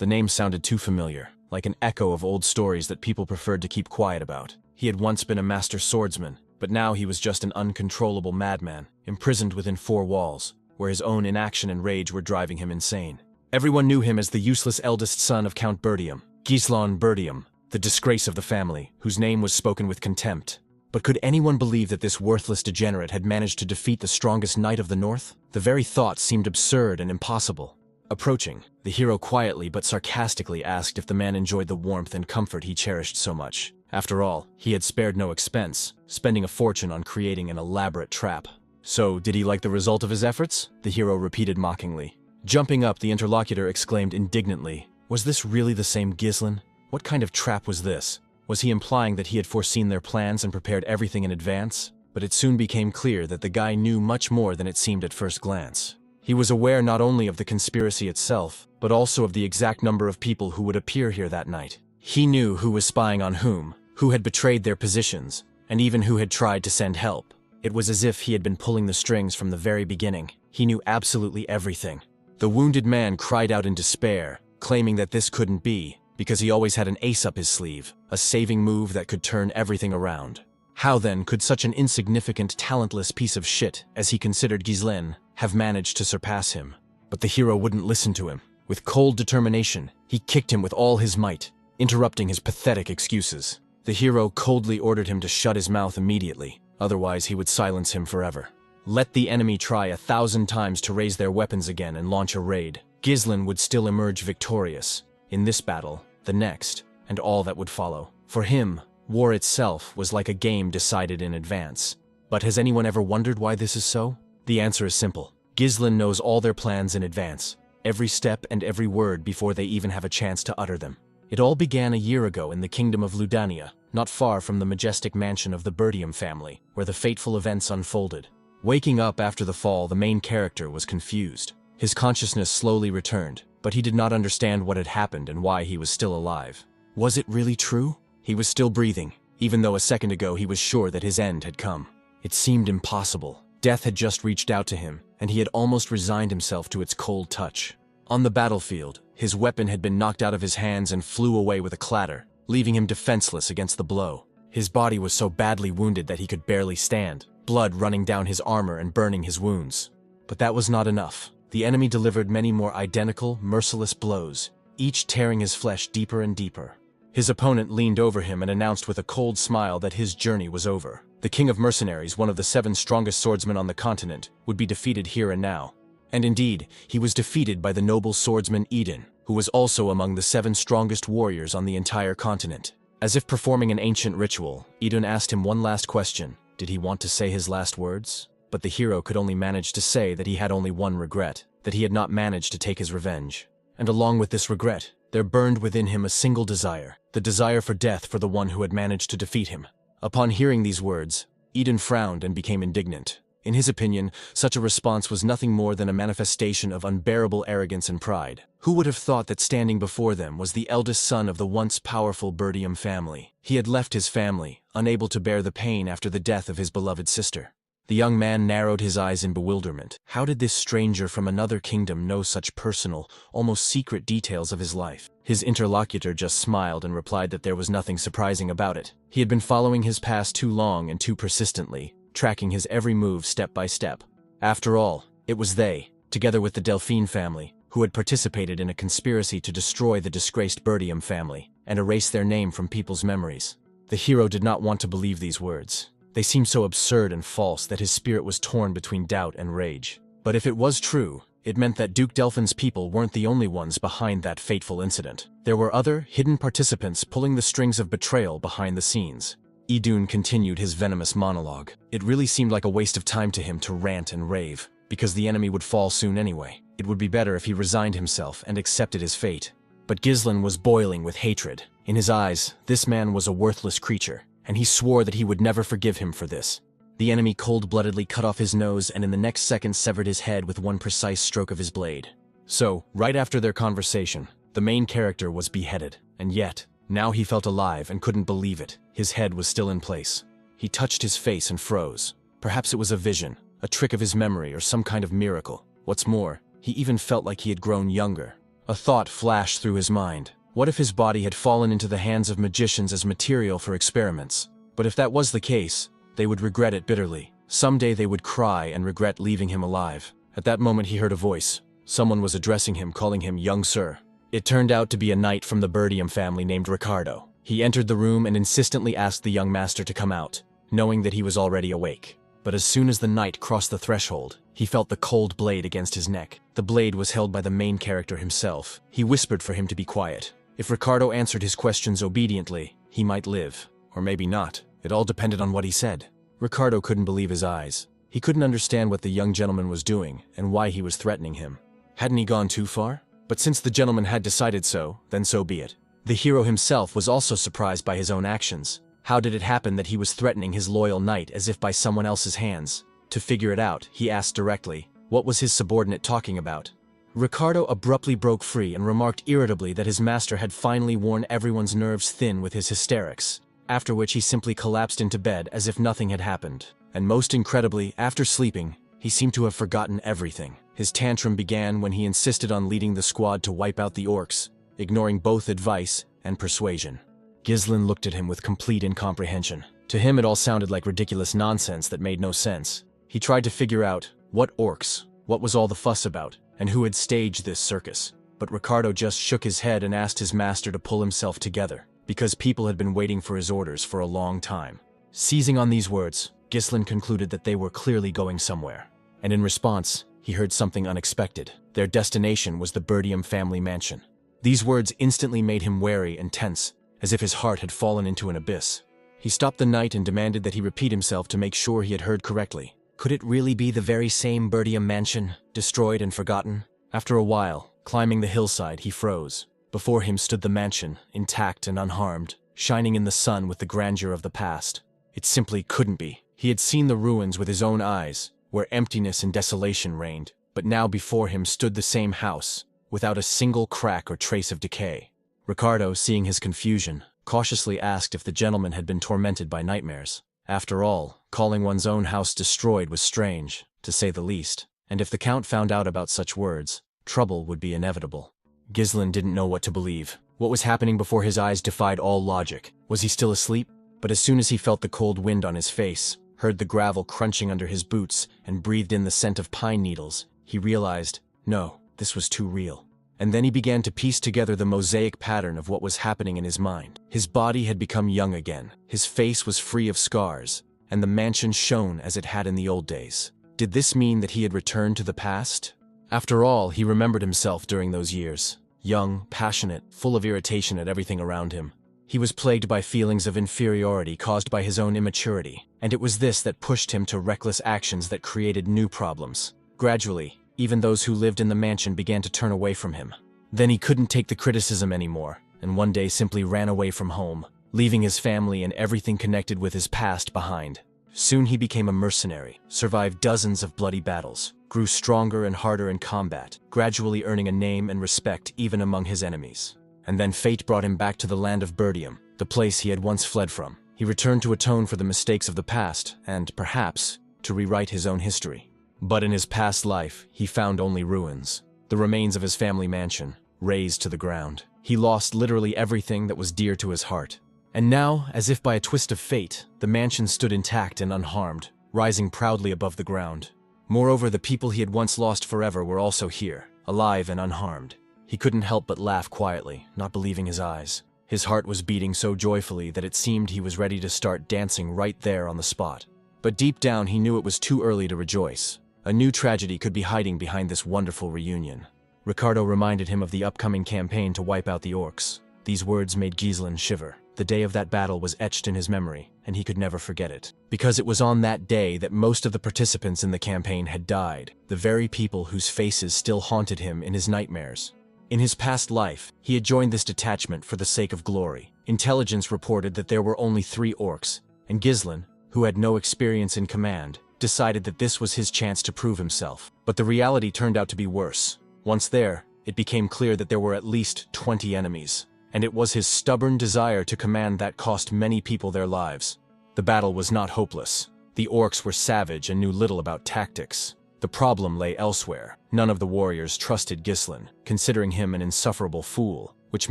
The name sounded too familiar, like an echo of old stories that people preferred to keep quiet about. He had once been a master swordsman, but now he was just an uncontrollable madman, imprisoned within four walls, where his own inaction and rage were driving him insane. Everyone knew him as the useless eldest son of Count Perdium, Cecil Perdium, the disgrace of the family, whose name was spoken with contempt. But could anyone believe that this worthless degenerate had managed to defeat the strongest knight of the North? The very thought seemed absurd and impossible. Approaching, the hero quietly but sarcastically asked if the man enjoyed the warmth and comfort he cherished so much. After all, he had spared no expense, spending a fortune on creating an elaborate trap. So, did he like the result of his efforts? The hero repeated mockingly. Jumping up, the interlocutor exclaimed indignantly, "Was this really the same Gislin? What kind of trap was this? Was he implying that he had foreseen their plans and prepared everything in advance?" But it soon became clear that the guy knew much more than it seemed at first glance. He was aware not only of the conspiracy itself, but also of the exact number of people who would appear here that night. He knew who was spying on who had betrayed their positions, and even who had tried to send help. It was as if he had been pulling the strings from the very beginning. He knew absolutely everything. The wounded man cried out in despair, claiming that this couldn't be, because he always had an ace up his sleeve, a saving move that could turn everything around. How then could such an insignificant, talentless piece of shit, as he considered Gislin, have managed to surpass him? But the hero wouldn't listen to him. With cold determination, he kicked him with all his might, interrupting his pathetic excuses. The hero coldly ordered him to shut his mouth immediately, otherwise he would silence him forever. Let the enemy try 1,000 times to raise their weapons again and launch a raid. Gislin would still emerge victorious. In this battle, the next, and all that would follow. For him, war itself was like a game decided in advance. But has anyone ever wondered why this is so? The answer is simple. Gislin knows all their plans in advance, every step and every word before they even have a chance to utter them. It all began a year ago in the kingdom of Ludania, not far from the majestic mansion of the Perdium family, where the fateful events unfolded. Waking up after the fall, the main character was confused. His consciousness slowly returned, but he did not understand what had happened and why he was still alive. Was it really true? He was still breathing, even though a second ago he was sure that his end had come. It seemed impossible. Death had just reached out to him, and he had almost resigned himself to its cold touch. On the battlefield, his weapon had been knocked out of his hands and flew away with a clatter, leaving him defenseless against the blow. His body was so badly wounded that he could barely stand, blood running down his armor and burning his wounds. But that was not enough. The enemy delivered many more identical, merciless blows, each tearing his flesh deeper and deeper. His opponent leaned over him and announced with a cold smile that his journey was over. The king of mercenaries, one of the 7 strongest swordsmen on the continent, would be defeated here and now. And indeed, he was defeated by the noble swordsman Eden, who was also among the 7 strongest warriors on the entire continent. As if performing an ancient ritual, Eden asked him one last question. Did he want to say his last words? But the hero could only manage to say that he had only one regret, that he had not managed to take his revenge. And along with this regret, there burned within him a single desire, the desire for death for the one who had managed to defeat him. Upon hearing these words, Eden frowned and became indignant. In his opinion, such a response was nothing more than a manifestation of unbearable arrogance and pride. Who would have thought that standing before them was the eldest son of the once powerful Perdium family? He had left his family, unable to bear the pain after the death of his beloved sister. The young man narrowed his eyes in bewilderment. How did this stranger from another kingdom know such personal, almost secret details of his life? His interlocutor just smiled and replied that there was nothing surprising about it. He had been following his past too long and too persistently, tracking his every move step by step. After all, it was they, together with the Delphine family, who had participated in a conspiracy to destroy the disgraced Perdium family and erase their name from people's memories. The hero did not want to believe these words. They seemed so absurd and false that his spirit was torn between doubt and rage. But if it was true, it meant that Duke Delphin's people weren't the only ones behind that fateful incident. There were other, hidden participants pulling the strings of betrayal behind the scenes. Idun continued his venomous monologue. It really seemed like a waste of time to him to rant and rave, because the enemy would fall soon anyway. It would be better if he resigned himself and accepted his fate. But Gislin was boiling with hatred. In his eyes, this man was a worthless creature, and he swore that he would never forgive him for this. The enemy cold-bloodedly cut off his nose and in the next second severed his head with one precise stroke of his blade. So, right after their conversation, the main character was beheaded, and yet, now he felt alive and couldn't believe it. His head was still in place. He touched his face and froze. Perhaps it was a vision, a trick of his memory, or some kind of miracle. What's more, he even felt like he had grown younger. A thought flashed through his mind. What if his body had fallen into the hands of magicians as material for experiments? But if that was the case, they would regret it bitterly. Someday they would cry and regret leaving him alive. At that moment he heard a voice. Someone was addressing him, calling him young sir. It turned out to be a knight from the Perdium family named Ricardo. He entered the room and insistently asked the young master to come out, knowing that he was already awake. But as soon as the knight crossed the threshold, he felt the cold blade against his neck. The blade was held by the main character himself. He whispered for him to be quiet. If Ricardo answered his questions obediently, he might live. Or maybe not. It all depended on what he said. Ricardo couldn't believe his eyes. He couldn't understand what the young gentleman was doing and why he was threatening him. Hadn't he gone too far? But since the gentleman had decided so, then so be it. The hero himself was also surprised by his own actions. How did it happen that he was threatening his loyal knight as if by someone else's hands? To figure it out, he asked directly, what was his subordinate talking about? Ricardo abruptly broke free and remarked irritably that his master had finally worn everyone's nerves thin with his hysterics, after which he simply collapsed into bed as if nothing had happened. And most incredibly, after sleeping, he seemed to have forgotten everything. His tantrum began when he insisted on leading the squad to wipe out the orcs, ignoring both advice and persuasion. Ghislain looked at him with complete incomprehension. To him it all sounded like ridiculous nonsense that made no sense. He tried to figure out, what orcs, what was all the fuss about, and who had staged this circus. But Ricardo just shook his head and asked his master to pull himself together, because people had been waiting for his orders for a long time. Seizing on these words, Ghislain concluded that they were clearly going somewhere. And in response, he heard something unexpected. Their destination was the Perdium family mansion. These words instantly made him wary and tense, as if his heart had fallen into an abyss. He stopped the knight and demanded that he repeat himself to make sure he had heard correctly. Could it really be the very same Perdium mansion, destroyed and forgotten? After a while, climbing the hillside, he froze. Before him stood the mansion, intact and unharmed, shining in the sun with the grandeur of the past. It simply couldn't be. He had seen the ruins with his own eyes, where emptiness and desolation reigned, but now before him stood the same house, without a single crack or trace of decay. Ricardo, seeing his confusion, cautiously asked if the gentleman had been tormented by nightmares. After all, calling one's own house destroyed was strange, to say the least, and if the Count found out about such words, trouble would be inevitable. Ghislain didn't know what to believe. What was happening before his eyes defied all logic. Was he still asleep? But as soon as he felt the cold wind on his face, heard the gravel crunching under his boots, and breathed in the scent of pine needles, he realized, no, this was too real. And then he began to piece together the mosaic pattern of what was happening in his mind. His body had become young again, his face was free of scars, and the mansion shone as it had in the old days. Did this mean that he had returned to the past? After all, he remembered himself during those years. Young, passionate, full of irritation at everything around him. He was plagued by feelings of inferiority caused by his own immaturity, and it was this that pushed him to reckless actions that created new problems. Gradually, even those who lived in the mansion began to turn away from him. Then he couldn't take the criticism anymore, and one day simply ran away from home, leaving his family and everything connected with his past behind. Soon he became a mercenary, survived dozens of bloody battles, grew stronger and harder in combat, gradually earning a name and respect even among his enemies. And then fate brought him back to the land of Perdium, the place he had once fled from. He returned to atone for the mistakes of the past, and, perhaps, to rewrite his own history. But in his past life, he found only ruins, the remains of his family mansion, razed to the ground. He lost literally everything that was dear to his heart. And now, as if by a twist of fate, the mansion stood intact and unharmed, rising proudly above the ground. Moreover, the people he had once lost forever were also here, alive and unharmed. He couldn't help but laugh quietly, not believing his eyes. His heart was beating so joyfully that it seemed he was ready to start dancing right there on the spot. But deep down he knew it was too early to rejoice. A new tragedy could be hiding behind this wonderful reunion. Ricardo reminded him of the upcoming campaign to wipe out the orcs. These words made Ghislain shiver. The day of that battle was etched in his memory, and he could never forget it. Because it was on that day that most of the participants in the campaign had died, the very people whose faces still haunted him in his nightmares. In his past life, he had joined this detachment for the sake of glory. Intelligence reported that there were only 3 orcs, and Ghislain, who had no experience in command, decided that this was his chance to prove himself. But the reality turned out to be worse. Once there, it became clear that there were at least 20 enemies, and it was his stubborn desire to command that cost many people their lives. The battle was not hopeless. The orcs were savage and knew little about tactics. The problem lay elsewhere. None of the warriors trusted Ghislain, considering him an insufferable fool, which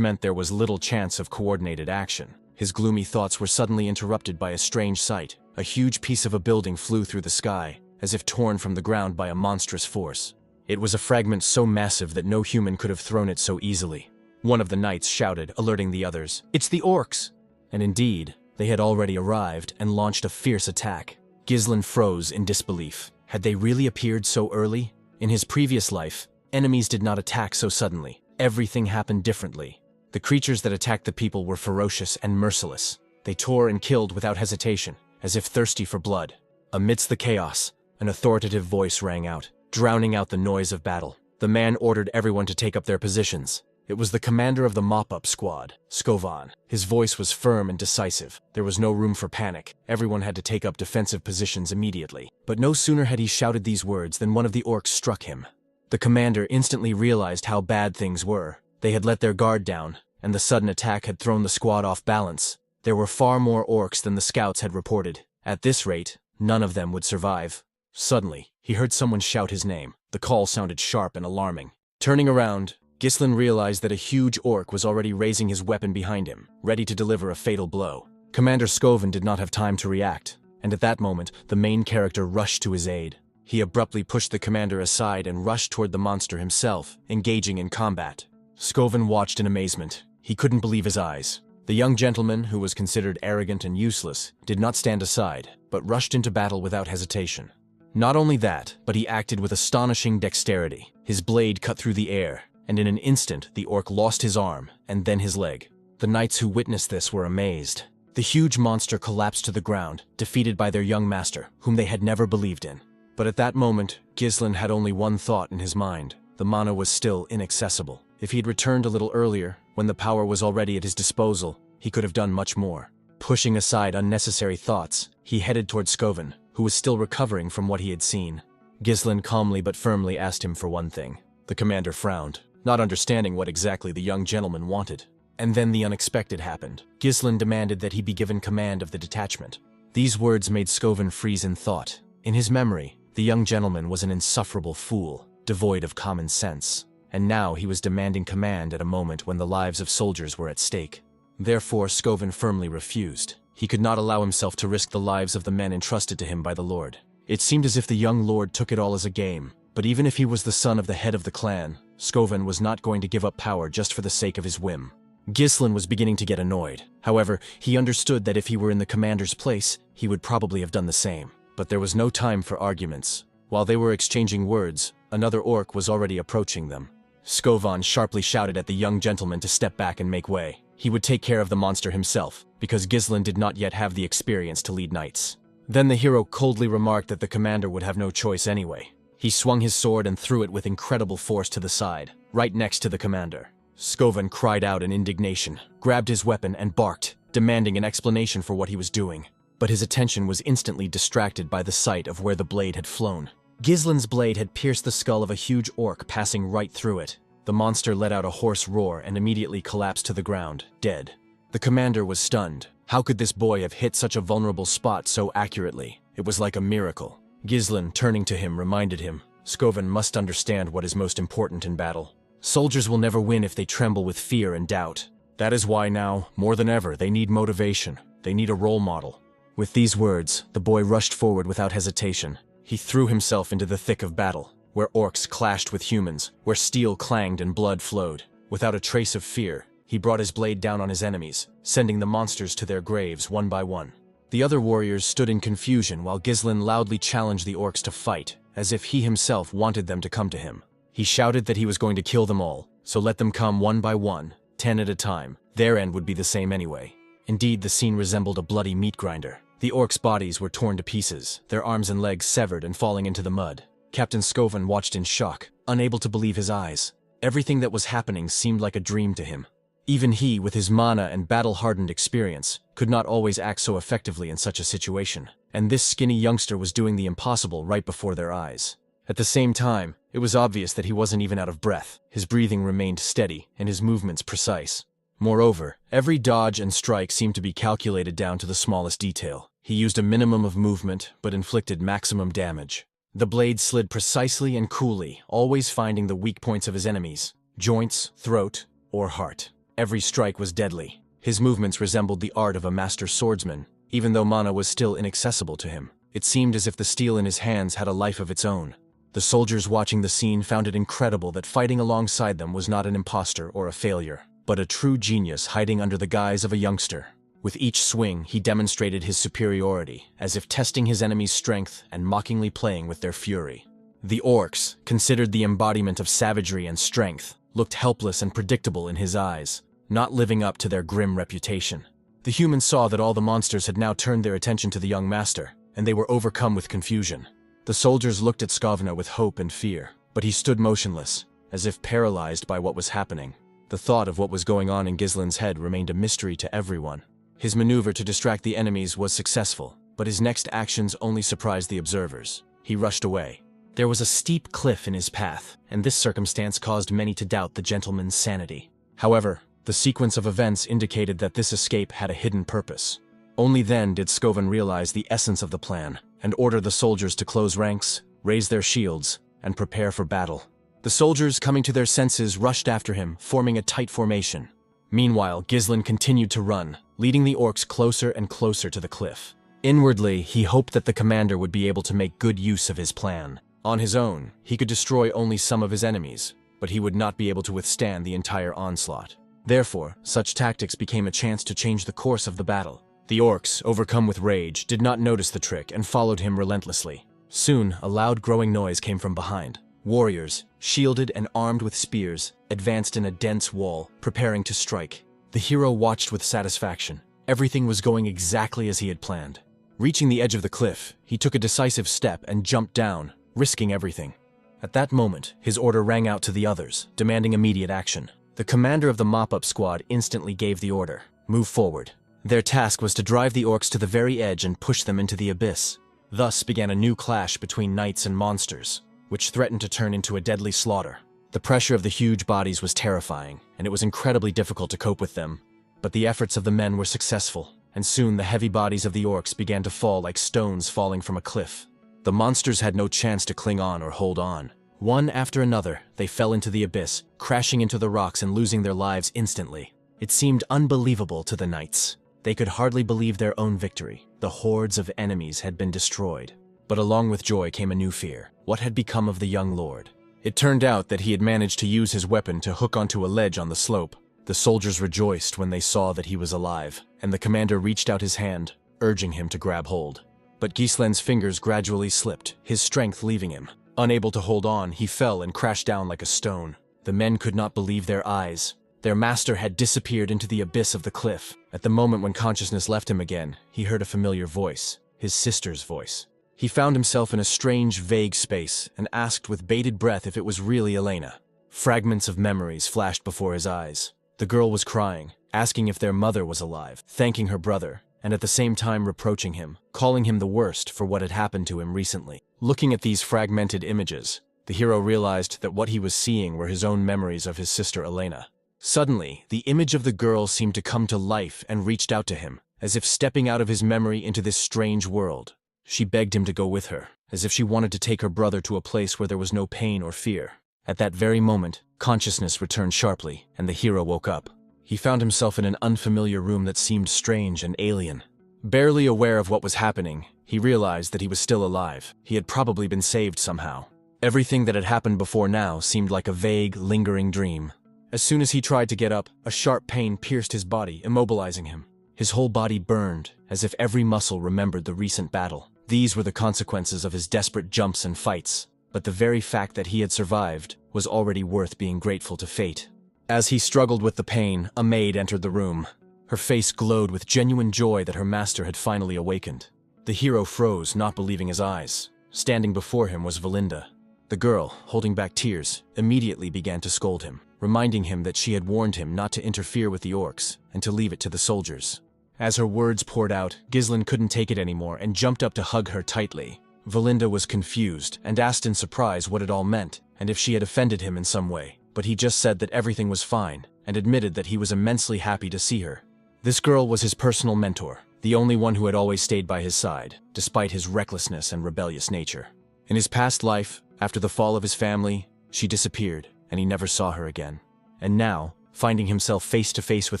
meant there was little chance of coordinated action. His gloomy thoughts were suddenly interrupted by a strange sight. A huge piece of a building flew through the sky, as if torn from the ground by a monstrous force. It was a fragment so massive that no human could have thrown it so easily. One of the knights shouted, alerting the others, "It's the orcs!" And indeed, they had already arrived and launched a fierce attack. Ghislain froze in disbelief. Had they really appeared so early? In his previous life, enemies did not attack so suddenly. Everything happened differently. The creatures that attacked the people were ferocious and merciless. They tore and killed without hesitation, as if thirsty for blood. Amidst the chaos, an authoritative voice rang out, drowning out the noise of battle. The man ordered everyone to take up their positions. It was the commander of the mop-up squad, Skovan. His voice was firm and decisive. There was no room for panic. Everyone had to take up defensive positions immediately. But no sooner had he shouted these words than one of the orcs struck him. The commander instantly realized how bad things were. They had let their guard down, and the sudden attack had thrown the squad off balance. There were far more orcs than the scouts had reported. At this rate, none of them would survive. Suddenly, he heard someone shout his name. The call sounded sharp and alarming. Turning around, Ghislain realized that a huge orc was already raising his weapon behind him, ready to deliver a fatal blow. Commander Skovan did not have time to react, and at that moment, the main character rushed to his aid. He abruptly pushed the commander aside and rushed toward the monster himself, engaging in combat. Skovan watched in amazement. He couldn't believe his eyes. The young gentleman, who was considered arrogant and useless, did not stand aside, but rushed into battle without hesitation. Not only that, but he acted with astonishing dexterity. His blade cut through the air, and in an instant the orc lost his arm, and then his leg. The knights who witnessed this were amazed. The huge monster collapsed to the ground, defeated by their young master, whom they had never believed in. But at that moment, Ghislain had only one thought in his mind. The mana was still inaccessible. If he had returned a little earlier, when the power was already at his disposal, he could have done much more. Pushing aside unnecessary thoughts, he headed toward Skovan, who was still recovering from what he had seen. Ghislain calmly but firmly asked him for one thing. The commander frowned, not understanding what exactly the young gentleman wanted. And then the unexpected happened. Ghislain demanded that he be given command of the detachment. These words made Skovan freeze in thought. In his memory, the young gentleman was an insufferable fool, devoid of common sense. And now he was demanding command at a moment when the lives of soldiers were at stake. Therefore, Skovan firmly refused. He could not allow himself to risk the lives of the men entrusted to him by the Lord. It seemed as if the young lord took it all as a game. But even if he was the son of the head of the clan, Skovan was not going to give up power just for the sake of his whim. Ghislain was beginning to get annoyed. However, he understood that if he were in the commander's place, he would probably have done the same. But there was no time for arguments. While they were exchanging words, another orc was already approaching them. Skovan sharply shouted at the young gentleman to step back and make way. He would take care of the monster himself, because Ghislain did not yet have the experience to lead knights. Then the hero coldly remarked that the commander would have no choice anyway. He swung his sword and threw it with incredible force to the side, right next to the commander. Skovan cried out in indignation, grabbed his weapon and barked, demanding an explanation for what he was doing. But his attention was instantly distracted by the sight of where the blade had flown. Ghislain's blade had pierced the skull of a huge orc, passing right through it. The monster let out a hoarse roar and immediately collapsed to the ground, dead. The commander was stunned. How could this boy have hit such a vulnerable spot so accurately? It was like a miracle. Ghislain, turning to him, reminded him, Skovan must understand what is most important in battle. Soldiers will never win if they tremble with fear and doubt. That is why now, more than ever, they need motivation. They need a role model. With these words, the boy rushed forward without hesitation. He threw himself into the thick of battle, where orcs clashed with humans, where steel clanged and blood flowed. Without a trace of fear, he brought his blade down on his enemies, sending the monsters to their graves one by one. The other warriors stood in confusion while Ghislain loudly challenged the orcs to fight, as if he himself wanted them to come to him. He shouted that he was going to kill them all, so let them come one by one, 10 at a time. Their end would be the same anyway. Indeed, the scene resembled a bloody meat grinder. The orcs' bodies were torn to pieces, their arms and legs severed and falling into the mud. Captain Skovan watched in shock, unable to believe his eyes. Everything that was happening seemed like a dream to him. Even he, with his mana and battle-hardened experience, could not always act so effectively in such a situation. And this skinny youngster was doing the impossible right before their eyes. At the same time, it was obvious that he wasn't even out of breath. His breathing remained steady, and his movements precise. Moreover, every dodge and strike seemed to be calculated down to the smallest detail. He used a minimum of movement, but inflicted maximum damage. The blade slid precisely and coolly, always finding the weak points of his enemies: joints, throat, or heart. Every strike was deadly. His movements resembled the art of a master swordsman, even though mana was still inaccessible to him. It seemed as if the steel in his hands had a life of its own. The soldiers watching the scene found it incredible that fighting alongside them was not an imposter or a failure, but a true genius hiding under the guise of a youngster. With each swing, he demonstrated his superiority, as if testing his enemy's strength and mockingly playing with their fury. The orcs, considered the embodiment of savagery and strength, looked helpless and predictable in his eyes, not living up to their grim reputation. The humans saw that all the monsters had now turned their attention to the young master, and they were overcome with confusion. The soldiers looked at Skavna with hope and fear, but he stood motionless, as if paralyzed by what was happening. The thought of what was going on in Gislin's head remained a mystery to everyone. His maneuver to distract the enemies was successful, but his next actions only surprised the observers. He rushed away. There was a steep cliff in his path, and this circumstance caused many to doubt the gentleman's sanity. However, the sequence of events indicated that this escape had a hidden purpose. Only then did Skovan realize the essence of the plan, and order the soldiers to close ranks, raise their shields, and prepare for battle. The soldiers, coming to their senses, rushed after him, forming a tight formation. Meanwhile, Gislin continued to run, leading the orcs closer and closer to the cliff. Inwardly, he hoped that the commander would be able to make good use of his plan. On his own, he could destroy only some of his enemies, but he would not be able to withstand the entire onslaught. Therefore, such tactics became a chance to change the course of the battle. The orcs, overcome with rage, did not notice the trick and followed him relentlessly. Soon, a loud growing noise came from behind. Warriors, shielded and armed with spears, advanced in a dense wall, preparing to strike. The hero watched with satisfaction. Everything was going exactly as he had planned. Reaching the edge of the cliff, he took a decisive step and jumped down, risking everything. At that moment, his order rang out to the others, demanding immediate action. The commander of the mop-up squad instantly gave the order: move forward. Their task was to drive the orcs to the very edge and push them into the abyss. Thus began a new clash between knights and monsters, which threatened to turn into a deadly slaughter. The pressure of the huge bodies was terrifying, and it was incredibly difficult to cope with them. But the efforts of the men were successful, and soon the heavy bodies of the orcs began to fall like stones falling from a cliff. The monsters had no chance to cling on or hold on. One after another, they fell into the abyss, crashing into the rocks and losing their lives instantly. It seemed unbelievable to the knights. They could hardly believe their own victory. The hordes of enemies had been destroyed. But along with joy came a new fear. What had become of the young lord? It turned out that he had managed to use his weapon to hook onto a ledge on the slope. The soldiers rejoiced when they saw that he was alive, and the commander reached out his hand, urging him to grab hold. But Gislin's fingers gradually slipped, his strength leaving him. Unable to hold on, he fell and crashed down like a stone. The men could not believe their eyes. Their master had disappeared into the abyss of the cliff. At the moment when consciousness left him again, he heard a familiar voice, his sister's voice. He found himself in a strange, vague space and asked with bated breath if it was really Elena. Fragments of memories flashed before his eyes. The girl was crying, asking if their mother was alive, thanking her brother, and at the same time reproaching him, calling him the worst for what had happened to him recently. Looking at these fragmented images, the hero realized that what he was seeing were his own memories of his sister Elena. Suddenly, the image of the girl seemed to come to life and reached out to him, as if stepping out of his memory into this strange world. She begged him to go with her, as if she wanted to take her brother to a place where there was no pain or fear. At that very moment, consciousness returned sharply, and the hero woke up. He found himself in an unfamiliar room that seemed strange and alien. Barely aware of what was happening, he realized that he was still alive. He had probably been saved somehow. Everything that had happened before now seemed like a vague, lingering dream. As soon as he tried to get up, a sharp pain pierced his body, immobilizing him. His whole body burned, as if every muscle remembered the recent battle. These were the consequences of his desperate jumps and fights, but the very fact that he had survived was already worth being grateful to fate. As he struggled with the pain, a maid entered the room. Her face glowed with genuine joy that her master had finally awakened. The hero froze, not believing his eyes. Standing before him was Valinda. The girl, holding back tears, immediately began to scold him, reminding him that she had warned him not to interfere with the orcs and to leave it to the soldiers. As her words poured out, Gislin couldn't take it anymore and jumped up to hug her tightly. Valinda was confused and asked in surprise what it all meant and if she had offended him in some way, but he just said that everything was fine and admitted that he was immensely happy to see her. This girl was his personal mentor, the only one who had always stayed by his side, despite his recklessness and rebellious nature. In his past life, after the fall of his family, she disappeared, and he never saw her again. And now, finding himself face to face with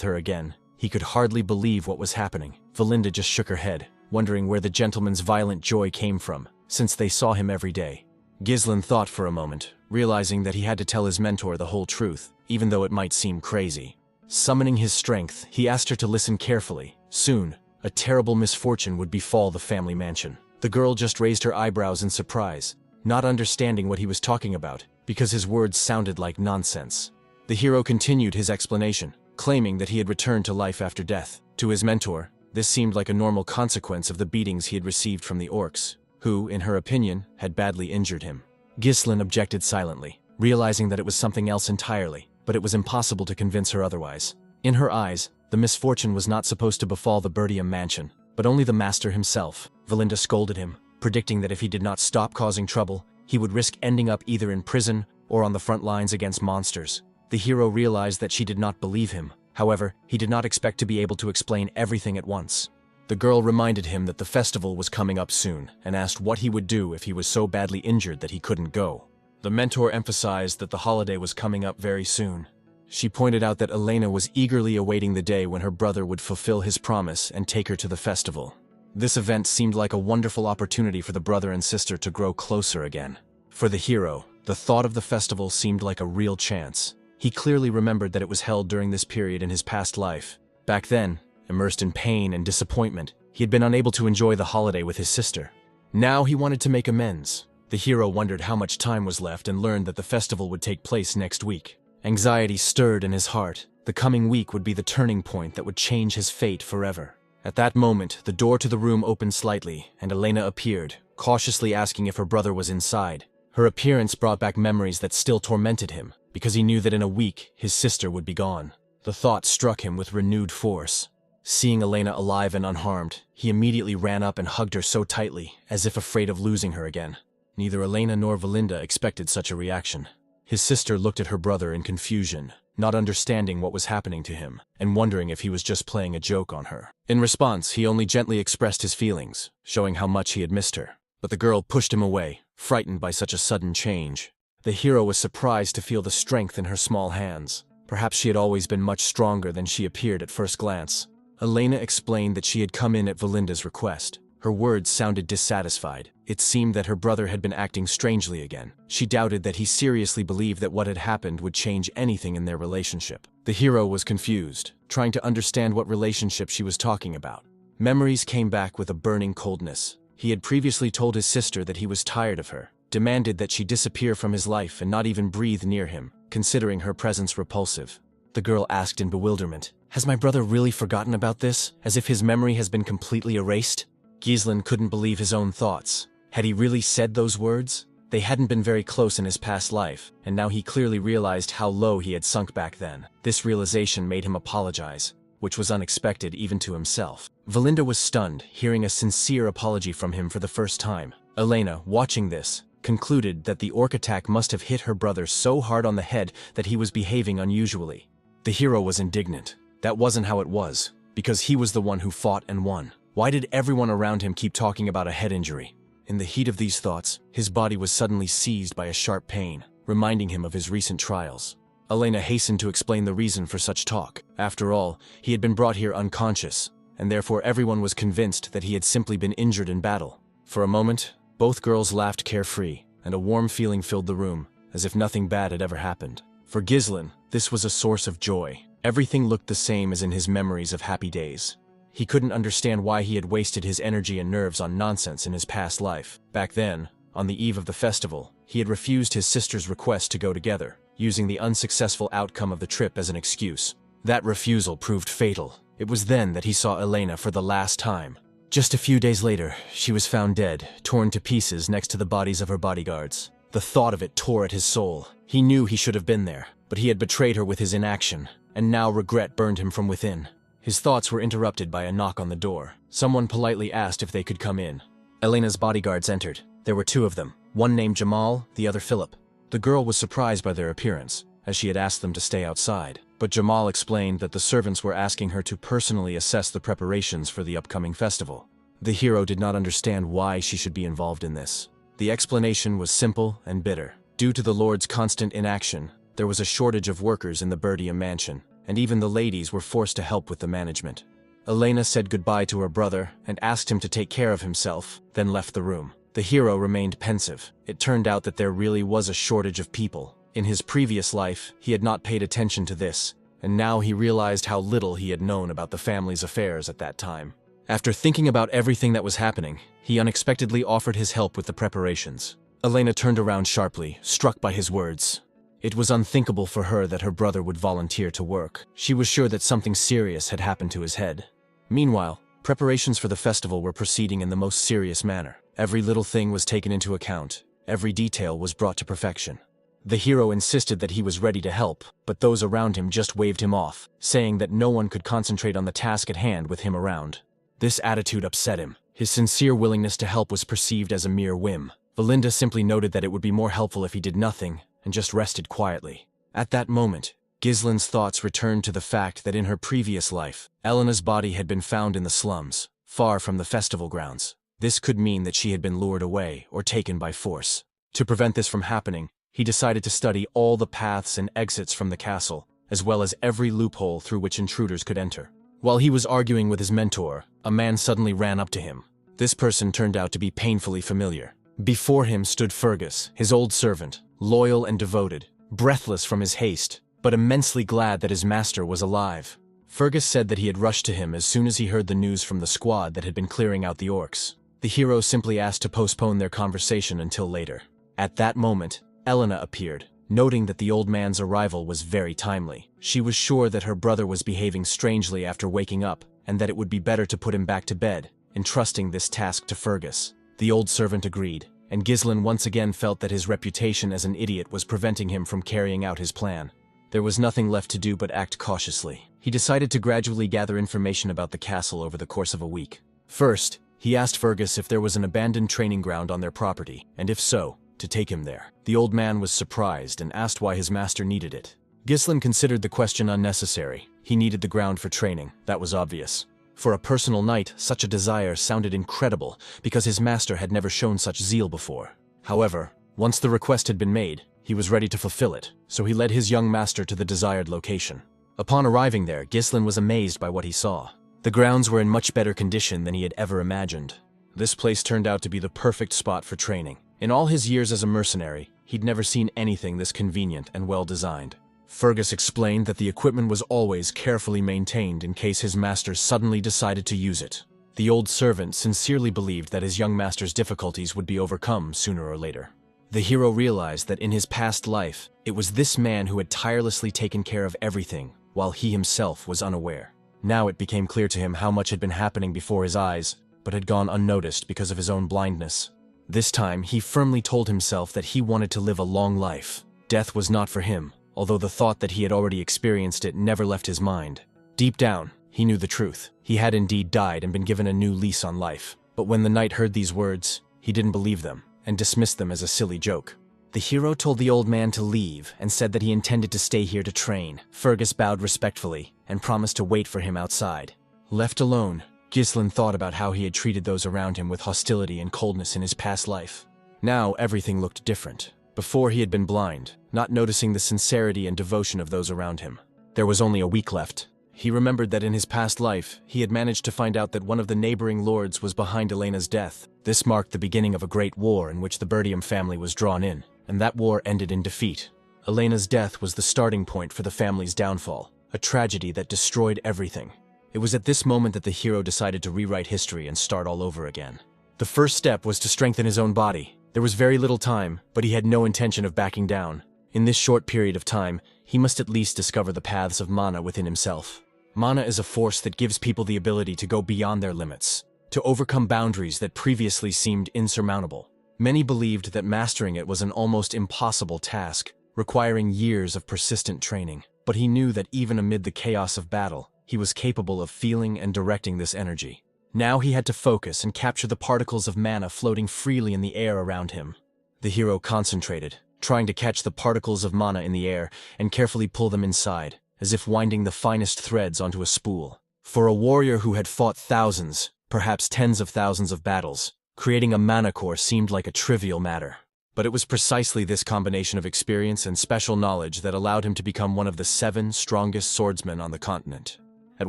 her again, he could hardly believe what was happening. Valinda just shook her head, wondering where the gentleman's violent joy came from, since they saw him every day. Ghislain thought for a moment, realizing that he had to tell his mentor the whole truth, even though it might seem crazy. Summoning his strength, he asked her to listen carefully. Soon, a terrible misfortune would befall the family mansion. The girl just raised her eyebrows in surprise, not understanding what he was talking about, because his words sounded like nonsense. The hero continued his explanation, claiming that he had returned to life after death. To his mentor, this seemed like a normal consequence of the beatings he had received from the orcs, who, in her opinion, had badly injured him. Ghislain objected silently, realizing that it was something else entirely, but it was impossible to convince her otherwise. In her eyes, the misfortune was not supposed to befall the Perdium mansion, but only the master himself. Valinda scolded him, predicting that if he did not stop causing trouble, he would risk ending up either in prison or on the front lines against monsters. The hero realized that she did not believe him. However, he did not expect to be able to explain everything at once. The girl reminded him that the festival was coming up soon, and asked what he would do if he was so badly injured that he couldn't go. The mentor emphasized that the holiday was coming up very soon. She pointed out that Elena was eagerly awaiting the day when her brother would fulfill his promise and take her to the festival. This event seemed like a wonderful opportunity for the brother and sister to grow closer again. For the hero, the thought of the festival seemed like a real chance. He clearly remembered that it was held during this period in his past life. Back then, immersed in pain and disappointment, he had been unable to enjoy the holiday with his sister. Now he wanted to make amends. The hero wondered how much time was left and learned that the festival would take place next week. Anxiety stirred in his heart. The coming week would be the turning point that would change his fate forever. At that moment, the door to the room opened slightly, and Elena appeared, cautiously asking if her brother was inside. Her appearance brought back memories that still tormented him, because he knew that in a week, his sister would be gone. The thought struck him with renewed force. Seeing Elena alive and unharmed, he immediately ran up and hugged her so tightly, as if afraid of losing her again. Neither Elena nor Valinda expected such a reaction. His sister looked at her brother in confusion, not understanding what was happening to him, and wondering if he was just playing a joke on her. In response, he only gently expressed his feelings, showing how much he had missed her. But the girl pushed him away, frightened by such a sudden change. The hero was surprised to feel the strength in her small hands. Perhaps she had always been much stronger than she appeared at first glance. Elena explained that she had come in at Valinda's request. Her words sounded dissatisfied. It seemed that her brother had been acting strangely again. She doubted that he seriously believed that what had happened would change anything in their relationship. The hero was confused, trying to understand what relationship she was talking about. Memories came back with a burning coldness. He had previously told his sister that he was tired of her, demanded that she disappear from his life and not even breathe near him, considering her presence repulsive. The girl asked in bewilderment, "Has my brother really forgotten about this, as if his memory has been completely erased?" Ghislain couldn't believe his own thoughts. Had he really said those words? They hadn't been very close in his past life, and now he clearly realized how low he had sunk back then. This realization made him apologize, which was unexpected even to himself. Valinda was stunned, hearing a sincere apology from him for the first time. Elena, watching this, concluded that the orc attack must have hit her brother so hard on the head that he was behaving unusually. The hero was indignant. That wasn't how it was, because he was the one who fought and won. Why did everyone around him keep talking about a head injury? In the heat of these thoughts, his body was suddenly seized by a sharp pain, reminding him of his recent trials. Elena hastened to explain the reason for such talk. After all, he had been brought here unconscious, and therefore everyone was convinced that he had simply been injured in battle. For a moment, both girls laughed carefree, and a warm feeling filled the room, as if nothing bad had ever happened. For Ghislain, this was a source of joy. Everything looked the same as in his memories of happy days. He couldn't understand why he had wasted his energy and nerves on nonsense in his past life. Back then, on the eve of the festival, he had refused his sister's request to go together, using the unsuccessful outcome of the trip as an excuse. That refusal proved fatal. It was then that he saw Elena for the last time. Just a few days later, she was found dead, torn to pieces next to the bodies of her bodyguards. The thought of it tore at his soul. He knew he should have been there, but he had betrayed her with his inaction, and now regret burned him from within. His thoughts were interrupted by a knock on the door. Someone politely asked if they could come in. Elena's bodyguards entered. There were two of them, one named Jamal, the other Philip. The girl was surprised by their appearance, as she had asked them to stay outside. But Jamal explained that the servants were asking her to personally assess the preparations for the upcoming festival. The hero did not understand why she should be involved in this. The explanation was simple and bitter. Due to the Lord's constant inaction, there was a shortage of workers in the Perdium mansion, and even the ladies were forced to help with the management. Elena said goodbye to her brother and asked him to take care of himself, then left the room. The hero remained pensive. It turned out that there really was a shortage of people. In his previous life, he had not paid attention to this, and now he realized how little he had known about the family's affairs at that time. After thinking about everything that was happening, he unexpectedly offered his help with the preparations. Elena turned around sharply, struck by his words. It was unthinkable for her that her brother would volunteer to work. She was sure that something serious had happened to his head. Meanwhile, preparations for the festival were proceeding in the most serious manner. Every little thing was taken into account. Every detail was brought to perfection. The hero insisted that he was ready to help, but those around him just waved him off, saying that no one could concentrate on the task at hand with him around. This attitude upset him. His sincere willingness to help was perceived as a mere whim. Belinda simply noted that it would be more helpful if he did nothing and just rested quietly. At that moment, Gislin's thoughts returned to the fact that in her previous life, Elena's body had been found in the slums, far from the festival grounds. This could mean that she had been lured away or taken by force. To prevent this from happening, he decided to study all the paths and exits from the castle, as well as every loophole through which intruders could enter. While he was arguing with his mentor, a man suddenly ran up to him. This person turned out to be painfully familiar. Before him stood Fergus, his old servant, loyal and devoted, breathless from his haste, but immensely glad that his master was alive. Fergus said that he had rushed to him as soon as he heard the news from the squad that had been clearing out the orcs. The hero simply asked to postpone their conversation until later. At that moment, Elena appeared, noting that the old man's arrival was very timely. She was sure that her brother was behaving strangely after waking up, and that it would be better to put him back to bed, entrusting this task to Fergus. The old servant agreed, and Gislin once again felt that his reputation as an idiot was preventing him from carrying out his plan. There was nothing left to do but act cautiously. He decided to gradually gather information about the castle over the course of a week. First, he asked Fergus if there was an abandoned training ground on their property, and if so, to take him there. The old man was surprised and asked why his master needed it. Gislin considered the question unnecessary. He needed the ground for training, that was obvious. For a personal knight, such a desire sounded incredible because his master had never shown such zeal before. However, once the request had been made, he was ready to fulfill it, so he led his young master to the desired location. Upon arriving there, Gislin was amazed by what he saw. The grounds were in much better condition than he had ever imagined. This place turned out to be the perfect spot for training. In all his years as a mercenary, he'd never seen anything this convenient and well-designed. Fergus explained that the equipment was always carefully maintained in case his master suddenly decided to use it. The old servant sincerely believed that his young master's difficulties would be overcome sooner or later. The hero realized that in his past life, it was this man who had tirelessly taken care of everything, while he himself was unaware. Now it became clear to him how much had been happening before his eyes, but had gone unnoticed because of his own blindness. This time, he firmly told himself that he wanted to live a long life. Death was not for him, although the thought that he had already experienced it never left his mind. Deep down, he knew the truth. He had indeed died and been given a new lease on life. But when the knight heard these words, he didn't believe them, and dismissed them as a silly joke. The hero told the old man to leave and said that he intended to stay here to train. Fergus bowed respectfully and promised to wait for him outside. Left alone, Gislin thought about how he had treated those around him with hostility and coldness in his past life. Now everything looked different. Before he had been blind, not noticing the sincerity and devotion of those around him. There was only a week left. He remembered that in his past life, he had managed to find out that one of the neighboring lords was behind Elena's death. This marked the beginning of a great war in which the Perdium family was drawn in, and that war ended in defeat. Elena's death was the starting point for the family's downfall, a tragedy that destroyed everything. It was at this moment that the hero decided to rewrite history and start all over again. The first step was to strengthen his own body. There was very little time, but he had no intention of backing down. In this short period of time, he must at least discover the paths of mana within himself. Mana is a force that gives people the ability to go beyond their limits, to overcome boundaries that previously seemed insurmountable. Many believed that mastering it was an almost impossible task, requiring years of persistent training. But he knew that even amid the chaos of battle, he was capable of feeling and directing this energy. Now he had to focus and capture the particles of mana floating freely in the air around him. The hero concentrated, trying to catch the particles of mana in the air and carefully pull them inside, as if winding the finest threads onto a spool. For a warrior who had fought thousands, perhaps tens of thousands of battles, Creating a mana core seemed like a trivial matter. But it was precisely this combination of experience and special knowledge that allowed him to become one of the 7 strongest swordsmen on the continent. At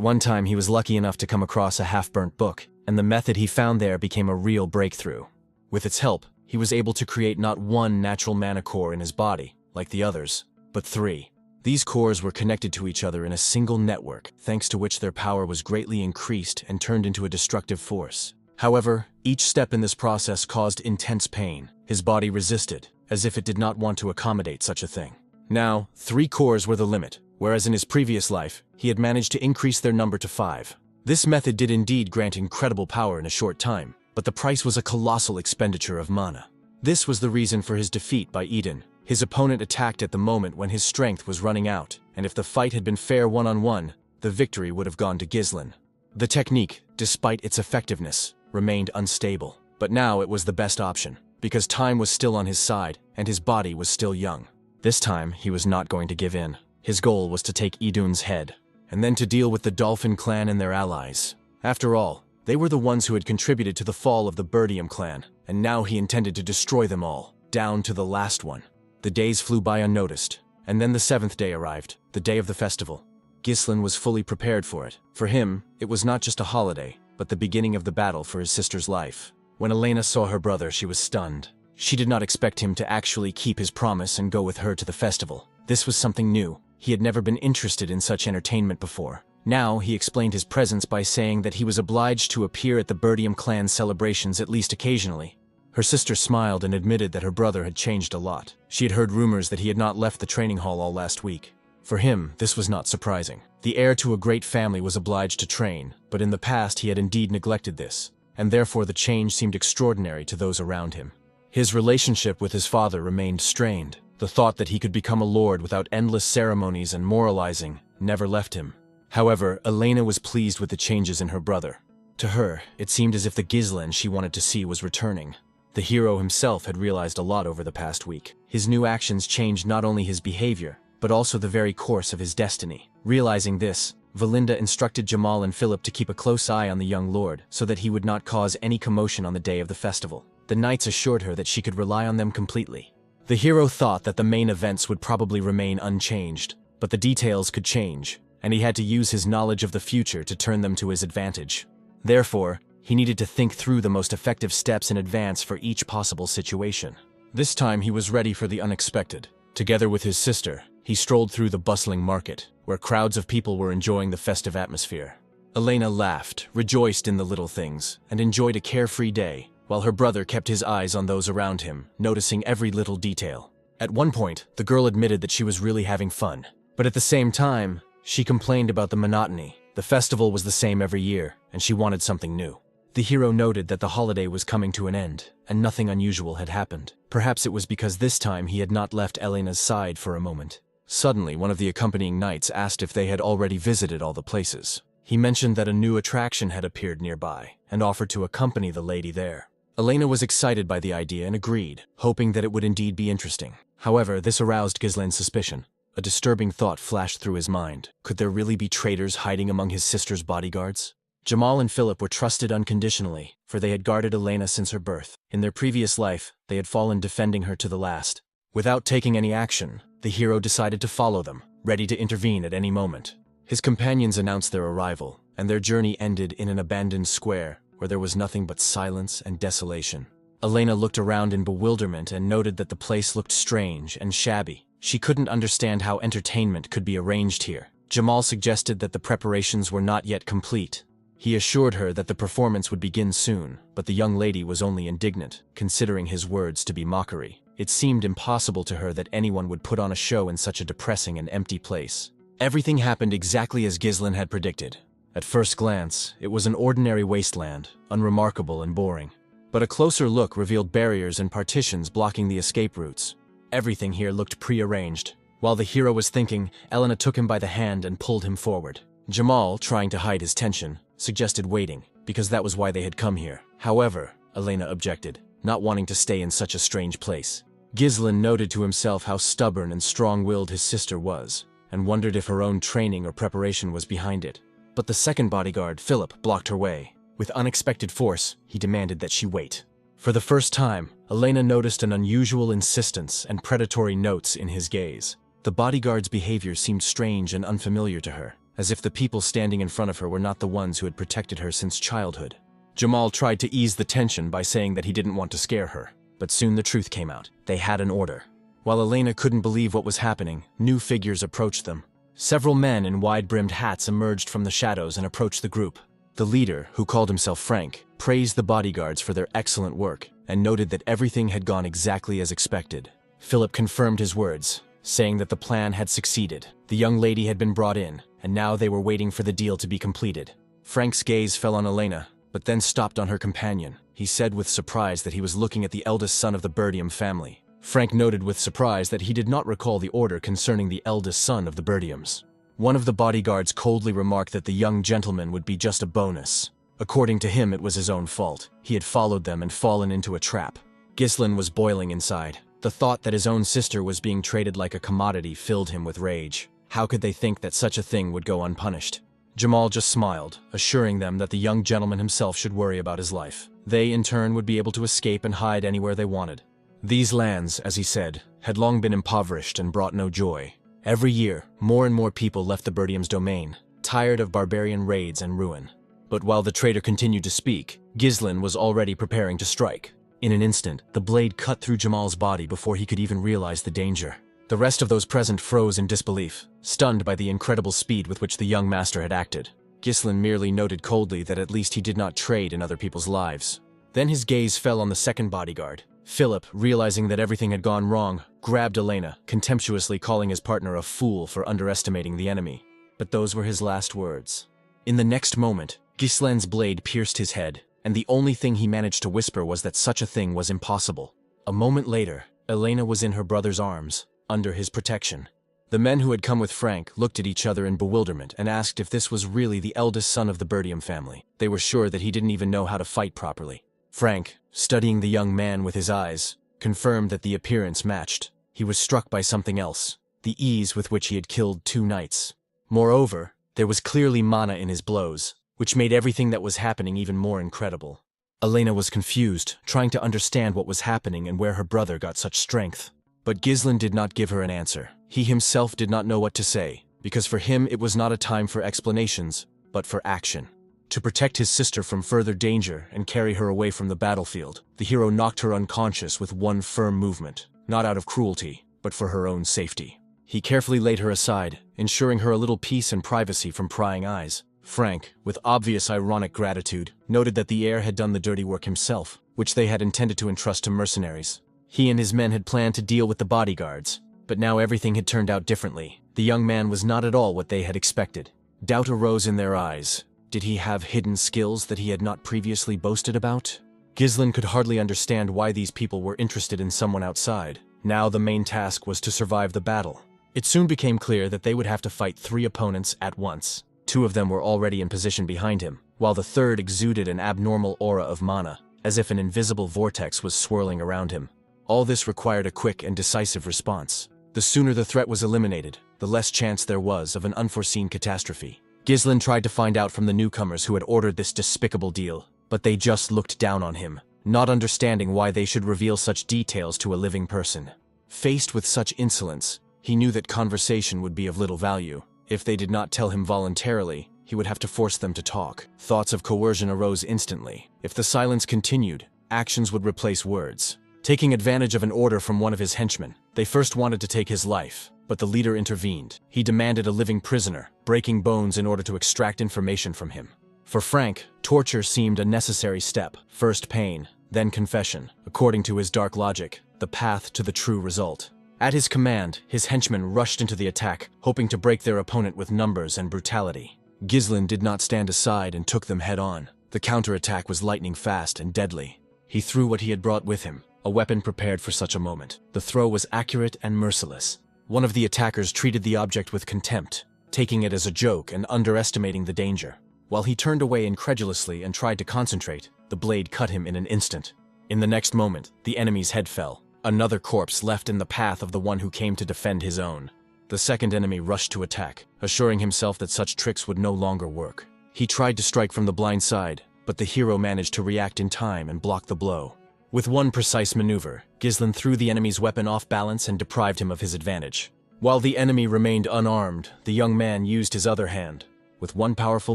one time, he was lucky enough to come across a half-burnt book, and the method he found there became a real breakthrough. With its help, he was able to create not 1 natural mana core in his body, like the others, but 3. These cores were connected to each other in a single network, thanks to which their power was greatly increased and turned into a destructive force. However, each step in this process caused intense pain. His body resisted, as if it did not want to accommodate such a thing. Now, 3 cores were the limit, whereas in his previous life, he had managed to increase their number to 5. This method did indeed grant incredible power in a short time, but the price was a colossal expenditure of mana. This was the reason for his defeat by Eden. His opponent attacked at the moment when his strength was running out, and if the fight had been fair one-on-one, the victory would have gone to Ghislain. The technique, despite its effectiveness, remained unstable, but now it was the best option, because time was still on his side and his body was still young. This time, he was not going to give in. His goal was to take Idun's head, and then to deal with the Dolphin clan and their allies. After all, they were the ones who had contributed to the fall of the Perdium clan, and now he intended to destroy them all, down to the last one. The days flew by unnoticed, and then the 7th day arrived, the day of the festival. Ghislain was fully prepared for it. For him, it was not just a holiday, but the beginning of the battle for his sister's life. When Elena saw her brother, she was stunned. She did not expect him to actually keep his promise and go with her to the festival. This was something new. He had never been interested in such entertainment before. Now, he explained his presence by saying that he was obliged to appear at the Perdium clan celebrations at least occasionally. Her sister smiled and admitted that her brother had changed a lot. She had heard rumors that he had not left the training hall all last week. For him, this was not surprising. The heir to a great family was obliged to train, but in the past he had indeed neglected this, and therefore the change seemed extraordinary to those around him. His relationship with his father remained strained. The thought that he could become a lord without endless ceremonies and moralizing never left him. However, Elena was pleased with the changes in her brother. To her, it seemed as if the Ghislain she wanted to see was returning. The hero himself had realized a lot over the past week. His new actions changed not only his behavior, but also the very course of his destiny. Realizing this, Valinda instructed Jamal and Philip to keep a close eye on the young lord so that he would not cause any commotion on the day of the festival. The knights assured her that she could rely on them completely. The hero thought that the main events would probably remain unchanged, but the details could change, and he had to use his knowledge of the future to turn them to his advantage. Therefore, he needed to think through the most effective steps in advance for each possible situation. This time he was ready for the unexpected. Together with his sister, he strolled through the bustling market, where crowds of people were enjoying the festive atmosphere. Elena laughed, rejoiced in the little things, and enjoyed a carefree day, while her brother kept his eyes on those around him, noticing every little detail. At one point, the girl admitted that she was really having fun, but at the same time, she complained about the monotony. The festival was the same every year, and she wanted something new. The hero noted that the holiday was coming to an end, and nothing unusual had happened. Perhaps it was because this time he had not left Elena's side for a moment. Suddenly, one of the accompanying knights asked if they had already visited all the places. He mentioned that a new attraction had appeared nearby, and offered to accompany the lady there. Elena was excited by the idea and agreed, hoping that it would indeed be interesting. However, this aroused Ghislain's suspicion. A disturbing thought flashed through his mind. Could there really be traitors hiding among his sister's bodyguards? Jamal and Philip were trusted unconditionally, for they had guarded Elena since her birth. In their previous life, they had fallen defending her to the last. Without taking any action, the hero decided to follow them, ready to intervene at any moment. His companions announced their arrival, and their journey ended in an abandoned square where there was nothing but silence and desolation. Elena looked around in bewilderment and noted that the place looked strange and shabby. She couldn't understand how entertainment could be arranged here. Jamal suggested that the preparations were not yet complete. He assured her that the performance would begin soon, but the young lady was only indignant, considering his words to be mockery. It seemed impossible to her that anyone would put on a show in such a depressing and empty place. Everything happened exactly as Ghislain had predicted. At first glance, it was an ordinary wasteland, unremarkable and boring. But a closer look revealed barriers and partitions blocking the escape routes. Everything here looked prearranged. While the hero was thinking, Elena took him by the hand and pulled him forward. Jamal, trying to hide his tension, suggested waiting, because that was why they had come here. However, Elena objected, not wanting to stay in such a strange place. Ghislain noted to himself how stubborn and strong-willed his sister was, and wondered if her own training or preparation was behind it. But the second bodyguard, Philip, blocked her way. With unexpected force, he demanded that she wait. For the first time, Elena noticed an unusual insistence and predatory notes in his gaze. The bodyguard's behavior seemed strange and unfamiliar to her, as if the people standing in front of her were not the ones who had protected her since childhood. Jamal tried to ease the tension by saying that he didn't want to scare her, but soon the truth came out. They had an order. While Elena couldn't believe what was happening, new figures approached them. Several men in wide-brimmed hats emerged from the shadows and approached the group. The leader, who called himself Frank, praised the bodyguards for their excellent work and noted that everything had gone exactly as expected. Philip confirmed his words, saying that the plan had succeeded. The young lady had been brought in, and now they were waiting for the deal to be completed. Frank's gaze fell on Elena, but then stopped on her companion. He said with surprise that he was looking at the eldest son of the Perdium family. Frank noted with surprise that he did not recall the order concerning the eldest son of the Perdiums. One of the bodyguards coldly remarked that the young gentleman would be just a bonus. According to him, it was his own fault. He had followed them and fallen into a trap. Ghislain was boiling inside. The thought that his own sister was being traded like a commodity filled him with rage. How could they think that such a thing would go unpunished? Jamal just smiled, assuring them that the young gentleman himself should worry about his life. They, in turn, would be able to escape and hide anywhere they wanted. These lands, as he said, had long been impoverished and brought no joy. Every year, more and more people left the Perdium's domain, tired of barbarian raids and ruin. But while the trader continued to speak, Ghislain was already preparing to strike. In an instant, the blade cut through Jamal's body before he could even realize the danger. The rest of those present froze in disbelief, stunned by the incredible speed with which the young master had acted. Ghislain merely noted coldly that at least he did not trade in other people's lives. Then his gaze fell on the second bodyguard. Philip, realizing that everything had gone wrong, grabbed Elena, contemptuously calling his partner a fool for underestimating the enemy. But those were his last words. In the next moment, Ghislain's blade pierced his head, and the only thing he managed to whisper was that such a thing was impossible. A moment later, Elena was in her brother's arms, under his protection. The men who had come with Frank looked at each other in bewilderment and asked if this was really the eldest son of the Perdium family. They were sure that he didn't even know how to fight properly. Frank, studying the young man with his eyes, confirmed that the appearance matched. He was struck by something else, the ease with which he had killed 2 knights. Moreover, there was clearly mana in his blows, which made everything that was happening even more incredible. Elena was confused, trying to understand what was happening and where her brother got such strength. But Ghislain did not give her an answer. He himself did not know what to say, because for him it was not a time for explanations, but for action. To protect his sister from further danger and carry her away from the battlefield, the hero knocked her unconscious with one firm movement, not out of cruelty, but for her own safety. He carefully laid her aside, ensuring her a little peace and privacy from prying eyes. Frank, with obvious ironic gratitude, noted that the heir had done the dirty work himself, which they had intended to entrust to mercenaries. He and his men had planned to deal with the bodyguards, but now everything had turned out differently. The young man was not at all what they had expected. Doubt arose in their eyes. Did he have hidden skills that he had not previously boasted about? Ghislain could hardly understand why these people were interested in someone outside. Now the main task was to survive the battle. It soon became clear that they would have to fight 3 opponents at once. 2 of them were already in position behind him, while the third exuded an abnormal aura of mana, as if an invisible vortex was swirling around him. All this required a quick and decisive response. The sooner the threat was eliminated, the less chance there was of an unforeseen catastrophe. Ghislain tried to find out from the newcomers who had ordered this despicable deal, but they just looked down on him, not understanding why they should reveal such details to a living person. Faced with such insolence, he knew that conversation would be of little value. If they did not tell him voluntarily, he would have to force them to talk. Thoughts of coercion arose instantly. If the silence continued, actions would replace words. Taking advantage of an order from one of his henchmen, they first wanted to take his life, but the leader intervened. He demanded a living prisoner, breaking bones in order to extract information from him. For Frank, torture seemed a necessary step. First pain, then confession. According to his dark logic, the path to the true result. At his command, his henchmen rushed into the attack, hoping to break their opponent with numbers and brutality. Ghislain did not stand aside and took them head-on. The counterattack was lightning fast and deadly. He threw what he had brought with him, a weapon prepared for such a moment. The throw was accurate and merciless. One of the attackers treated the object with contempt, taking it as a joke and underestimating the danger. While he turned away incredulously and tried to concentrate, the blade cut him in an instant. In the next moment, the enemy's head fell. Another corpse left in the path of the one who came to defend his own. The second enemy rushed to attack, assuring himself that such tricks would no longer work. He tried to strike from the blind side, but the hero managed to react in time and block the blow. With one precise maneuver, Gislen threw the enemy's weapon off balance and deprived him of his advantage. While the enemy remained unarmed, the young man used his other hand. With one powerful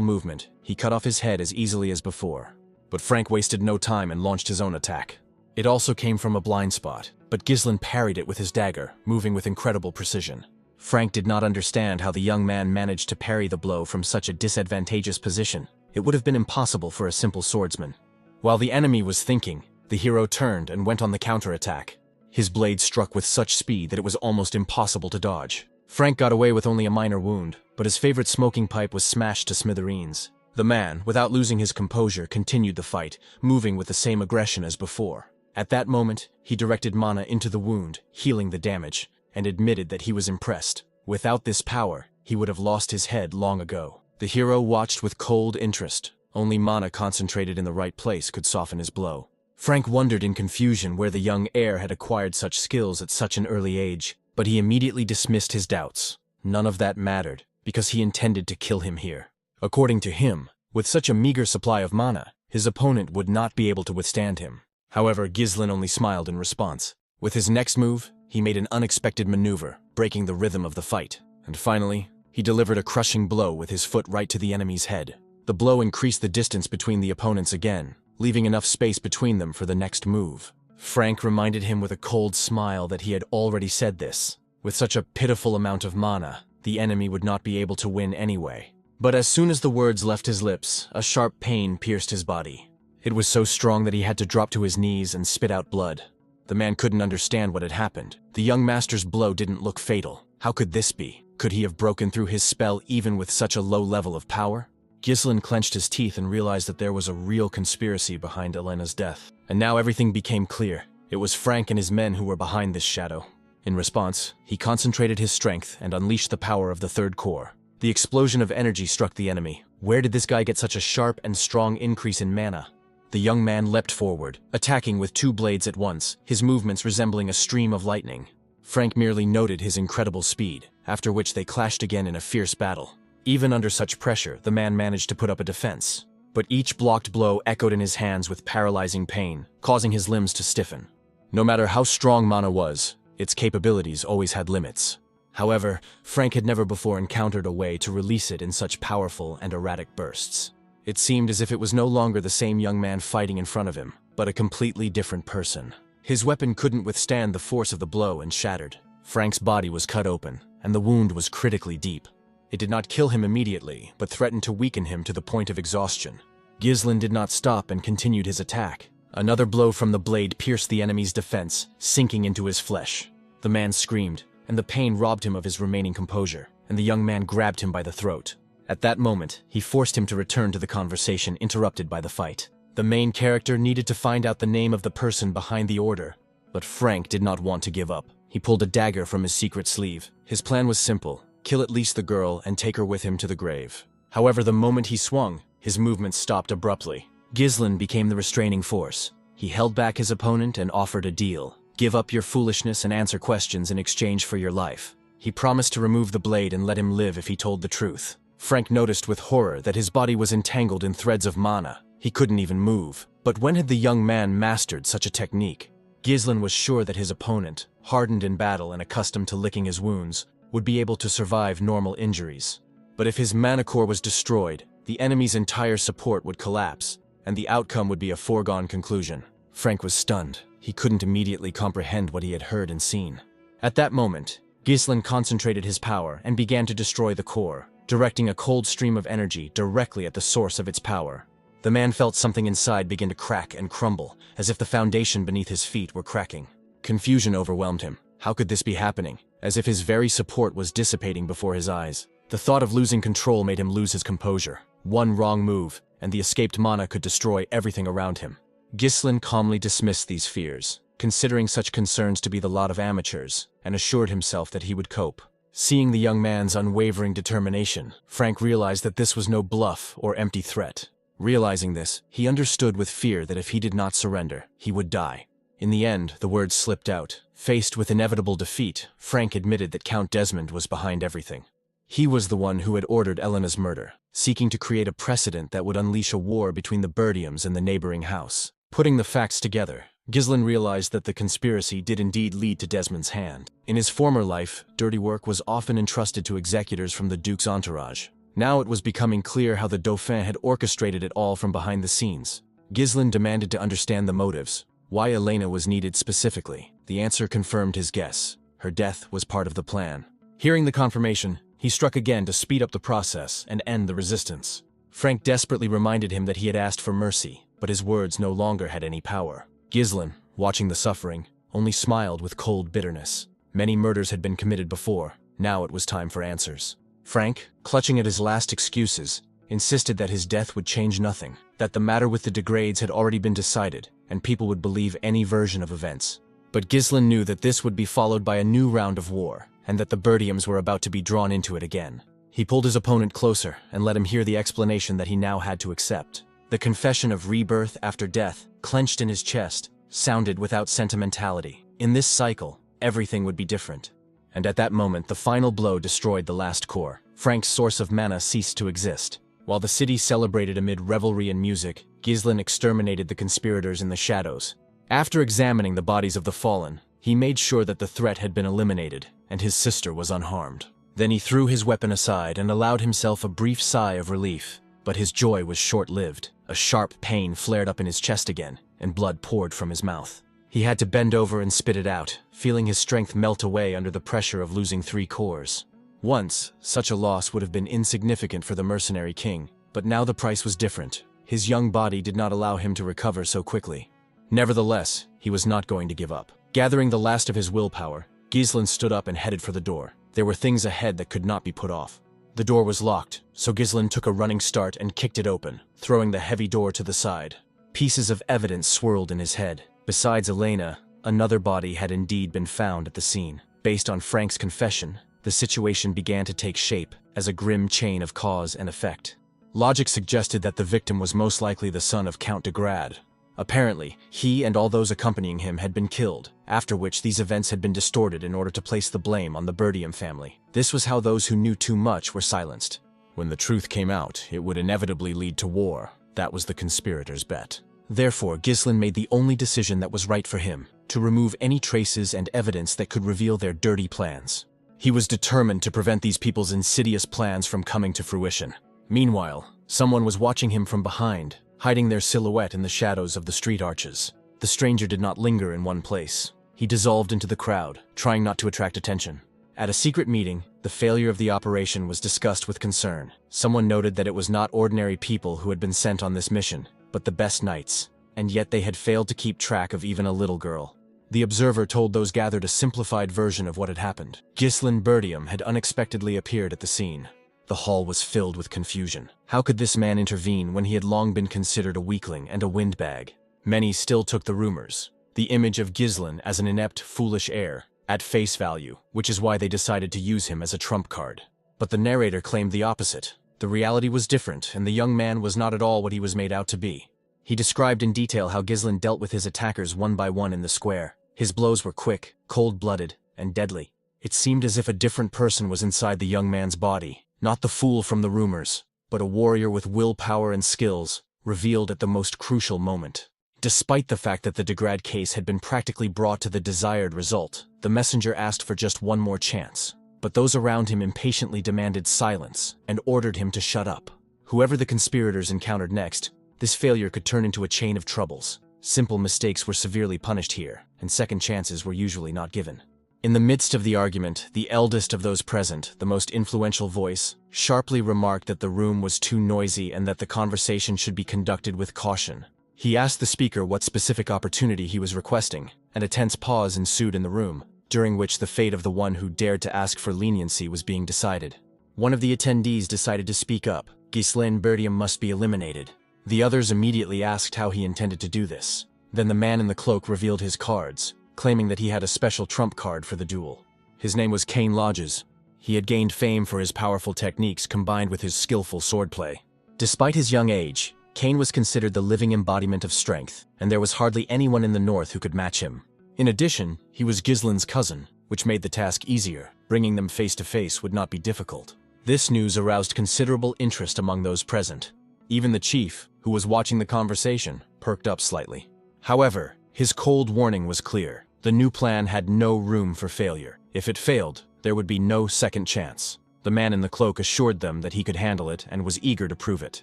movement, he cut off his head as easily as before. But Frank wasted no time and launched his own attack. It also came from a blind spot, but Gislen parried it with his dagger, moving with incredible precision. Frank did not understand how the young man managed to parry the blow from such a disadvantageous position. It would have been impossible for a simple swordsman. While the enemy was thinking, the hero turned and went on the counterattack. His blade struck with such speed that it was almost impossible to dodge. Frank got away with only a minor wound, but his favorite smoking pipe was smashed to smithereens. The man, without losing his composure, continued the fight, moving with the same aggression as before. At that moment, he directed mana into the wound, healing the damage, and admitted that he was impressed. Without this power, he would have lost his head long ago. The hero watched with cold interest. Only mana concentrated in the right place could soften his blow. Frank wondered in confusion where the young heir had acquired such skills at such an early age, but he immediately dismissed his doubts. None of that mattered, because he intended to kill him here. According to him, with such a meager supply of mana, his opponent would not be able to withstand him. However, Gislen only smiled in response. With his next move, he made an unexpected maneuver, breaking the rhythm of the fight. And finally, he delivered a crushing blow with his foot right to the enemy's head. The blow increased the distance between the opponents again, leaving enough space between them for the next move. Frank reminded him with a cold smile that he had already said this. With such a pitiful amount of mana, the enemy would not be able to win anyway. But as soon as the words left his lips, a sharp pain pierced his body. It was so strong that he had to drop to his knees and spit out blood. The man couldn't understand what had happened. The young master's blow didn't look fatal. How could this be? Could he have broken through his spell even with such a low level of power? Gislen clenched his teeth and realized that there was a real conspiracy behind Elena's death. And now everything became clear. It was Frank and his men who were behind this shadow. In response, he concentrated his strength and unleashed the power of the third core. The explosion of energy struck the enemy. Where did this guy get such a sharp and strong increase in mana? The young man leapt forward, attacking with two blades at once, his movements resembling a stream of lightning. Frank merely noted his incredible speed, after which they clashed again in a fierce battle. Even under such pressure, the man managed to put up a defense. But each blocked blow echoed in his hands with paralyzing pain, causing his limbs to stiffen. No matter how strong mana was, its capabilities always had limits. However, Frank had never before encountered a way to release it in such powerful and erratic bursts. It seemed as if it was no longer the same young man fighting in front of him, but a completely different person. His weapon couldn't withstand the force of the blow and shattered. Frank's body was cut open, and the wound was critically deep. It did not kill him immediately, but threatened to weaken him to the point of exhaustion. Gislen did not stop and continued his attack. Another blow from the blade pierced the enemy's defense, sinking into his flesh. The man screamed, and the pain robbed him of his remaining composure, and the young man grabbed him by the throat. At that moment, he forced him to return to the conversation interrupted by the fight. The main character needed to find out the name of the person behind the order, but Frank did not want to give up. He pulled a dagger from his secret sleeve. His plan was simple: kill at least the girl and take her with him to the grave. However, the moment he swung, his movement stopped abruptly. Gislen became the restraining force. He held back his opponent and offered a deal. Give up your foolishness and answer questions in exchange for your life. He promised to remove the blade and let him live if he told the truth. Frank noticed with horror that his body was entangled in threads of mana. He couldn't even move. But when had the young man mastered such a technique? Gislen was sure that his opponent, hardened in battle and accustomed to licking his wounds, would be able to survive normal injuries. But if his mana core was destroyed, the enemy's entire support would collapse, and the outcome would be a foregone conclusion. Frank was stunned. He couldn't immediately comprehend what he had heard and seen. At that moment, Gislen concentrated his power and began to destroy the core, directing a cold stream of energy directly at the source of its power. The man felt something inside begin to crack and crumble, as if the foundation beneath his feet were cracking. Confusion overwhelmed him. How could this be happening? As if his very support was dissipating before his eyes. The thought of losing control made him lose his composure. One wrong move, and the escaped mana could destroy everything around him. Gislen calmly dismissed these fears, considering such concerns to be the lot of amateurs, and assured himself that he would cope. Seeing the young man's unwavering determination, Frank realized that this was no bluff or empty threat. Realizing this, he understood with fear that if he did not surrender, he would die. In the end, the words slipped out. Faced with inevitable defeat, Frank admitted that Count Desmond was behind everything. He was the one who had ordered Elena's murder, seeking to create a precedent that would unleash a war between the Perdiums and the neighboring house. Putting the facts together, Gislin realized that the conspiracy did indeed lead to Desmond's hand. In his former life, dirty work was often entrusted to executors from the Duke's entourage. Now it was becoming clear how the Dauphin had orchestrated it all from behind the scenes. Gislin demanded to understand the motives. Why Elena was needed specifically. The answer confirmed his guess. Her death was part of the plan. Hearing the confirmation, he struck again to speed up the process and end the resistance. Frank desperately reminded him that he had asked for mercy, but his words no longer had any power. Gislin, watching the suffering, only smiled with cold bitterness. Many murders had been committed before. Now it was time for answers. Frank, clutching at his last excuses, insisted that his death would change nothing, that the matter with the degrades had already been decided, and people would believe any version of events. But Gislin knew that this would be followed by a new round of war, and that the Perdiums were about to be drawn into it again. He pulled his opponent closer and let him hear the explanation that he now had to accept. The confession of rebirth after death, clenched in his chest, sounded without sentimentality. In this cycle, everything would be different. And at that moment, the final blow destroyed the last core. Frank's source of mana ceased to exist. While the city celebrated amid revelry and music, Gislin exterminated the conspirators in the shadows. After examining the bodies of the fallen, he made sure that the threat had been eliminated, and his sister was unharmed. Then he threw his weapon aside and allowed himself a brief sigh of relief. But his joy was short-lived. A sharp pain flared up in his chest again, and blood poured from his mouth. He had to bend over and spit it out, feeling his strength melt away under the pressure of losing 3 cores. Once, such a loss would have been insignificant for the Mercenary King, but now the price was different. His young body did not allow him to recover so quickly. Nevertheless, he was not going to give up. Gathering the last of his willpower, Gislin stood up and headed for the door. There were things ahead that could not be put off. The door was locked, so Gislin took a running start and kicked it open, throwing the heavy door to the side. Pieces of evidence swirled in his head. Besides Elena, another body had indeed been found at the scene. Based on Frank's confession, the situation began to take shape as a grim chain of cause and effect. Logic suggested that the victim was most likely the son of Count de Grad. Apparently, he and all those accompanying him had been killed, after which these events had been distorted in order to place the blame on the Perdium family. This was how those who knew too much were silenced. When the truth came out, it would inevitably lead to war. That was the conspirators' bet. Therefore, Gislin made the only decision that was right for him, to remove any traces and evidence that could reveal their dirty plans. He was determined to prevent these people's insidious plans from coming to fruition. Meanwhile, someone was watching him from behind, hiding their silhouette in the shadows of the street arches. The stranger did not linger in one place. He dissolved into the crowd, trying not to attract attention. At a secret meeting, the failure of the operation was discussed with concern. Someone noted that it was not ordinary people who had been sent on this mission, but the best knights, and yet they had failed to keep track of even a little girl. The observer told those gathered a simplified version of what had happened. Cecil Perdium had unexpectedly appeared at the scene. The hall was filled with confusion. How could this man intervene when he had long been considered a weakling and a windbag? Many still took the rumors, the image of Gislin as an inept, foolish heir, at face value, which is why they decided to use him as a trump card. But the narrator claimed the opposite. The reality was different, and the young man was not at all what he was made out to be. He described in detail how Gislin dealt with his attackers one by one in the square. His blows were quick, cold-blooded, and deadly. It seemed as if a different person was inside the young man's body. Not the fool from the rumors, but a warrior with willpower and skills, revealed at the most crucial moment. Despite the fact that the de Grad case had been practically brought to the desired result, the messenger asked for just one more chance. But those around him impatiently demanded silence and ordered him to shut up. Whoever the conspirators encountered next, this failure could turn into a chain of troubles. Simple mistakes were severely punished here, and second chances were usually not given. In the midst of the argument, the eldest of those present, the most influential voice, sharply remarked that the room was too noisy and that the conversation should be conducted with caution. He asked the speaker what specific opportunity he was requesting, and a tense pause ensued in the room, during which the fate of the one who dared to ask for leniency was being decided. One of the attendees decided to speak up. Cecil Perdium must be eliminated. The others immediately asked how he intended to do this. Then the man in the cloak revealed his cards, claiming that he had a special trump card for the duel. His name was Cain Lodges. He had gained fame for his powerful techniques combined with his skillful swordplay. Despite his young age, Cain was considered the living embodiment of strength, and there was hardly anyone in the north who could match him. In addition, he was Gislin's cousin, which made the task easier. Bringing them face to face would not be difficult. This news aroused considerable interest among those present. Even the chief, who was watching the conversation, perked up slightly. However, His cold warning was clear. The new plan had no room for failure. If it failed, there would be no second chance. The man in the cloak assured them that he could handle it and was eager to prove it.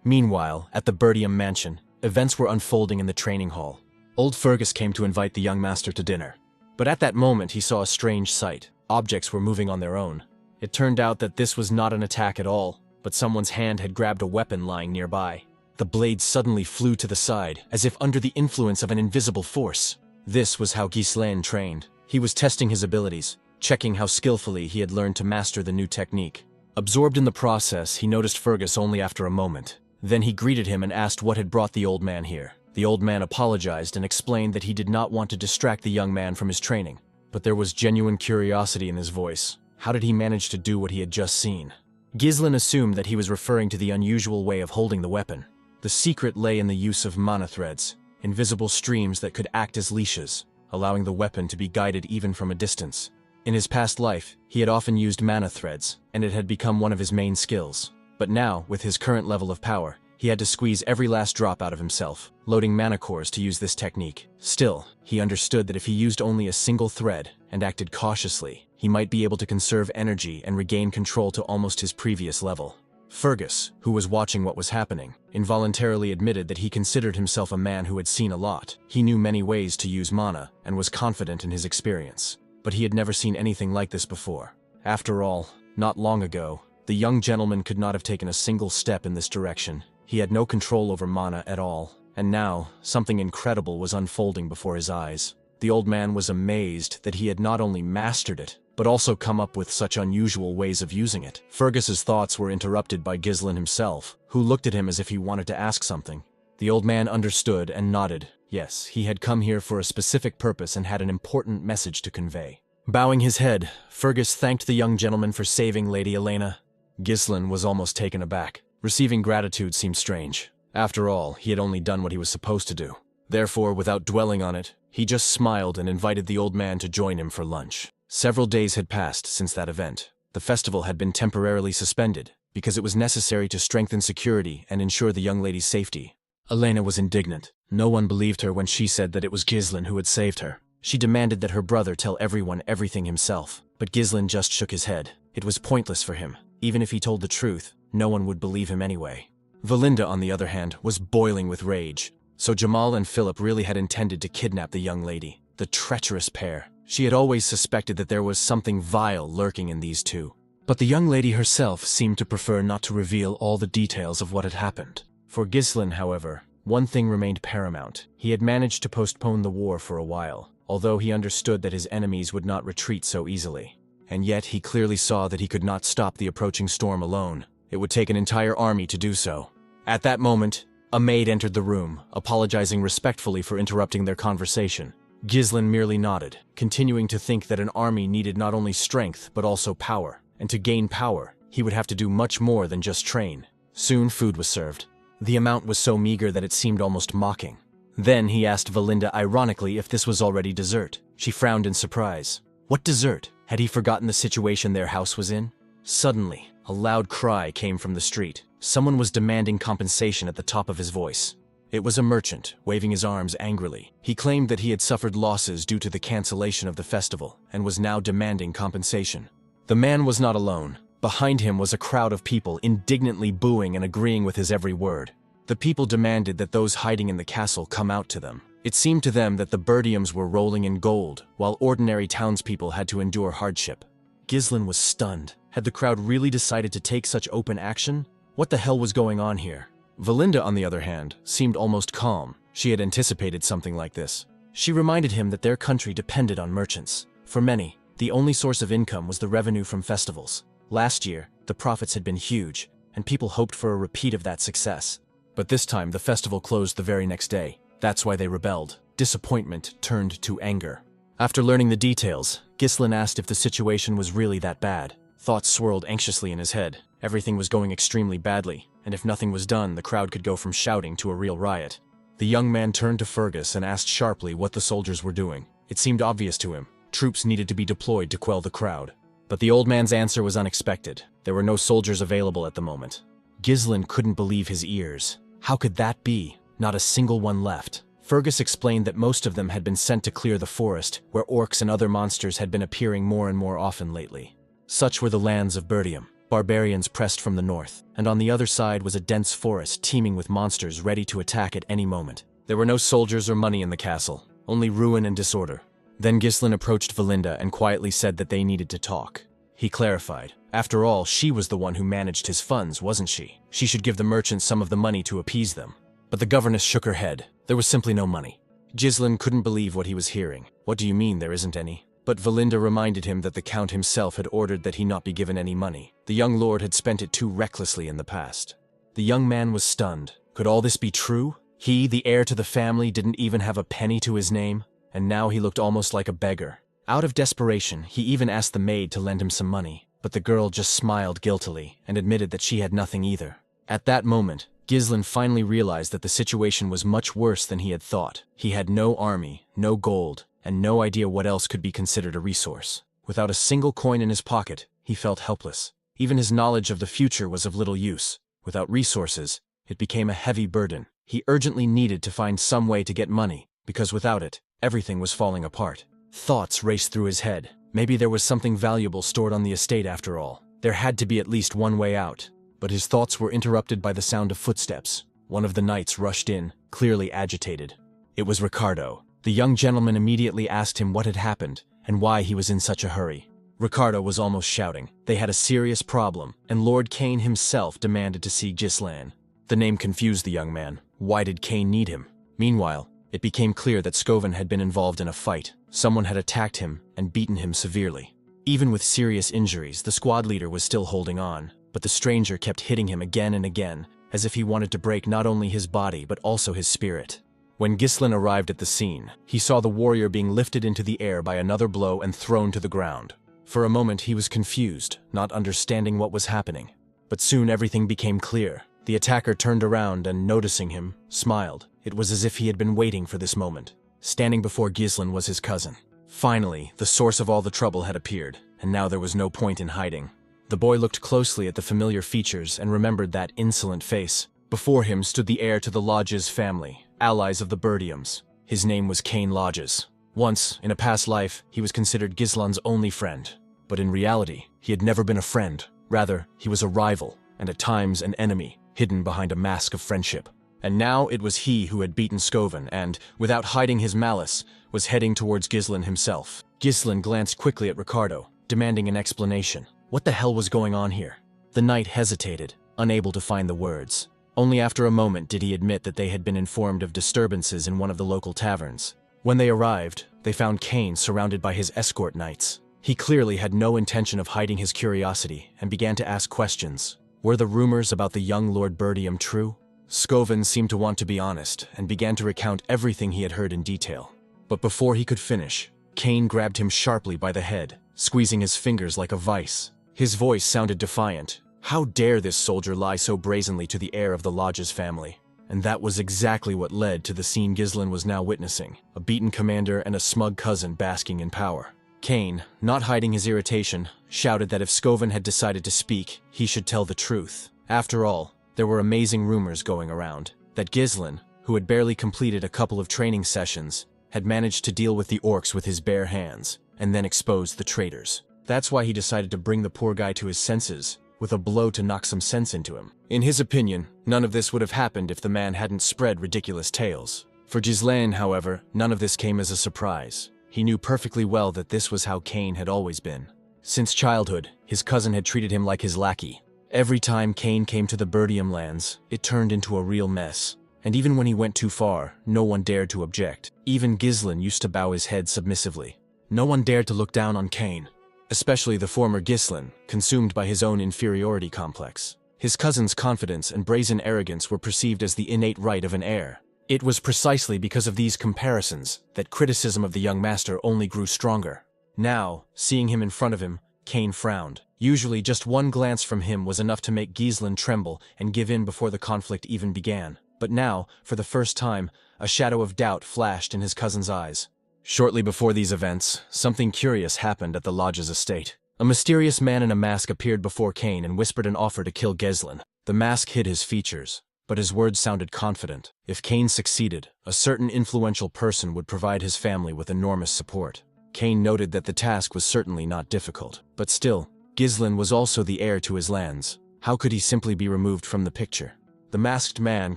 Meanwhile, at the Perdium mansion, events were unfolding in the training hall. Old Fergus came to invite the young master to dinner. But at that moment he saw a strange sight. Objects were moving on their own. It turned out that this was not an attack at all, but someone's hand had grabbed a weapon lying nearby. The blade suddenly flew to the side, as if under the influence of an invisible force. This was how Ghislaine trained. He was testing his abilities, checking how skillfully he had learned to master the new technique. Absorbed in the process, he noticed Fergus only after a moment. Then he greeted him and asked what had brought the old man here. The old man apologized and explained that he did not want to distract the young man from his training. But there was genuine curiosity in his voice. How did he manage to do what he had just seen? Ghislaine assumed that he was referring to the unusual way of holding the weapon. The secret lay in the use of mana threads, invisible streams that could act as leashes, allowing the weapon to be guided even from a distance. In his past life, he had often used mana threads, and it had become one of his main skills. But now, with his current level of power, he had to squeeze every last drop out of himself, loading mana cores to use this technique. Still, he understood that if he used only a single thread and acted cautiously, he might be able to conserve energy and regain control to almost his previous level. Fergus, who was watching what was happening, involuntarily admitted that he considered himself a man who had seen a lot. He knew many ways to use mana and was confident in his experience. But he had never seen anything like this before. After all, not long ago, the young gentleman could not have taken a single step in this direction. He had no control over mana at all, and now, something incredible was unfolding before his eyes. The old man was amazed that he had not only mastered it, but also come up with such unusual ways of using it. Fergus's thoughts were interrupted by Ghislaine himself, who looked at him as if he wanted to ask something. The old man understood and nodded. Yes, he had come here for a specific purpose and had an important message to convey. Bowing his head, Fergus thanked the young gentleman for saving Lady Elena. Ghislaine was almost taken aback. Receiving gratitude seemed strange. After all, he had only done what he was supposed to do. Therefore, without dwelling on it, he just smiled and invited the old man to join him for lunch. Several days had passed since that event. The festival had been temporarily suspended because it was necessary to strengthen security and ensure the young lady's safety. Elena was indignant. No one believed her when she said that it was Ghislaine who had saved her. She demanded that her brother tell everyone everything himself, but Ghislaine just shook his head. It was pointless for him. Even if he told the truth, no one would believe him anyway. Valinda, on the other hand, was boiling with rage. So Jamal and Philip really had intended to kidnap the young lady. The treacherous pair. She had always suspected that there was something vile lurking in these two. But the young lady herself seemed to prefer not to reveal all the details of what had happened. For Ghislaine, however, one thing remained paramount. He had managed to postpone the war for a while, although he understood that his enemies would not retreat so easily. And yet he clearly saw that he could not stop the approaching storm alone. It would take an entire army to do so. At that moment, a maid entered the room, apologizing respectfully for interrupting their conversation. Ghislaine merely nodded, continuing to think that an army needed not only strength but also power. And to gain power, he would have to do much more than just train. Soon food was served. The amount was so meager that it seemed almost mocking. Then he asked Valinda ironically if this was already dessert. She frowned in surprise. What dessert? Had he forgotten the situation their house was in? Suddenly, a loud cry came from the street. Someone was demanding compensation at the top of his voice. It was a merchant, waving his arms angrily. He claimed that he had suffered losses due to the cancellation of the festival and was now demanding compensation. The man was not alone. Behind him was a crowd of people indignantly booing and agreeing with his every word. The people demanded that those hiding in the castle come out to them. It seemed to them that the Perdiums were rolling in gold, while ordinary townspeople had to endure hardship. Ghislaine was stunned. Had the crowd really decided to take such open action? What the hell was going on here? Valinda, on the other hand, seemed almost calm. She had anticipated something like this. She reminded him that their country depended on merchants. For many, the only source of income was the revenue from festivals. Last year, the profits had been huge, and people hoped for a repeat of that success. But this time, the festival closed the very next day. That's why they rebelled. Disappointment turned to anger. After learning the details, Ghislaine asked if the situation was really that bad. Thoughts swirled anxiously in his head. Everything was going extremely badly, and if nothing was done, the crowd could go from shouting to a real riot. The young man turned to Fergus and asked sharply what the soldiers were doing. It seemed obvious to him. Troops needed to be deployed to quell the crowd. But the old man's answer was unexpected. There were no soldiers available at the moment. Ghislaine couldn't believe his ears. How could that be? Not a single one left. Fergus explained that most of them had been sent to clear the forest, where orcs and other monsters had been appearing more and more often lately. Such were the lands of Perdium. Barbarians pressed from the north, and on the other side was a dense forest teeming with monsters ready to attack at any moment. There were no soldiers or money in the castle, only ruin and disorder. Then Ghislain approached Valinda and quietly said that they needed to talk. He clarified. After all, she was the one who managed his funds, wasn't she? She should give the merchants some of the money to appease them. But the governess shook her head. There was simply no money. Ghislain couldn't believe what he was hearing. What do you mean there isn't any? But Valinda reminded him that the Count himself had ordered that he not be given any money. The young lord had spent it too recklessly in the past. The young man was stunned. Could all this be true? He, the heir to the family, didn't even have a penny to his name, and now he looked almost like a beggar. Out of desperation, he even asked the maid to lend him some money, but the girl just smiled guiltily and admitted that she had nothing either. At that moment, Ghislain finally realized that the situation was much worse than he had thought. He had no army, no gold, and no idea what else could be considered a resource. Without a single coin in his pocket, he felt helpless. Even his knowledge of the future was of little use. Without resources, it became a heavy burden. He urgently needed to find some way to get money, because without it, everything was falling apart. Thoughts raced through his head. Maybe there was something valuable stored on the estate after all. There had to be at least one way out. But his thoughts were interrupted by the sound of footsteps. One of the knights rushed in, clearly agitated. It was Ricardo. The young gentleman immediately asked him what had happened and why he was in such a hurry. Ricardo was almost shouting. They had a serious problem, and Lord Cain himself demanded to see Ghislain. The name confused the young man. Why did Cain need him? Meanwhile, it became clear that Scoven had been involved in a fight. Someone had attacked him and beaten him severely. Even with serious injuries, the squad leader was still holding on, but the stranger kept hitting him again and again, as if he wanted to break not only his body but also his spirit. When Ghislain arrived at the scene, he saw the warrior being lifted into the air by another blow and thrown to the ground. For a moment he was confused, not understanding what was happening. But soon everything became clear. The attacker turned around and, noticing him, smiled. It was as if he had been waiting for this moment. Standing before Ghislain was his cousin. Finally, the source of all the trouble had appeared, and now there was no point in hiding. The boy looked closely at the familiar features and remembered that insolent face. Before him stood the heir to the Lodges family, allies of the Perdiums. His name was Cain Lodges. Once, in a past life, he was considered Ghislain's only friend. But in reality, he had never been a friend. Rather, he was a rival, and at times an enemy, hidden behind a mask of friendship. And now it was he who had beaten Scoven and, without hiding his malice, was heading towards Ghislain himself. Ghislain glanced quickly at Ricardo, demanding an explanation. What the hell was going on here? The knight hesitated, unable to find the words. Only after a moment did he admit that they had been informed of disturbances in one of the local taverns. When they arrived, they found Cain surrounded by his escort knights. He clearly had no intention of hiding his curiosity and began to ask questions. Were the rumors about the young Lord Perdium true? Scoven seemed to want to be honest and began to recount everything he had heard in detail. But before he could finish, Cain grabbed him sharply by the head, squeezing his fingers like a vice. His voice sounded defiant. How dare this soldier lie so brazenly to the heir of the Lodges family? And that was exactly what led to the scene Ghislain was now witnessing, a beaten commander and a smug cousin basking in power. Cain, not hiding his irritation, shouted that if Scoven had decided to speak, he should tell the truth. After all, there were amazing rumors going around, that Ghislain, who had barely completed a couple of training sessions, had managed to deal with the orcs with his bare hands, and then exposed the traitors. That's why he decided to bring the poor guy to his senses, with a blow to knock some sense into him. In his opinion, none of this would have happened if the man hadn't spread ridiculous tales. For Ghislain, however, none of this came as a surprise. He knew perfectly well that this was how Cain had always been. Since childhood, his cousin had treated him like his lackey. Every time Cain came to the Perdium lands, it turned into a real mess. And even when he went too far, no one dared to object. Even Ghislain used to bow his head submissively. No one dared to look down on Cain, especially the former Ghislain, consumed by his own inferiority complex. His cousin's confidence and brazen arrogance were perceived as the innate right of an heir. It was precisely because of these comparisons that criticism of the young master only grew stronger. Now, seeing him in front of him, Cain frowned. Usually just one glance from him was enough to make Ghislain tremble and give in before the conflict even began. But now, for the first time, a shadow of doubt flashed in his cousin's eyes. Shortly before these events, something curious happened at the Lodge's estate. A mysterious man in a mask appeared before Cain and whispered an offer to kill Ghislain. The mask hid his features, but his words sounded confident. If Kane succeeded, a certain influential person would provide his family with enormous support. Kane noted that the task was certainly not difficult. But still, Ghislain was also the heir to his lands. How could he simply be removed from the picture? The masked man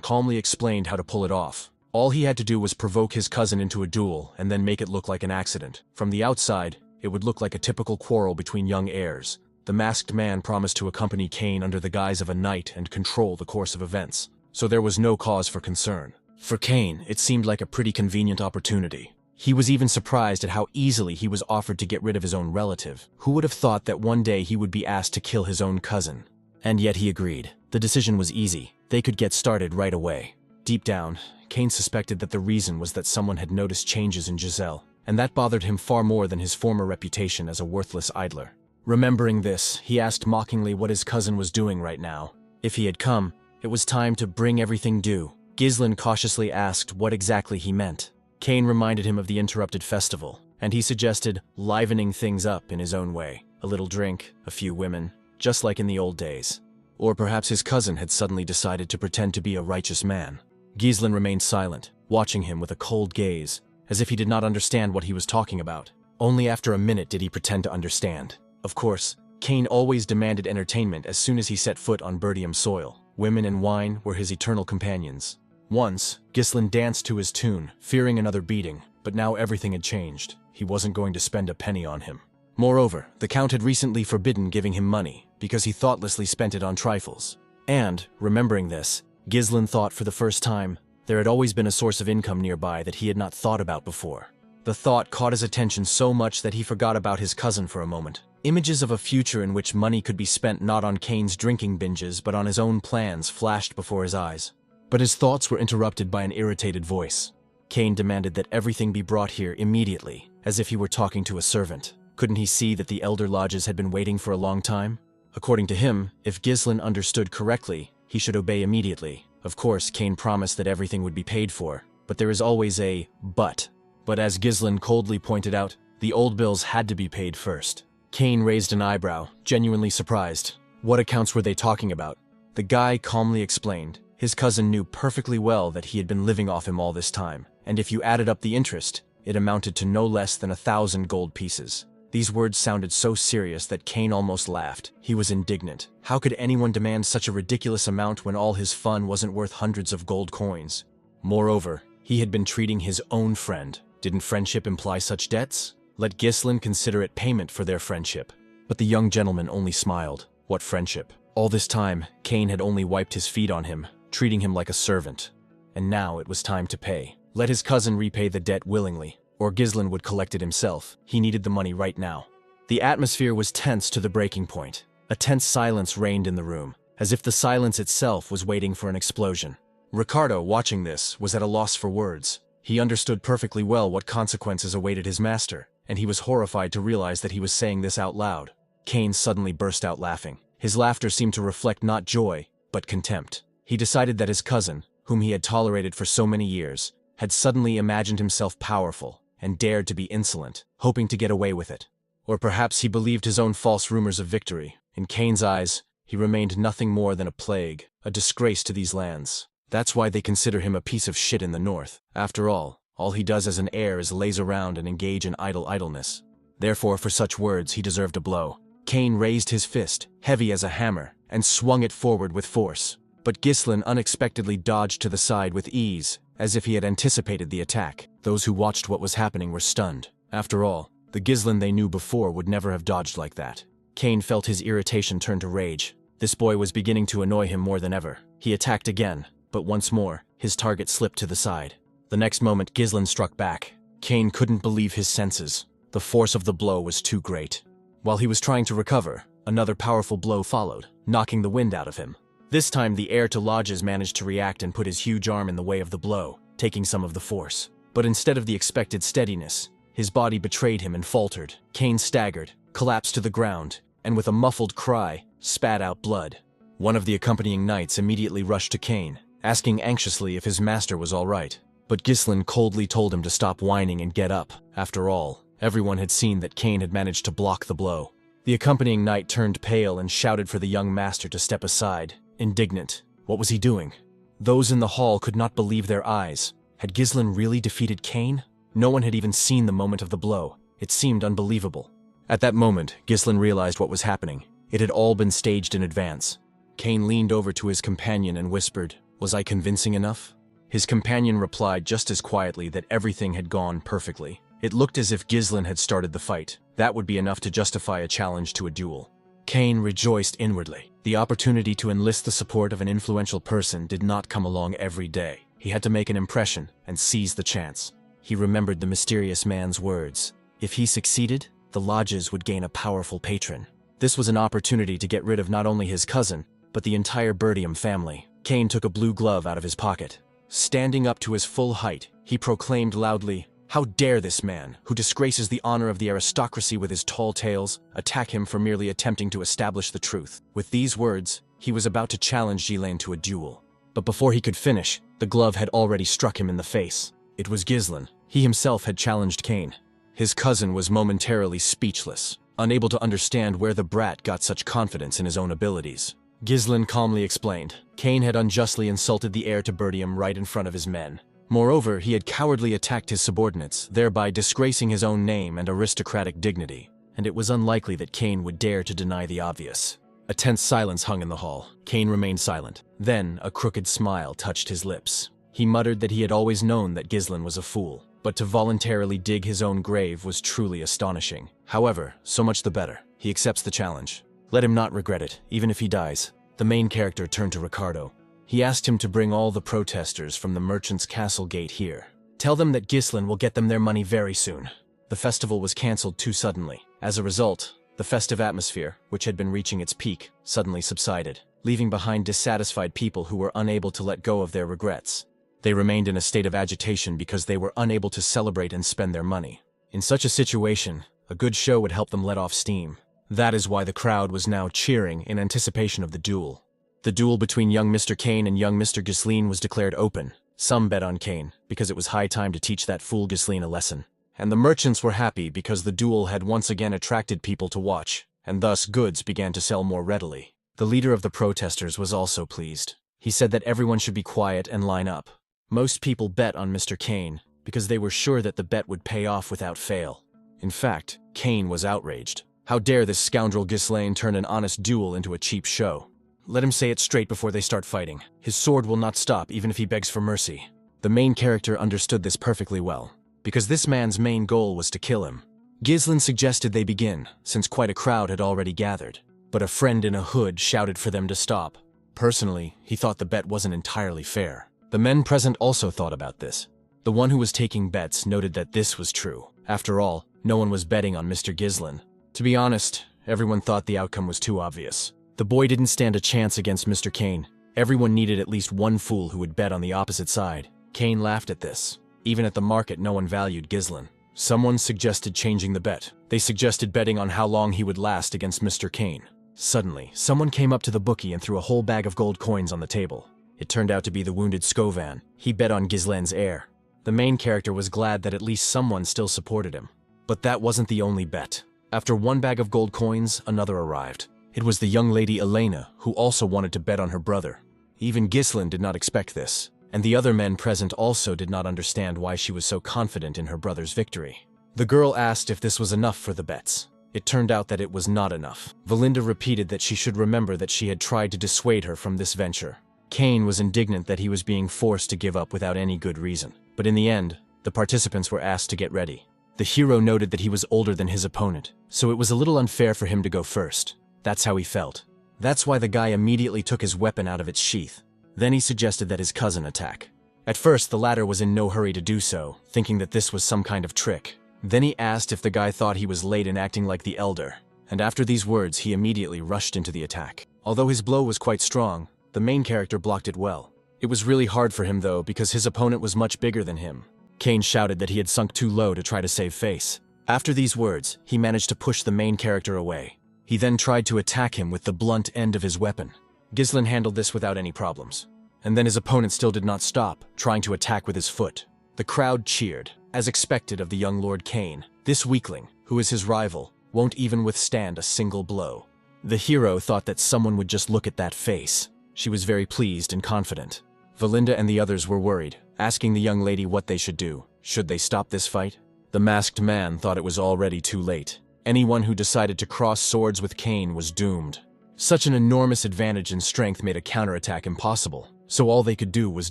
calmly explained how to pull it off. All he had to do was provoke his cousin into a duel and then make it look like an accident. From the outside, it would look like a typical quarrel between young heirs. The masked man promised to accompany Kane under the guise of a knight and control the course of events, so there was no cause for concern. For Kane, it seemed like a pretty convenient opportunity. He was even surprised at how easily he was offered to get rid of his own relative. Who would have thought that one day he would be asked to kill his own cousin? And yet he agreed. The decision was easy. They could get started right away. Deep down, Kane suspected that the reason was that someone had noticed changes in Giselle, and that bothered him far more than his former reputation as a worthless idler. Remembering this, he asked mockingly what his cousin was doing right now. If he had come, it was time to bring everything due. Ghislain cautiously asked what exactly he meant. Kane reminded him of the interrupted festival, and he suggested livening things up in his own way. A little drink, a few women, just like in the old days. Or perhaps his cousin had suddenly decided to pretend to be a righteous man. Ghislain remained silent, watching him with a cold gaze, as if he did not understand what he was talking about. Only after a minute did he pretend to understand. Of course, Kane always demanded entertainment as soon as he set foot on Perdium soil. Women and wine were his eternal companions. Once, Ghislain danced to his tune, fearing another beating, but now everything had changed. He wasn't going to spend a penny on him. Moreover, the Count had recently forbidden giving him money, because he thoughtlessly spent it on trifles. And, remembering this, Ghislain thought for the first time, there had always been a source of income nearby that he had not thought about before. The thought caught his attention so much that he forgot about his cousin for a moment. Images of a future in which money could be spent not on Kane's drinking binges but on his own plans flashed before his eyes. But his thoughts were interrupted by an irritated voice. Kane demanded that everything be brought here immediately, as if he were talking to a servant. Couldn't he see that the elder lodges had been waiting for a long time? According to him, if Ghislain understood correctly, he should obey immediately. Of course, Kane promised that everything would be paid for, but there is always a but. But as Ghislain coldly pointed out, the old bills had to be paid first. Kane raised an eyebrow, genuinely surprised. What accounts were they talking about? The guy calmly explained. His cousin knew perfectly well that he had been living off him all this time, and if you added up the interest, it amounted to no less than 1,000 gold pieces. These words sounded so serious that Kane almost laughed. He was indignant. How could anyone demand such a ridiculous amount when all his fun wasn't worth hundreds of gold coins? Moreover, he had been treating his own friend. Didn't friendship imply such debts? Let Ghislain consider it payment for their friendship. But the young gentleman only smiled. What friendship? All this time, Kane had only wiped his feet on him, treating him like a servant. And now it was time to pay. Let his cousin repay the debt willingly, or Ghislain would collect it himself. He needed the money right now. The atmosphere was tense to the breaking point. A tense silence reigned in the room, as if the silence itself was waiting for an explosion. Ricardo, watching this, was at a loss for words. He understood perfectly well what consequences awaited his master, and he was horrified to realize that he was saying this out loud. Kane suddenly burst out laughing. His laughter seemed to reflect not joy, but contempt. He decided that his cousin, whom he had tolerated for so many years, had suddenly imagined himself powerful and dared to be insolent, hoping to get away with it. Or perhaps he believed his own false rumors of victory. In Kane's eyes, he remained nothing more than a plague, a disgrace to these lands. That's why they consider him a piece of shit in the north. After all he does as an heir is laze around and engage in idleness. Therefore, for such words, he deserved a blow. Kane raised his fist, heavy as a hammer, and swung it forward with force. But Ghislain unexpectedly dodged to the side with ease, as if he had anticipated the attack. Those who watched what was happening were stunned. After all, the Ghislain they knew before would never have dodged like that. Kane felt his irritation turn to rage. This boy was beginning to annoy him more than ever. He attacked again, but once more, his target slipped to the side. The next moment, Ghislain struck back. Kane couldn't believe his senses. The force of the blow was too great. While he was trying to recover, another powerful blow followed, knocking the wind out of him. This time, the heir to lodges managed to react and put his huge arm in the way of the blow, taking some of the force. But instead of the expected steadiness, his body betrayed him and faltered. Kane staggered, collapsed to the ground, and with a muffled cry, spat out blood. One of the accompanying knights immediately rushed to Kane, asking anxiously if his master was all right. But Ghislain coldly told him to stop whining and get up. After all, everyone had seen that Kane had managed to block the blow. The accompanying knight turned pale and shouted for the young master to step aside, indignant. What was he doing? Those in the hall could not believe their eyes. Had Ghislain really defeated Cain? No one had even seen the moment of the blow. It seemed unbelievable. At that moment, Ghislain realized what was happening. It had all been staged in advance. Cain leaned over to his companion and whispered, "Was I convincing enough?" His companion replied just as quietly that everything had gone perfectly. It looked as if Ghislain had started the fight. That would be enough to justify a challenge to a duel. Cain rejoiced inwardly. The opportunity to enlist the support of an influential person did not come along every day. He had to make an impression and seize the chance. He remembered the mysterious man's words. If he succeeded, the lodges would gain a powerful patron. This was an opportunity to get rid of not only his cousin, but the entire Perdium family. Cain took a blue glove out of his pocket. Standing up to his full height, he proclaimed loudly, "How dare this man, who disgraces the honor of the aristocracy with his tall tales, attack him for merely attempting to establish the truth." With these words, he was about to challenge Ghislain to a duel. But before he could finish, the glove had already struck him in the face. It was Ghislain. He himself had challenged Cain. His cousin was momentarily speechless, unable to understand where the Brat got such confidence in his own abilities. Ghislain calmly explained, Cain had unjustly insulted the heir to Perdium right in front of his men. Moreover, he had cowardly attacked his subordinates, thereby disgracing his own name and aristocratic dignity, and it was unlikely that Cain would dare to deny the obvious. A tense silence hung in the hall. Cain remained silent. Then, a crooked smile touched his lips. He muttered that he had always known that Ghislain was a fool, but to voluntarily dig his own grave was truly astonishing. However, so much the better. He accepts the challenge. Let him not regret it, even if he dies. The main character turned to Ricardo. He asked him to bring all the protesters from the merchant's castle gate here. Tell them that Ghislain will get them their money very soon. The festival was cancelled too suddenly. As a result, the festive atmosphere, which had been reaching its peak, suddenly subsided, leaving behind dissatisfied people who were unable to let go of their regrets. They remained in a state of agitation because they were unable to celebrate and spend their money. In such a situation, a good show would help them let off steam. That is why the crowd was now cheering in anticipation of the duel. The duel between young Mr. Cain and young Mr. Ghislain was declared open. Some bet on Cain, because it was high time to teach that fool Ghislain a lesson. And the merchants were happy because the duel had once again attracted people to watch, and thus goods began to sell more readily. The leader of the protesters was also pleased. He said that everyone should be quiet and line up. Most people bet on Mr. Cain because they were sure that the bet would pay off without fail. In fact, Cain was outraged. How dare this scoundrel Ghislain turn an honest duel into a cheap show? Let him say it straight before they start fighting. His sword will not stop even if he begs for mercy. The main character understood this perfectly well, because this man's main goal was to kill him. Ghislain suggested they begin, since quite a crowd had already gathered, but a friend in a hood shouted for them to stop. Personally, he thought the bet wasn't entirely fair. The men present also thought about this. The one who was taking bets noted that this was true. After all, no one was betting on Mr. Ghislain. To be honest, everyone thought the outcome was too obvious. The boy didn't stand a chance against Mr. Cain. Everyone needed at least one fool who would bet on the opposite side. Cain laughed at this. Even at the market, no one valued Ghislain. Someone suggested changing the bet. They suggested betting on how long he would last against Mr. Cain. Suddenly, someone came up to the bookie and threw a whole bag of gold coins on the table. It turned out to be the wounded Scovan. He bet on Ghislain's heir. The main character was glad that at least someone still supported him. But that wasn't the only bet. After one bag of gold coins, another arrived. It was the young lady Elena, who also wanted to bet on her brother. Even Ghislain did not expect this, and the other men present also did not understand why she was so confident in her brother's victory. The girl asked if this was enough for the bets. It turned out that it was not enough. Valinda repeated that she should remember that she had tried to dissuade her from this venture. Cain was indignant that he was being forced to give up without any good reason. But in the end, the participants were asked to get ready. The hero noted that he was older than his opponent, so it was a little unfair for him to go first. That's how he felt. That's why the guy immediately took his weapon out of its sheath. Then he suggested that his cousin attack. At first, the latter was in no hurry to do so, thinking that this was some kind of trick. Then he asked if the guy thought he was late in acting like the elder, and after these words, he immediately rushed into the attack. Although his blow was quite strong, the main character blocked it well. It was really hard for him though, because his opponent was much bigger than him. Cain shouted that he had sunk too low to try to save face. After these words, he managed to push the main character away. He then tried to attack him with the blunt end of his weapon. Ghislain handled this without any problems. And then his opponent still did not stop, trying to attack with his foot. The crowd cheered, as expected of the young Lord Cain. This weakling, who is his rival, won't even withstand a single blow. The hero thought that someone would just look at that face. She was very pleased and confident. Valinda and the others were worried, asking the young lady what they should do. Should they stop this fight? The masked man thought it was already too late. Anyone who decided to cross swords with Cain was doomed. Such an enormous advantage in strength made a counterattack impossible, so all they could do was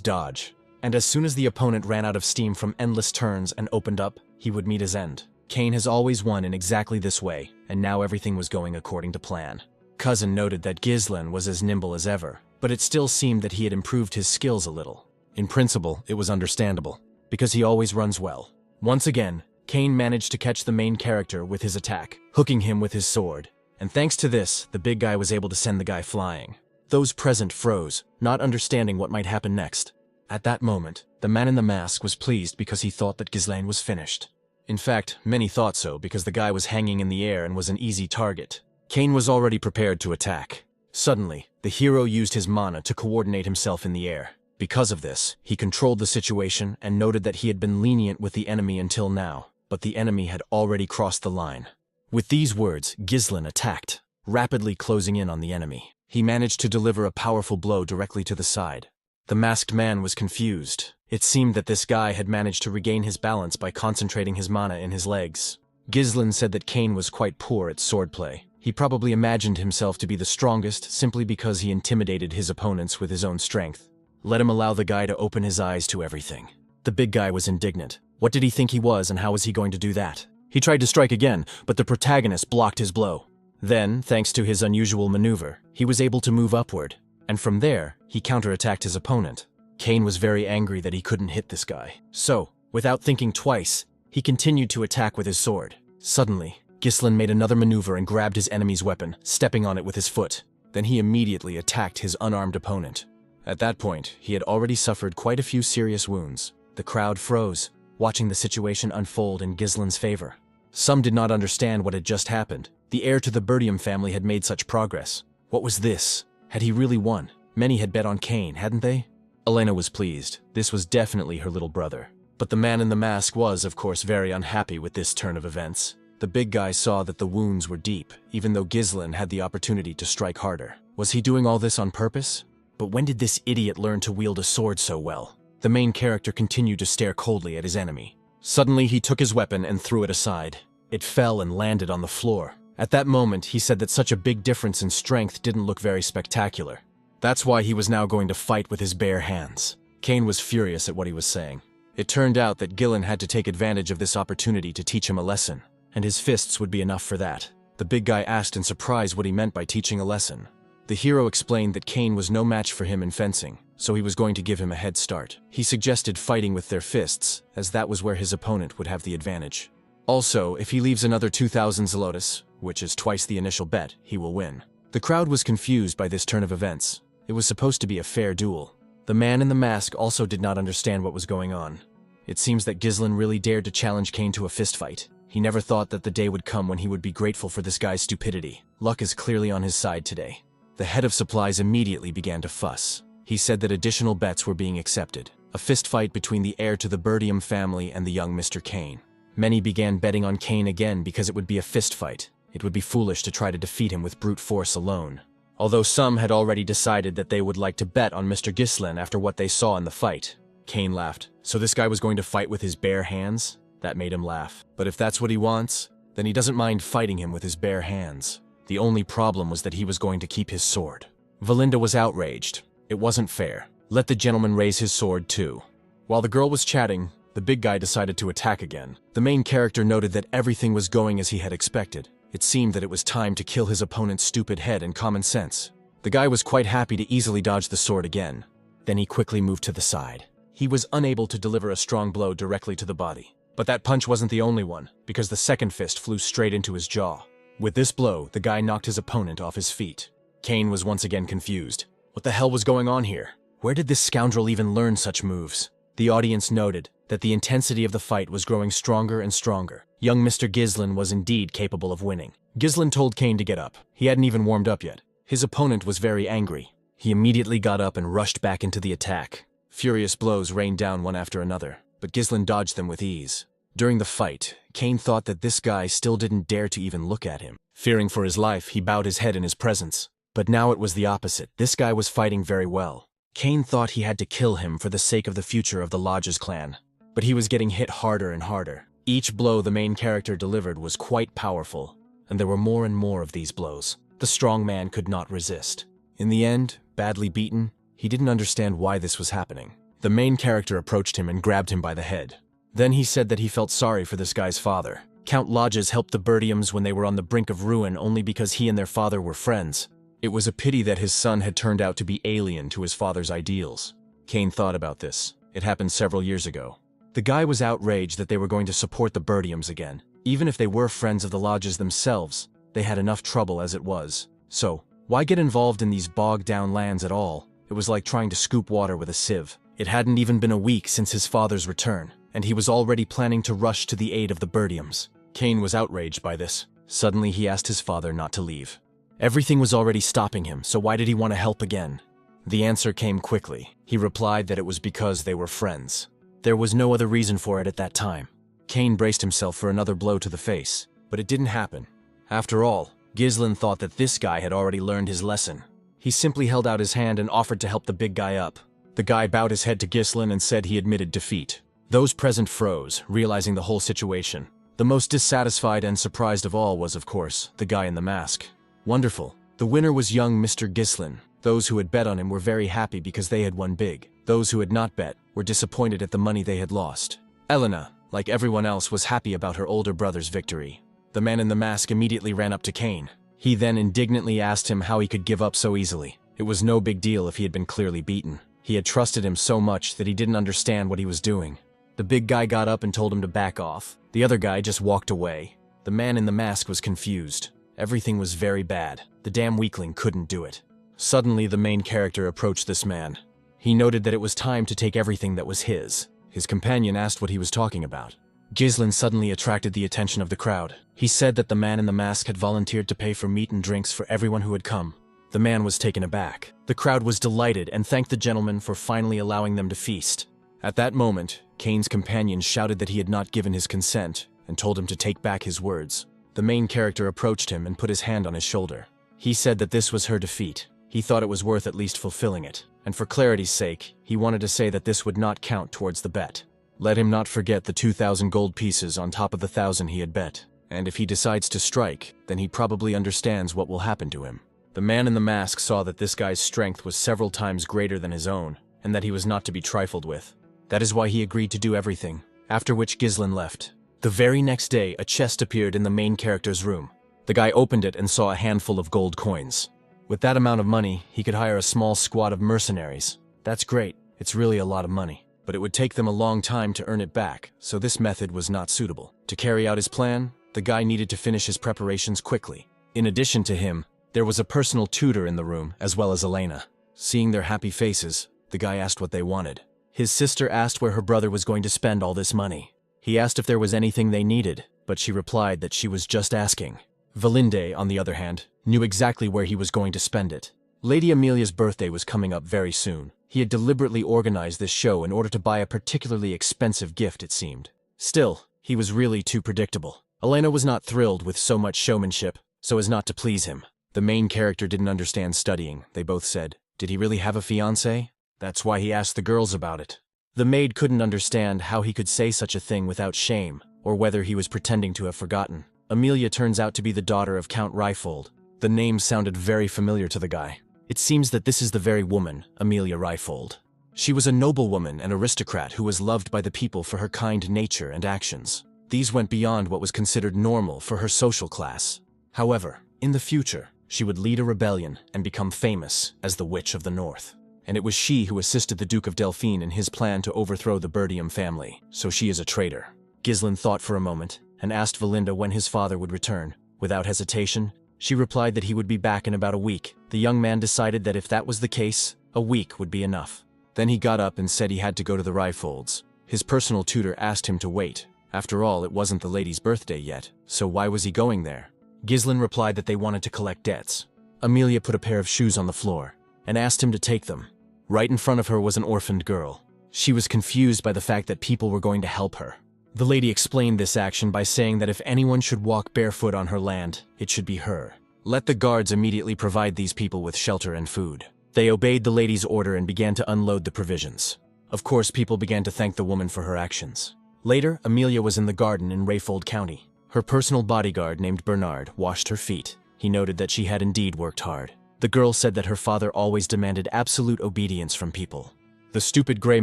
dodge. And as soon as the opponent ran out of steam from endless turns and opened up, he would meet his end. Cain has always won in exactly this way, and now everything was going according to plan. Cousin noted that Ghislain was as nimble as ever, but it still seemed that he had improved his skills a little. In principle, it was understandable, because he always runs well. Once again, Cain managed to catch the main character with his attack, hooking him with his sword. And thanks to this, the big guy was able to send the guy flying. Those present froze, not understanding what might happen next. At that moment, the man in the mask was pleased because he thought that Ghislain was finished. In fact, many thought so because the guy was hanging in the air and was an easy target. Cain was already prepared to attack. Suddenly, the hero used his mana to coordinate himself in the air. Because of this, he controlled the situation and noted that he had been lenient with the enemy until now, but the enemy had already crossed the line. With these words, Ghislain attacked, rapidly closing in on the enemy. He managed to deliver a powerful blow directly to the side. The masked man was confused. It seemed that this guy had managed to regain his balance by concentrating his mana in his legs. Ghislain said that Cain was quite poor at swordplay. He probably imagined himself to be the strongest simply because he intimidated his opponents with his own strength. Let him allow the guy to open his eyes to everything. The big guy was indignant. What did he think he was, and how was he going to do that? He tried to strike again, but the protagonist blocked his blow. Then, thanks to his unusual maneuver, he was able to move upward, and from there, he counterattacked his opponent. Cain was very angry that he couldn't hit this guy. So, without thinking twice, he continued to attack with his sword. Suddenly, Ghislain made another maneuver and grabbed his enemy's weapon, stepping on it with his foot. Then he immediately attacked his unarmed opponent. At that point, he had already suffered quite a few serious wounds. The crowd froze, watching the situation unfold in Ghislain's favor. Some did not understand what had just happened. The heir to the Perdium family had made such progress. What was this? Had he really won? Many had bet on Cain, hadn't they? Elena was pleased. This was definitely her little brother. But the man in the mask was, of course, very unhappy with this turn of events. The big guy saw that the wounds were deep, even though Ghislain had the opportunity to strike harder. Was he doing all this on purpose? But when did this idiot learn to wield a sword so well? The main character continued to stare coldly at his enemy. Suddenly, he took his weapon and threw it aside. It fell and landed on the floor. At that moment, he said that such a big difference in strength didn't look very spectacular. That's why he was now going to fight with his bare hands. Cain was furious at what he was saying. It turned out that Ghislain had to take advantage of this opportunity to teach him a lesson, and his fists would be enough for that. The big guy asked in surprise what he meant by teaching a lesson. The hero explained that Cain was no match for him in fencing, so he was going to give him a head start. He suggested fighting with their fists, as that was where his opponent would have the advantage. Also, if he leaves another 2,000 zlotus, which is twice the initial bet, he will win. The crowd was confused by this turn of events. It was supposed to be a fair duel. The man in the mask also did not understand what was going on. It seems that Ghislain really dared to challenge Cain to a fistfight. He never thought that the day would come when he would be grateful for this guy's stupidity. Luck is clearly on his side today. The head of supplies immediately began to fuss. He said that additional bets were being accepted. A fistfight between the heir to the Perdium family and the young Mr. Cain. Many began betting on Cain again because it would be a fistfight. It would be foolish to try to defeat him with brute force alone. Although some had already decided that they would like to bet on Mr. Ghislain after what they saw in the fight. Cain laughed. So this guy was going to fight with his bare hands? That made him laugh. But if that's what he wants, then he doesn't mind fighting him with his bare hands. The only problem was that he was going to keep his sword. Valinda was outraged. It wasn't fair. Let the gentleman raise his sword too. While the girl was chatting, the big guy decided to attack again. The main character noted that everything was going as he had expected. It seemed that it was time to kill his opponent's stupid head and common sense. The guy was quite happy to easily dodge the sword again. Then he quickly moved to the side. He was unable to deliver a strong blow directly to the body. But that punch wasn't the only one, because the second fist flew straight into his jaw. With this blow, the guy knocked his opponent off his feet. Cain was once again confused. What the hell was going on here? Where did this scoundrel even learn such moves? The audience noted that the intensity of the fight was growing stronger and stronger. Young Mr. Ghislain was indeed capable of winning. Ghislain told Cain to get up. He hadn't even warmed up yet. His opponent was very angry. He immediately got up and rushed back into the attack. Furious blows rained down one after another, but Ghislain dodged them with ease. During the fight, Cain thought that this guy still didn't dare to even look at him. Fearing for his life, he bowed his head in his presence. But now it was the opposite. This guy was fighting very well. Kane thought he had to kill him for the sake of the future of the Lodge's clan. But he was getting hit harder and harder. Each blow the main character delivered was quite powerful, and there were more and more of these blows. The strong man could not resist. In the end, badly beaten, he didn't understand why this was happening. The main character approached him and grabbed him by the head. Then he said that he felt sorry for this guy's father. Count Lodges helped the Perdiums when they were on the brink of ruin only because he and their father were friends. It was a pity that his son had turned out to be alien to his father's ideals. Kane thought about this. It happened several years ago. The guy was outraged that they were going to support the Perdiums again. Even if they were friends of the Lodges themselves, they had enough trouble as it was. So, why get involved in these bogged-down lands at all? It was like trying to scoop water with a sieve. It hadn't even been a week since his father's return, and he was already planning to rush to the aid of the Perdiums. Kane was outraged by this. Suddenly he asked his father not to leave. Everything was already stopping him, so why did he want to help again? The answer came quickly. He replied that it was because they were friends. There was no other reason for it at that time. Kane braced himself for another blow to the face, but it didn't happen. After all, Ghislain thought that this guy had already learned his lesson. He simply held out his hand and offered to help the big guy up. The guy bowed his head to Ghislain and said he admitted defeat. Those present froze, realizing the whole situation. The most dissatisfied and surprised of all was, of course, the guy in the mask. Wonderful. The winner was young Mr. Ghislain. Those who had bet on him were very happy because they had won big. Those who had not bet were disappointed at the money they had lost. Elena, like everyone else, was happy about her older brother's victory. The man in the mask immediately ran up to Kane. He then indignantly asked him how he could give up so easily. It was no big deal if he had been clearly beaten. He had trusted him so much that he didn't understand what he was doing. The big guy got up and told him to back off. The other guy just walked away. The man in the mask was confused. Everything was very bad. The damn weakling couldn't do it. Suddenly, the main character approached this man. He noted that it was time to take everything that was his. His companion asked what he was talking about. Ghislain suddenly attracted the attention of the crowd. He said that the man in the mask had volunteered to pay for meat and drinks for everyone who had come. The man was taken aback. The crowd was delighted and thanked the gentleman for finally allowing them to feast. At that moment, Kane's companion shouted that he had not given his consent and told him to take back his words. The main character approached him and put his hand on his shoulder. He said that this was her defeat. He thought it was worth at least fulfilling it, and for clarity's sake, he wanted to say that this would not count towards the bet. Let him not forget the 2,000 gold pieces on top of the 1,000 he had bet, and if he decides to strike, then he probably understands what will happen to him. The man in the mask saw that this guy's strength was several times greater than his own, and that he was not to be trifled with. That is why he agreed to do everything, after which Ghislain left. The very next day, a chest appeared in the main character's room. The guy opened it and saw a handful of gold coins. With that amount of money, he could hire a small squad of mercenaries. That's great. It's really a lot of money. But it would take them a long time to earn it back, so this method was not suitable. To carry out his plan, the guy needed to finish his preparations quickly. In addition to him, there was a personal tutor in the room, as well as Elena. Seeing their happy faces, the guy asked what they wanted. His sister asked where her brother was going to spend all this money. He asked if there was anything they needed, but she replied that she was just asking. Valinde, on the other hand, knew exactly where he was going to spend it. Lady Amelia's birthday was coming up very soon. He had deliberately organized this show in order to buy a particularly expensive gift, it seemed. Still, he was really too predictable. Elena was not thrilled with so much showmanship, so as not to please him. The main character didn't understand studying, they both said. Did he really have a fiancé? That's why he asked the girls about it. The maid couldn't understand how he could say such a thing without shame, or whether he was pretending to have forgotten. Amelia turns out to be the daughter of Count Reifold. The name sounded very familiar to the guy. It seems that this is the very woman, Amelia Reifold. She was a noblewoman and aristocrat who was loved by the people for her kind nature and actions. These went beyond what was considered normal for her social class. However, in the future, she would lead a rebellion and become famous as the Witch of the North. And it was she who assisted the Duke of Delphine in his plan to overthrow the Perdium family, so she is a traitor. Ghislain thought for a moment and asked Valinda when his father would return. Without hesitation, she replied that he would be back in about a week. The young man decided that if that was the case, a week would be enough. Then he got up and said he had to go to the Reifolds. His personal tutor asked him to wait. After all, it wasn't the lady's birthday yet, so why was he going there? Ghislain replied that they wanted to collect debts. Amelia put a pair of shoes on the floor and asked him to take them. Right in front of her was an orphaned girl. She was confused by the fact that people were going to help her. The lady explained this action by saying that if anyone should walk barefoot on her land, it should be her. Let the guards immediately provide these people with shelter and food. They obeyed the lady's order and began to unload the provisions. Of course, people began to thank the woman for her actions. Later, Amelia was in the garden in Rayfold County. Her personal bodyguard named Bernard washed her feet. He noted that she had indeed worked hard. The girl said that her father always demanded absolute obedience from people. The stupid gray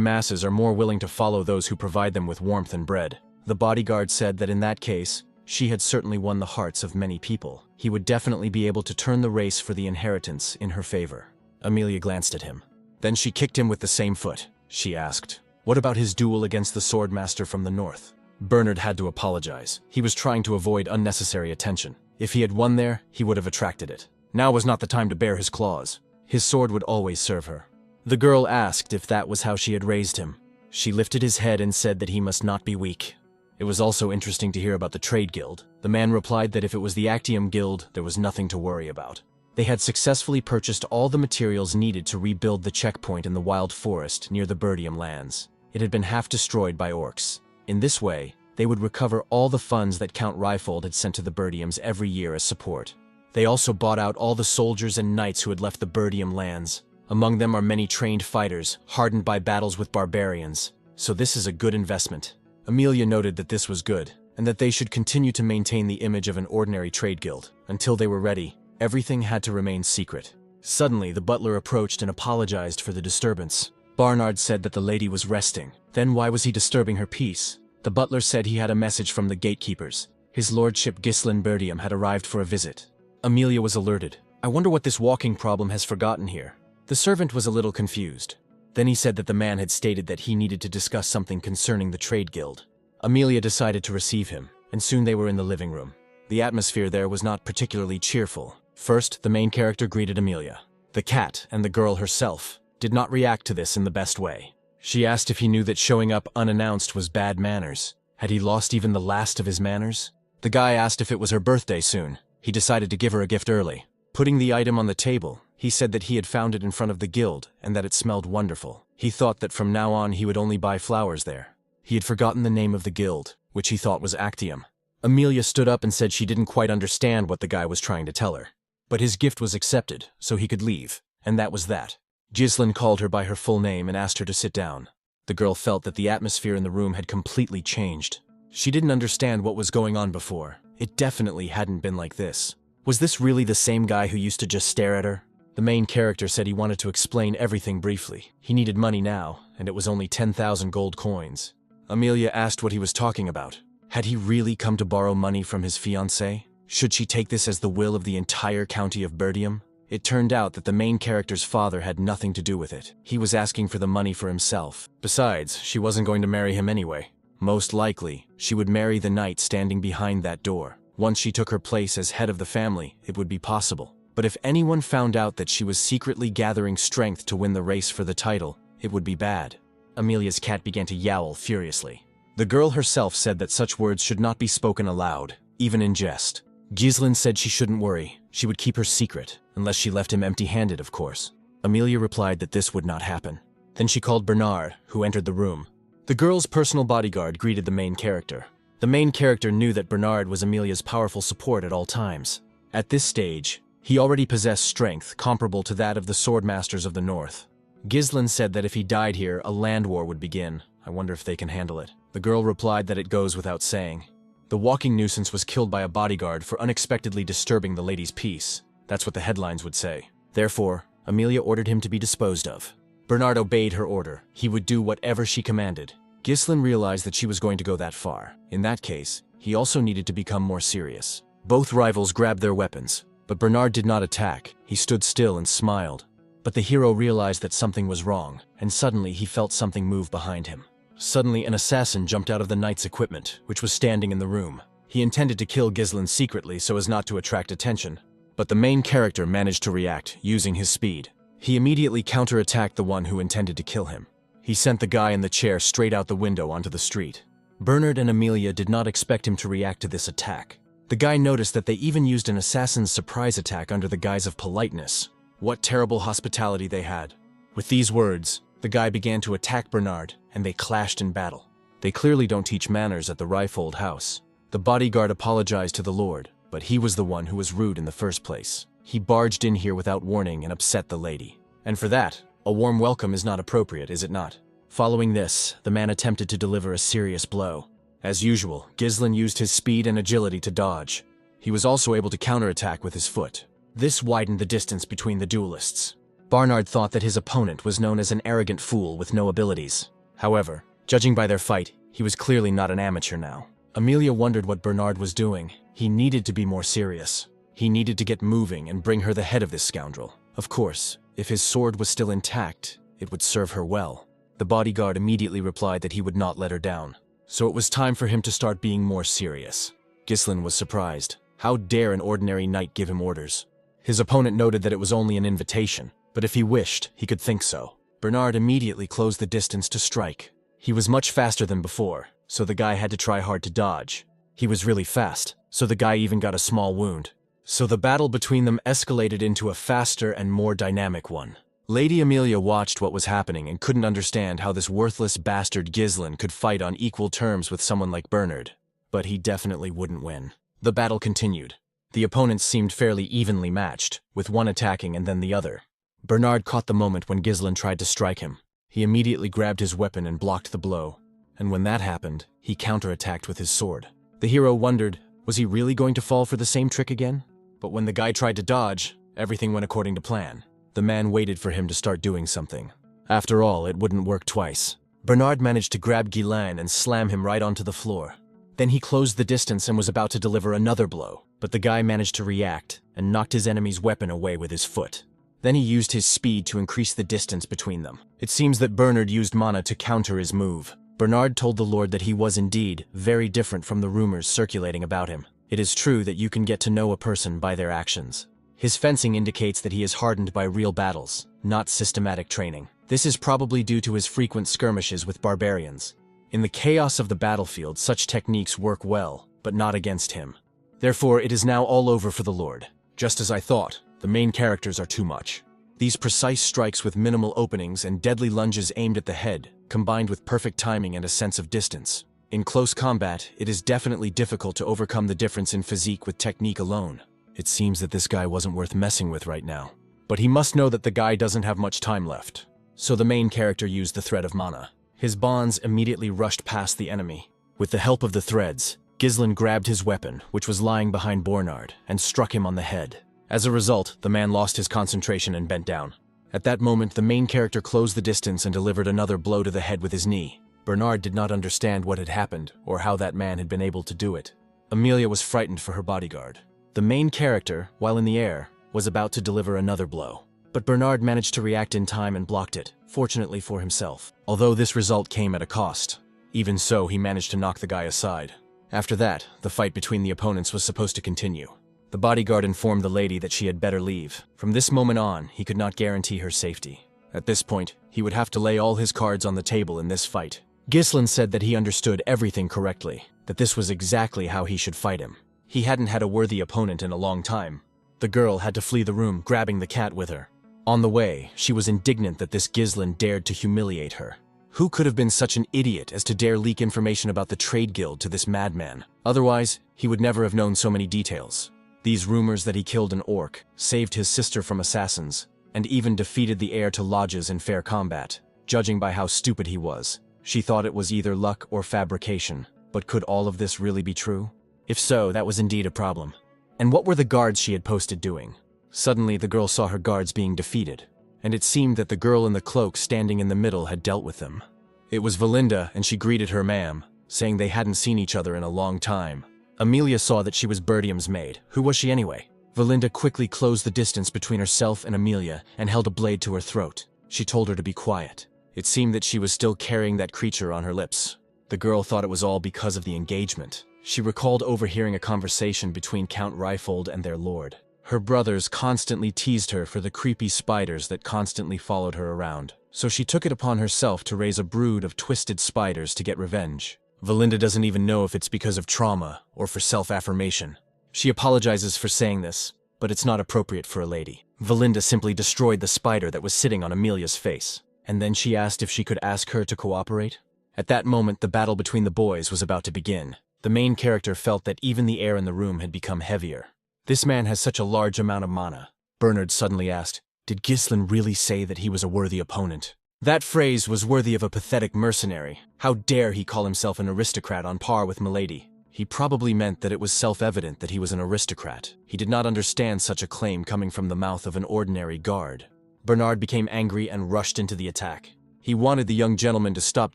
masses are more willing to follow those who provide them with warmth and bread. The bodyguard said that in that case, she had certainly won the hearts of many people. He would definitely be able to turn the race for the inheritance in her favor. Amelia glanced at him. Then she kicked him with the same foot. She asked, "What about his duel against the swordmaster from the north?" Bernard had to apologize. He was trying to avoid unnecessary attention. If he had won there, he would have attracted it. Now was not the time to bare his claws. His sword would always serve her. The girl asked if that was how she had raised him. She lifted his head and said that he must not be weak. It was also interesting to hear about the trade guild. The man replied that if it was the Actium Guild, there was nothing to worry about. They had successfully purchased all the materials needed to rebuild the checkpoint in the wild forest near the Perdium lands. It had been half destroyed by orcs. In this way, they would recover all the funds that Count Ryfold had sent to the Perdiums every year as support. They also bought out all the soldiers and knights who had left the Perdium lands. Among them are many trained fighters, hardened by battles with barbarians. So this is a good investment. Amelia noted that this was good, and that they should continue to maintain the image of an ordinary trade guild. Until they were ready, everything had to remain secret. Suddenly, the butler approached and apologized for the disturbance. Barnard said that the lady was resting. Then why was he disturbing her peace? The butler said he had a message from the gatekeepers. His lordship Cecil Perdium had arrived for a visit. Amelia was alerted. I wonder what this walking problem has forgotten here. The servant was a little confused. Then he said that the man had stated that he needed to discuss something concerning the trade guild. Amelia decided to receive him, and soon they were in the living room. The atmosphere there was not particularly cheerful. First, the main character greeted Amelia. The cat, and the girl herself, did not react to this in the best way. She asked if he knew that showing up unannounced was bad manners. Had he lost even the last of his manners? The guy asked if it was her birthday soon. He decided to give her a gift early. Putting the item on the table, he said that he had found it in front of the guild and that it smelled wonderful. He thought that from now on he would only buy flowers there. He had forgotten the name of the guild, which he thought was Actium. Amelia stood up and said she didn't quite understand what the guy was trying to tell her. But his gift was accepted, so he could leave, and that was that. Ghislain called her by her full name and asked her to sit down. The girl felt that the atmosphere in the room had completely changed. She didn't understand what was going on before. It definitely hadn't been like this. Was this really the same guy who used to just stare at her? The main character said he wanted to explain everything briefly. He needed money now, and it was only 10,000 gold coins. Amelia asked what he was talking about. Had he really come to borrow money from his fiancée? Should she take this as the will of the entire county of Perdium? It turned out that the main character's father had nothing to do with it. He was asking for the money for himself. Besides, she wasn't going to marry him anyway. Most likely, she would marry the knight standing behind that door. Once she took her place as head of the family, it would be possible. But if anyone found out that she was secretly gathering strength to win the race for the title, it would be bad. Amelia's cat began to yowl furiously. The girl herself said that such words should not be spoken aloud, even in jest. Ghislain said she shouldn't worry. She would keep her secret, unless she left him empty-handed, of course. Amelia replied that this would not happen. Then she called Bernard, who entered the room. The girl's personal bodyguard greeted the main character. The main character knew that Bernard was Amelia's powerful support at all times. At this stage, he already possessed strength comparable to that of the swordmasters of the north. Ghislain said that if he died here, a land war would begin. I wonder if they can handle it. The girl replied that it goes without saying. The walking nuisance was killed by a bodyguard for unexpectedly disturbing the lady's peace. That's what the headlines would say. Therefore, Amelia ordered him to be disposed of. Bernard obeyed her order. He would do whatever she commanded. Ghislain realized that she was going to go that far. In that case, he also needed to become more serious. Both rivals grabbed their weapons, but Bernard did not attack. He stood still and smiled. But the hero realized that something was wrong, and suddenly he felt something move behind him. Suddenly, an assassin jumped out of the knight's equipment, which was standing in the room. He intended to kill Ghislain secretly so as not to attract attention, but the main character managed to react, using his speed. He immediately counterattacked the one who intended to kill him. He sent the guy in the chair straight out the window onto the street. Bernard and Amelia did not expect him to react to this attack. The guy noticed that they even used an assassin's surprise attack under the guise of politeness. What terrible hospitality they had. With these words, the guy began to attack Bernard, and they clashed in battle. They clearly don't teach manners at the Ryfold house. The bodyguard apologized to the lord, but he was the one who was rude in the first place. He barged in here without warning and upset the lady. And for that, a warm welcome is not appropriate, is it not? Following this, the man attempted to deliver a serious blow. As usual, Ghislain used his speed and agility to dodge. He was also able to counterattack with his foot. This widened the distance between the duelists. Barnard thought that his opponent was known as an arrogant fool with no abilities. However, judging by their fight, he was clearly not an amateur now. Amelia wondered what Bernard was doing. He needed to be more serious. He needed to get moving and bring her the head of this scoundrel. Of course, if his sword was still intact, it would serve her well. The bodyguard immediately replied that he would not let her down. So it was time for him to start being more serious. Ghislain was surprised. How dare an ordinary knight give him orders? His opponent noted that it was only an invitation, but if he wished, he could think so. Bernard immediately closed the distance to strike. He was much faster than before, so the guy had to try hard to dodge. He was really fast, so the guy even got a small wound. So the battle between them escalated into a faster and more dynamic one. Lady Amelia watched what was happening and couldn't understand how this worthless bastard Ghislain could fight on equal terms with someone like Bernard. But he definitely wouldn't win. The battle continued. The opponents seemed fairly evenly matched, with one attacking and then the other. Bernard caught the moment when Ghislain tried to strike him. He immediately grabbed his weapon and blocked the blow. And when that happened, he counterattacked with his sword. The hero wondered, was he really going to fall for the same trick again? But when the guy tried to dodge, everything went according to plan. The man waited for him to start doing something. After all, it wouldn't work twice. Bernard managed to grab Ghislain and slam him right onto the floor. Then he closed the distance and was about to deliver another blow, but the guy managed to react and knocked his enemy's weapon away with his foot. Then he used his speed to increase the distance between them. It seems that Bernard used mana to counter his move. Bernard told the Lord that he was indeed very different from the rumors circulating about him. It is true that you can get to know a person by their actions. His fencing indicates that he is hardened by real battles, not systematic training. This is probably due to his frequent skirmishes with barbarians. In the chaos of the battlefield, such techniques work well, but not against him. Therefore, it is now all over for the Lord. Just as I thought, the main characters are too much. These precise strikes with minimal openings and deadly lunges aimed at the head, combined with perfect timing and a sense of distance. In close combat, it is definitely difficult to overcome the difference in physique with technique alone. It seems that this guy wasn't worth messing with right now. But he must know that the guy doesn't have much time left. So the main character used the thread of mana. His bonds immediately rushed past the enemy. With the help of the threads, Ghislain grabbed his weapon, which was lying behind Bernard, and struck him on the head. As a result, the man lost his concentration and bent down. At that moment, the main character closed the distance and delivered another blow to the head with his knee. Bernard did not understand what had happened or how that man had been able to do it. Amelia was frightened for her bodyguard. The main character, while in the air, was about to deliver another blow. But Bernard managed to react in time and blocked it, fortunately for himself. Although this result came at a cost. Even so, he managed to knock the guy aside. After that, the fight between the opponents was supposed to continue. The bodyguard informed the lady that she had better leave. From this moment on, he could not guarantee her safety. At this point, he would have to lay all his cards on the table in this fight. Ghislain said that he understood everything correctly, that this was exactly how he should fight him. He hadn't had a worthy opponent in a long time. The girl had to flee the room, grabbing the cat with her. On the way, she was indignant that this Ghislain dared to humiliate her. Who could have been such an idiot as to dare leak information about the trade guild to this madman? Otherwise, he would never have known so many details. These rumors that he killed an orc, saved his sister from assassins, and even defeated the heir to lodges in fair combat. Judging by how stupid he was, she thought it was either luck or fabrication. But could all of this really be true? If so, that was indeed a problem. And what were the guards she had posted doing? Suddenly, the girl saw her guards being defeated, and it seemed that the girl in the cloak standing in the middle had dealt with them. It was Valinda, and she greeted her ma'am, saying they hadn't seen each other in a long time. Amelia saw that she was Perdium's maid. Who was she anyway? Valinda quickly closed the distance between herself and Amelia and held a blade to her throat. She told her to be quiet. It seemed that she was still carrying that creature on her lips. The girl thought it was all because of the engagement. She recalled overhearing a conversation between Count Ryfold and their lord. Her brothers constantly teased her for the creepy spiders that constantly followed her around, so she took it upon herself to raise a brood of twisted spiders to get revenge. Valinda doesn't even know if it's because of trauma or for self-affirmation. She apologizes for saying this, but it's not appropriate for a lady. Valinda simply destroyed the spider that was sitting on Amelia's face, and then she asked if she could ask her to cooperate. At that moment, the battle between the boys was about to begin. The main character felt that even the air in the room had become heavier. This man has such a large amount of mana. Bernard suddenly asked, Did Ghislain really say that he was a worthy opponent? That phrase was worthy of a pathetic mercenary. How dare he call himself an aristocrat on par with Milady? He probably meant that it was self-evident that he was an aristocrat. He did not understand such a claim coming from the mouth of an ordinary guard. Bernard became angry and rushed into the attack. He wanted the young gentleman to stop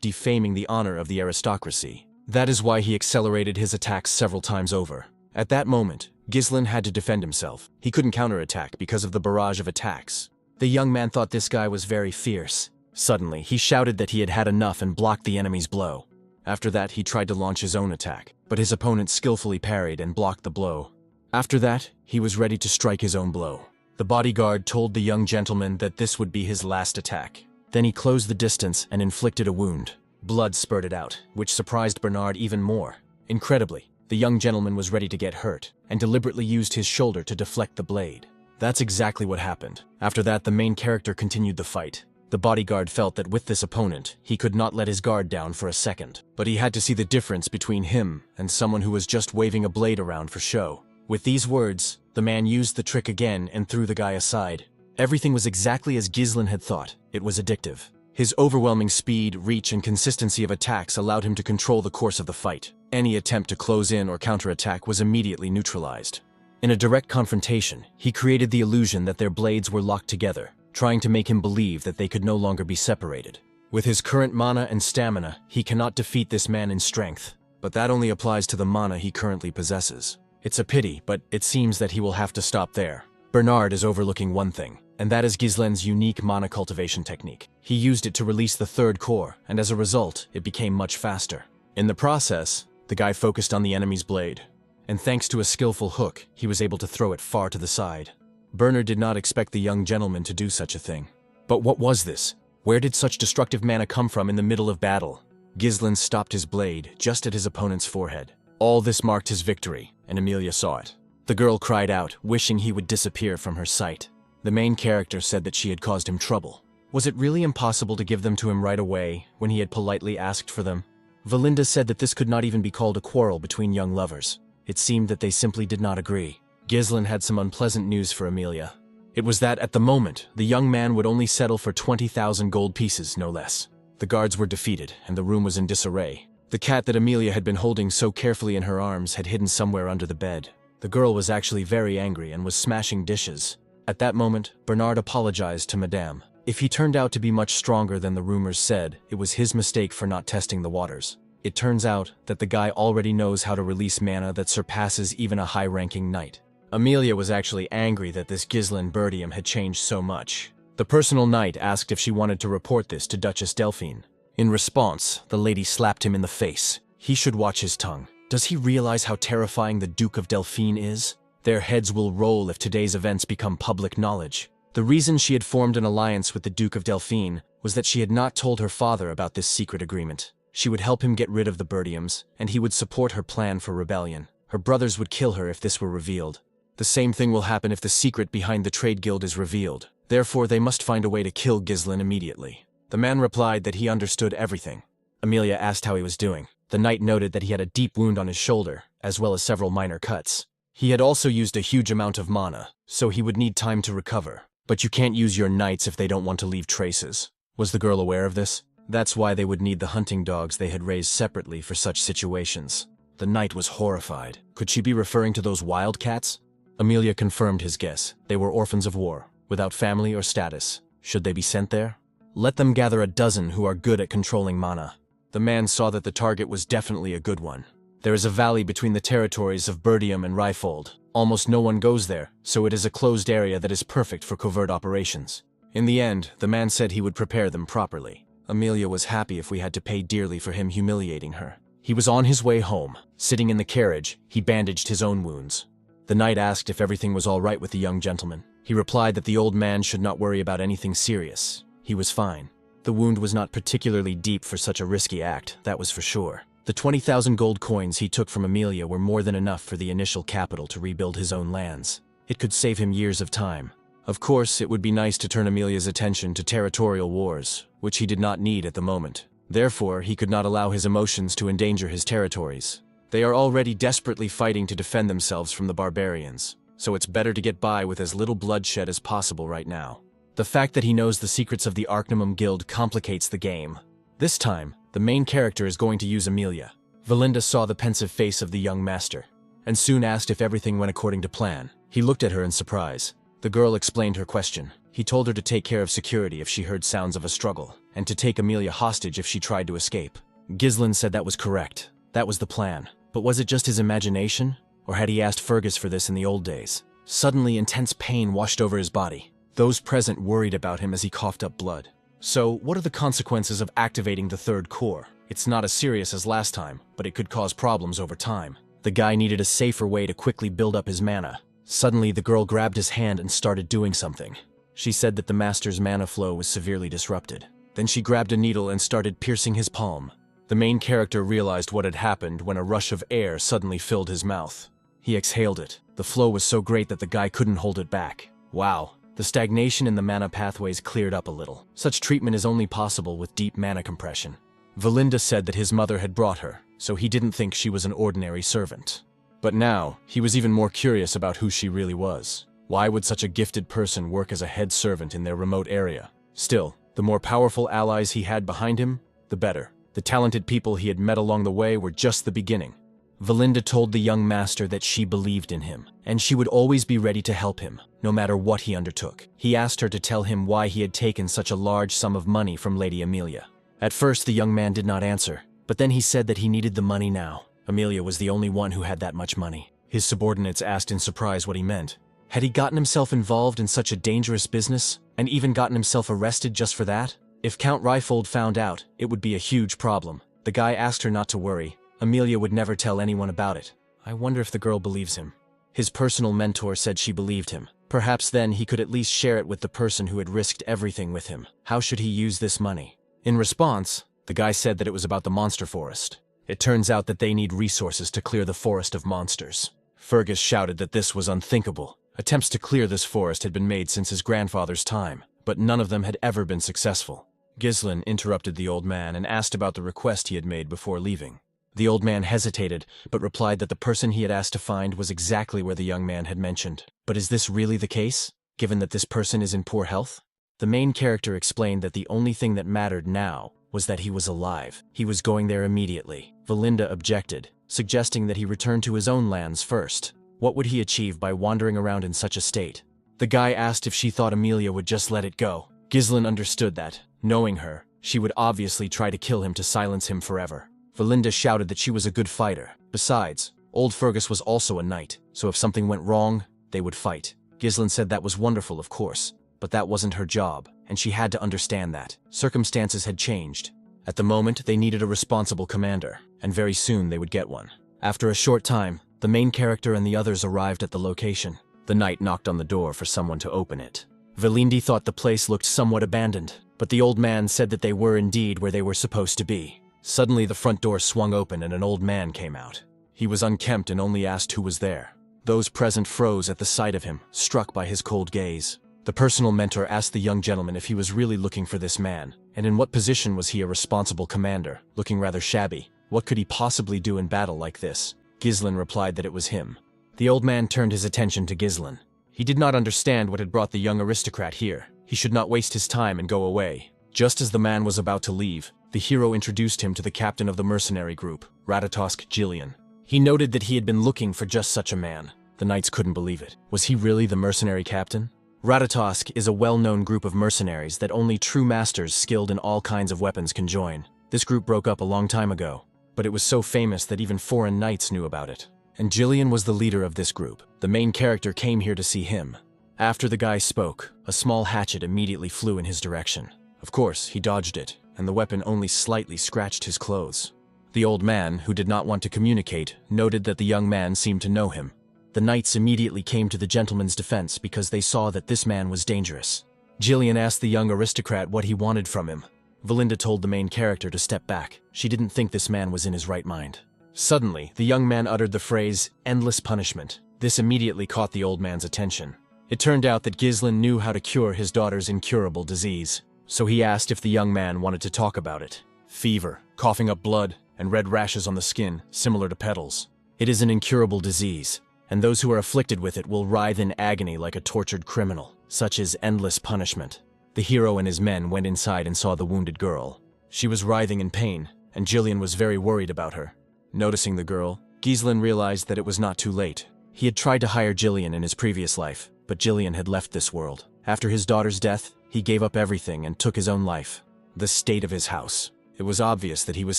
defaming the honor of the aristocracy. That is why he accelerated his attacks several times over. At that moment, Ghislain had to defend himself. He couldn't counterattack because of the barrage of attacks. The young man thought this guy was very fierce. Suddenly, he shouted that he had had enough and blocked the enemy's blow. After that, he tried to launch his own attack, but his opponent skillfully parried and blocked the blow. After that, he was ready to strike his own blow. The bodyguard told the young gentleman that this would be his last attack. Then he closed the distance and inflicted a wound. Blood spurted out, which surprised Bernard even more. Incredibly, the young gentleman was ready to get hurt, and deliberately used his shoulder to deflect the blade. That's exactly what happened. After that, the main character continued the fight. The bodyguard felt that with this opponent, he could not let his guard down for a second. But he had to see the difference between him and someone who was just waving a blade around for show. With these words, the man used the trick again and threw the guy aside. Everything was exactly as Ghislain had thought. It was addictive. His overwhelming speed, reach, and consistency of attacks allowed him to control the course of the fight. Any attempt to close in or counterattack was immediately neutralized. In a direct confrontation, he created the illusion that their blades were locked together, trying to make him believe that they could no longer be separated. With his current mana and stamina, he cannot defeat this man in strength, but that only applies to the mana he currently possesses. It's a pity, but it seems that he will have to stop there. Bernard is overlooking one thing, and that is Ghislain's unique mana cultivation technique. He used it to release the third core, and as a result, it became much faster. In the process, the guy focused on the enemy's blade, and thanks to a skillful hook, he was able to throw it far to the side. Bernard did not expect the young gentleman to do such a thing. But what was this? Where did such destructive mana come from in the middle of battle? Ghislain stopped his blade just at his opponent's forehead. All this marked his victory, and Emilia saw it. The girl cried out, wishing he would disappear from her sight. The main character said that she had caused him trouble. Was it really impossible to give them to him right away, when he had politely asked for them? Valinda said that this could not even be called a quarrel between young lovers. It seemed that they simply did not agree. Ghislain had some unpleasant news for Emilia. It was that, at the moment, the young man would only settle for 20,000 gold pieces, no less. The guards were defeated, and the room was in disarray. The cat that Emilia had been holding so carefully in her arms had hidden somewhere under the bed. The girl was actually very angry and was smashing dishes. At that moment, Bernard apologized to Madame. If he turned out to be much stronger than the rumors said, it was his mistake for not testing the waters. It turns out that the guy already knows how to release mana that surpasses even a high-ranking knight. Emilia was actually angry that this Cecil Perdium had changed so much. The personal knight asked if she wanted to report this to Duchess Delphine. In response, the lady slapped him in the face. He should watch his tongue. Does he realize how terrifying the Duke of Delphine is? Their heads will roll if today's events become public knowledge. The reason she had formed an alliance with the Duke of Delphine was that she had not told her father about this secret agreement. She would help him get rid of the Perdiums, and he would support her plan for rebellion. Her brothers would kill her if this were revealed. The same thing will happen if the secret behind the trade guild is revealed. Therefore, they must find a way to kill Ghislain immediately. The man replied that he understood everything. Emilia asked how he was doing. The knight noted that he had a deep wound on his shoulder, as well as several minor cuts. He had also used a huge amount of mana, so he would need time to recover. But you can't use your knights if they don't want to leave traces. Was the girl aware of this? That's why they would need the hunting dogs they had raised separately for such situations. The knight was horrified. Could she be referring to those wildcats? Emilia confirmed his guess. They were orphans of war, without family or status. Should they be sent there? Let them gather a dozen who are good at controlling mana. The man saw that the target was definitely a good one. There is a valley between the territories of Perdium and Ryfold. Almost no one goes there, so it is a closed area that is perfect for covert operations. In the end, the man said he would prepare them properly. Emilia was happy if we had to pay dearly for him humiliating her. He was on his way home. Sitting in the carriage, he bandaged his own wounds. The knight asked if everything was all right with the young gentleman. He replied that the old man should not worry about anything serious. He was fine. The wound was not particularly deep for such a risky act, that was for sure. The 20,000 gold coins he took from Emilia were more than enough for the initial capital to rebuild his own lands. It could save him years of time. Of course, it would be nice to turn Emilia's attention to territorial wars, which he did not need at the moment. Therefore, he could not allow his emotions to endanger his territories. They are already desperately fighting to defend themselves from the barbarians, so it's better to get by with as little bloodshed as possible right now. The fact that he knows the secrets of the Arcanum Guild complicates the game. This time, the main character is going to use Amelia. Valinda saw the pensive face of the young master, and soon asked if everything went according to plan. He looked at her in surprise. The girl explained her question. He told her to take care of security if she heard sounds of a struggle, and to take Amelia hostage if she tried to escape. Ghislaine said that was correct. That was the plan. But was it just his imagination? Or had he asked Fergus for this in the old days? Suddenly, intense pain washed over his body. Those present worried about him as he coughed up blood. So, what are the consequences of activating the third core? It's not as serious as last time, but it could cause problems over time. The guy needed a safer way to quickly build up his mana. Suddenly, the girl grabbed his hand and started doing something. She said that the master's mana flow was severely disrupted. Then she grabbed a needle and started piercing his palm. The main character realized what had happened when a rush of air suddenly filled his mouth. He exhaled it. The flow was so great that the guy couldn't hold it back. Wow. The stagnation in the mana pathways cleared up a little. Such treatment is only possible with deep mana compression. Valinda said that his mother had brought her, so he didn't think she was an ordinary servant. But now, he was even more curious about who she really was. Why would such a gifted person work as a head servant in their remote area? Still, the more powerful allies he had behind him, the better. The talented people he had met along the way were just the beginning. Valinda told the young master that she believed in him, and she would always be ready to help him, no matter what he undertook. He asked her to tell him why he had taken such a large sum of money from Lady Amelia. At first, the young man did not answer, but then he said that he needed the money now. Amelia was the only one who had that much money. His subordinates asked in surprise what he meant. Had he gotten himself involved in such a dangerous business, and even gotten himself arrested just for that? If Count Ryfold found out, it would be a huge problem. The guy asked her not to worry. Amelia would never tell anyone about it. I wonder if the girl believes him. His personal mentor said she believed him. Perhaps then he could at least share it with the person who had risked everything with him. How should he use this money? In response, the guy said that it was about the monster forest. It turns out that they need resources to clear the forest of monsters. Fergus shouted that this was unthinkable. Attempts to clear this forest had been made since his grandfather's time, but none of them had ever been successful. Ghislaine interrupted the old man and asked about the request he had made before leaving. The old man hesitated, but replied that the person he had asked to find was exactly where the young man had mentioned. But is this really the case, given that this person is in poor health? The main character explained that the only thing that mattered now was that he was alive. He was going there immediately. Valinda objected, suggesting that he return to his own lands first. What would he achieve by wandering around in such a state? The guy asked if she thought Amelia would just let it go. Ghislaine understood that, knowing her, she would obviously try to kill him to silence him forever. Valinda shouted that she was a good fighter. Besides, old Fergus was also a knight, so if something went wrong, they would fight. Ghislaine said that was wonderful, of course, but that wasn't her job, and she had to understand that. Circumstances had changed. At the moment, they needed a responsible commander, and very soon they would get one. After a short time, the main character and the others arrived at the location. The knight knocked on the door for someone to open it. Valindi thought the place looked somewhat abandoned, but the old man said that they were indeed where they were supposed to be. Suddenly, the front door swung open and an old man came out. He was unkempt and only asked who was there. Those present froze at the sight of him, struck by his cold gaze. The personal mentor asked the young gentleman if he was really looking for this man, and in what position was he a responsible commander, looking rather shabby. What could he possibly do in battle like this? Ghislaine replied that it was him. The old man turned his attention to Ghislaine. He did not understand what had brought the young aristocrat here. He should not waste his time and go away. Just as the man was about to leave, the hero introduced him to the captain of the mercenary group, Ratatosk Jillian. He noted that he had been looking for just such a man. The knights couldn't believe it. Was he really the mercenary captain? Ratatosk is a well-known group of mercenaries that only true masters skilled in all kinds of weapons can join. This group broke up a long time ago, but it was so famous that even foreign knights knew about it. And Jillian was the leader of this group. The main character came here to see him. After the guy spoke, a small hatchet immediately flew in his direction. Of course, he dodged it, and the weapon only slightly scratched his clothes. The old man, who did not want to communicate, noted that the young man seemed to know him. The knights immediately came to the gentleman's defense because they saw that this man was dangerous. Jillian asked the young aristocrat what he wanted from him. Valinda told the main character to step back. She didn't think this man was in his right mind. Suddenly, the young man uttered the phrase, "endless punishment." This immediately caught the old man's attention. It turned out that Ghislaine knew how to cure his daughter's incurable disease, so he asked if the young man wanted to talk about it. Fever, coughing up blood, and red rashes on the skin, similar to petals. It is an incurable disease, and those who are afflicted with it will writhe in agony like a tortured criminal. such as endless punishment. The hero and his men went inside and saw the wounded girl. She was writhing in pain, and Jillian was very worried about her. Noticing the girl, Gislin realized that it was not too late. He had tried to hire Jillian in his previous life, but Jillian had left this world. After his daughter's death, he gave up everything and took his own life. The state of his house. It was obvious that he was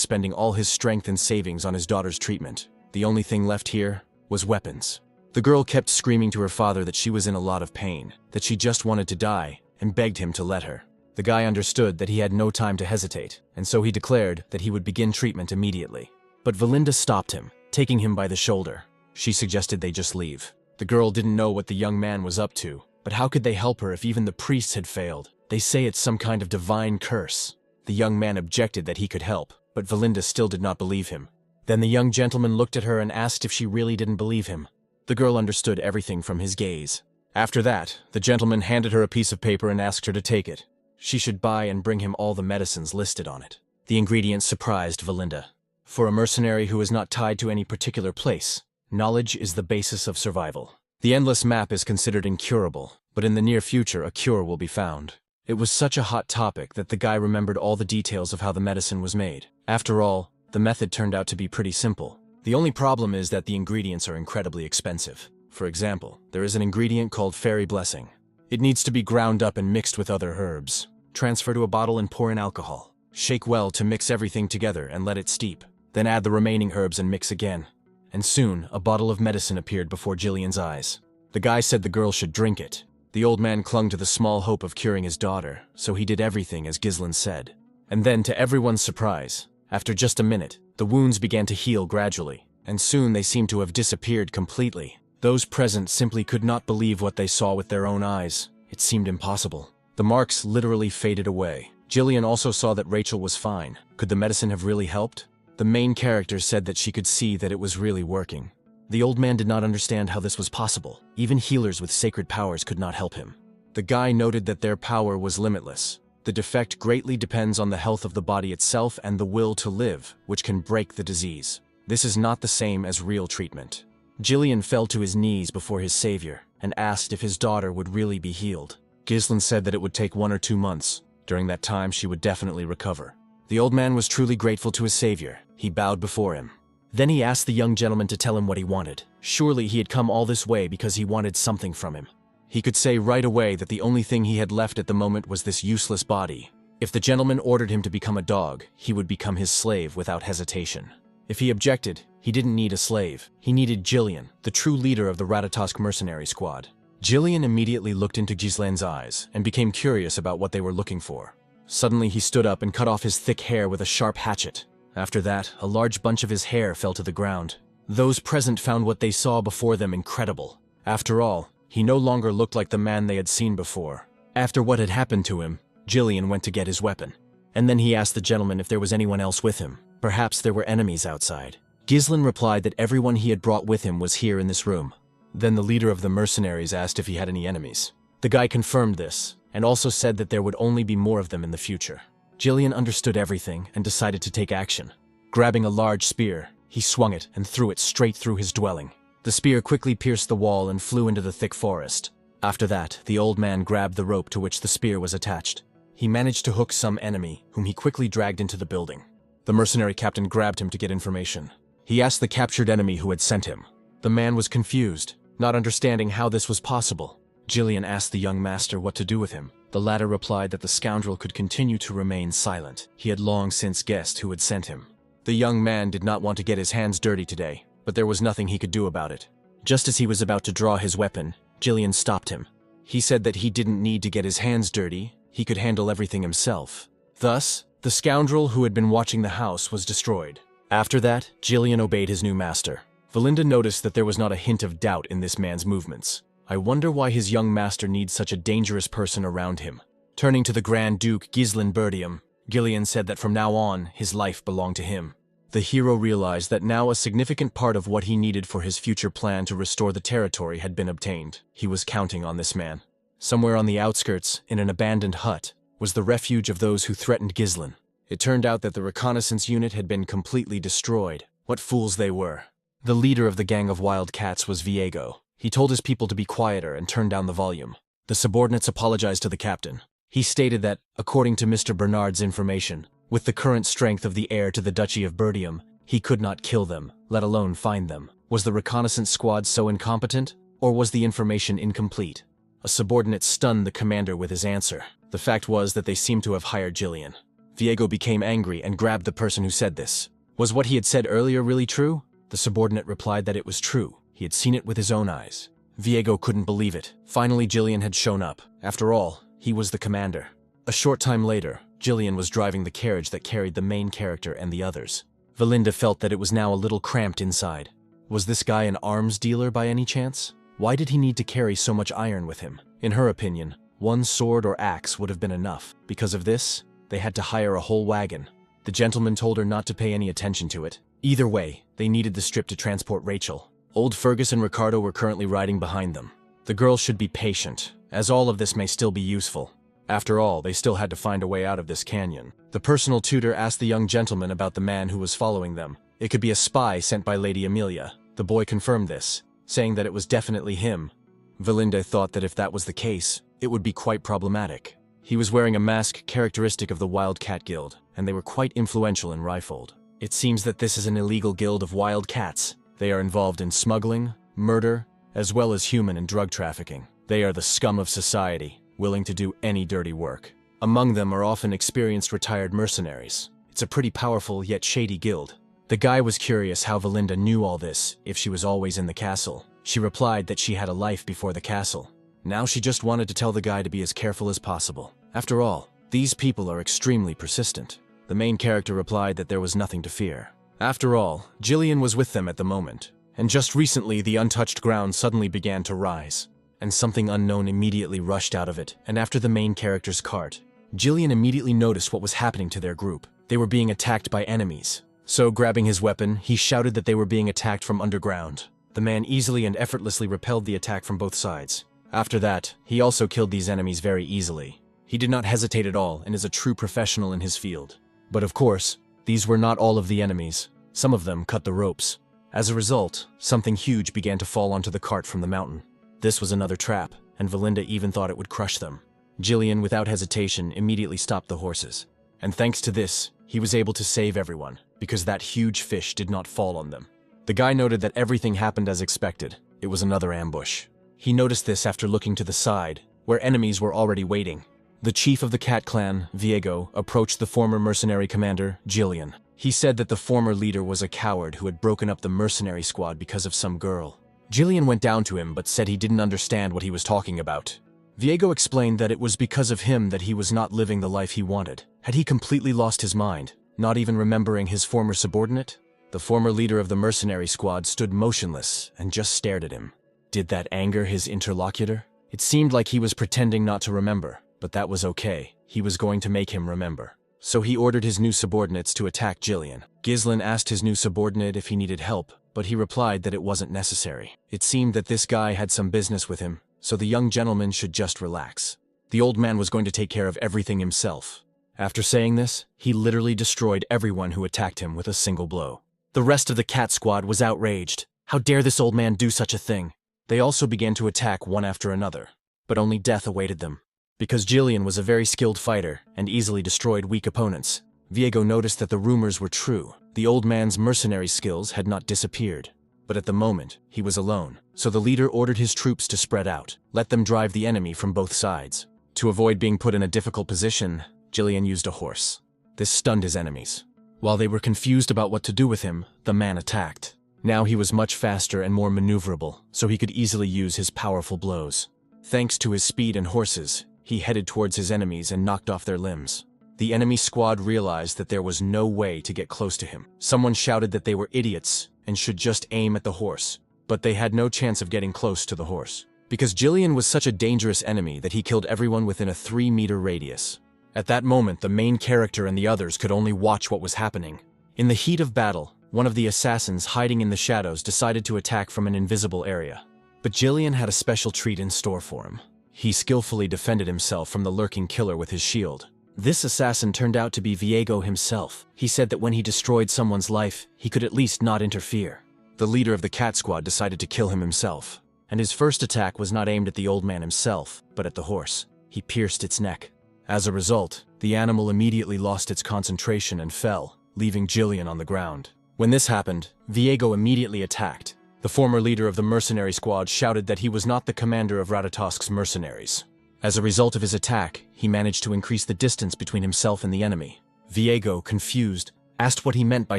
spending all his strength and savings on his daughter's treatment. The only thing left here was weapons. The girl kept screaming to her father that she was in a lot of pain, that she just wanted to die, and begged him to let her. The guy understood that he had no time to hesitate, and so he declared that he would begin treatment immediately. But Valinda stopped him, taking him by the shoulder. She suggested they just leave. The girl didn't know what the young man was up to, but how could they help her if even the priests had failed? They say it's some kind of divine curse. The young man objected that he could help, but Valinda still did not believe him. Then the young gentleman looked at her and asked if she really didn't believe him. The girl understood everything from his gaze. After that, the gentleman handed her a piece of paper and asked her to take it. She should buy and bring him all the medicines listed on it. The ingredients surprised Valinda. For a mercenary who is not tied to any particular place, knowledge is the basis of survival. The endless map is considered incurable, but in the near future a cure will be found. It was such a hot topic that the guy remembered all the details of how the medicine was made. After all, the method turned out to be pretty simple. The only problem is that the ingredients are incredibly expensive. For example, there is an ingredient called Fairy Blessing. It needs to be ground up and mixed with other herbs. Transfer to a bottle and pour in alcohol. Shake well to mix everything together and let it steep. Then add the remaining herbs and mix again. And soon, a bottle of medicine appeared before Jillian's eyes. The guy said the girl should drink it. The old man clung to the small hope of curing his daughter, so he did everything as Gislin said. And then, to everyone's surprise, after just a minute, the wounds began to heal gradually, and soon they seemed to have disappeared completely. Those present simply could not believe what they saw with their own eyes. It seemed impossible. The marks literally faded away. Jillian also saw that Rachel was fine. Could the medicine have really helped? The main character said that she could see that it was really working. The old man did not understand how this was possible. Even healers with sacred powers could not help him. The guy noted that their power was limitless. The defect greatly depends on the health of the body itself and the will to live, which can break the disease. This is not the same as real treatment. Jillian fell to his knees before his savior and asked if his daughter would really be healed. Gislin said that it would take 1 or 2 months. During that time, she would definitely recover. The old man was truly grateful to his savior. He bowed before him. Then he asked the young gentleman to tell him what he wanted. Surely he had come all this way because he wanted something from him. He could say right away that the only thing he had left at the moment was this useless body. If the gentleman ordered him to become a dog, he would become his slave without hesitation. If he objected, he didn't need a slave. He needed Jillian, the true leader of the Ratatosk mercenary squad. Jillian immediately looked into Gislin's eyes and became curious about what they were looking for. Suddenly he stood up and cut off his thick hair with a sharp hatchet. After that, a large bunch of his hair fell to the ground. Those present found what they saw before them incredible. After all, he no longer looked like the man they had seen before. After what had happened to him, Jillian went to get his weapon. And then he asked the gentleman if there was anyone else with him. Perhaps there were enemies outside. Gislin replied that everyone he had brought with him was here in this room. Then the leader of the mercenaries asked if he had any enemies. The guy confirmed this, and also said that there would only be more of them in the future. Jillian understood everything and decided to take action. Grabbing a large spear, he swung it and threw it straight through his dwelling. The spear quickly pierced the wall and flew into the thick forest. After that, the old man grabbed the rope to which the spear was attached. He managed to hook some enemy, whom he quickly dragged into the building. The mercenary captain grabbed him to get information. He asked the captured enemy who had sent him. The man was confused, not understanding how this was possible. Jillian asked the young master what to do with him. The latter replied that the scoundrel could continue to remain silent. He had long since guessed who had sent him. The young man did not want to get his hands dirty today, but there was nothing he could do about it. Just as he was about to draw his weapon, Jillian stopped him. He said that he didn't need to get his hands dirty, he could handle everything himself. Thus, the scoundrel who had been watching the house was destroyed. After that, Jillian obeyed his new master. Valinda noticed that there was not a hint of doubt in this man's movements. I wonder why his young master needs such a dangerous person around him. Turning to the Grand Duke Cecil Perdium, Gillian said that from now on, his life belonged to him. The hero realized that now a significant part of what he needed for his future plan to restore the territory had been obtained. He was counting on this man. Somewhere on the outskirts, in an abandoned hut, was the refuge of those who threatened Gislin. It turned out that the reconnaissance unit had been completely destroyed. What fools they were. The leader of the gang of wild cats was Viego. He told his people to be quieter and turn down the volume. The subordinates apologized to the captain. He stated that, according to Mr. Bernard's information, with the current strength of the heir to the Duchy of Perdium, he could not kill them, let alone find them. Was the reconnaissance squad so incompetent, or was the information incomplete? A subordinate stunned the commander with his answer. The fact was that they seemed to have hired Jillian. Viego became angry and grabbed the person who said this. Was what he had said earlier really true? The subordinate replied that it was true. He had seen it with his own eyes. Viego couldn't believe it. Finally, Jillian had shown up. After all, he was the commander. A short time later, Jillian was driving the carriage that carried the main character and the others. Valinda felt that it was now a little cramped inside. Was this guy an arms dealer by any chance? Why did he need to carry so much iron with him? In her opinion, one sword or axe would have been enough. Because of this, they had to hire a whole wagon. The gentleman told her not to pay any attention to it. Either way, they needed the strip to transport Rachel. Old Fergus and Ricardo were currently riding behind them. The girls should be patient, as all of this may still be useful. After all, they still had to find a way out of this canyon. The personal tutor asked the young gentleman about the man who was following them. It could be a spy sent by Lady Amelia. The boy confirmed this, saying that it was definitely him. Valinda thought that if that was the case, it would be quite problematic. He was wearing a mask characteristic of the Wildcat Guild, and they were quite influential in Ryfold. It seems that this is an illegal guild of wild cats. They are involved in smuggling, murder, as well as human and drug trafficking. They are the scum of society, willing to do any dirty work. Among them are often experienced retired mercenaries. It's a pretty powerful yet shady guild. The guy was curious how Valinda knew all this if she was always in the castle. She replied that she had a life before the castle. Now she just wanted to tell the guy to be as careful as possible. After all, these people are extremely persistent. The main character replied that there was nothing to fear. After all, Jillian was with them at the moment, and just recently the untouched ground suddenly began to rise, and something unknown immediately rushed out of it, and after the main character's cart. Jillian immediately noticed what was happening to their group. They were being attacked by enemies. So, grabbing his weapon, he shouted that they were being attacked from underground. The man easily and effortlessly repelled the attack from both sides. After that, he also killed these enemies very easily. He did not hesitate at all and is a true professional in his field. But of course, these were not all of the enemies. Some of them cut the ropes. As a result, something huge began to fall onto the cart from the mountain. This was another trap, and Valinda even thought it would crush them. Jillian, without hesitation, immediately stopped the horses. And thanks to this, he was able to save everyone, because that huge fish did not fall on them. The guy noted that everything happened as expected. It was another ambush. He noticed this after looking to the side, where enemies were already waiting. The chief of the cat clan, Viego, approached the former mercenary commander, Jillian. He said that the former leader was a coward who had broken up the mercenary squad because of some girl. Jillian went down to him but said he didn't understand what he was talking about. Viego explained that it was because of him that he was not living the life he wanted. Had he completely lost his mind, not even remembering his former subordinate? The former leader of the mercenary squad stood motionless and just stared at him. Did that anger his interlocutor? It seemed like he was pretending not to remember, but that was okay. He was going to make him remember. So he ordered his new subordinates to attack Jillian. Ghislain asked his new subordinate if he needed help, but he replied that it wasn't necessary. It seemed that this guy had some business with him, so the young gentleman should just relax. The old man was going to take care of everything himself. After saying this, he literally destroyed everyone who attacked him with a single blow. The rest of the cat squad was outraged. How dare this old man do such a thing? They also began to attack one after another, but only death awaited them. Because Jillian was a very skilled fighter and easily destroyed weak opponents, Viego noticed that the rumors were true. The old man's mercenary skills had not disappeared. But at the moment, he was alone, so the leader ordered his troops to spread out, let them drive the enemy from both sides. To avoid being put in a difficult position, Jillian used a horse. This stunned his enemies. While they were confused about what to do with him, the man attacked. Now he was much faster and more maneuverable, so he could easily use his powerful blows. Thanks to his speed and horses, he headed towards his enemies and knocked off their limbs. The enemy squad realized that there was no way to get close to him. Someone shouted that they were idiots and should just aim at the horse, but they had no chance of getting close to the horse, because Jillian was such a dangerous enemy that he killed everyone within a 3-meter radius. At that moment, the main character and the others could only watch what was happening. In the heat of battle, one of the assassins hiding in the shadows decided to attack from an invisible area. But Jillian had a special treat in store for him. He skillfully defended himself from the lurking killer with his shield. This assassin turned out to be Viego himself. He said that when he destroyed someone's life, he could at least not interfere. The leader of the cat squad decided to kill him himself. and his first attack was not aimed at the old man himself, but at the horse. He pierced its neck. As a result, the animal immediately lost its concentration and fell, leaving Jillian on the ground. When this happened, Viego immediately attacked. The former leader of the mercenary squad shouted that he was not the commander of Ratatosk's mercenaries. As a result of his attack, he managed to increase the distance between himself and the enemy. Viego, confused, asked what he meant by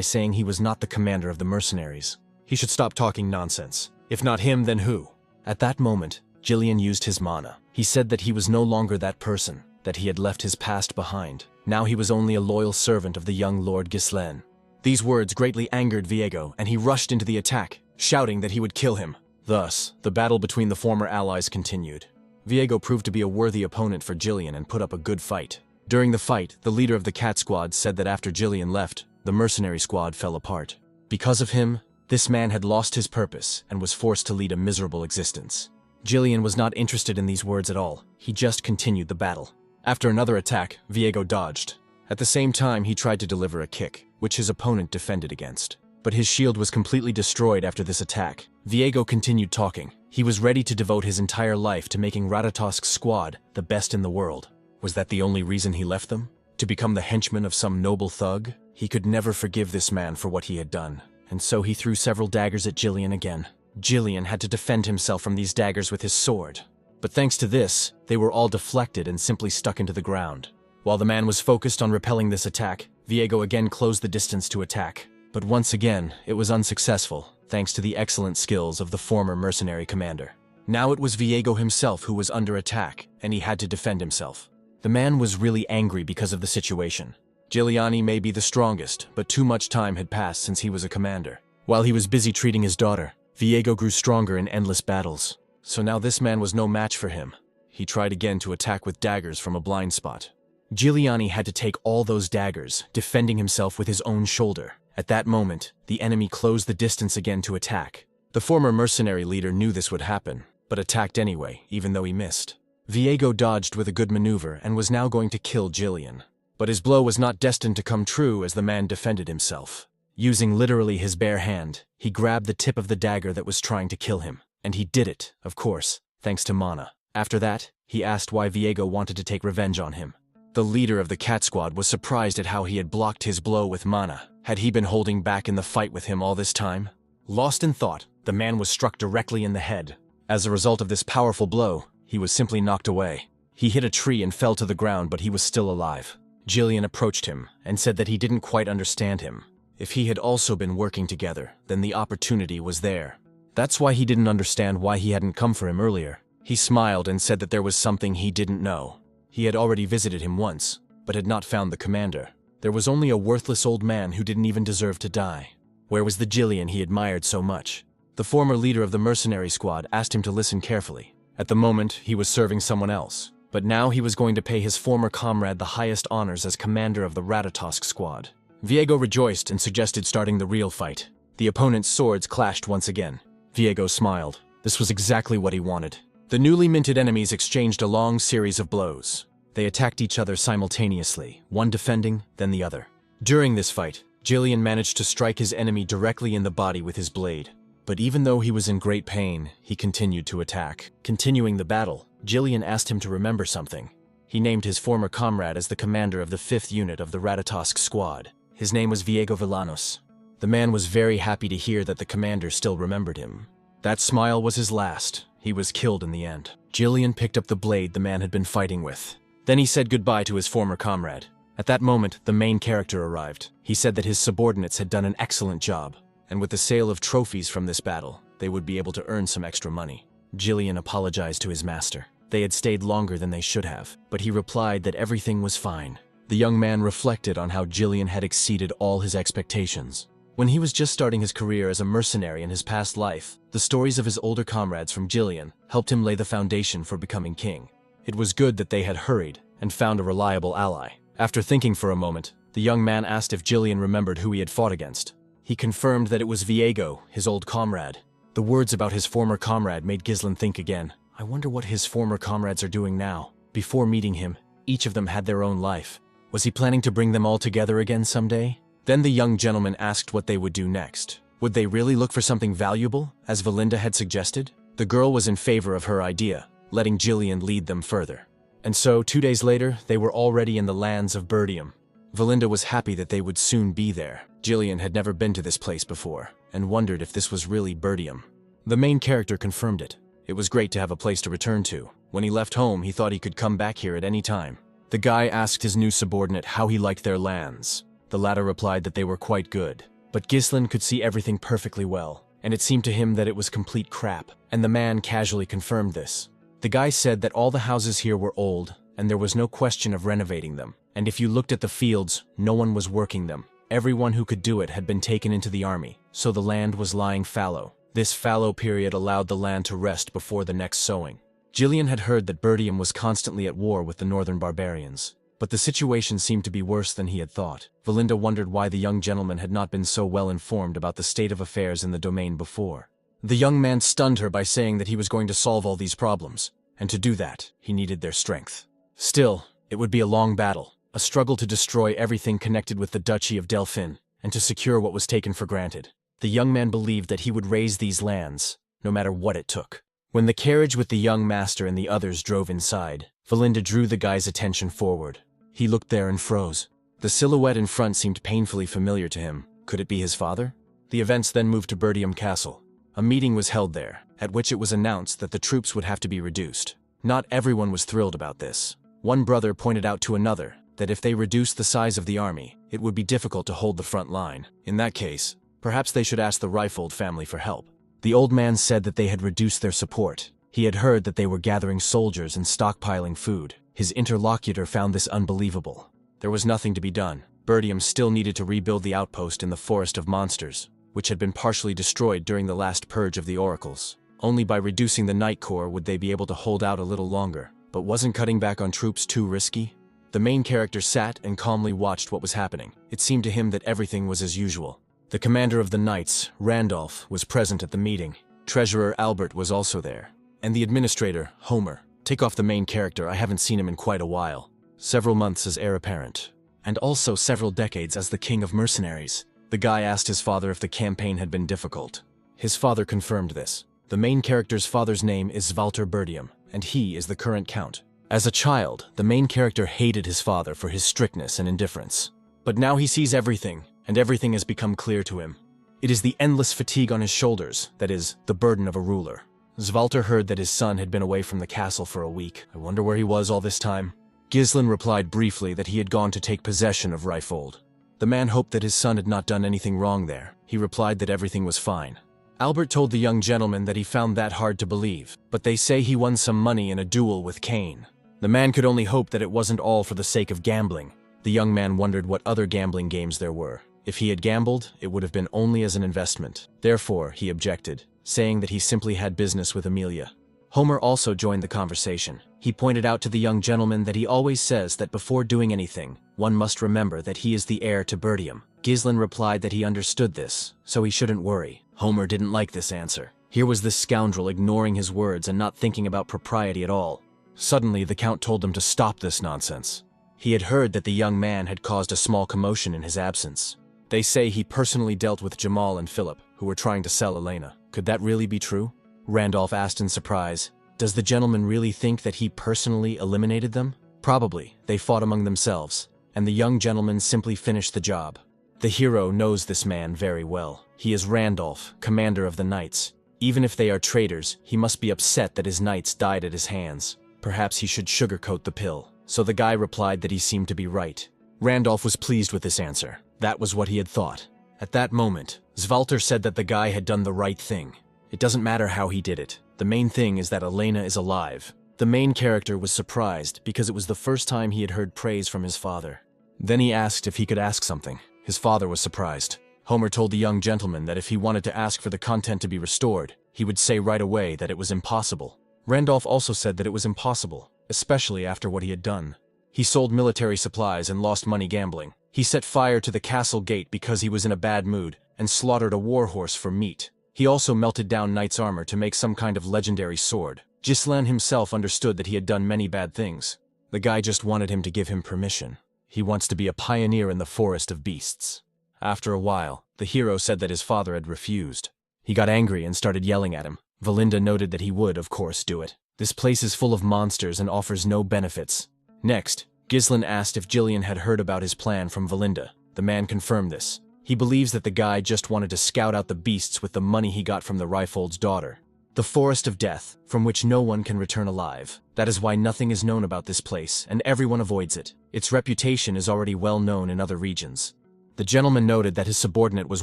saying he was not the commander of the mercenaries. He should stop talking nonsense. If not him, then who? At that moment, Jillian used his mana. He said that he was no longer that person, that he had left his past behind. Now he was only a loyal servant of the young Lord Ghislaine. These words greatly angered Viego, and he rushed into the attack, shouting that he would kill him. Thus, the battle between the former allies continued. Viego proved to be a worthy opponent for Jillian and put up a good fight. During the fight, the leader of the cat squad said that after Jillian left, the mercenary squad fell apart. Because of him, this man had lost his purpose and was forced to lead a miserable existence. Jillian was not interested in these words at all. He just continued the battle. After another attack, Viego dodged. At the same time, he tried to deliver a kick, which his opponent defended against. But his shield was completely destroyed after this attack. Viego continued talking. He was ready to devote his entire life to making Ratatosk's squad the best in the world. Was that the only reason he left them? To become the henchman of some noble thug? He could never forgive this man for what he had done. And so he threw several daggers at Jillian again. Jillian had to defend himself from these daggers with his sword. But thanks to this, they were all deflected and simply stuck into the ground. While the man was focused on repelling this attack, Viego again closed the distance to attack. But once again, it was unsuccessful, thanks to the excellent skills of the former mercenary commander. Now it was Viego himself who was under attack, and he had to defend himself. The man was really angry because of the situation. Giuliani may be the strongest, but too much time had passed since he was a commander. While he was busy treating his daughter, Viego grew stronger in endless battles. So now this man was no match for him. He tried again to attack with daggers from a blind spot. Giuliani had to take all those daggers, defending himself with his own shoulder. At that moment, the enemy closed the distance again to attack. The former mercenary leader knew this would happen, but attacked anyway, even though he missed. Viego dodged with a good maneuver and was now going to kill Jillian. But his blow was not destined to come true as the man defended himself. Using literally his bare hand, he grabbed the tip of the dagger that was trying to kill him. And he did it, of course, thanks to mana. After that, he asked why Viego wanted to take revenge on him. The leader of the cat squad was surprised at how he had blocked his blow with mana. Had he been holding back in the fight with him all this time? Lost in thought, the man was struck directly in the head. As a result of this powerful blow, he was simply knocked away. He hit a tree and fell to the ground, but he was still alive. Jillian approached him and said that he didn't quite understand him. If he had also been working together, then the opportunity was there. That's why he didn't understand why he hadn't come for him earlier. He smiled and said that there was something he didn't know. He had already visited him once, but had not found the commander. There was only a worthless old man who didn't even deserve to die. Where was the Jillian he admired so much? The former leader of the mercenary squad asked him to listen carefully. At the moment, he was serving someone else, but now he was going to pay his former comrade the highest honors as commander of the Ratatosk squad. Viego rejoiced and suggested starting the real fight. The opponent's swords clashed once again. Viego smiled. This was exactly what he wanted. The newly minted enemies exchanged a long series of blows. They attacked each other simultaneously, one defending, then the other. During this fight, Jillian managed to strike his enemy directly in the body with his blade. But even though he was in great pain, he continued to attack. Continuing the battle, Jillian asked him to remember something. He named his former comrade as the commander of the 5th unit of the Ratatosk squad. His name was Viego Villanos. The man was very happy to hear that the commander still remembered him. That smile was his last. He was killed in the end. Jillian picked up the blade the man had been fighting with. Then he said goodbye to his former comrade. At that moment, the main character arrived. He said that his subordinates had done an excellent job, and with the sale of trophies from this battle, they would be able to earn some extra money. Jillian apologized to his master. They had stayed longer than they should have, but he replied that everything was fine. The young man reflected on how Jillian had exceeded all his expectations. When he was just starting his career as a mercenary in his past life, the stories of his older comrades from Jillian helped him lay the foundation for becoming king. It was good that they had hurried and found a reliable ally. After thinking for a moment, the young man asked if Jillian remembered who he had fought against. He confirmed that it was Viego, his old comrade. The words about his former comrade made Ghislaine think again. I wonder what his former comrades are doing now. Before meeting him, each of them had their own life. Was he planning to bring them all together again someday? Then the young gentleman asked what they would do next. Would they really look for something valuable, as Valinda had suggested? The girl was in favor of her idea, letting Jillian lead them further. And so, 2 days later, they were already in the lands of Perdium. Valinda was happy that they would soon be there. Jillian had never been to this place before, and wondered if this was really Perdium. The main character confirmed it. It was great to have a place to return to. When he left home, he thought he could come back here at any time. The guy asked his new subordinate how he liked their lands. The latter replied that they were quite good. But Ghislain could see everything perfectly well, and it seemed to him that it was complete crap, and the man casually confirmed this. The guy said that all the houses here were old, and there was no question of renovating them. And if you looked at the fields, no one was working them. Everyone who could do it had been taken into the army, so the land was lying fallow. This fallow period allowed the land to rest before the next sowing. Jillian had heard that Perdium was constantly at war with the northern barbarians. But the situation seemed to be worse than he had thought. Valinda wondered why the young gentleman had not been so well informed about the state of affairs in the domain before. The young man stunned her by saying that he was going to solve all these problems, and to do that, he needed their strength. Still, it would be a long battle, a struggle to destroy everything connected with the Duchy of Delphin, and to secure what was taken for granted. The young man believed that he would raise these lands, no matter what it took. When the carriage with the young master and the others drove inside, Valinda drew the guy's attention forward. He looked there and froze. The silhouette in front seemed painfully familiar to him. Could it be his father? The events then moved to Perdium Castle. A meeting was held there, at which it was announced that the troops would have to be reduced. Not everyone was thrilled about this. One brother pointed out to another that if they reduced the size of the army, it would be difficult to hold the front line. In that case, perhaps they should ask the Reifold family for help. The old man said that they had reduced their support. He had heard that they were gathering soldiers and stockpiling food. His interlocutor found this unbelievable. There was nothing to be done. Perdium still needed to rebuild the outpost in the Forest of Monsters, which had been partially destroyed during the last purge of the oracles. Only by reducing the Night Corps would they be able to hold out a little longer. But wasn't cutting back on troops too risky? The main character sat and calmly watched what was happening. It seemed to him that everything was as usual. The commander of the Knights, Randolph, was present at the meeting. Treasurer Albert was also there. And the administrator, Homer. Take off the main character, I haven't seen him in quite a while. Several months as heir apparent. And also several decades as the king of mercenaries. The guy asked his father if the campaign had been difficult. His father confirmed this. The main character's father's name is Svalter Perdium, and he is the current count. As a child, the main character hated his father for his strictness and indifference. But now he sees everything, and everything has become clear to him. It is the endless fatigue on his shoulders that is the burden of a ruler. Svalter heard that his son had been away from the castle for a week. I wonder where he was all this time. Ghislain replied briefly that he had gone to take possession of Reifold. The man hoped that his son had not done anything wrong there. He replied that everything was fine. Albert told the young gentleman that he found that hard to believe, but they say he won some money in a duel with Cain. The man could only hope that it wasn't all for the sake of gambling. The young man wondered what other gambling games there were. If he had gambled, it would have been only as an investment. Therefore, he objected, saying that he simply had business with Amelia. Homer also joined the conversation. He pointed out to the young gentleman that he always says that before doing anything, one must remember that he is the heir to Perdium. Ghislain replied that he understood this, so he shouldn't worry. Homer didn't like this answer. Here was this scoundrel ignoring his words and not thinking about propriety at all. Suddenly, the Count told him to stop this nonsense. He had heard that the young man had caused a small commotion in his absence. They say he personally dealt with Jamal and Philip, who were trying to sell Elena. Could that really be true? Randolph asked in surprise. Does the gentleman really think that he personally eliminated them? Probably. They fought among themselves, and the young gentleman simply finished the job. The hero knows this man very well. He is Randolph, commander of the Knights. Even if they are traitors, he must be upset that his knights died at his hands. Perhaps he should sugarcoat the pill. So the guy replied that he seemed to be right. Randolph was pleased with this answer. That was what he had thought. At that moment, Svalter said that the guy had done the right thing. It doesn't matter how he did it. The main thing is that Elena is alive. The main character was surprised because it was the first time he had heard praise from his father. Then he asked if he could ask something. His father was surprised. Homer told the young gentleman that if he wanted to ask for the content to be restored, he would say right away that it was impossible. Randolph also said that it was impossible, especially after what he had done. He sold military supplies and lost money gambling. He set fire to the castle gate because he was in a bad mood and slaughtered a warhorse for meat. He also melted down knight's armor to make some kind of legendary sword. Ghislain himself understood that he had done many bad things. The guy just wanted him to give him permission. He wants to be a pioneer in the forest of beasts. After a while, the hero said that his father had refused. He got angry and started yelling at him. Valinda noted that he would, of course, do it. This place is full of monsters and offers no benefits. Next, Ghislain asked if Jillian had heard about his plan from Valinda. The man confirmed this. He believes that the guy just wanted to scout out the beasts with the money he got from the Ryfold's daughter. The Forest of Death, from which no one can return alive. That is why nothing is known about this place, and everyone avoids it. Its reputation is already well known in other regions. The gentleman noted that his subordinate was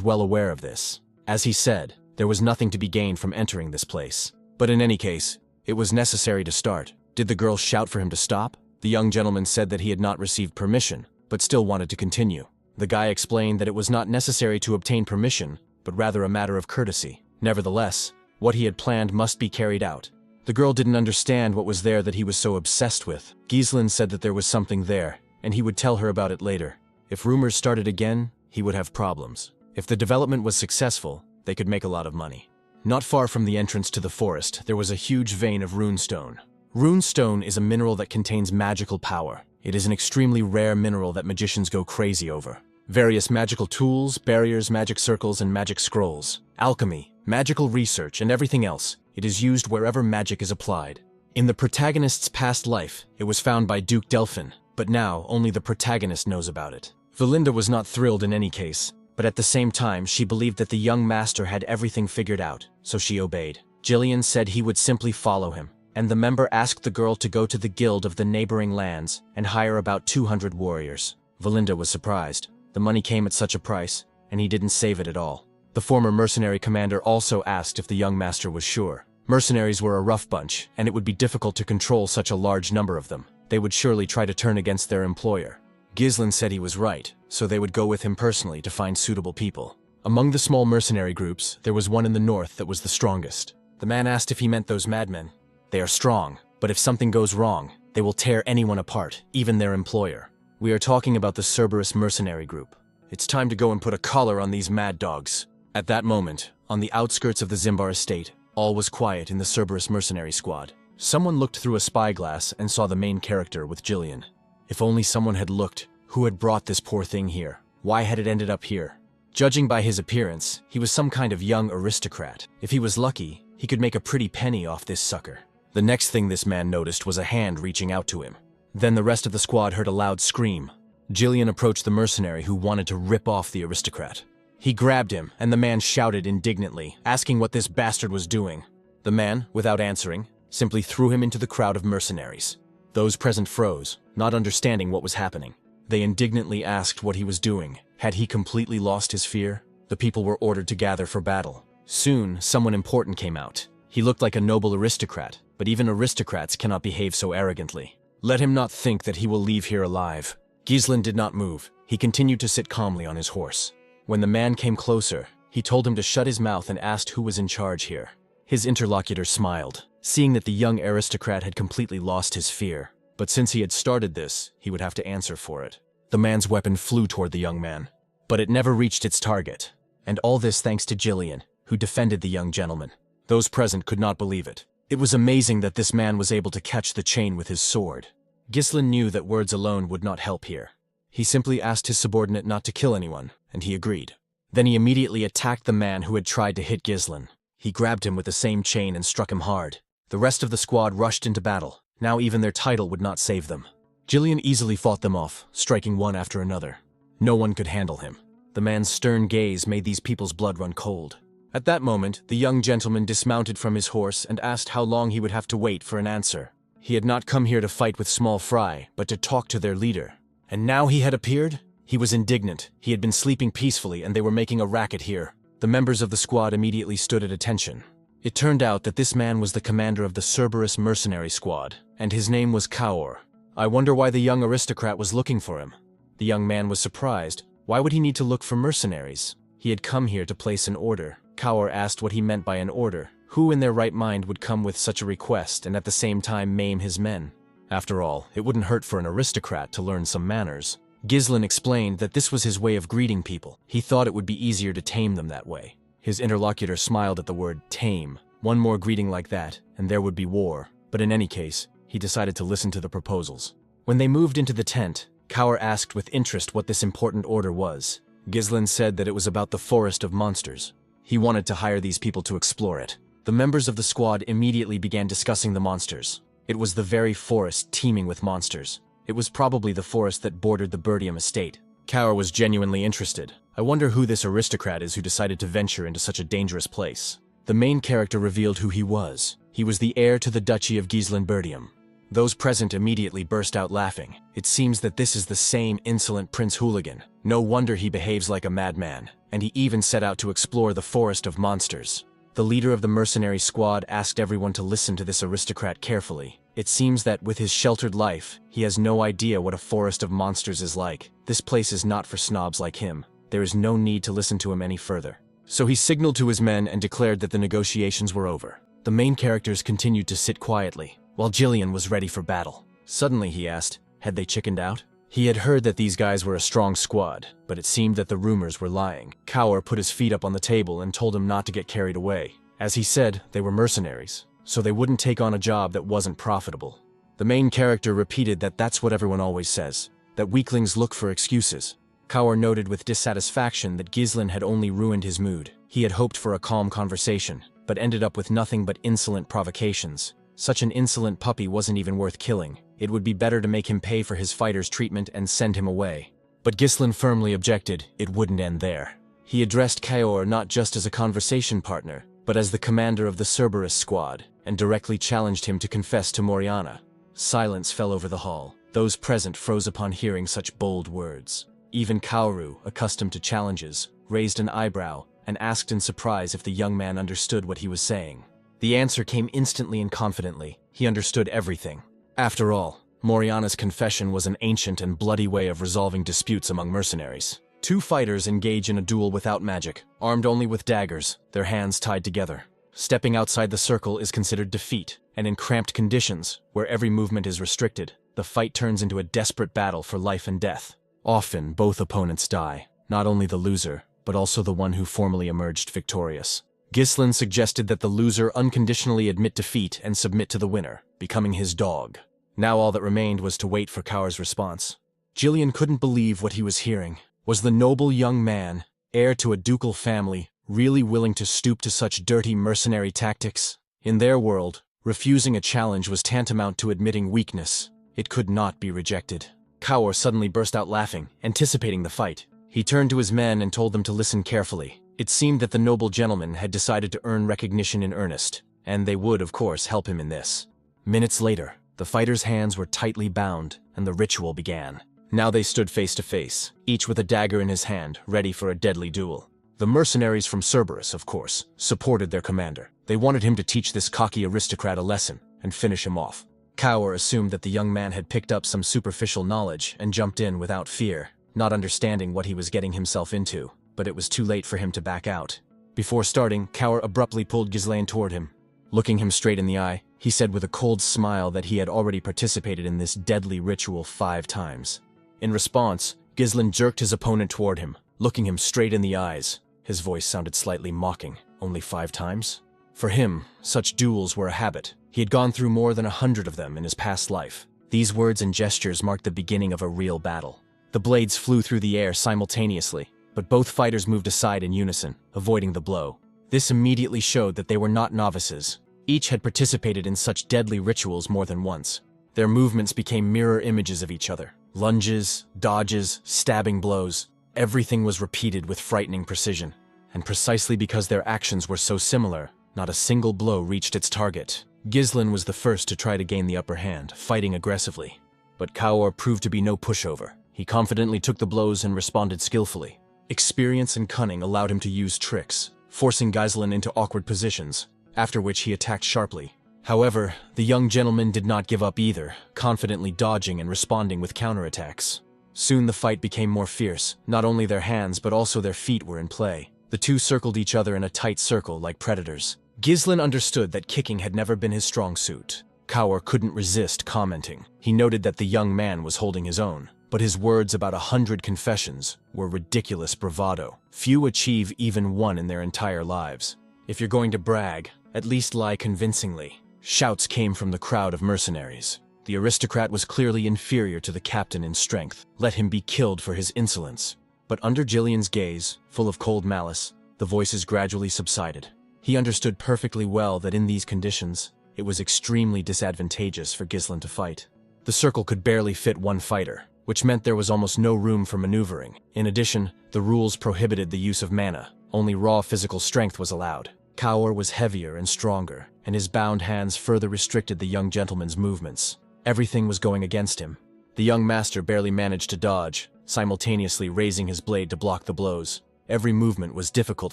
well aware of this. As he said, there was nothing to be gained from entering this place. But in any case, it was necessary to start. Did the girl shout for him to stop? The young gentleman said that he had not received permission, but still wanted to continue. The guy explained that it was not necessary to obtain permission, but rather a matter of courtesy. Nevertheless, what he had planned must be carried out. The girl didn't understand what was there that he was so obsessed with. Ghislain said that there was something there, and he would tell her about it later. If rumors started again, he would have problems. If the development was successful, they could make a lot of money. Not far from the entrance to the forest, there was a huge vein of runestone. Runestone is a mineral that contains magical power. It is an extremely rare mineral that magicians go crazy over. Various magical tools, barriers, magic circles, and magic scrolls. Alchemy, magical research, and everything else. It is used wherever magic is applied. In the protagonist's past life, it was found by Duke Delphin, but now only the protagonist knows about it. Valinda was not thrilled in any case, but at the same time she believed that the young master had everything figured out, so she obeyed. Jillian said he would simply follow him, and the member asked the girl to go to the guild of the neighboring lands and hire about 200 warriors. Valinda was surprised. The money came at such a price, and he didn't save it at all. The former mercenary commander also asked if the young master was sure. Mercenaries were a rough bunch, and it would be difficult to control such a large number of them. They would surely try to turn against their employer. Ghislain said he was right, so they would go with him personally to find suitable people. Among the small mercenary groups, there was one in the north that was the strongest. The man asked if he meant those madmen. They are strong, but if something goes wrong, they will tear anyone apart, even their employer. We are talking about the Cerberus mercenary group. It's time to go and put a collar on these mad dogs. At that moment, on the outskirts of the Zimbar estate, all was quiet in the Cerberus mercenary squad. Someone looked through a spyglass and saw the main character with Jillian. If only someone had looked. Who had brought this poor thing here? Why had it ended up here? Judging by his appearance, he was some kind of young aristocrat. If he was lucky, he could make a pretty penny off this sucker. The next thing this man noticed was a hand reaching out to him. Then the rest of the squad heard a loud scream. Jillian approached the mercenary who wanted to rip off the aristocrat. He grabbed him, and the man shouted indignantly, asking what this bastard was doing. The man, without answering, simply threw him into the crowd of mercenaries. Those present froze, not understanding what was happening. They indignantly asked what he was doing. Had he completely lost his fear? The people were ordered to gather for battle. Soon, someone important came out. He looked like a noble aristocrat, but even aristocrats cannot behave so arrogantly. Let him not think that he will leave here alive. Ghislain did not move. He continued to sit calmly on his horse. When the man came closer, he told him to shut his mouth and asked who was in charge here. His interlocutor smiled, seeing that the young aristocrat had completely lost his fear. But since he had started this, he would have to answer for it. The man's weapon flew toward the young man, but it never reached its target. And all this thanks to Jillian, who defended the young gentleman. Those present could not believe it. It was amazing that this man was able to catch the chain with his sword. Ghislain knew that words alone would not help here. He simply asked his subordinate not to kill anyone, and he agreed. Then he immediately attacked the man who had tried to hit Ghislain. He grabbed him with the same chain and struck him hard. The rest of the squad rushed into battle. Now even their title would not save them. Jillian easily fought them off, striking one after another. No one could handle him. The man's stern gaze made these people's blood run cold. At that moment, the young gentleman dismounted from his horse and asked how long he would have to wait for an answer. He had not come here to fight with small fry, but to talk to their leader. And now he had appeared? He was indignant. He had been sleeping peacefully and they were making a racket here. The members of the squad immediately stood at attention. It turned out that this man was the commander of the Cerberus mercenary squad, and his name was Kaor. I wonder why the young aristocrat was looking for him. The young man was surprised. Why would he need to look for mercenaries? He had come here to place an order. Kaor asked what he meant by an order. Who in their right mind would come with such a request and at the same time maim his men? After all, it wouldn't hurt for an aristocrat to learn some manners. Ghislain explained that this was his way of greeting people. He thought it would be easier to tame them that way. His interlocutor smiled at the word tame. One more greeting like that, and there would be war. But in any case, he decided to listen to the proposals. When they moved into the tent, Kaur asked with interest what this important order was. Ghislain said that it was about the forest of monsters. He wanted to hire these people to explore it. The members of the squad immediately began discussing the monsters. It was the very forest teeming with monsters. It was probably the forest that bordered the Perdium estate. Kaur was genuinely interested. I wonder who this aristocrat is who decided to venture into such a dangerous place. The main character revealed who he was. He was the heir to the Duchy of Perdium. Those present immediately burst out laughing. It seems that this is the same insolent Prince Hooligan. No wonder he behaves like a madman. And he even set out to explore the forest of monsters. The leader of the mercenary squad asked everyone to listen to this aristocrat carefully. It seems that with his sheltered life, he has no idea what a forest of monsters is like. This place is not for snobs like him. There is no need to listen to him any further. So he signaled to his men and declared that the negotiations were over. The main characters continued to sit quietly, while Jillian was ready for battle. Suddenly he asked, had they chickened out? He had heard that these guys were a strong squad, but it seemed that the rumors were lying. Kaur put his feet up on the table and told him not to get carried away. As he said, they were mercenaries, so they wouldn't take on a job that wasn't profitable. The main character repeated that that's what everyone always says, that weaklings look for excuses. Kaur noted with dissatisfaction that Ghislain had only ruined his mood. He had hoped for a calm conversation, but ended up with nothing but insolent provocations. Such an insolent puppy wasn't even worth killing. It would be better to make him pay for his fighter's treatment and send him away. But Ghislain firmly objected it wouldn't end there. He addressed Kaur not just as a conversation partner, but as the commander of the Cerberus squad, and directly challenged him to confess to Moriana. Silence fell over the hall. Those present froze upon hearing such bold words. Even Kaoru, accustomed to challenges, raised an eyebrow and asked in surprise if the young man understood what he was saying. The answer came instantly and confidently. He understood everything. After all, Moriana's confession was an ancient and bloody way of resolving disputes among mercenaries. Two fighters engage in a duel without magic, armed only with daggers, their hands tied together. Stepping outside the circle is considered defeat, and in cramped conditions, where every movement is restricted, the fight turns into a desperate battle for life and death. Often, both opponents die, not only the loser, but also the one who formally emerged victorious. Ghislain suggested that the loser unconditionally admit defeat and submit to the winner, becoming his dog. Now all that remained was to wait for Kaur's response. Jillian couldn't believe what he was hearing. Was the noble young man, heir to a ducal family, really willing to stoop to such dirty mercenary tactics? In their world, refusing a challenge was tantamount to admitting weakness. It could not be rejected. Kaur suddenly burst out laughing, anticipating the fight. He turned to his men and told them to listen carefully. It seemed that the noble gentleman had decided to earn recognition in earnest, and they would, of course, help him in this. Minutes later, the fighters' hands were tightly bound, and the ritual began. Now they stood face to face, each with a dagger in his hand, ready for a deadly duel. The mercenaries from Cerberus, of course, supported their commander. They wanted him to teach this cocky aristocrat a lesson, and finish him off. Kaur assumed that the young man had picked up some superficial knowledge and jumped in without fear, not understanding what he was getting himself into. But it was too late for him to back out. Before starting, Kaur abruptly pulled Ghislain toward him. Looking him straight in the eye, he said with a cold smile that he had already participated in this deadly ritual 5 times. In response, Ghislain jerked his opponent toward him, looking him straight in the eyes. His voice sounded slightly mocking. Only 5 times? For him, such duels were a habit. He had gone through more than 100 of them in his past life. These words and gestures marked the beginning of a real battle. The blades flew through the air simultaneously, but both fighters moved aside in unison, avoiding the blow. This immediately showed that they were not novices. Each had participated in such deadly rituals more than once. Their movements became mirror images of each other. Lunges, dodges, stabbing blows. Everything was repeated with frightening precision. And precisely because their actions were so similar, not a single blow reached its target. Ghislain was the first to try to gain the upper hand, fighting aggressively. But Kaur proved to be no pushover. He confidently took the blows and responded skillfully. Experience and cunning allowed him to use tricks, forcing Ghislain into awkward positions, after which he attacked sharply. However, the young gentleman did not give up either, confidently dodging and responding with counterattacks. Soon the fight became more fierce. Not only their hands but also their feet were in play. The two circled each other in a tight circle like predators. Ghislain understood that kicking had never been his strong suit. Kaur couldn't resist commenting. He noted that the young man was holding his own. But his words about 100 confessions were ridiculous bravado. Few achieve even one in their entire lives. If you're going to brag, at least lie convincingly. Shouts came from the crowd of mercenaries. The aristocrat was clearly inferior to the captain in strength. Let him be killed for his insolence. But under Jillian's gaze, full of cold malice, the voices gradually subsided. He understood perfectly well that in these conditions, it was extremely disadvantageous for Ghislain to fight. The circle could barely fit one fighter, which meant there was almost no room for maneuvering. In addition, the rules prohibited the use of mana. Only raw physical strength was allowed. Kaur was heavier and stronger, and his bound hands further restricted the young gentleman's movements. Everything was going against him. The young master barely managed to dodge, simultaneously raising his blade to block the blows. Every movement was difficult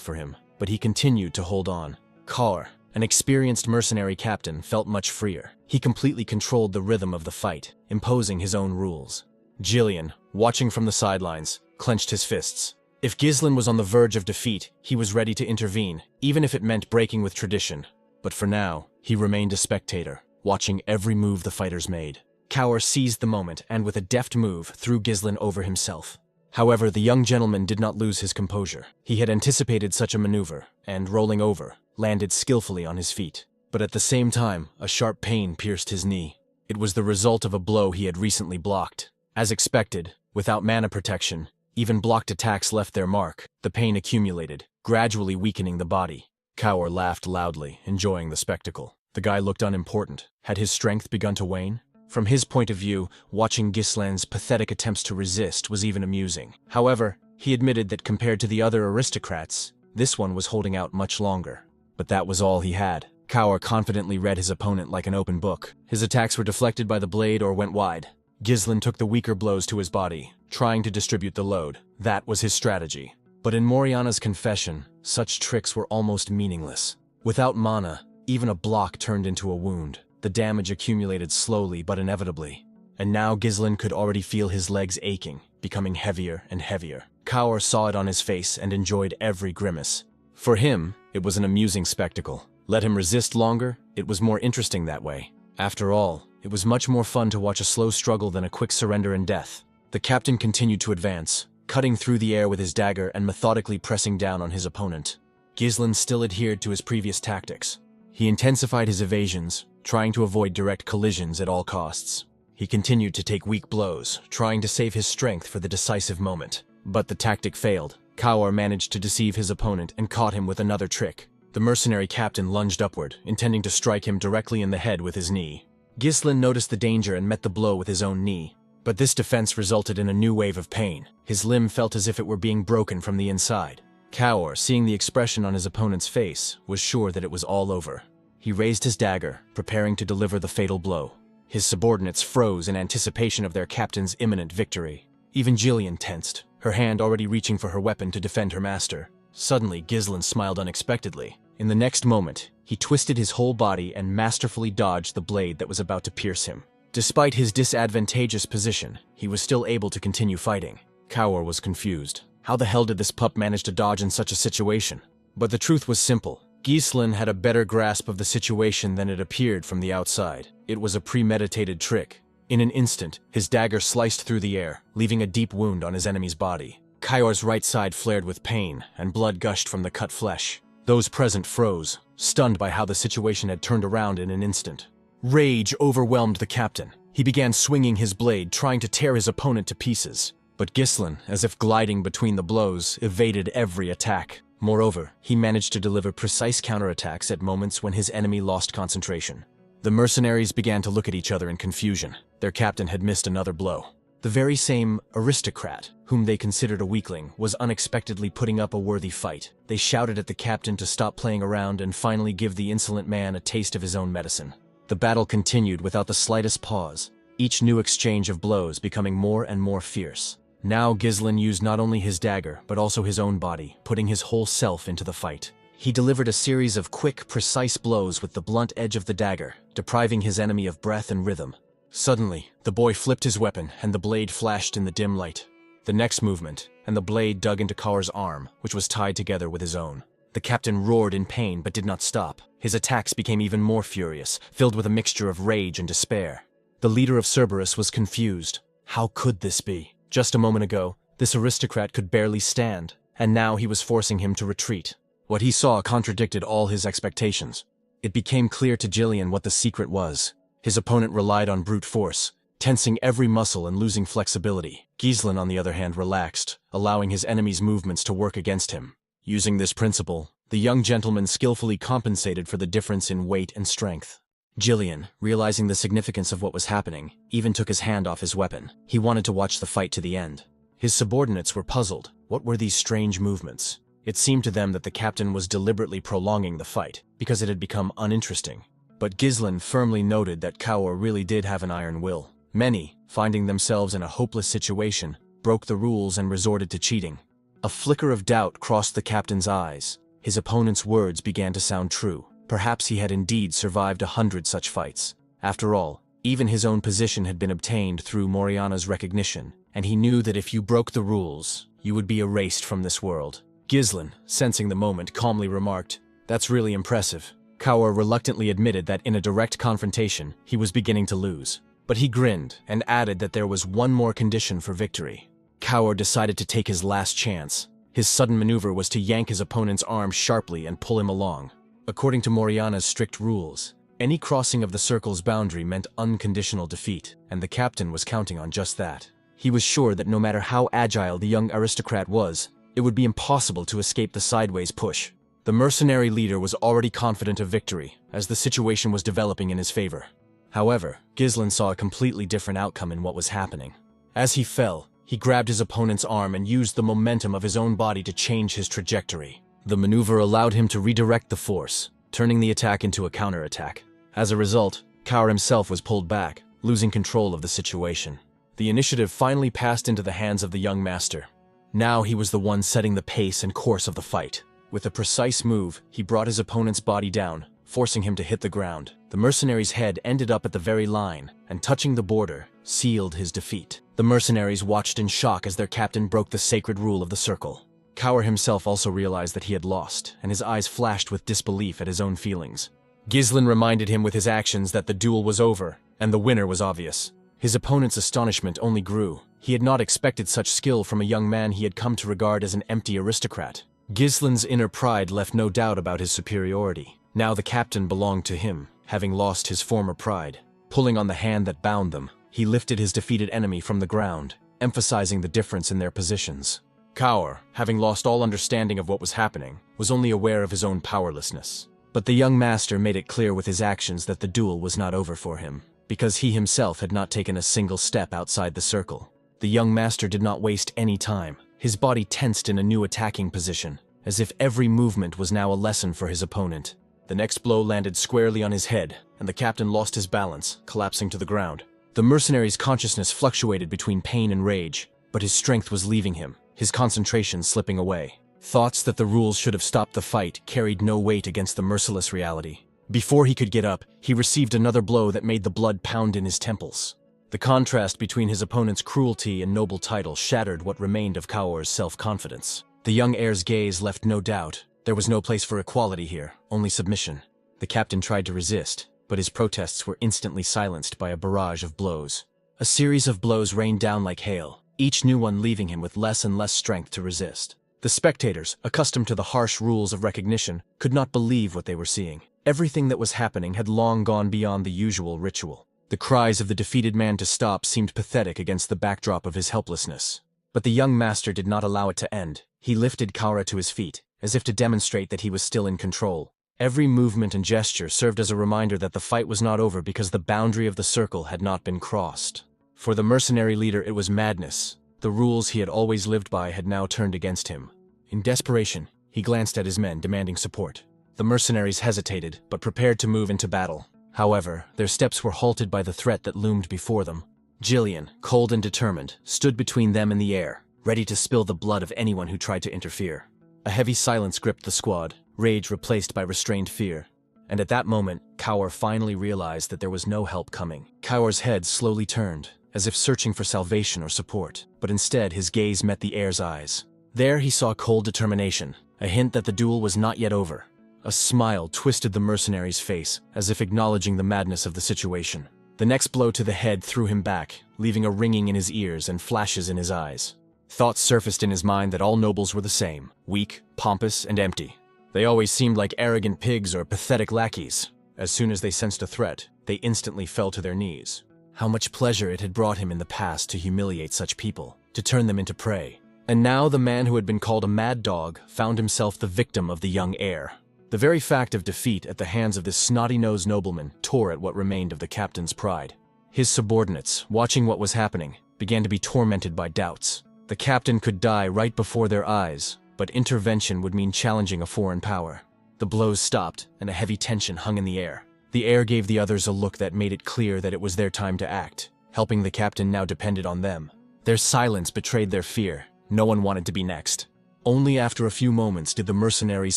for him, but he continued to hold on. Kaur, an experienced mercenary captain, felt much freer. He completely controlled the rhythm of the fight, imposing his own rules. Jillian, watching from the sidelines, clenched his fists. If Ghislain was on the verge of defeat, he was ready to intervene, even if it meant breaking with tradition. But for now, he remained a spectator, watching every move the fighters made. Kaur seized the moment and, with a deft move, threw Ghislain over himself. However, the young gentleman did not lose his composure. He had anticipated such a maneuver, and, rolling over, landed skillfully on his feet. But at the same time, a sharp pain pierced his knee. It was the result of a blow he had recently blocked. As expected, without mana protection, even blocked attacks left their mark. The pain accumulated, gradually weakening the body. Kaur laughed loudly, enjoying the spectacle. The guy looked unimportant. Had his strength begun to wane? From his point of view, watching Ghislain's pathetic attempts to resist was even amusing. However, he admitted that compared to the other aristocrats, this one was holding out much longer. But that was all he had. Kaur confidently read his opponent like an open book. His attacks were deflected by the blade or went wide. Ghislain took the weaker blows to his body, trying to distribute the load. That was his strategy. But in Moriana's confession, such tricks were almost meaningless. Without mana, even a block turned into a wound. The damage accumulated slowly but inevitably. And now Ghislain could already feel his legs aching, becoming heavier and heavier. Kaur saw it on his face and enjoyed every grimace. For him, it was an amusing spectacle. Let him resist longer, it was more interesting that way. After all, it was much more fun to watch a slow struggle than a quick surrender and death. The captain continued to advance, cutting through the air with his dagger and methodically pressing down on his opponent. Ghislain still adhered to his previous tactics. He intensified his evasions, trying to avoid direct collisions at all costs. He continued to take weak blows, trying to save his strength for the decisive moment. But the tactic failed. Kaur managed to deceive his opponent and caught him with another trick. The mercenary captain lunged upward, intending to strike him directly in the head with his knee. Ghislain noticed the danger and met the blow with his own knee. But this defense resulted in a new wave of pain. His limb felt as if it were being broken from the inside. Kaur, seeing the expression on his opponent's face, was sure that it was all over. He raised his dagger, preparing to deliver the fatal blow. His subordinates froze in anticipation of their captain's imminent victory. Even Jillian tensed, her hand already reaching for her weapon to defend her master. Suddenly, Ghislain smiled unexpectedly. In the next moment, he twisted his whole body and masterfully dodged the blade that was about to pierce him. Despite his disadvantageous position, he was still able to continue fighting. Kaur was confused. How the hell did this pup manage to dodge in such a situation? But the truth was simple. Ghislain had a better grasp of the situation than it appeared from the outside. It was a premeditated trick. In an instant, his dagger sliced through the air, leaving a deep wound on his enemy's body. Kaur's right side flared with pain, and blood gushed from the cut flesh. Those present froze, stunned by how the situation had turned around in an instant. Rage overwhelmed the captain. He began swinging his blade, trying to tear his opponent to pieces. But Ghislain, as if gliding between the blows, evaded every attack. Moreover, he managed to deliver precise counterattacks at moments when his enemy lost concentration. The mercenaries began to look at each other in confusion. Their captain had missed another blow. The very same aristocrat, whom they considered a weakling, was unexpectedly putting up a worthy fight. They shouted at the captain to stop playing around and finally give the insolent man a taste of his own medicine. The battle continued without the slightest pause, each new exchange of blows becoming more and more fierce. Now Ghislain used not only his dagger, but also his own body, putting his whole self into the fight. He delivered a series of quick, precise blows with the blunt edge of the dagger, depriving his enemy of breath and rhythm. Suddenly, the boy flipped his weapon, and the blade flashed in the dim light. The next movement, and the blade dug into Kaur's arm, which was tied together with his own. The captain roared in pain but did not stop. His attacks became even more furious, filled with a mixture of rage and despair. The leader of Cerberus was confused. How could this be? Just a moment ago, this aristocrat could barely stand, and now he was forcing him to retreat. What he saw contradicted all his expectations. It became clear to Jillian what the secret was. His opponent relied on brute force, tensing every muscle and losing flexibility. Ghislain, on the other hand, relaxed, allowing his enemy's movements to work against him. Using this principle, the young gentleman skillfully compensated for the difference in weight and strength. Jillian, realizing the significance of what was happening, even took his hand off his weapon. He wanted to watch the fight to the end. His subordinates were puzzled. What were these strange movements? It seemed to them that the captain was deliberately prolonging the fight, because it had become uninteresting. But Ghislain firmly noted that Kaur really did have an iron will. Many, finding themselves in a hopeless situation, broke the rules and resorted to cheating. A flicker of doubt crossed the captain's eyes. His opponent's words began to sound true. Perhaps he had indeed survived 100 such fights. After all, even his own position had been obtained through Moriana's recognition, and he knew that if you broke the rules, you would be erased from this world. Ghislain, sensing the moment, calmly remarked, "That's really impressive." Kaur reluctantly admitted that in a direct confrontation, he was beginning to lose. But he grinned and added that there was one more condition for victory. Kaur decided to take his last chance. His sudden maneuver was to yank his opponent's arm sharply and pull him along. According to Moriana's strict rules, any crossing of the circle's boundary meant unconditional defeat, and the captain was counting on just that. He was sure that no matter how agile the young aristocrat was, it would be impossible to escape the sideways push. The mercenary leader was already confident of victory, as the situation was developing in his favor. However, Ghislain saw a completely different outcome in what was happening. As he fell, he grabbed his opponent's arm and used the momentum of his own body to change his trajectory. The maneuver allowed him to redirect the force, turning the attack into a counterattack. As a result, Kaur himself was pulled back, losing control of the situation. The initiative finally passed into the hands of the young master. Now he was the one setting the pace and course of the fight. With a precise move, he brought his opponent's body down, forcing him to hit the ground. The mercenary's head ended up at the very line, and touching the border, sealed his defeat. The mercenaries watched in shock as their captain broke the sacred rule of the circle. Kaur himself also realized that he had lost, and his eyes flashed with disbelief at his own feelings. Ghislain reminded him with his actions that the duel was over, and the winner was obvious. His opponent's astonishment only grew. He had not expected such skill from a young man he had come to regard as an empty aristocrat. Ghislain's inner pride left no doubt about his superiority. Now the captain belonged to him, having lost his former pride. Pulling on the hand that bound them, he lifted his defeated enemy from the ground, emphasizing the difference in their positions. Kaur, having lost all understanding of what was happening, was only aware of his own powerlessness. But the young master made it clear with his actions that the duel was not over for him, because he himself had not taken a single step outside the circle. The young master did not waste any time. His body tensed in a new attacking position, as if every movement was now a lesson for his opponent. The next blow landed squarely on his head, and the captain lost his balance, collapsing to the ground. The mercenary's consciousness fluctuated between pain and rage, but his strength was leaving him, his concentration slipping away. Thoughts that the rules should have stopped the fight carried no weight against the merciless reality. Before he could get up, he received another blow that made the blood pound in his temples. The contrast between his opponent's cruelty and noble title shattered what remained of Kaur's self-confidence. The young heir's gaze left no doubt. There was no place for equality here, only submission. The captain tried to resist, but his protests were instantly silenced by a barrage of blows. A series of blows rained down like hail, each new one leaving him with less and less strength to resist. The spectators, accustomed to the harsh rules of recognition, could not believe what they were seeing. Everything that was happening had long gone beyond the usual ritual. The cries of the defeated man to stop seemed pathetic against the backdrop of his helplessness. But the young master did not allow it to end. He lifted Kaur to his feet, as if to demonstrate that he was still in control. Every movement and gesture served as a reminder that the fight was not over because the boundary of the circle had not been crossed. For the mercenary leader, it was madness. The rules he had always lived by had now turned against him. In desperation, he glanced at his men, demanding support. The mercenaries hesitated, but prepared to move into battle. However, their steps were halted by the threat that loomed before them. Jillian, cold and determined, stood between them and the air, ready to spill the blood of anyone who tried to interfere. A heavy silence gripped the squad, rage replaced by restrained fear. And at that moment, Kaur finally realized that there was no help coming. Kaur's head slowly turned, as if searching for salvation or support, but instead his gaze met the heir's eyes. There he saw cold determination, a hint that the duel was not yet over. A smile twisted the mercenary's face, as if acknowledging the madness of the situation. The next blow to the head threw him back, leaving a ringing in his ears and flashes in his eyes. Thoughts surfaced in his mind that all nobles were the same, weak, pompous, and empty. They always seemed like arrogant pigs or pathetic lackeys. As soon as they sensed a threat, they instantly fell to their knees. How much pleasure it had brought him in the past to humiliate such people, to turn them into prey. And now the man who had been called a mad dog found himself the victim of the young heir. The very fact of defeat at the hands of this snotty-nosed nobleman tore at what remained of the captain's pride. His subordinates, watching what was happening, began to be tormented by doubts. The captain could die right before their eyes, but intervention would mean challenging a foreign power. The blows stopped, and a heavy tension hung in the air. The heir gave the others a look that made it clear that it was their time to act. Helping the captain now depended on them. Their silence betrayed their fear. No one wanted to be next. Only after a few moments did the mercenaries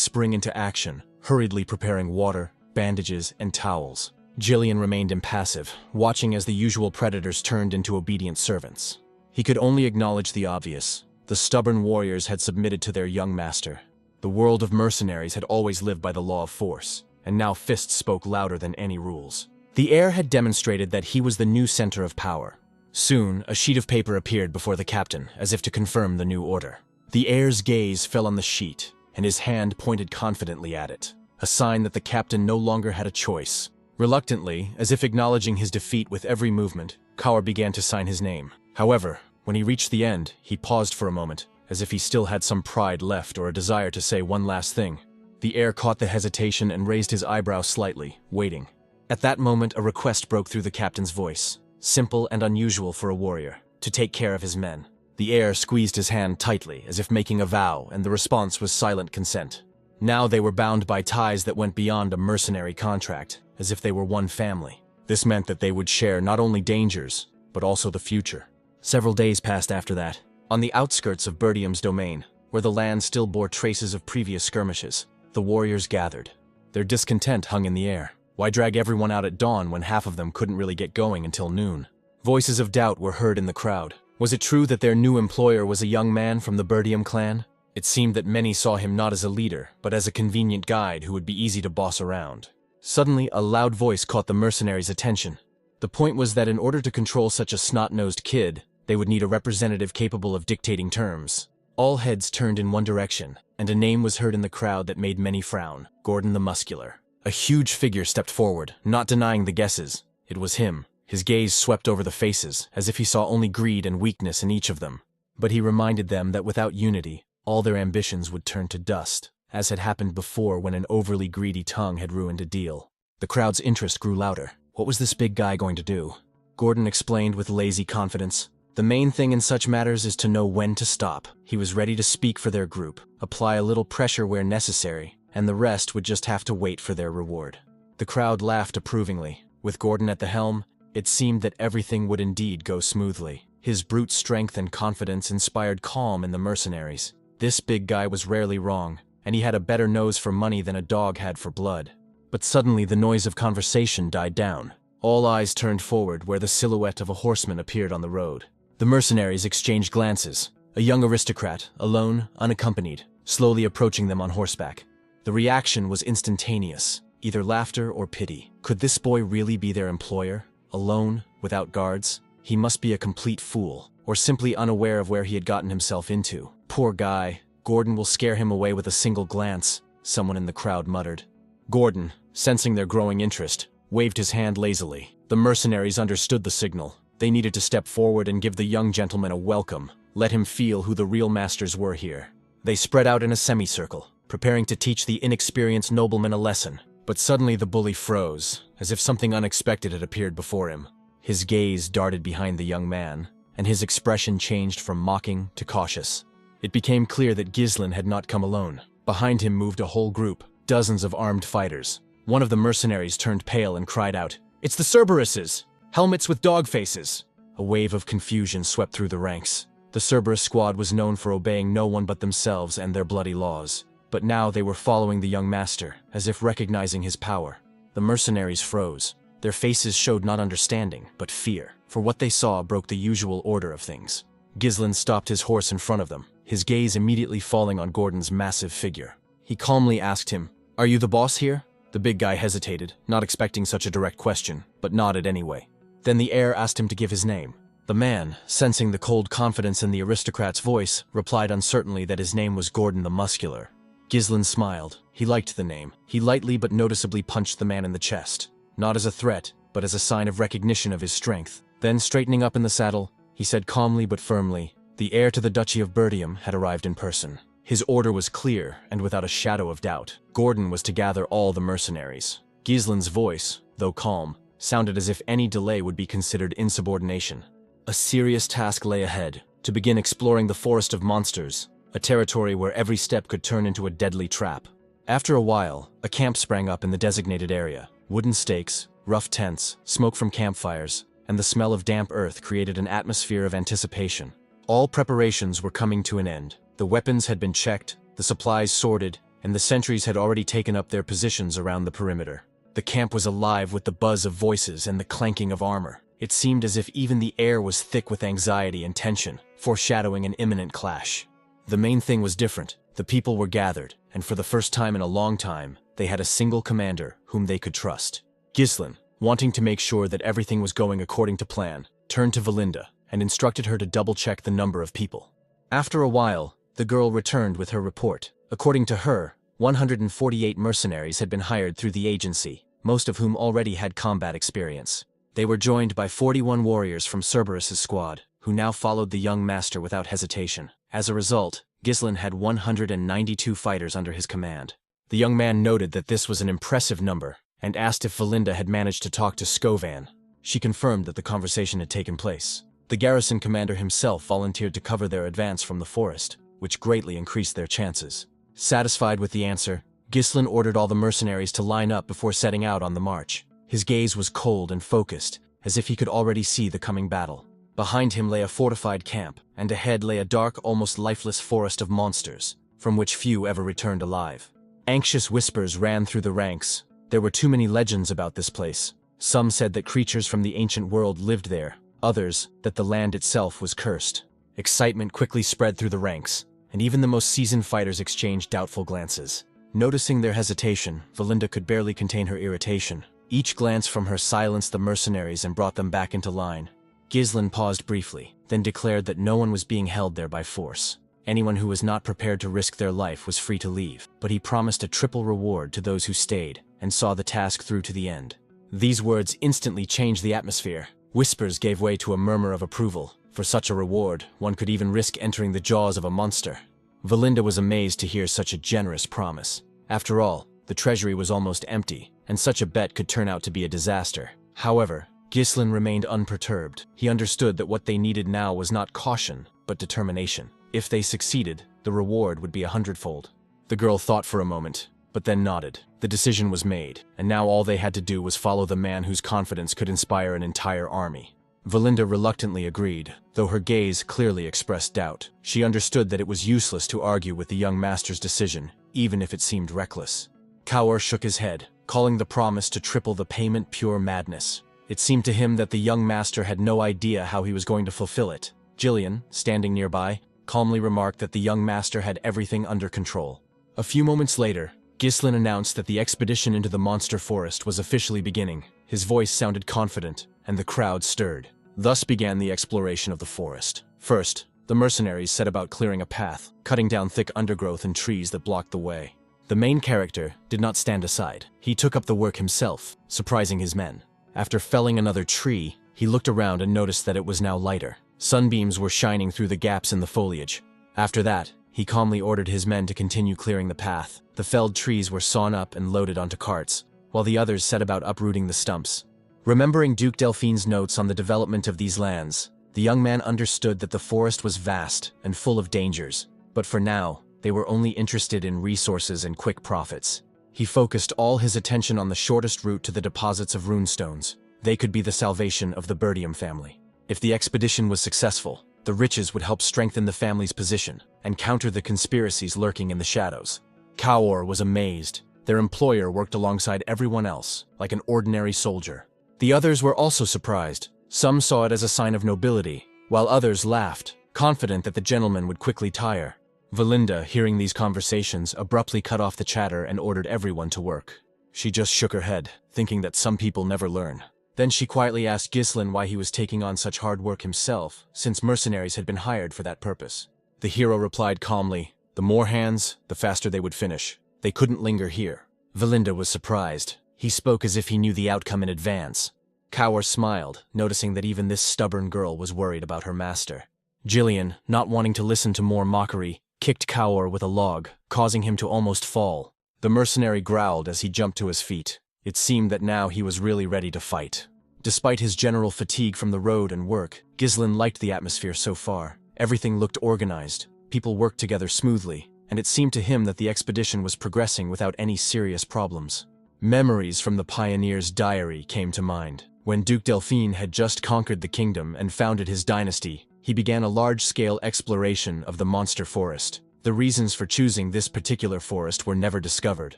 spring into action, hurriedly preparing water, bandages, and towels. Jillian remained impassive, watching as the usual predators turned into obedient servants. He could only acknowledge the obvious. The stubborn warriors had submitted to their young master. The world of mercenaries had always lived by the law of force, and now fists spoke louder than any rules. The heir had demonstrated that he was the new center of power. Soon, a sheet of paper appeared before the captain, as if to confirm the new order. The heir's gaze fell on the sheet, and his hand pointed confidently at it, a sign that the captain no longer had a choice. Reluctantly, as if acknowledging his defeat with every movement, Kaur began to sign his name. However, when he reached the end, he paused for a moment, as if he still had some pride left or a desire to say one last thing. The heir caught the hesitation and raised his eyebrows slightly, waiting. At that moment, a request broke through the captain's voice, simple and unusual for a warrior, to take care of his men. The heir squeezed his hand tightly, as if making a vow, and the response was silent consent. Now they were bound by ties that went beyond a mercenary contract, as if they were one family. This meant that they would share not only dangers, but also the future. Several days passed after that. On the outskirts of Perdium's domain, where the land still bore traces of previous skirmishes, the warriors gathered. Their discontent hung in the air. Why drag everyone out at dawn when half of them couldn't really get going until noon? Voices of doubt were heard in the crowd. Was it true that their new employer was a young man from the Perdium clan? It seemed that many saw him not as a leader, but as a convenient guide who would be easy to boss around. Suddenly, a loud voice caught the mercenaries' attention. The point was that in order to control such a snot-nosed kid, they would need a representative capable of dictating terms. All heads turned in one direction, and a name was heard in the crowd that made many frown: Gordon the Muscular. A huge figure stepped forward, not denying the guesses. It was him. His gaze swept over the faces, as if he saw only greed and weakness in each of them. But he reminded them that without unity, all their ambitions would turn to dust, as had happened before when an overly greedy tongue had ruined a deal. The crowd's interest grew louder. What was this big guy going to do? Gordon explained with lazy confidence. The main thing in such matters is to know when to stop. He was ready to speak for their group, apply a little pressure where necessary, and the rest would just have to wait for their reward. The crowd laughed approvingly. With Gordon at the helm, it seemed that everything would indeed go smoothly. His brute strength and confidence inspired calm in the mercenaries. This big guy was rarely wrong, and he had a better nose for money than a dog had for blood. But suddenly the noise of conversation died down. All eyes turned forward where the silhouette of a horseman appeared on the road. The mercenaries exchanged glances. A young aristocrat, alone, unaccompanied, slowly approaching them on horseback. The reaction was instantaneous, either laughter or pity. Could this boy really be their employer? Alone, without guards? He must be a complete fool, or simply unaware of where he had gotten himself into. Poor guy. Gordon will scare him away with a single glance, someone in the crowd muttered. Gordon, sensing their growing interest, waved his hand lazily. The mercenaries understood the signal. They needed to step forward and give the young gentleman a welcome, let him feel who the real masters were here. They spread out in a semicircle, preparing to teach the inexperienced nobleman a lesson. But suddenly the bully froze, as if something unexpected had appeared before him. His gaze darted behind the young man, and his expression changed from mocking to cautious. It became clear that Ghislain had not come alone. Behind him moved a whole group, dozens of armed fighters. One of the mercenaries turned pale and cried out, "It's the Cerberuses! Helmets with dog faces!" A wave of confusion swept through the ranks. The Cerberus squad was known for obeying no one but themselves and their bloody laws. But now they were following the young master, as if recognizing his power. The mercenaries froze. Their faces showed not understanding, but fear, for what they saw broke the usual order of things. Ghislain stopped his horse in front of them, his gaze immediately falling on Gordon's massive figure. He calmly asked him, "Are you the boss here?" The big guy hesitated, not expecting such a direct question, but nodded anyway. Then the heir asked him to give his name. The man, sensing the cold confidence in the aristocrat's voice, replied uncertainly that his name was Gordon the Muscular. Ghislain smiled. He liked the name. He lightly but noticeably punched the man in the chest, not as a threat, but as a sign of recognition of his strength. Then, straightening up in the saddle, he said calmly but firmly, The heir to the Duchy of Perdium had arrived in person. His order was clear and without a shadow of doubt. Gordon was to gather all the mercenaries. Gislin's voice, though calm, sounded as if any delay would be considered insubordination. A serious task lay ahead, to begin exploring the Forest of Monsters, a territory where every step could turn into a deadly trap. After a while, a camp sprang up in the designated area. Wooden stakes, rough tents, smoke from campfires, and the smell of damp earth created an atmosphere of anticipation. All preparations were coming to an end. The weapons had been checked, the supplies sorted, and the sentries had already taken up their positions around the perimeter. The camp was alive with the buzz of voices and the clanking of armor. It seemed as if even the air was thick with anxiety and tension, foreshadowing an imminent clash. The main thing was different. The people were gathered, and for the first time in a long time, they had a single commander whom they could trust. Gislin, wanting to make sure that everything was going according to plan, turned to Valinda and instructed her to double-check the number of people. After a while, the girl returned with her report. According to her, 148 mercenaries had been hired through the agency, most of whom already had combat experience. They were joined by 41 warriors from Cerberus's squad, who now followed the young master without hesitation. As a result, Gislin had 192 fighters under his command. The young man noted that this was an impressive number, and asked if Valinda had managed to talk to Skovan. She confirmed that the conversation had taken place. The garrison commander himself volunteered to cover their advance from the forest, which greatly increased their chances. Satisfied with the answer, Gislin ordered all the mercenaries to line up before setting out on the march. His gaze was cold and focused, as if he could already see the coming battle. Behind him lay a fortified camp, and ahead lay a dark, almost lifeless forest of monsters, from which few ever returned alive. Anxious whispers ran through the ranks. There were too many legends about this place. Some said that creatures from the ancient world lived there, others that the land itself was cursed. Excitement quickly spread through the ranks, and even the most seasoned fighters exchanged doubtful glances. Noticing their hesitation, Valinda could barely contain her irritation. Each glance from her silenced the mercenaries and brought them back into line. Gislin paused briefly, then declared that no one was being held there by force. Anyone who was not prepared to risk their life was free to leave, but he promised a triple reward to those who stayed and saw the task through to the end. These words instantly changed the atmosphere. Whispers gave way to a murmur of approval. For such a reward, one could even risk entering the jaws of a monster. Valinda was amazed to hear such a generous promise. After all, the treasury was almost empty, and such a bet could turn out to be a disaster. However, Gislin remained unperturbed. He understood that what they needed now was not caution, but determination. If they succeeded, the reward would be 100-fold. The girl thought for a moment, but then nodded. The decision was made, and now all they had to do was follow the man whose confidence could inspire an entire army. Valinda reluctantly agreed, though her gaze clearly expressed doubt. She understood that it was useless to argue with the young master's decision, even if it seemed reckless. Kaur shook his head, calling the promise to triple the payment pure madness. It seemed to him that the young master had no idea how he was going to fulfill it. Jillian, standing nearby, calmly remarked that the young master had everything under control. A few moments later, Gislin announced that the expedition into the monster forest was officially beginning. His voice sounded confident, and the crowd stirred. Thus began the exploration of the forest. First, the mercenaries set about clearing a path, cutting down thick undergrowth and trees that blocked the way. The main character did not stand aside. He took up the work himself, surprising his men. After felling another tree, he looked around and noticed that it was now lighter. Sunbeams were shining through the gaps in the foliage. After that, he calmly ordered his men to continue clearing the path. The felled trees were sawn up and loaded onto carts, while the others set about uprooting the stumps. Remembering Duke Delphine's notes on the development of these lands, the young man understood that the forest was vast and full of dangers, but for now, they were only interested in resources and quick profits. He focused all his attention on the shortest route to the deposits of runestones. They could be the salvation of the Perdium family. If the expedition was successful, the riches would help strengthen the family's position and counter the conspiracies lurking in the shadows. Kaur was amazed. Their employer worked alongside everyone else, like an ordinary soldier. The others were also surprised. Some saw it as a sign of nobility, while others laughed, confident that the gentleman would quickly tire. Valinda, hearing these conversations, abruptly cut off the chatter and ordered everyone to work. She just shook her head, thinking that some people never learn. Then she quietly asked Gislin why he was taking on such hard work himself, since mercenaries had been hired for that purpose. The hero replied calmly, "The more hands, the faster they would finish. They couldn't linger here." Valinda was surprised. He spoke as if he knew the outcome in advance. Kaur smiled, noticing that even this stubborn girl was worried about her master. Jillian, not wanting to listen to more mockery, kicked Kaor with a log, causing him to almost fall. The mercenary growled as he jumped to his feet. It seemed that now he was really ready to fight. Despite his general fatigue from the road and work, Ghislain liked the atmosphere so far. Everything looked organized, people worked together smoothly, and it seemed to him that the expedition was progressing without any serious problems. Memories from the pioneer's diary came to mind. When Duke Delphine had just conquered the kingdom and founded his dynasty, he began a large-scale exploration of the monster forest. The reasons for choosing this particular forest were never discovered,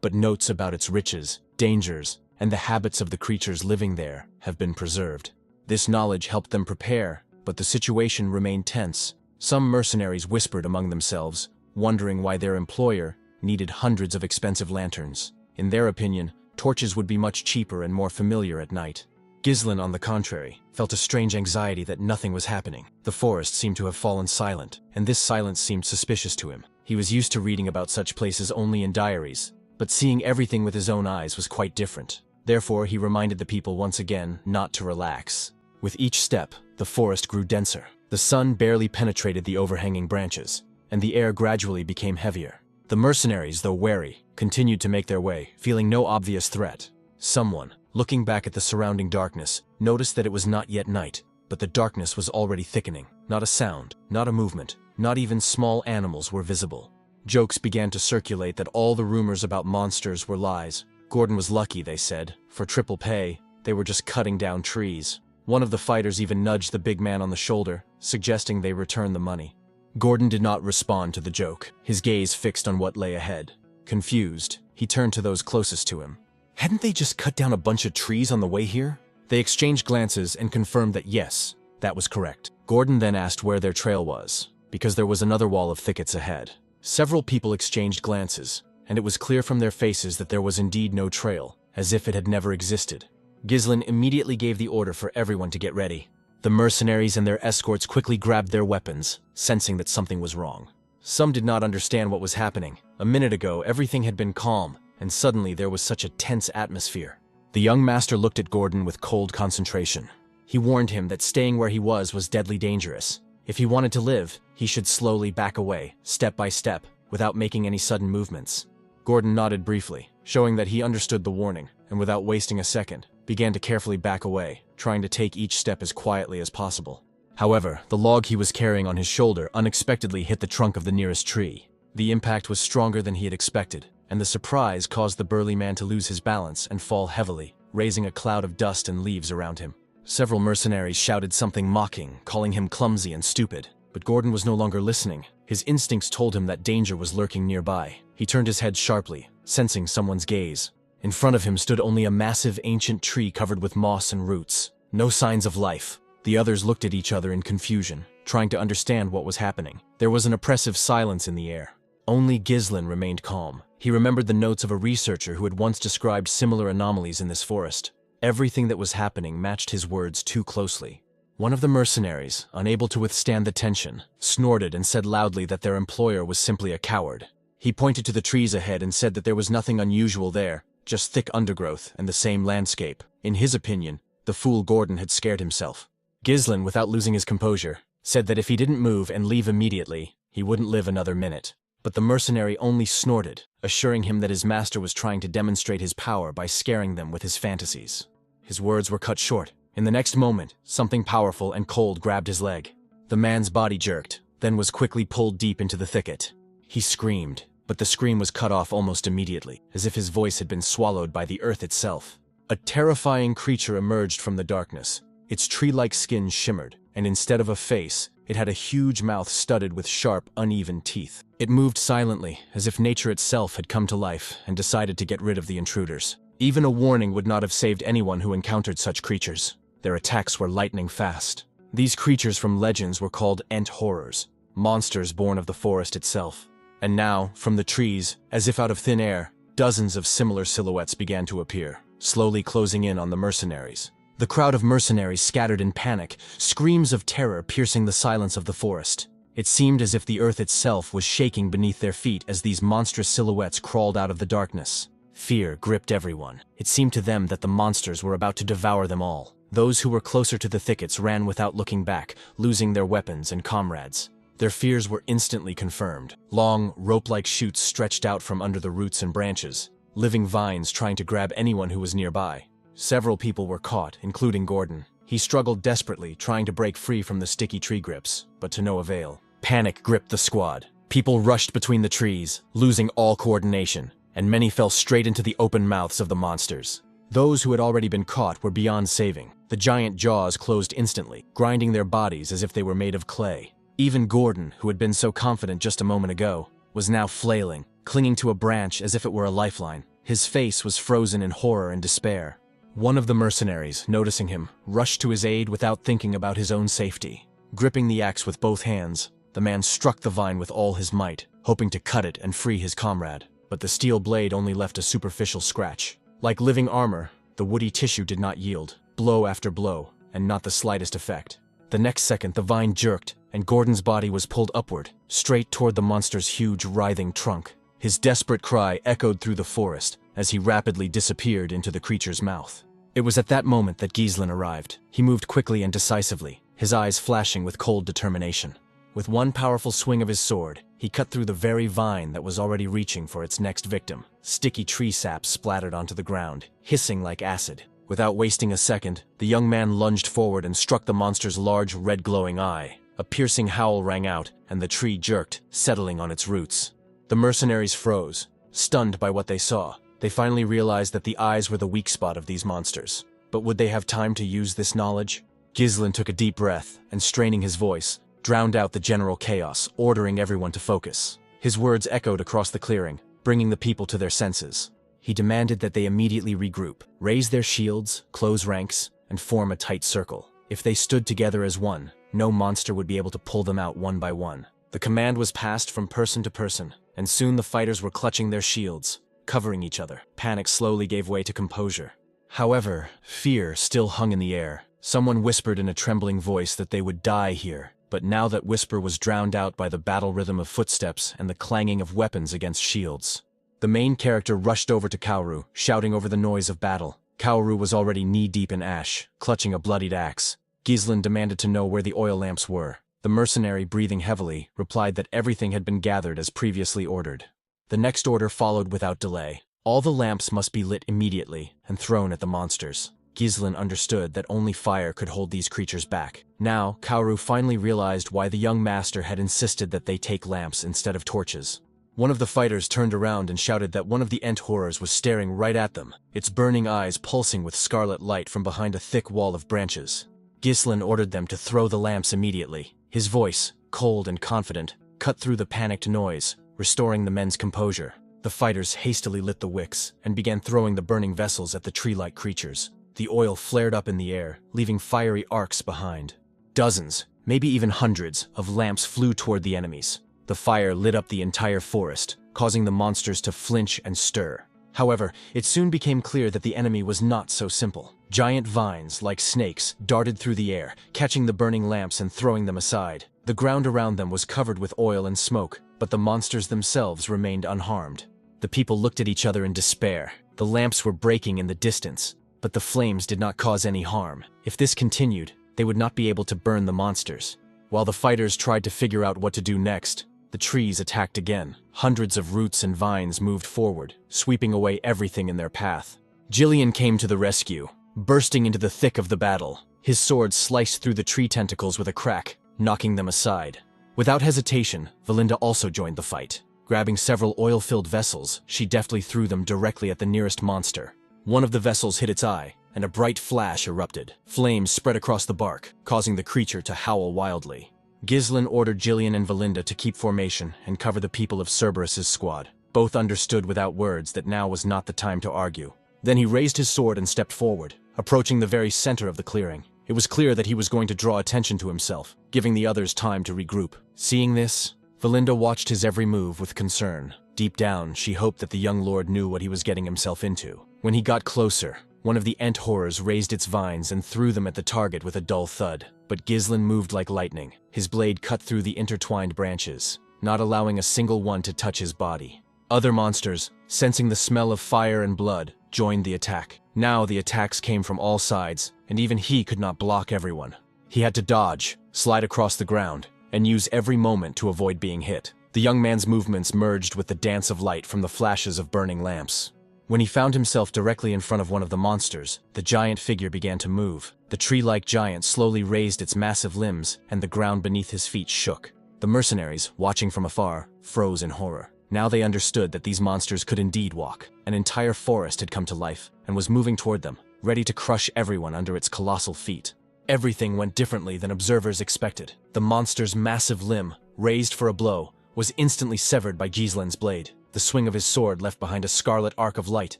but notes about its riches, dangers, and the habits of the creatures living there have been preserved. This knowledge helped them prepare, but the situation remained tense. Some mercenaries whispered among themselves, wondering why their employer needed hundreds of expensive lanterns. In their opinion, torches would be much cheaper and more familiar at night. Ghislain, on the contrary, felt a strange anxiety that nothing was happening. The forest seemed to have fallen silent, and this silence seemed suspicious to him. He was used to reading about such places only in diaries, but seeing everything with his own eyes was quite different. Therefore, he reminded the people once again not to relax. With each step, the forest grew denser. The sun barely penetrated the overhanging branches, and the air gradually became heavier. The mercenaries, though wary, continued to make their way, feeling no obvious threat. Someone, looking back at the surrounding darkness, noticed that it was not yet night, but the darkness was already thickening. Not a sound, not a movement, not even small animals were visible. Jokes began to circulate that all the rumors about monsters were lies. Gordon was lucky, they said. For triple pay, they were just cutting down trees. One of the fighters even nudged the big man on the shoulder, suggesting they return the money. Gordon did not respond to the joke, his gaze fixed on what lay ahead. Confused, he turned to those closest to him. Hadn't they just cut down a bunch of trees on the way here? They exchanged glances and confirmed that yes, that was correct. Gordon then asked where their trail was, because there was another wall of thickets ahead. Several people exchanged glances, and it was clear from their faces that there was indeed no trail, as if it had never existed. Ghislain immediately gave the order for everyone to get ready. The mercenaries and their escorts quickly grabbed their weapons, sensing that something was wrong. Some did not understand what was happening. A minute ago, everything had been calm, and suddenly there was such a tense atmosphere. The young master looked at Gordon with cold concentration. He warned him that staying where he was deadly dangerous. If he wanted to live, he should slowly back away, step by step, without making any sudden movements. Gordon nodded briefly, showing that he understood the warning, and without wasting a second, began to carefully back away, trying to take each step as quietly as possible. However, the log he was carrying on his shoulder unexpectedly hit the trunk of the nearest tree. The impact was stronger than he had expected, and the surprise caused the burly man to lose his balance and fall heavily, raising a cloud of dust and leaves around him. Several mercenaries shouted something mocking, calling him clumsy and stupid, but Gordon was no longer listening. His instincts told him that danger was lurking nearby. He turned his head sharply, sensing someone's gaze. In front of him stood only a massive ancient tree covered with moss and roots. No signs of life. The others looked at each other in confusion, trying to understand what was happening. There was an oppressive silence in the air. Only Ghislain remained calm. He remembered the notes of a researcher who had once described similar anomalies in this forest. Everything that was happening matched his words too closely. One of the mercenaries, unable to withstand the tension, snorted and said loudly that their employer was simply a coward. He pointed to the trees ahead and said that there was nothing unusual there, just thick undergrowth and the same landscape. In his opinion, the fool Gordon had scared himself. Ghislain, without losing his composure, said that if he didn't move and leave immediately, he wouldn't live another minute. But the mercenary only snorted, assuring him that his master was trying to demonstrate his power by scaring them with his fantasies. His words were cut short. In the next moment, something powerful and cold grabbed his leg. The man's body jerked, then was quickly pulled deep into the thicket. He screamed, but the scream was cut off almost immediately, as if his voice had been swallowed by the earth itself. A terrifying creature emerged from the darkness. Its tree-like skin shimmered, and instead of a face, it had a huge mouth studded with sharp, uneven teeth. It moved silently, as if nature itself had come to life and decided to get rid of the intruders. Even a warning would not have saved anyone who encountered such creatures. Their attacks were lightning fast. These creatures from legends were called Ent Horrors, monsters born of the forest itself. And now, from the trees, as if out of thin air, dozens of similar silhouettes began to appear, slowly closing in on the mercenaries. The crowd of mercenaries scattered in panic, screams of terror piercing the silence of the forest. It seemed as if the earth itself was shaking beneath their feet as these monstrous silhouettes crawled out of the darkness. Fear gripped everyone. It seemed to them that the monsters were about to devour them all. Those who were closer to the thickets ran without looking back, losing their weapons and comrades. Their fears were instantly confirmed. Long, rope-like shoots stretched out from under the roots and branches, living vines trying to grab anyone who was nearby. Several people were caught, including Gordon. He struggled desperately, trying to break free from the sticky tree grips, but to no avail. Panic gripped the squad. People rushed between the trees, losing all coordination, and many fell straight into the open mouths of the monsters. Those who had already been caught were beyond saving. The giant jaws closed instantly, grinding their bodies as if they were made of clay. Even Gordon, who had been so confident just a moment ago, was now flailing, clinging to a branch as if it were a lifeline. His face was frozen in horror and despair. One of the mercenaries, noticing him, rushed to his aid without thinking about his own safety. Gripping the axe with both hands, the man struck the vine with all his might, hoping to cut it and free his comrade. But the steel blade only left a superficial scratch. Like living armor, the woody tissue did not yield, blow after blow, and not the slightest effect. The next second, the vine jerked, and Gordon's body was pulled upward, straight toward the monster's huge, writhing trunk. His desperate cry echoed through the forest as he rapidly disappeared into the creature's mouth. It was at that moment that Gislen arrived. He moved quickly and decisively, his eyes flashing with cold determination. With one powerful swing of his sword, he cut through the very vine that was already reaching for its next victim. Sticky tree sap splattered onto the ground, hissing like acid. Without wasting a second, the young man lunged forward and struck the monster's large, red glowing eye. A piercing howl rang out, and the tree jerked, settling on its roots. The mercenaries froze, stunned by what they saw. They finally realized that the eyes were the weak spot of these monsters. But would they have time to use this knowledge? Gislen took a deep breath, and straining his voice, drowned out the general chaos, ordering everyone to focus. His words echoed across the clearing, bringing the people to their senses. He demanded that they immediately regroup, raise their shields, close ranks, and form a tight circle. If they stood together as one, no monster would be able to pull them out one by one. The command was passed from person to person, and soon the fighters were clutching their shields, covering each other. Panic slowly gave way to composure. However, fear still hung in the air. Someone whispered in a trembling voice that they would die here. But now that whisper was drowned out by the battle rhythm of footsteps and the clanging of weapons against shields. The main character rushed over to Kaoru, shouting over the noise of battle. Kaoru was already knee-deep in ash, clutching a bloodied axe. Gislen demanded to know where the oil lamps were. The mercenary, breathing heavily, replied that everything had been gathered as previously ordered. The next order followed without delay. All the lamps must be lit immediately and thrown at the monsters. Gislen understood that only fire could hold these creatures back. Now, Kaoru finally realized why the young master had insisted that they take lamps instead of torches. One of the fighters turned around and shouted that one of the Ent horrors was staring right at them, its burning eyes pulsing with scarlet light from behind a thick wall of branches. Gislen ordered them to throw the lamps immediately. His voice, cold and confident, cut through the panicked noise, restoring the men's composure. The fighters hastily lit the wicks and began throwing the burning vessels at the tree-like creatures. The oil flared up in the air, leaving fiery arcs behind. Dozens, maybe even hundreds, of lamps flew toward the enemies. The fire lit up the entire forest, causing the monsters to flinch and stir. However, it soon became clear that the enemy was not so simple. Giant vines, like snakes, darted through the air, catching the burning lamps and throwing them aside. The ground around them was covered with oil and smoke, but the monsters themselves remained unharmed. The people looked at each other in despair. The lamps were breaking in the distance, but the flames did not cause any harm. If this continued, they would not be able to burn the monsters. While the fighters tried to figure out what to do next, the trees attacked again. Hundreds of roots and vines moved forward, sweeping away everything in their path. Jillian came to the rescue, bursting into the thick of the battle. His sword sliced through the tree tentacles with a crack, knocking them aside. Without hesitation, Valinda also joined the fight. Grabbing several oil-filled vessels, she deftly threw them directly at the nearest monster. One of the vessels hit its eye, and a bright flash erupted. Flames spread across the bark, causing the creature to howl wildly. Gislen ordered Jillian and Valinda to keep formation and cover the people of Cerberus's squad. Both understood without words that now was not the time to argue. Then he raised his sword and stepped forward, approaching the very center of the clearing. It was clear that he was going to draw attention to himself, giving the others time to regroup. Seeing this, Valinda watched his every move with concern. Deep down, she hoped that the young lord knew what he was getting himself into. When he got closer, one of the Ent horrors raised its vines and threw them at the target with a dull thud. But Gislen moved like lightning. His blade cut through the intertwined branches, not allowing a single one to touch his body. Other monsters, sensing the smell of fire and blood, joined the attack. Now the attacks came from all sides, and even he could not block everyone. He had to dodge, slide across the ground, and use every moment to avoid being hit. The young man's movements merged with the dance of light from the flashes of burning lamps. When he found himself directly in front of one of the monsters, the giant figure began to move. The tree-like giant slowly raised its massive limbs, and the ground beneath his feet shook. The mercenaries, watching from afar, froze in horror. Now they understood that these monsters could indeed walk. An entire forest had come to life and was moving toward them, ready to crush everyone under its colossal feet. Everything went differently than observers expected. The monster's massive limb, raised for a blow, was instantly severed by Gislin's blade. The swing of his sword left behind a scarlet arc of light,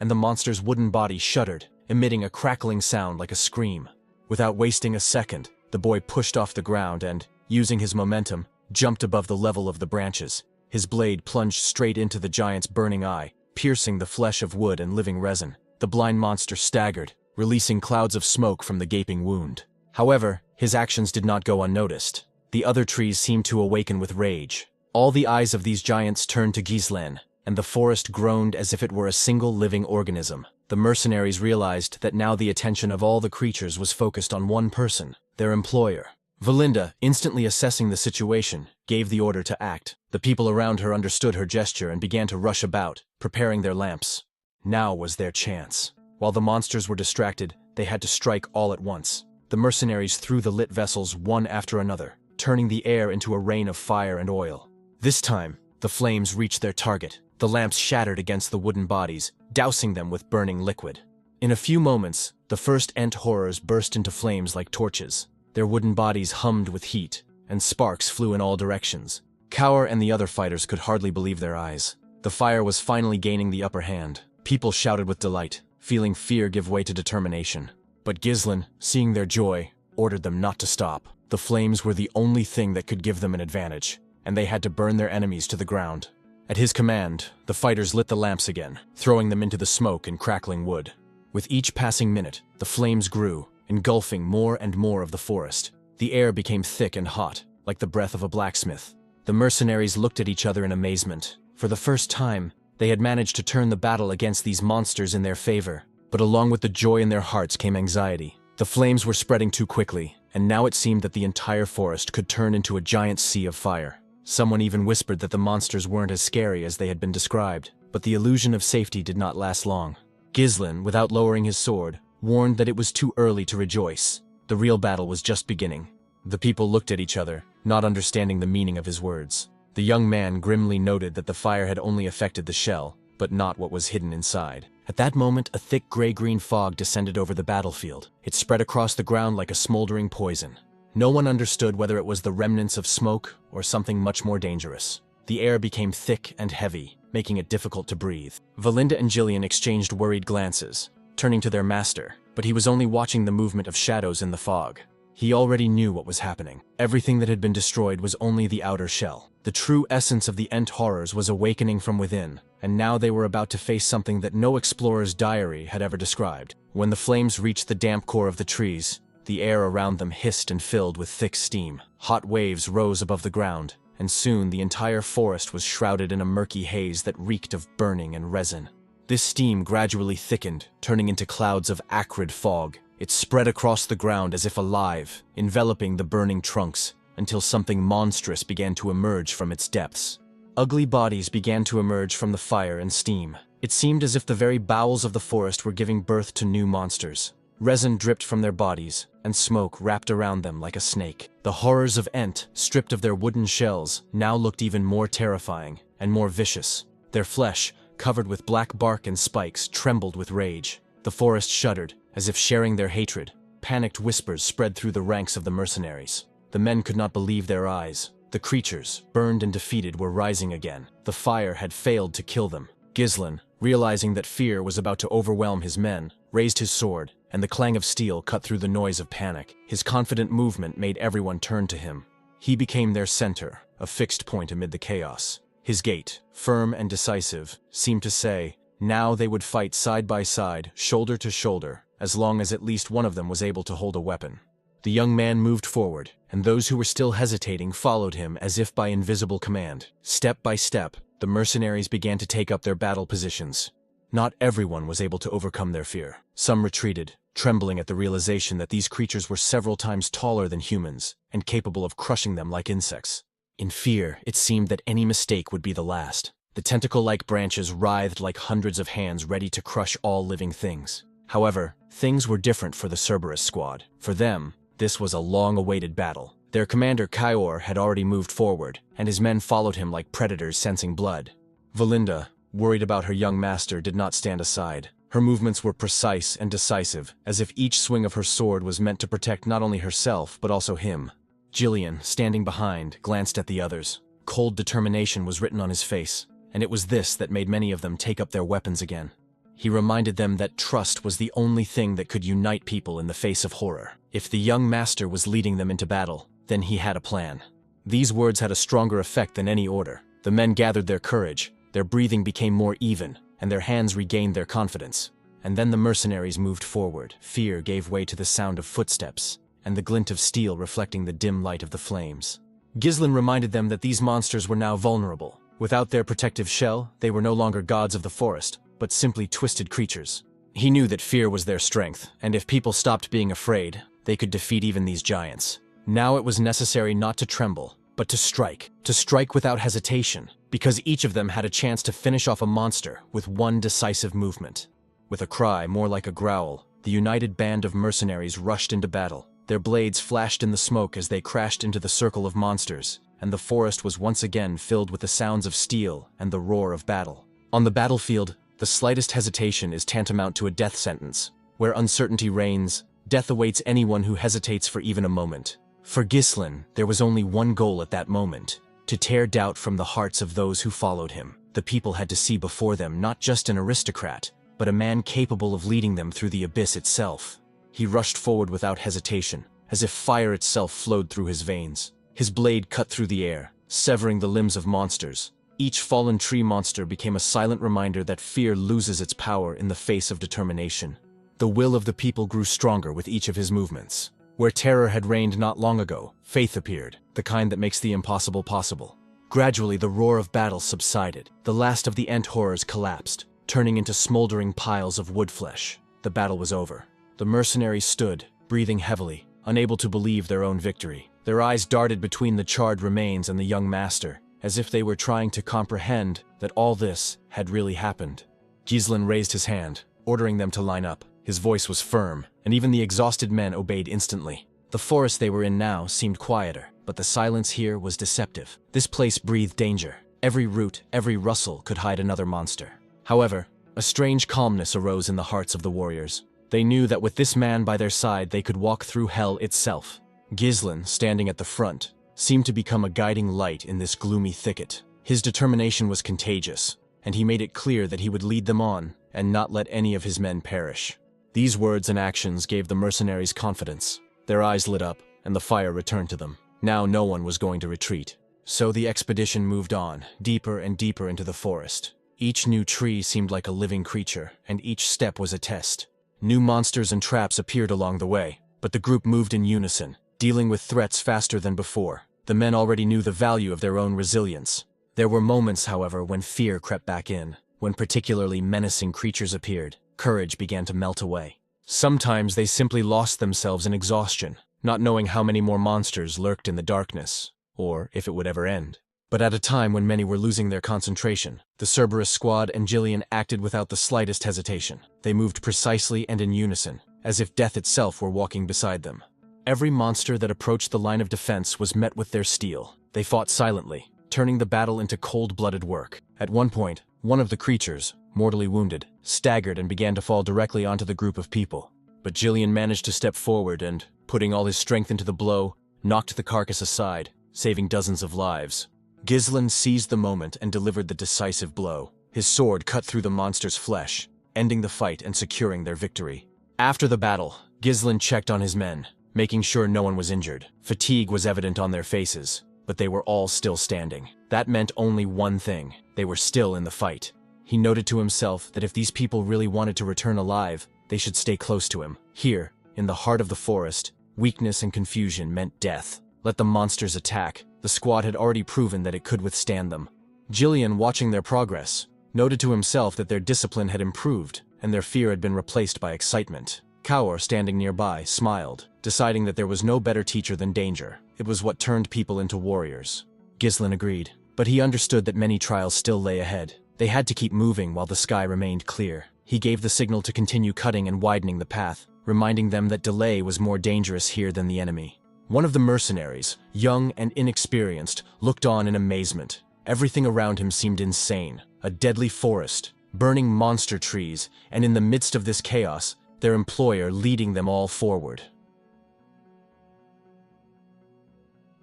and the monster's wooden body shuddered, emitting a crackling sound like a scream. Without wasting a second, the boy pushed off the ground and, using his momentum, jumped above the level of the branches. His blade plunged straight into the giant's burning eye, piercing the flesh of wood and living resin. The blind monster staggered, releasing clouds of smoke from the gaping wound. However, his actions did not go unnoticed. The other trees seemed to awaken with rage. All the eyes of these giants turned to Gislin, and the forest groaned as if it were a single living organism. The mercenaries realized that now the attention of all the creatures was focused on one person, their employer. Valinda, instantly assessing the situation, gave the order to act. The people around her understood her gesture and began to rush about, preparing their lamps. Now was their chance. While the monsters were distracted, they had to strike all at once. The mercenaries threw the lit vessels one after another, turning the air into a rain of fire and oil. This time, the flames reached their target. The lamps shattered against the wooden bodies, dousing them with burning liquid. In a few moments, the first Ent horrors burst into flames like torches. Their wooden bodies hummed with heat, and sparks flew in all directions. Kaur and the other fighters could hardly believe their eyes. The fire was finally gaining the upper hand. People shouted with delight, feeling fear give way to determination. But Gislin, seeing their joy, ordered them not to stop. The flames were the only thing that could give them an advantage, and they had to burn their enemies to the ground. At his command, the fighters lit the lamps again, throwing them into the smoke and crackling wood. With each passing minute, the flames grew, engulfing more and more of the forest. The air became thick and hot, like the breath of a blacksmith. The mercenaries looked at each other in amazement. For the first time, they had managed to turn the battle against these monsters in their favor. But along with the joy in their hearts came anxiety. The flames were spreading too quickly, and now it seemed that the entire forest could turn into a giant sea of fire. Someone even whispered that the monsters weren't as scary as they had been described, but the illusion of safety did not last long. Gislin, without lowering his sword, warned that it was too early to rejoice. The real battle was just beginning. The people looked at each other, not understanding the meaning of his words. The young man grimly noted that the fire had only affected the shell, but not what was hidden inside. At that moment, a thick gray-green fog descended over the battlefield. It spread across the ground like a smoldering poison. No one understood whether it was the remnants of smoke or something much more dangerous. The air became thick and heavy, making it difficult to breathe. Valinda and Jillian exchanged worried glances, turning to their master, but he was only watching the movement of shadows in the fog. He already knew what was happening. Everything that had been destroyed was only the outer shell. The true essence of the Ent horrors was awakening from within, and now they were about to face something that no explorer's diary had ever described. When the flames reached the damp core of the trees, the air around them hissed and filled with thick steam. Hot waves rose above the ground, and soon the entire forest was shrouded in a murky haze that reeked of burning and resin. This steam gradually thickened, turning into clouds of acrid fog. It spread across the ground as if alive, enveloping the burning trunks, until something monstrous began to emerge from its depths. Ugly bodies began to emerge from the fire and steam. It seemed as if the very bowels of the forest were giving birth to new monsters. Resin dripped from their bodies, and smoke wrapped around them like a snake. The horrors of Ent, stripped of their wooden shells, now looked even more terrifying and more vicious. Their flesh, covered with black bark and spikes, trembled with rage. The forest shuddered, as if sharing their hatred. Panicked whispers spread through the ranks of the mercenaries. The men could not believe their eyes. The creatures, burned and defeated, were rising again. The fire had failed to kill them. Gislin, realizing that fear was about to overwhelm his men, raised his sword, and the clang of steel cut through the noise of panic. His confident movement made everyone turn to him. He became their center, a fixed point amid the chaos. His gait, firm and decisive, seemed to say, now they would fight side by side, shoulder to shoulder, as long as at least one of them was able to hold a weapon. The young man moved forward, and those who were still hesitating followed him as if by invisible command. Step by step, the mercenaries began to take up their battle positions. Not everyone was able to overcome their fear. Some retreated, trembling at the realization that these creatures were several times taller than humans and capable of crushing them like insects. In fear, it seemed that any mistake would be the last. The tentacle-like branches writhed like hundreds of hands ready to crush all living things. However, things were different for the Cerberus squad. For them, this was a long-awaited battle. Their commander Kaior had already moved forward, and his men followed him like predators sensing blood. Valinda, worried about her young master, did not stand aside. Her movements were precise and decisive, as if each swing of her sword was meant to protect not only herself, but also him. Jillian, standing behind, glanced at the others. Cold determination was written on his face, and it was this that made many of them take up their weapons again. He reminded them that trust was the only thing that could unite people in the face of horror. If the young master was leading them into battle, then he had a plan. These words had a stronger effect than any order. The men gathered their courage, their breathing became more even, and their hands regained their confidence. And then the mercenaries moved forward. Fear gave way to the sound of footsteps, and the glint of steel reflecting the dim light of the flames. Ghislain reminded them that these monsters were now vulnerable. Without their protective shell, they were no longer gods of the forest, but simply twisted creatures. He knew that fear was their strength, and if people stopped being afraid, they could defeat even these giants. Now it was necessary not to tremble, but to strike without hesitation, because each of them had a chance to finish off a monster with one decisive movement. With a cry more like a growl, the united band of mercenaries rushed into battle. Their blades flashed in the smoke as they crashed into the circle of monsters, and the forest was once again filled with the sounds of steel and the roar of battle. On the battlefield, the slightest hesitation is tantamount to a death sentence. Where uncertainty reigns, death awaits anyone who hesitates for even a moment. For Ghislain, there was only one goal at that moment: to tear doubt from the hearts of those who followed him. The people had to see before them not just an aristocrat, but a man capable of leading them through the abyss itself. He rushed forward without hesitation, as if fire itself flowed through his veins. His blade cut through the air, severing the limbs of monsters. Each fallen tree monster became a silent reminder that fear loses its power in the face of determination. The will of the people grew stronger with each of his movements. Where terror had reigned not long ago, faith appeared, the kind that makes the impossible possible. Gradually, the roar of battle subsided. The last of the ant horrors collapsed, turning into smoldering piles of wood flesh. The battle was over. The mercenaries stood, breathing heavily, unable to believe their own victory. Their eyes darted between the charred remains and the young master, as if they were trying to comprehend that all this had really happened. Ghislain raised his hand, ordering them to line up. His voice was firm, and even the exhausted men obeyed instantly. The forest they were in now seemed quieter, but the silence here was deceptive. This place breathed danger. Every root, every rustle could hide another monster. However, a strange calmness arose in the hearts of the warriors. They knew that with this man by their side they could walk through hell itself. Ghislain, standing at the front, seemed to become a guiding light in this gloomy thicket. His determination was contagious, and he made it clear that he would lead them on and not let any of his men perish. These words and actions gave the mercenaries confidence. Their eyes lit up, and the fire returned to them. Now no one was going to retreat. So the expedition moved on, deeper and deeper into the forest. Each new tree seemed like a living creature, and each step was a test. New monsters and traps appeared along the way, but the group moved in unison, dealing with threats faster than before. The men already knew the value of their own resilience. There were moments, however, when fear crept back in. When particularly menacing creatures appeared, courage began to melt away. Sometimes they simply lost themselves in exhaustion, not knowing how many more monsters lurked in the darkness, or if it would ever end. But at a time when many were losing their concentration, the Cerberus squad and Jillian acted without the slightest hesitation. They moved precisely and in unison, as if death itself were walking beside them. Every monster that approached the line of defense was met with their steel. They fought silently, turning the battle into cold-blooded work. At one point, one of the creatures, mortally wounded, staggered and began to fall directly onto the group of people. But Jillian managed to step forward and, putting all his strength into the blow, knocked the carcass aside, saving dozens of lives. Ghislain seized the moment and delivered the decisive blow. His sword cut through the monster's flesh, ending the fight and securing their victory. After the battle, Ghislain checked on his men, making sure no one was injured. Fatigue was evident on their faces, but they were all still standing. That meant only one thing: they were still in the fight. He noted to himself that if these people really wanted to return alive, they should stay close to him. Here, in the heart of the forest, weakness and confusion meant death. Let the monsters attack. The squad had already proven that it could withstand them. Jillian, watching their progress, noted to himself that their discipline had improved, and their fear had been replaced by excitement. Kaur, standing nearby, smiled, deciding that there was no better teacher than danger. It was what turned people into warriors. Ghislain agreed, but he understood that many trials still lay ahead. They had to keep moving while the sky remained clear. He gave the signal to continue cutting and widening the path, reminding them that delay was more dangerous here than the enemy. One of the mercenaries, young and inexperienced, looked on in amazement. Everything around him seemed insane. A deadly forest, burning monster trees, and in the midst of this chaos, their employer leading them all forward.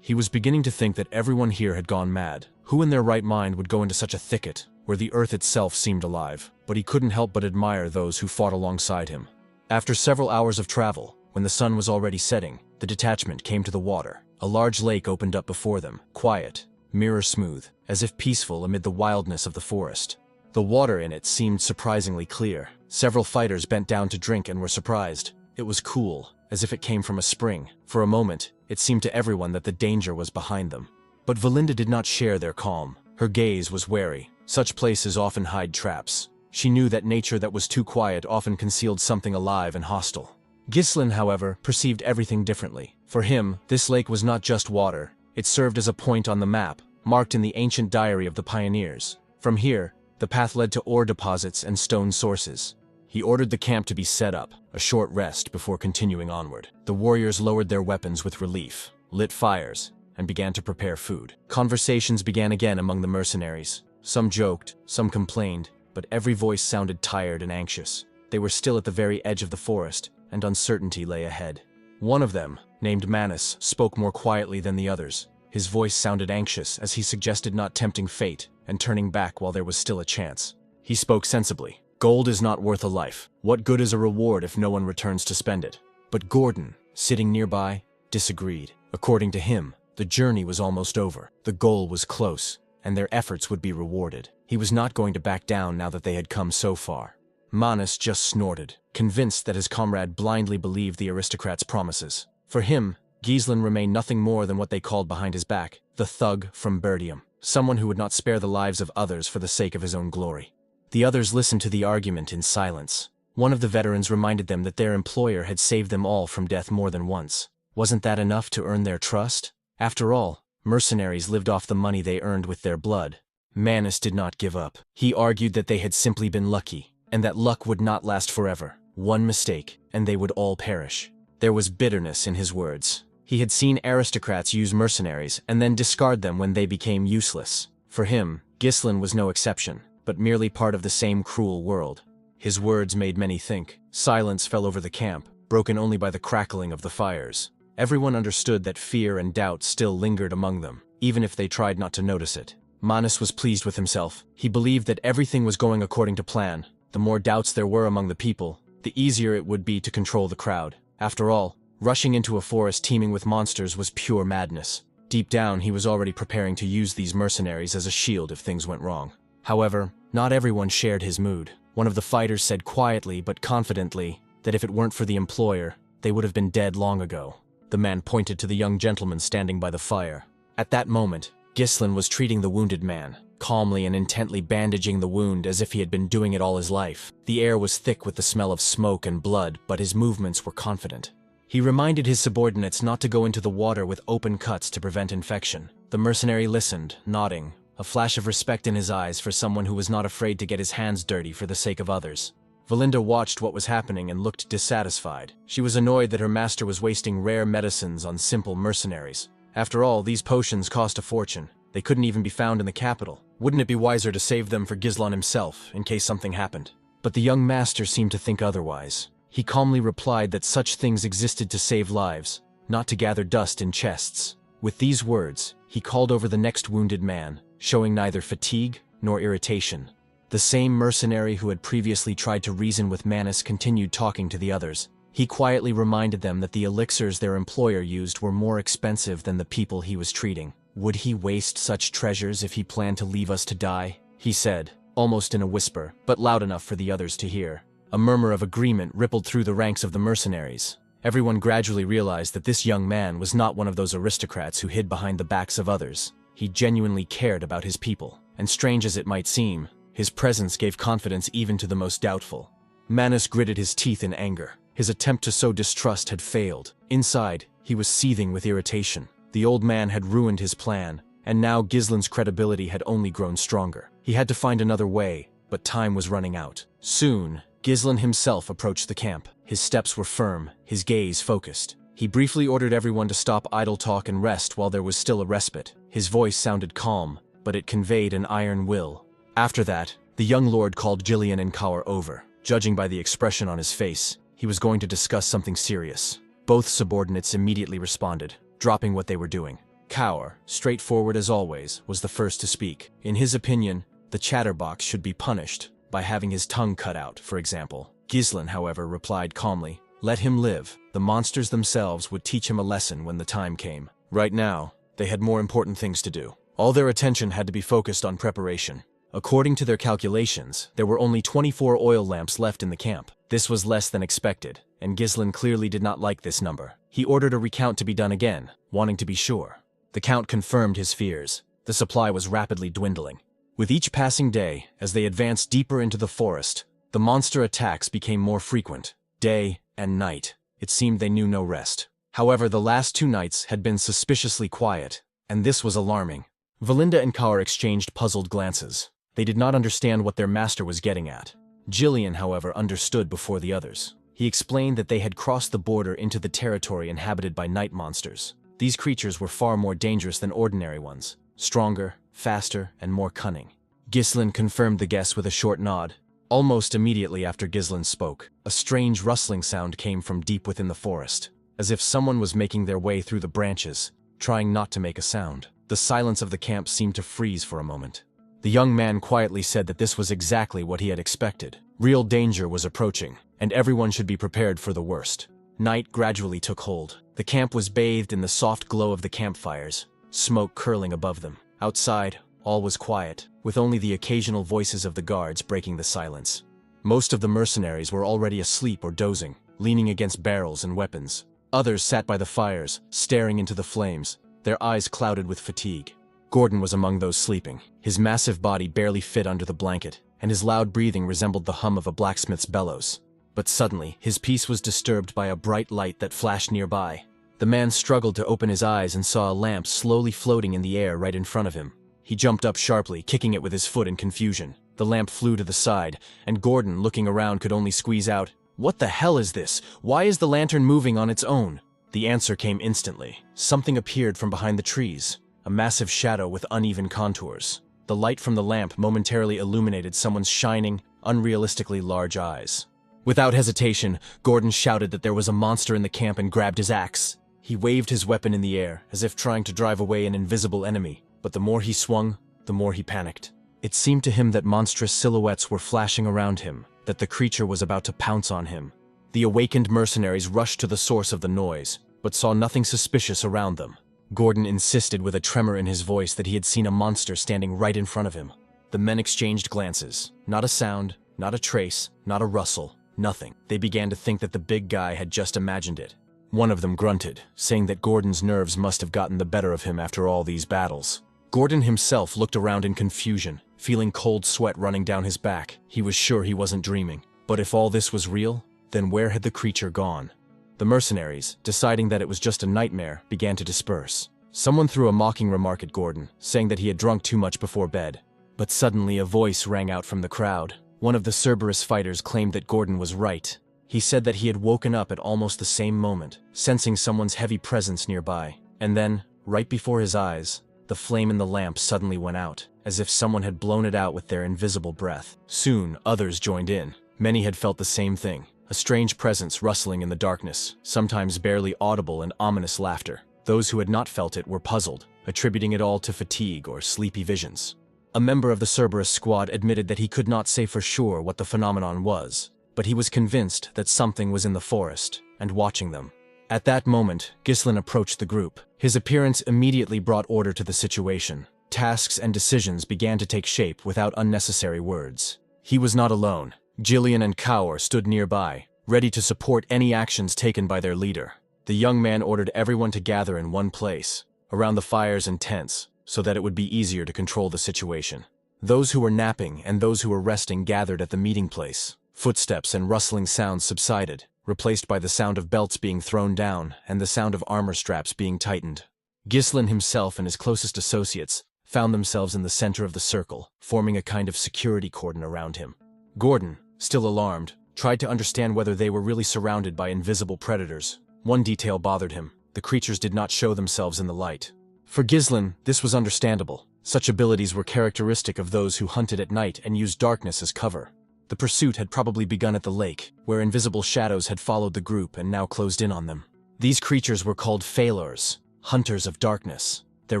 He was beginning to think that everyone here had gone mad. Who in their right mind would go into such a thicket, where the earth itself seemed alive? But he couldn't help but admire those who fought alongside him. After several hours of travel, when the sun was already setting, the detachment came to the water. A large lake opened up before them, quiet, mirror-smooth, as if peaceful amid the wildness of the forest. The water in it seemed surprisingly clear. Several fighters bent down to drink and were surprised. It was cool, as if it came from a spring. For a moment, it seemed to everyone that the danger was behind them. But Valinda did not share their calm. Her gaze was wary. Such places often hide traps. She knew that nature that was too quiet often concealed something alive and hostile. Ghislain, however, perceived everything differently. For him, this lake was not just water. It served as a point on the map, marked in the ancient diary of the pioneers. From here, the path led to ore deposits and stone sources. He ordered the camp to be set up, a short rest before continuing onward. The warriors lowered their weapons with relief, lit fires, and began to prepare food. Conversations began again among the mercenaries. Some joked, some complained, but every voice sounded tired and anxious. They were still at the very edge of the forest, and uncertainty lay ahead. One of them, named Manus, spoke more quietly than the others. His voice sounded anxious as he suggested not tempting fate and turning back while there was still a chance. He spoke sensibly. Gold is not worth a life. What good is a reward if no one returns to spend it? But Gordon, sitting nearby, disagreed. According to him, the journey was almost over. The goal was close, and their efforts would be rewarded. He was not going to back down now that they had come so far. Manus just snorted, convinced that his comrade blindly believed the aristocrat's promises. For him, Ghislain remained nothing more than what they called behind his back, the thug from Perdium, someone who would not spare the lives of others for the sake of his own glory. The others listened to the argument in silence. One of the veterans reminded them that their employer had saved them all from death more than once. Wasn't that enough to earn their trust? After all, mercenaries lived off the money they earned with their blood. Manus did not give up. He argued that they had simply been lucky, and that luck would not last forever. One mistake, and they would all perish. There was bitterness in his words. He had seen aristocrats use mercenaries and then discard them when they became useless. For him, Ghislain was no exception, but merely part of the same cruel world. His words made many think. Silence fell over the camp, broken only by the crackling of the fires. Everyone understood that fear and doubt still lingered among them, even if they tried not to notice it. Manus was pleased with himself. He believed that everything was going according to plan. The more doubts there were among the people, the easier it would be to control the crowd. After all, rushing into a forest teeming with monsters was pure madness. Deep down, he was already preparing to use these mercenaries as a shield if things went wrong. However, not everyone shared his mood. One of the fighters said quietly but confidently that if it weren't for the employer, they would have been dead long ago. The man pointed to the young gentleman standing by the fire. At that moment, Ghislain was treating the wounded man, calmly and intently bandaging the wound as if he had been doing it all his life. The air was thick with the smell of smoke and blood, but his movements were confident. He reminded his subordinates not to go into the water with open cuts to prevent infection. The mercenary listened, nodding, a flash of respect in his eyes for someone who was not afraid to get his hands dirty for the sake of others. Valinda watched what was happening and looked dissatisfied. She was annoyed that her master was wasting rare medicines on simple mercenaries. After all, these potions cost a fortune. They couldn't even be found in the capital. Wouldn't it be wiser to save them for Ghislain himself, in case something happened? But the young master seemed to think otherwise. He calmly replied that such things existed to save lives, not to gather dust in chests. With these words, he called over the next wounded man, showing neither fatigue nor irritation. The same mercenary who had previously tried to reason with Manus continued talking to the others. He quietly reminded them that the elixirs their employer used were more expensive than the people he was treating. Would he waste such treasures if he planned to leave us to die? He said, almost in a whisper, but loud enough for the others to hear. A murmur of agreement rippled through the ranks of the mercenaries. Everyone gradually realized that this young man was not one of those aristocrats who hid behind the backs of others. He genuinely cared about his people, and strange as it might seem, His presence gave confidence even to the most doubtful. Manus gritted his teeth in anger. His attempt to sow distrust had failed. Inside, he was seething with irritation. The old man had ruined his plan, and now Gislin's credibility had only grown stronger. He had to find another way, but time was running out. Soon, Gislin himself approached the camp. His steps were firm, his gaze focused. He briefly ordered everyone to stop idle talk and rest while there was still a respite. His voice sounded calm, but it conveyed an iron will. After that, the young lord called Jillian and Kaur over. Judging by the expression on his face, he was going to discuss something serious. Both subordinates immediately responded, dropping what they were doing. Kaur, straightforward as always, was the first to speak. In his opinion, the chatterbox should be punished by having his tongue cut out, for example. Gislin, however, replied calmly, "Let him live. The monsters themselves would teach him a lesson when the time came. Right now, they had more important things to do. All their attention had to be focused on preparation. According to their calculations, there were only 24 oil lamps left in the camp. This was less than expected, and Gislin clearly did not like this number. He ordered a recount to be done again, wanting to be sure. The count confirmed his fears. The supply was rapidly dwindling. With each passing day, as they advanced deeper into the forest, the monster attacks became more frequent. Day and night. It seemed they knew no rest. However, the last 2 nights had been suspiciously quiet, and this was alarming. Valinda and Kaur exchanged puzzled glances. They did not understand what their master was getting at. Jillian, however, understood before the others. He explained that they had crossed the border into the territory inhabited by night monsters. These creatures were far more dangerous than ordinary ones, stronger, faster, and more cunning. Gislin confirmed the guess with a short nod. Almost immediately after Gislin spoke, a strange rustling sound came from deep within the forest, as if someone was making their way through the branches, trying not to make a sound. The silence of the camp seemed to freeze for a moment. The young man quietly said that this was exactly what he had expected. Real danger was approaching, and everyone should be prepared for the worst. Night gradually took hold. The camp was bathed in the soft glow of the campfires, smoke curling above them. Outside, all was quiet, with only the occasional voices of the guards breaking the silence. Most of the mercenaries were already asleep or dozing, leaning against barrels and weapons. Others sat by the fires, staring into the flames, their eyes clouded with fatigue. Gordon was among those sleeping. His massive body barely fit under the blanket, and his loud breathing resembled the hum of a blacksmith's bellows. But suddenly, his peace was disturbed by a bright light that flashed nearby. The man struggled to open his eyes and saw a lamp slowly floating in the air right in front of him. He jumped up sharply, kicking it with his foot in confusion. The lamp flew to the side, and Gordon, looking around, could only squeeze out, "What the hell is this? Why is the lantern moving on its own?" The answer came instantly. Something appeared from behind the trees, a massive shadow with uneven contours. The light from the lamp momentarily illuminated someone's shining, unrealistically large eyes. Without hesitation, Gordon shouted that there was a monster in the camp and grabbed his axe. He waved his weapon in the air, as if trying to drive away an invisible enemy, but the more he swung, the more he panicked. It seemed to him that monstrous silhouettes were flashing around him, that the creature was about to pounce on him. The awakened mercenaries rushed to the source of the noise, but saw nothing suspicious around them. Gordon insisted with a tremor in his voice that he had seen a monster standing right in front of him. The men exchanged glances. Not a sound, not a trace, not a rustle, nothing. They began to think that the big guy had just imagined it. One of them grunted, saying that Gordon's nerves must have gotten the better of him after all these battles. Gordon himself looked around in confusion, feeling cold sweat running down his back. He was sure he wasn't dreaming. But if all this was real, then where had the creature gone? The mercenaries, deciding that it was just a nightmare, began to disperse. Someone threw a mocking remark at Gordon, saying that he had drunk too much before bed. But suddenly a voice rang out from the crowd. One of the Cerberus fighters claimed that Gordon was right. He said that he had woken up at almost the same moment, sensing someone's heavy presence nearby. And then, right before his eyes, the flame in the lamp suddenly went out, as if someone had blown it out with their invisible breath. Soon, others joined in. Many had felt the same thing. A strange presence rustling in the darkness, sometimes barely audible and ominous laughter. Those who had not felt it were puzzled, attributing it all to fatigue or sleepy visions. A member of the Cerberus squad admitted that he could not say for sure what the phenomenon was, but he was convinced that something was in the forest and watching them. At that moment, Gislin approached the group. His appearance immediately brought order to the situation. Tasks and decisions began to take shape without unnecessary words. He was not alone. Jillian and Kaur stood nearby, ready to support any actions taken by their leader. The young man ordered everyone to gather in one place, around the fires and tents, so that it would be easier to control the situation. Those who were napping and those who were resting gathered at the meeting place. Footsteps and rustling sounds subsided, replaced by the sound of belts being thrown down and the sound of armor straps being tightened. Ghislain himself and his closest associates found themselves in the center of the circle, forming a kind of security cordon around him. Gordon, still alarmed, tried to understand whether they were really surrounded by invisible predators. One detail bothered him: the creatures did not show themselves in the light. For Ghislain, this was understandable. Such abilities were characteristic of those who hunted at night and used darkness as cover. The pursuit had probably begun at the lake, where invisible shadows had followed the group and now closed in on them. These creatures were called Failors, hunters of darkness. Their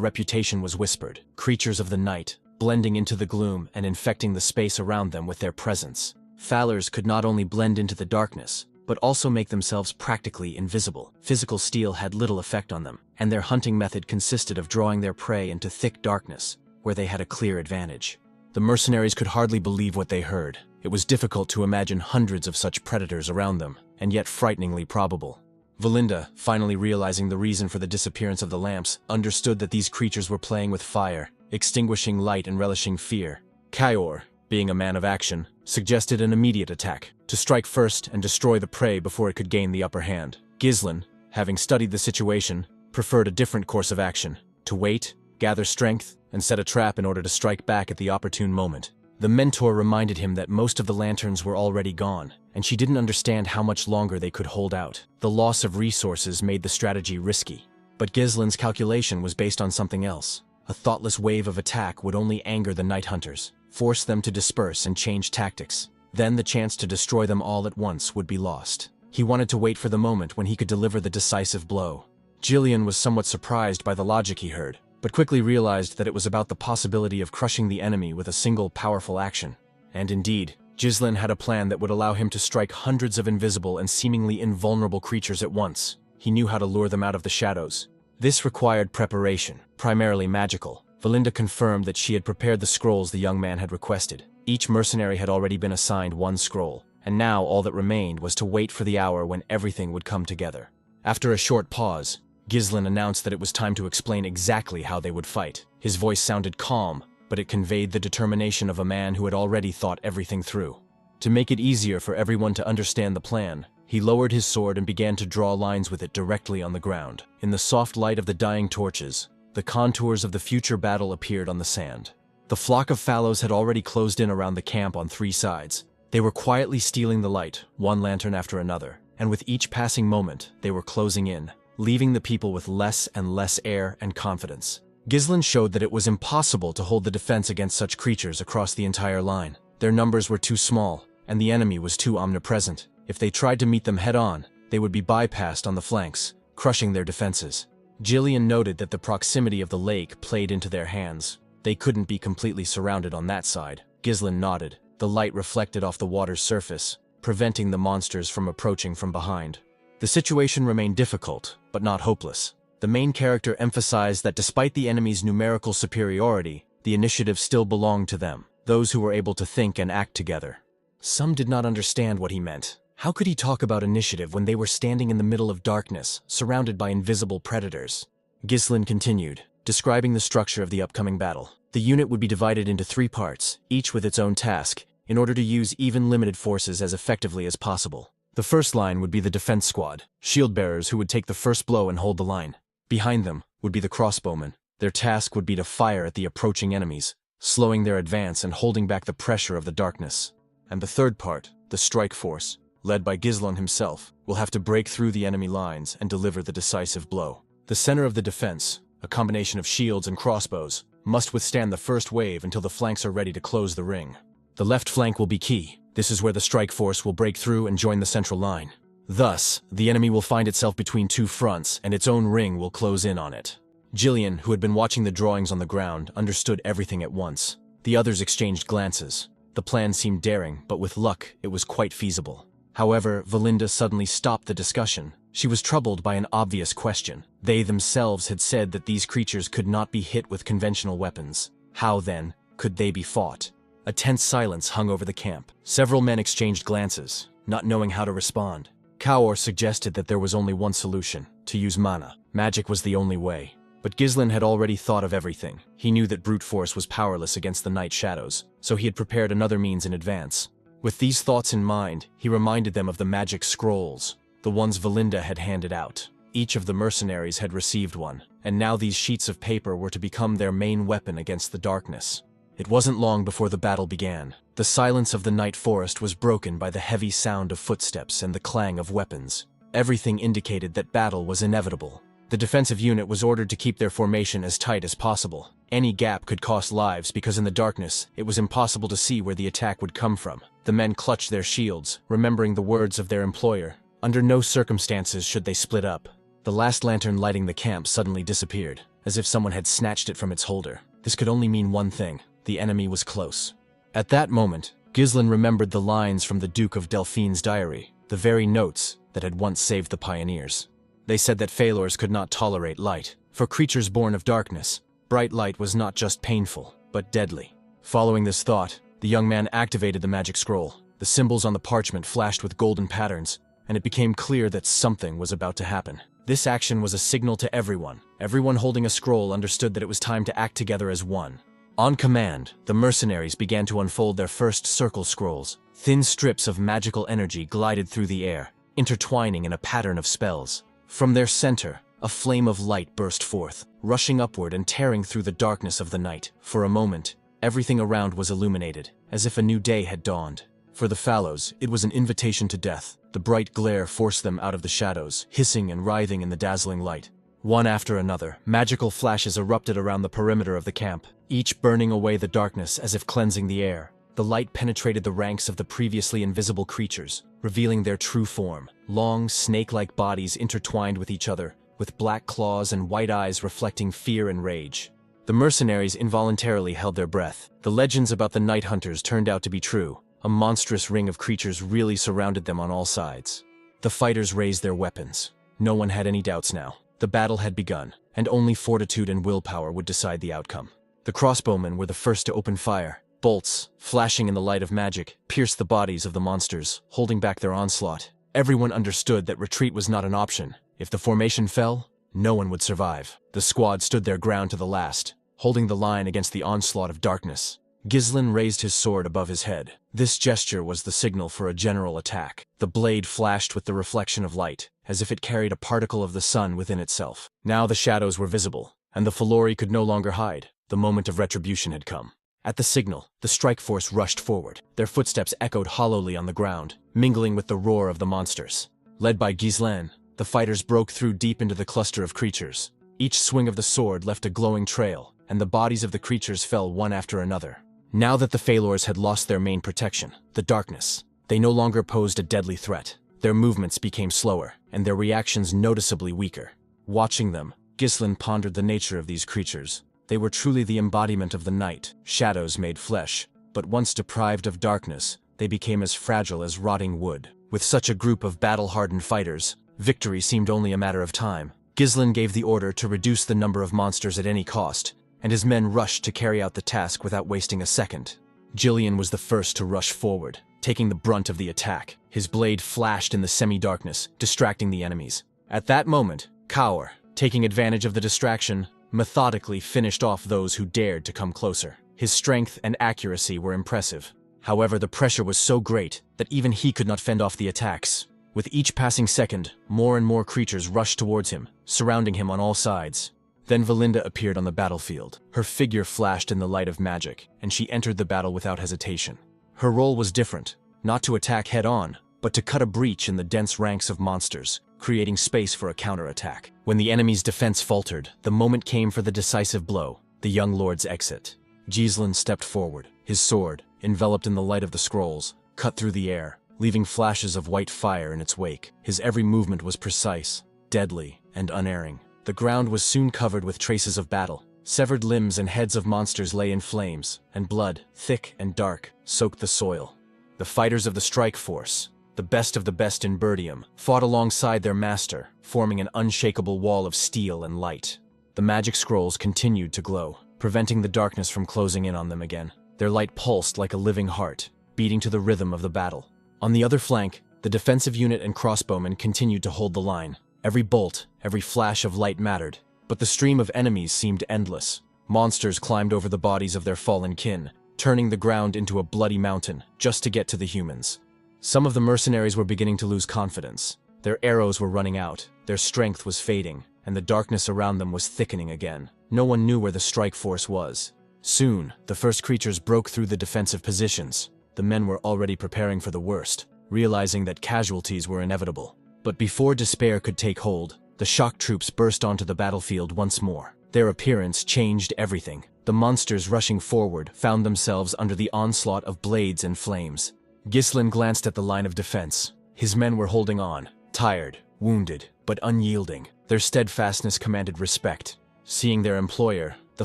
reputation was whispered, creatures of the night, blending into the gloom and infecting the space around them with their presence. Failors could not only blend into the darkness, but also make themselves practically invisible. Physical steel had little effect on them, and their hunting method consisted of drawing their prey into thick darkness, where they had a clear advantage. The mercenaries could hardly believe what they heard. It was difficult to imagine hundreds of such predators around them, and yet frighteningly probable. Valinda, finally realizing the reason for the disappearance of the lamps, understood that these creatures were playing with fire, extinguishing light and relishing fear. Kayor, being a man of action, suggested an immediate attack, to strike first and destroy the prey before it could gain the upper hand. Ghislain, having studied the situation, preferred a different course of action: to wait, gather strength, and set a trap in order to strike back at the opportune moment. The mentor reminded him that most of the lanterns were already gone, and she didn't understand how much longer they could hold out. The loss of resources made the strategy risky. But Ghislain's calculation was based on something else. A thoughtless wave of attack would only anger the night hunters, force them to disperse and change tactics. Then the chance to destroy them all at once would be lost. He wanted to wait for the moment when he could deliver the decisive blow. Jillian was somewhat surprised by the logic he heard, but quickly realized that it was about the possibility of crushing the enemy with a single powerful action. And indeed, Ghislain had a plan that would allow him to strike hundreds of invisible and seemingly invulnerable creatures at once. He knew how to lure them out of the shadows. This required preparation, primarily magical. Valinda confirmed that she had prepared the scrolls the young man had requested. Each mercenary had already been assigned one scroll, and now all that remained was to wait for the hour when everything would come together. After a short pause, Ghislain announced that it was time to explain exactly how they would fight. His voice sounded calm, but it conveyed the determination of a man who had already thought everything through. To make it easier for everyone to understand the plan, he lowered his sword and began to draw lines with it directly on the ground. In the soft light of the dying torches, the contours of the future battle appeared on the sand. The flock of fallows had already closed in around the camp on three sides. They were quietly stealing the light, one lantern after another, and with each passing moment, they were closing in, leaving the people with less and less air and confidence. Ghislain showed that it was impossible to hold the defense against such creatures across the entire line. Their numbers were too small, and the enemy was too omnipresent. If they tried to meet them head-on, they would be bypassed on the flanks, crushing their defenses. Jillian noted that the proximity of the lake played into their hands. They couldn't be completely surrounded on that side. Ghislain nodded. The light reflected off the water's surface, preventing the monsters from approaching from behind. The situation remained difficult, but not hopeless. The main character emphasized that despite the enemy's numerical superiority, the initiative still belonged to them, those who were able to think and act together. Some did not understand what he meant. How could he talk about initiative when they were standing in the middle of darkness, surrounded by invisible predators? Ghislain continued, describing the structure of the upcoming battle. The unit would be divided into 3 parts, each with its own task, in order to use even limited forces as effectively as possible. The first line would be the defense squad, shield-bearers who would take the first blow and hold the line. Behind them would be the crossbowmen. Their task would be to fire at the approaching enemies, slowing their advance and holding back the pressure of the darkness. And the third part, the strike force, led by Ghislain himself, will have to break through the enemy lines and deliver the decisive blow. The center of the defense, a combination of shields and crossbows, must withstand the first wave until the flanks are ready to close the ring. The left flank will be key. This is where the strike force will break through and join the central line. Thus, the enemy will find itself between 2 fronts and its own ring will close in on it. Jillian, who had been watching the drawings on the ground, understood everything at once. The others exchanged glances. The plan seemed daring, but with luck, it was quite feasible. However, Valinda suddenly stopped the discussion. She was troubled by an obvious question. They themselves had said that these creatures could not be hit with conventional weapons. How, then, could they be fought? A tense silence hung over the camp. Several men exchanged glances, not knowing how to respond. Kaor suggested that there was only one solution: to use mana. Magic was the only way. But Ghislain had already thought of everything. He knew that brute force was powerless against the night shadows, so he had prepared another means in advance. With these thoughts in mind, he reminded them of the magic scrolls, the ones Valinda had handed out. Each of the mercenaries had received one, and now these sheets of paper were to become their main weapon against the darkness. It wasn't long before the battle began. The silence of the night forest was broken by the heavy sound of footsteps and the clang of weapons. Everything indicated that battle was inevitable. The defensive unit was ordered to keep their formation as tight as possible. Any gap could cost lives because in the darkness, it was impossible to see where the attack would come from. The men clutched their shields, remembering the words of their employer. Under no circumstances should they split up. The last lantern lighting the camp suddenly disappeared, as if someone had snatched it from its holder. This could only mean one thing: the enemy was close. At that moment, Ghislain remembered the lines from the Duke of Delphine's diary, the very notes that had once saved the pioneers. They said that Phalors could not tolerate light. For creatures born of darkness, bright light was not just painful, but deadly. Following this thought, the young man activated the magic scroll. The symbols on the parchment flashed with golden patterns, and it became clear that something was about to happen. This action was a signal to everyone. Everyone holding a scroll understood that it was time to act together as one. On command, the mercenaries began to unfold their first circle scrolls. Thin strips of magical energy glided through the air, intertwining in a pattern of spells. From their center, a flame of light burst forth, rushing upward and tearing through the darkness of the night. For a moment, everything around was illuminated, as if a new day had dawned. For the Phallos, it was an invitation to death. The bright glare forced them out of the shadows, hissing and writhing in the dazzling light. One after another, magical flashes erupted around the perimeter of the camp, each burning away the darkness as if cleansing the air. The light penetrated the ranks of the previously invisible creatures, revealing their true form. Long, snake-like bodies intertwined with each other, with black claws and white eyes reflecting fear and rage. The mercenaries involuntarily held their breath. The legends about the night hunters turned out to be true. A monstrous ring of creatures really surrounded them on all sides. The fighters raised their weapons. No one had any doubts now. The battle had begun, and only fortitude and willpower would decide the outcome. The crossbowmen were the first to open fire. Bolts, flashing in the light of magic, pierced the bodies of the monsters, holding back their onslaught. Everyone understood that retreat was not an option. If the formation fell, no one would survive. The squad stood their ground to the last, holding the line against the onslaught of darkness. Ghislain raised his sword above his head. This gesture was the signal for a general attack. The blade flashed with the reflection of light, as if it carried a particle of the sun within itself. Now the shadows were visible, and the Phalori could no longer hide. The moment of retribution had come. At the signal, the strike force rushed forward. Their footsteps echoed hollowly on the ground, mingling with the roar of the monsters. Led by Ghislain, the fighters broke through deep into the cluster of creatures. Each swing of the sword left a glowing trail, and the bodies of the creatures fell one after another. Now that the Phalors had lost their main protection, the darkness, they no longer posed a deadly threat. Their movements became slower, and their reactions noticeably weaker. Watching them, Ghislain pondered the nature of these creatures. They were truly the embodiment of the night, shadows made flesh, but once deprived of darkness, they became as fragile as rotting wood. With such a group of battle-hardened fighters, victory seemed only a matter of time. Ghislain gave the order to reduce the number of monsters at any cost, and his men rushed to carry out the task without wasting a second. Jillian was the first to rush forward, taking the brunt of the attack. His blade flashed in the semi-darkness, distracting the enemies. At that moment, Kaur, taking advantage of the distraction, methodically finished off those who dared to come closer. His strength and accuracy were impressive. However, the pressure was so great that even he could not fend off the attacks. With each passing second, more and more creatures rushed towards him, surrounding him on all sides. Then Valinda appeared on the battlefield. Her figure flashed in the light of magic, and she entered the battle without hesitation. Her role was different, not to attack head-on, but to cut a breach in the dense ranks of monsters, creating space for a counterattack. When the enemy's defense faltered, the moment came for the decisive blow, the young lord's exit. Ghislain stepped forward. His sword, enveloped in the light of the scrolls, cut through the air, leaving flashes of white fire in its wake. His every movement was precise, deadly, and unerring. The ground was soon covered with traces of battle. Severed limbs and heads of monsters lay in flames, and blood, thick and dark, soaked the soil. The fighters of the strike force, the best of the best in Perdium, fought alongside their master, forming an unshakable wall of steel and light. The magic scrolls continued to glow, preventing the darkness from closing in on them again. Their light pulsed like a living heart, beating to the rhythm of the battle. On the other flank, the defensive unit and crossbowmen continued to hold the line. Every bolt, every flash of light mattered. But the stream of enemies seemed endless. Monsters climbed over the bodies of their fallen kin, turning the ground into a bloody mountain just to get to the humans. Some of the mercenaries were beginning to lose confidence. Their arrows were running out, their strength was fading, and the darkness around them was thickening again. No one knew where the strike force was. Soon, the first creatures broke through the defensive positions. The men were already preparing for the worst, realizing that casualties were inevitable. But before despair could take hold, the shock troops burst onto the battlefield once more. Their appearance changed everything. The monsters rushing forward found themselves under the onslaught of blades and flames. Ghislain glanced at the line of defense. His men were holding on, tired, wounded, but unyielding. Their steadfastness commanded respect. Seeing their employer, the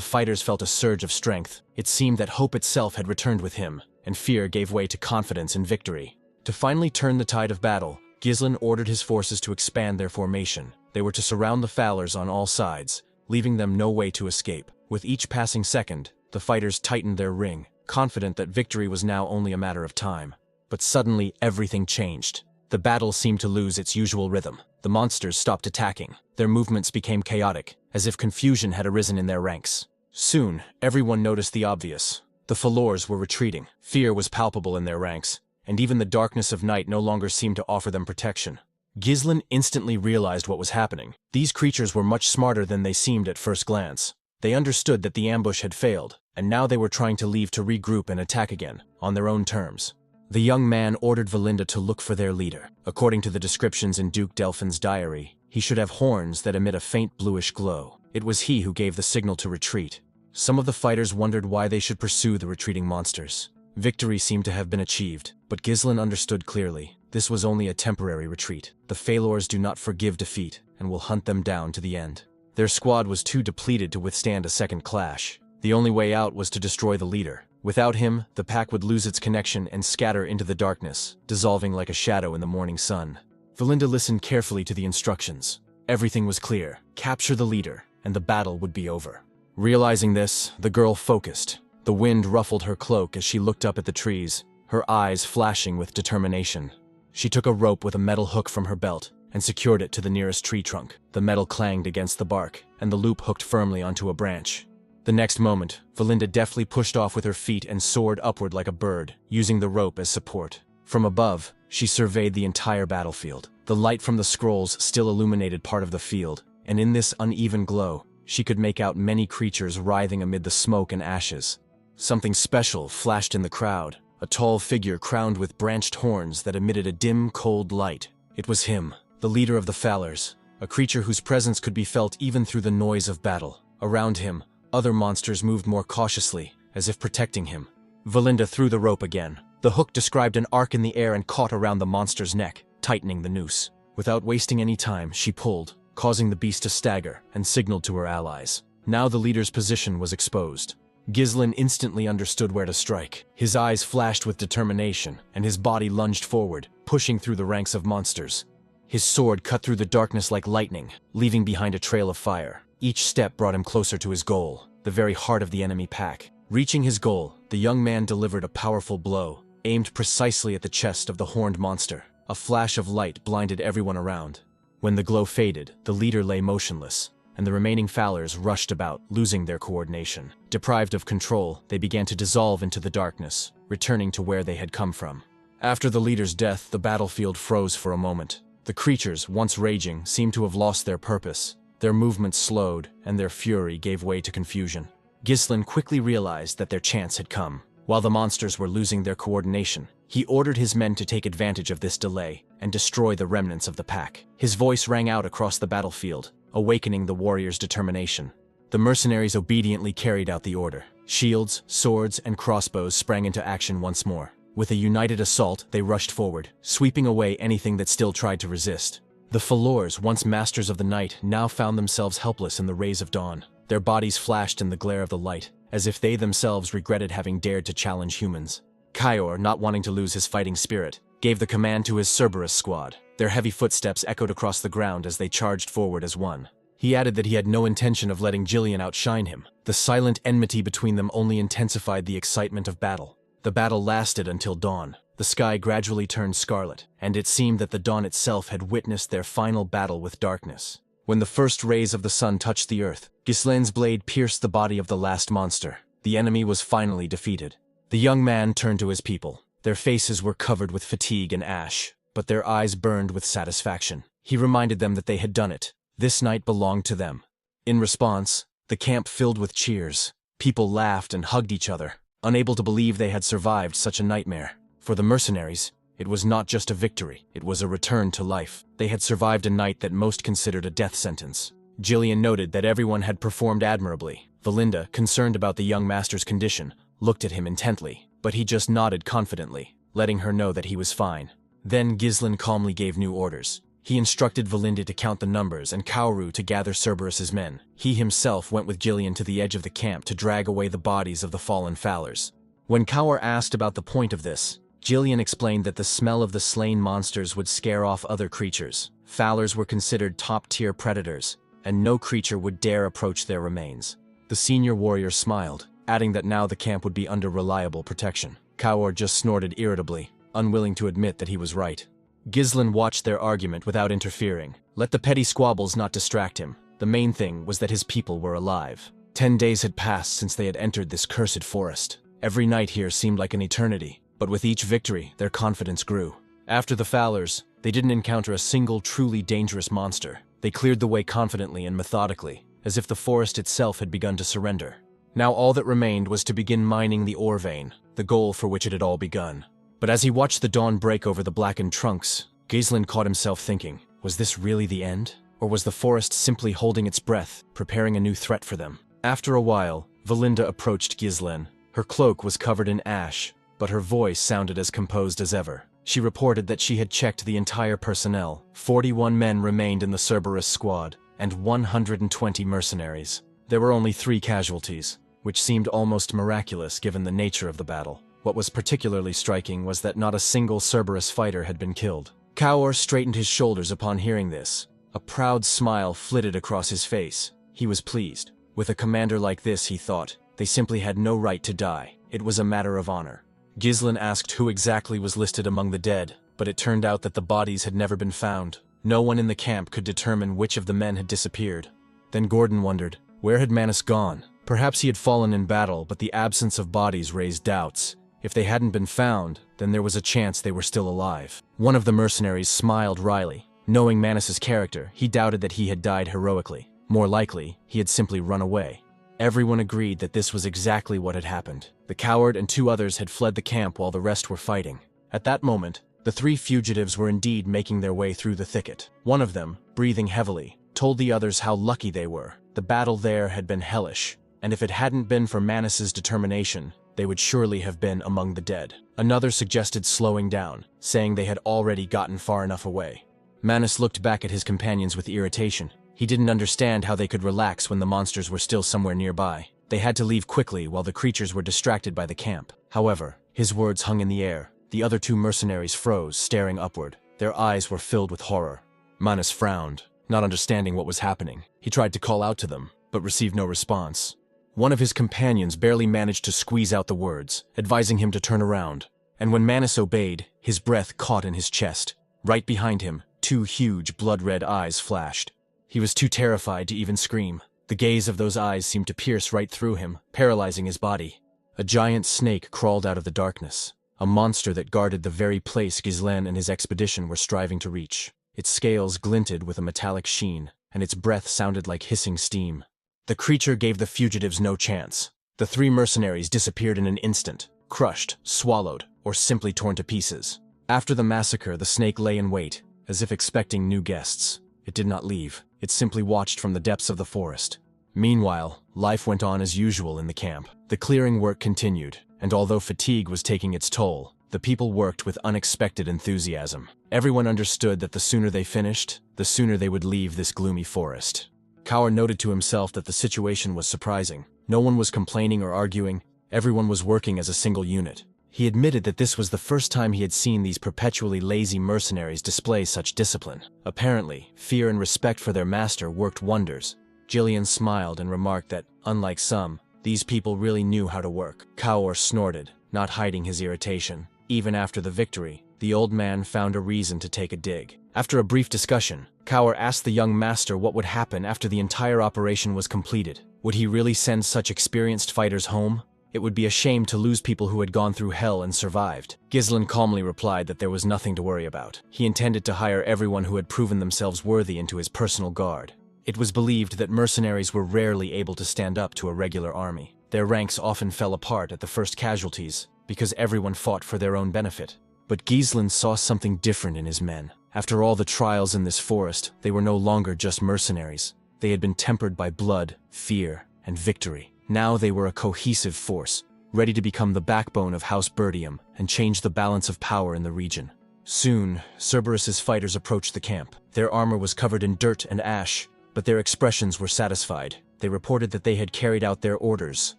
fighters felt a surge of strength. It seemed that hope itself had returned with him, and fear gave way to confidence in victory. To finally turn the tide of battle, Ghislain ordered his forces to expand their formation. They were to surround the Fowlers on all sides, leaving them no way to escape. With each passing second, the fighters tightened their ring, confident that victory was now only a matter of time. But suddenly, everything changed. The battle seemed to lose its usual rhythm. The monsters stopped attacking. Their movements became chaotic, as if confusion had arisen in their ranks. Soon, everyone noticed the obvious. The Fowlers were retreating. Fear was palpable in their ranks, and even the darkness of night no longer seemed to offer them protection. Ghislain instantly realized what was happening. These creatures were much smarter than they seemed at first glance. They understood that the ambush had failed, and now they were trying to leave to regroup and attack again, on their own terms. The young man ordered Valinda to look for their leader. According to the descriptions in Duke Delphin's diary, he should have horns that emit a faint bluish glow. It was he who gave the signal to retreat. Some of the fighters wondered why they should pursue the retreating monsters. Victory seemed to have been achieved, but Ghislain understood clearly. This was only a temporary retreat. The Fowlers do not forgive defeat, and will hunt them down to the end. Their squad was too depleted to withstand a second clash. The only way out was to destroy the leader. Without him, the pack would lose its connection and scatter into the darkness, dissolving like a shadow in the morning sun. Valinda listened carefully to the instructions. Everything was clear. Capture the leader, and the battle would be over. Realizing this, the girl focused. The wind ruffled her cloak as she looked up at the trees, her eyes flashing with determination. She took a rope with a metal hook from her belt and secured it to the nearest tree trunk. The metal clanged against the bark, and the loop hooked firmly onto a branch. The next moment, Valinda deftly pushed off with her feet and soared upward like a bird, using the rope as support. From above, she surveyed the entire battlefield. The light from the scrolls still illuminated part of the field, and in this uneven glow, she could make out many creatures writhing amid the smoke and ashes. Something special flashed in the crowd, a tall figure crowned with branched horns that emitted a dim, cold light. It was him, the leader of the Fowlers, a creature whose presence could be felt even through the noise of battle. Around him, other monsters moved more cautiously, as if protecting him. Valinda threw the rope again. The hook described an arc in the air and caught around the monster's neck, tightening the noose. Without wasting any time, she pulled, causing the beast to stagger, and signaled to her allies. Now the leader's position was exposed. Ghislain instantly understood where to strike. His eyes flashed with determination, and his body lunged forward, pushing through the ranks of monsters. His sword cut through the darkness like lightning, leaving behind a trail of fire. Each step brought him closer to his goal, the very heart of the enemy pack. Reaching his goal, the young man delivered a powerful blow, aimed precisely at the chest of the horned monster. A flash of light blinded everyone around. When the glow faded, the leader lay motionless, and the remaining Fowlers rushed about, losing their coordination. Deprived of control, they began to dissolve into the darkness, returning to where they had come from. After the leader's death, the battlefield froze for a moment. The creatures, once raging, seemed to have lost their purpose. Their movements slowed, and their fury gave way to confusion. Ghislain quickly realized that their chance had come. While the monsters were losing their coordination, he ordered his men to take advantage of this delay and destroy the remnants of the pack. His voice rang out across the battlefield, awakening the warriors' determination. The mercenaries obediently carried out the order. Shields, swords, and crossbows sprang into action once more. With a united assault, they rushed forward, sweeping away anything that still tried to resist. The Fowlers, once masters of the night, now found themselves helpless in the rays of dawn. Their bodies flashed in the glare of the light, as if they themselves regretted having dared to challenge humans. Kaior, not wanting to lose his fighting spirit, gave the command to his Cerberus squad. Their heavy footsteps echoed across the ground as they charged forward as one. He added that he had no intention of letting Jillian outshine him. The silent enmity between them only intensified the excitement of battle. The battle lasted until dawn. The sky gradually turned scarlet, and it seemed that the dawn itself had witnessed their final battle with darkness. When the first rays of the sun touched the earth, Ghislaine's blade pierced the body of the last monster. The enemy was finally defeated. The young man turned to his people. Their faces were covered with fatigue and ash, but their eyes burned with satisfaction. He reminded them that they had done it. This night belonged to them. In response, the camp filled with cheers. People laughed and hugged each other, unable to believe they had survived such a nightmare. For the mercenaries, it was not just a victory, it was a return to life. They had survived a night that most considered a death sentence. Jillian noted that everyone had performed admirably. Valinda, concerned about the young master's condition, looked at him intently, but he just nodded confidently, letting her know that he was fine. Then Ghislaine calmly gave new orders. He instructed Valinda to count the numbers and Kaoru to gather Cerberus's men. He himself went with Jillian to the edge of the camp to drag away the bodies of the fallen Fowlers. When Kaur asked about the point of this, Jillian explained that the smell of the slain monsters would scare off other creatures. Fowlers were considered top-tier predators, and no creature would dare approach their remains. The senior warrior smiled, adding that now the camp would be under reliable protection. Kaur just snorted irritably, unwilling to admit that he was right. Ghislaine watched their argument without interfering. Let the petty squabbles not distract him. The main thing was that his people were alive. 10 days had passed since they had entered this cursed forest. Every night here seemed like an eternity, but with each victory, their confidence grew. After the Fowlers, they didn't encounter a single truly dangerous monster. They cleared the way confidently and methodically, as if the forest itself had begun to surrender. Now all that remained was to begin mining the ore vein, the goal for which it had all begun. But as he watched the dawn break over the blackened trunks, Ghislaine caught himself thinking, was this really the end? Or was the forest simply holding its breath, preparing a new threat for them? After a while, Valinda approached Ghislaine. Her cloak was covered in ash, but her voice sounded as composed as ever. She reported that she had checked the entire personnel. 41 men remained in the Cerberus squad, and 120 mercenaries. There were only 3 casualties, which seemed almost miraculous given the nature of the battle. What was particularly striking was that not a single Cerberus fighter had been killed. Kaur straightened his shoulders upon hearing this. A proud smile flitted across his face. He was pleased. With a commander like this, he thought, they simply had no right to die. It was a matter of honor. Ghislaine asked who exactly was listed among the dead, but it turned out that the bodies had never been found. No one in the camp could determine which of the men had disappeared. Then Gordon wondered, where had Manus gone? Perhaps he had fallen in battle, but the absence of bodies raised doubts. If they hadn't been found, then there was a chance they were still alive. One of the mercenaries smiled wryly. Knowing Manus's character, he doubted that he had died heroically. More likely, he had simply run away. Everyone agreed that this was exactly what had happened. The coward and 2 others had fled the camp while the rest were fighting. At that moment, the 3 fugitives were indeed making their way through the thicket. One of them, breathing heavily, told the others how lucky they were. The battle there had been hellish, and if it hadn't been for Manus's determination, they would surely have been among the dead. Another suggested slowing down, saying they had already gotten far enough away. Manus looked back at his companions with irritation. He didn't understand how they could relax when the monsters were still somewhere nearby. They had to leave quickly while the creatures were distracted by the camp. However, his words hung in the air. The other 2 mercenaries froze, staring upward. Their eyes were filled with horror. Manus frowned, not understanding what was happening. He tried to call out to them, but received no response. One of his companions barely managed to squeeze out the words, advising him to turn around. And when Manus obeyed, his breath caught in his chest. Right behind him, 2 huge blood-red eyes flashed. He was too terrified to even scream. The gaze of those eyes seemed to pierce right through him, paralyzing his body. A giant snake crawled out of the darkness, a monster that guarded the very place Ghislaine and his expedition were striving to reach. Its scales glinted with a metallic sheen, and its breath sounded like hissing steam. The creature gave the fugitives no chance. The 3 mercenaries disappeared in an instant, crushed, swallowed, or simply torn to pieces. After the massacre, the snake lay in wait, as if expecting new guests. It did not leave. It simply watched from the depths of the forest. Meanwhile, life went on as usual in the camp. The clearing work continued, and although fatigue was taking its toll, the people worked with unexpected enthusiasm. Everyone understood that the sooner they finished, the sooner they would leave this gloomy forest. Kaur noted to himself that the situation was surprising. No one was complaining or arguing. Everyone was working as a single unit. He admitted that this was the first time he had seen these perpetually lazy mercenaries display such discipline. Apparently, fear and respect for their master worked wonders. Jillian smiled and remarked that, unlike some, these people really knew how to work. Kaur snorted, not hiding his irritation. Even after the victory, the old man found a reason to take a dig. After a brief discussion, Kaur asked the young master what would happen after the entire operation was completed. Would he really send such experienced fighters home? It would be a shame to lose people who had gone through hell and survived. Ghislain calmly replied that there was nothing to worry about. He intended to hire everyone who had proven themselves worthy into his personal guard. It was believed that mercenaries were rarely able to stand up to a regular army. Their ranks often fell apart at the first casualties, because everyone fought for their own benefit. But Ghislain saw something different in his men. After all the trials in this forest, they were no longer just mercenaries. They had been tempered by blood, fear, and victory. Now they were a cohesive force, ready to become the backbone of House Perdium and change the balance of power in the region. Soon, Cerberus's fighters approached the camp. Their armor was covered in dirt and ash, but their expressions were satisfied. They reported that they had carried out their orders.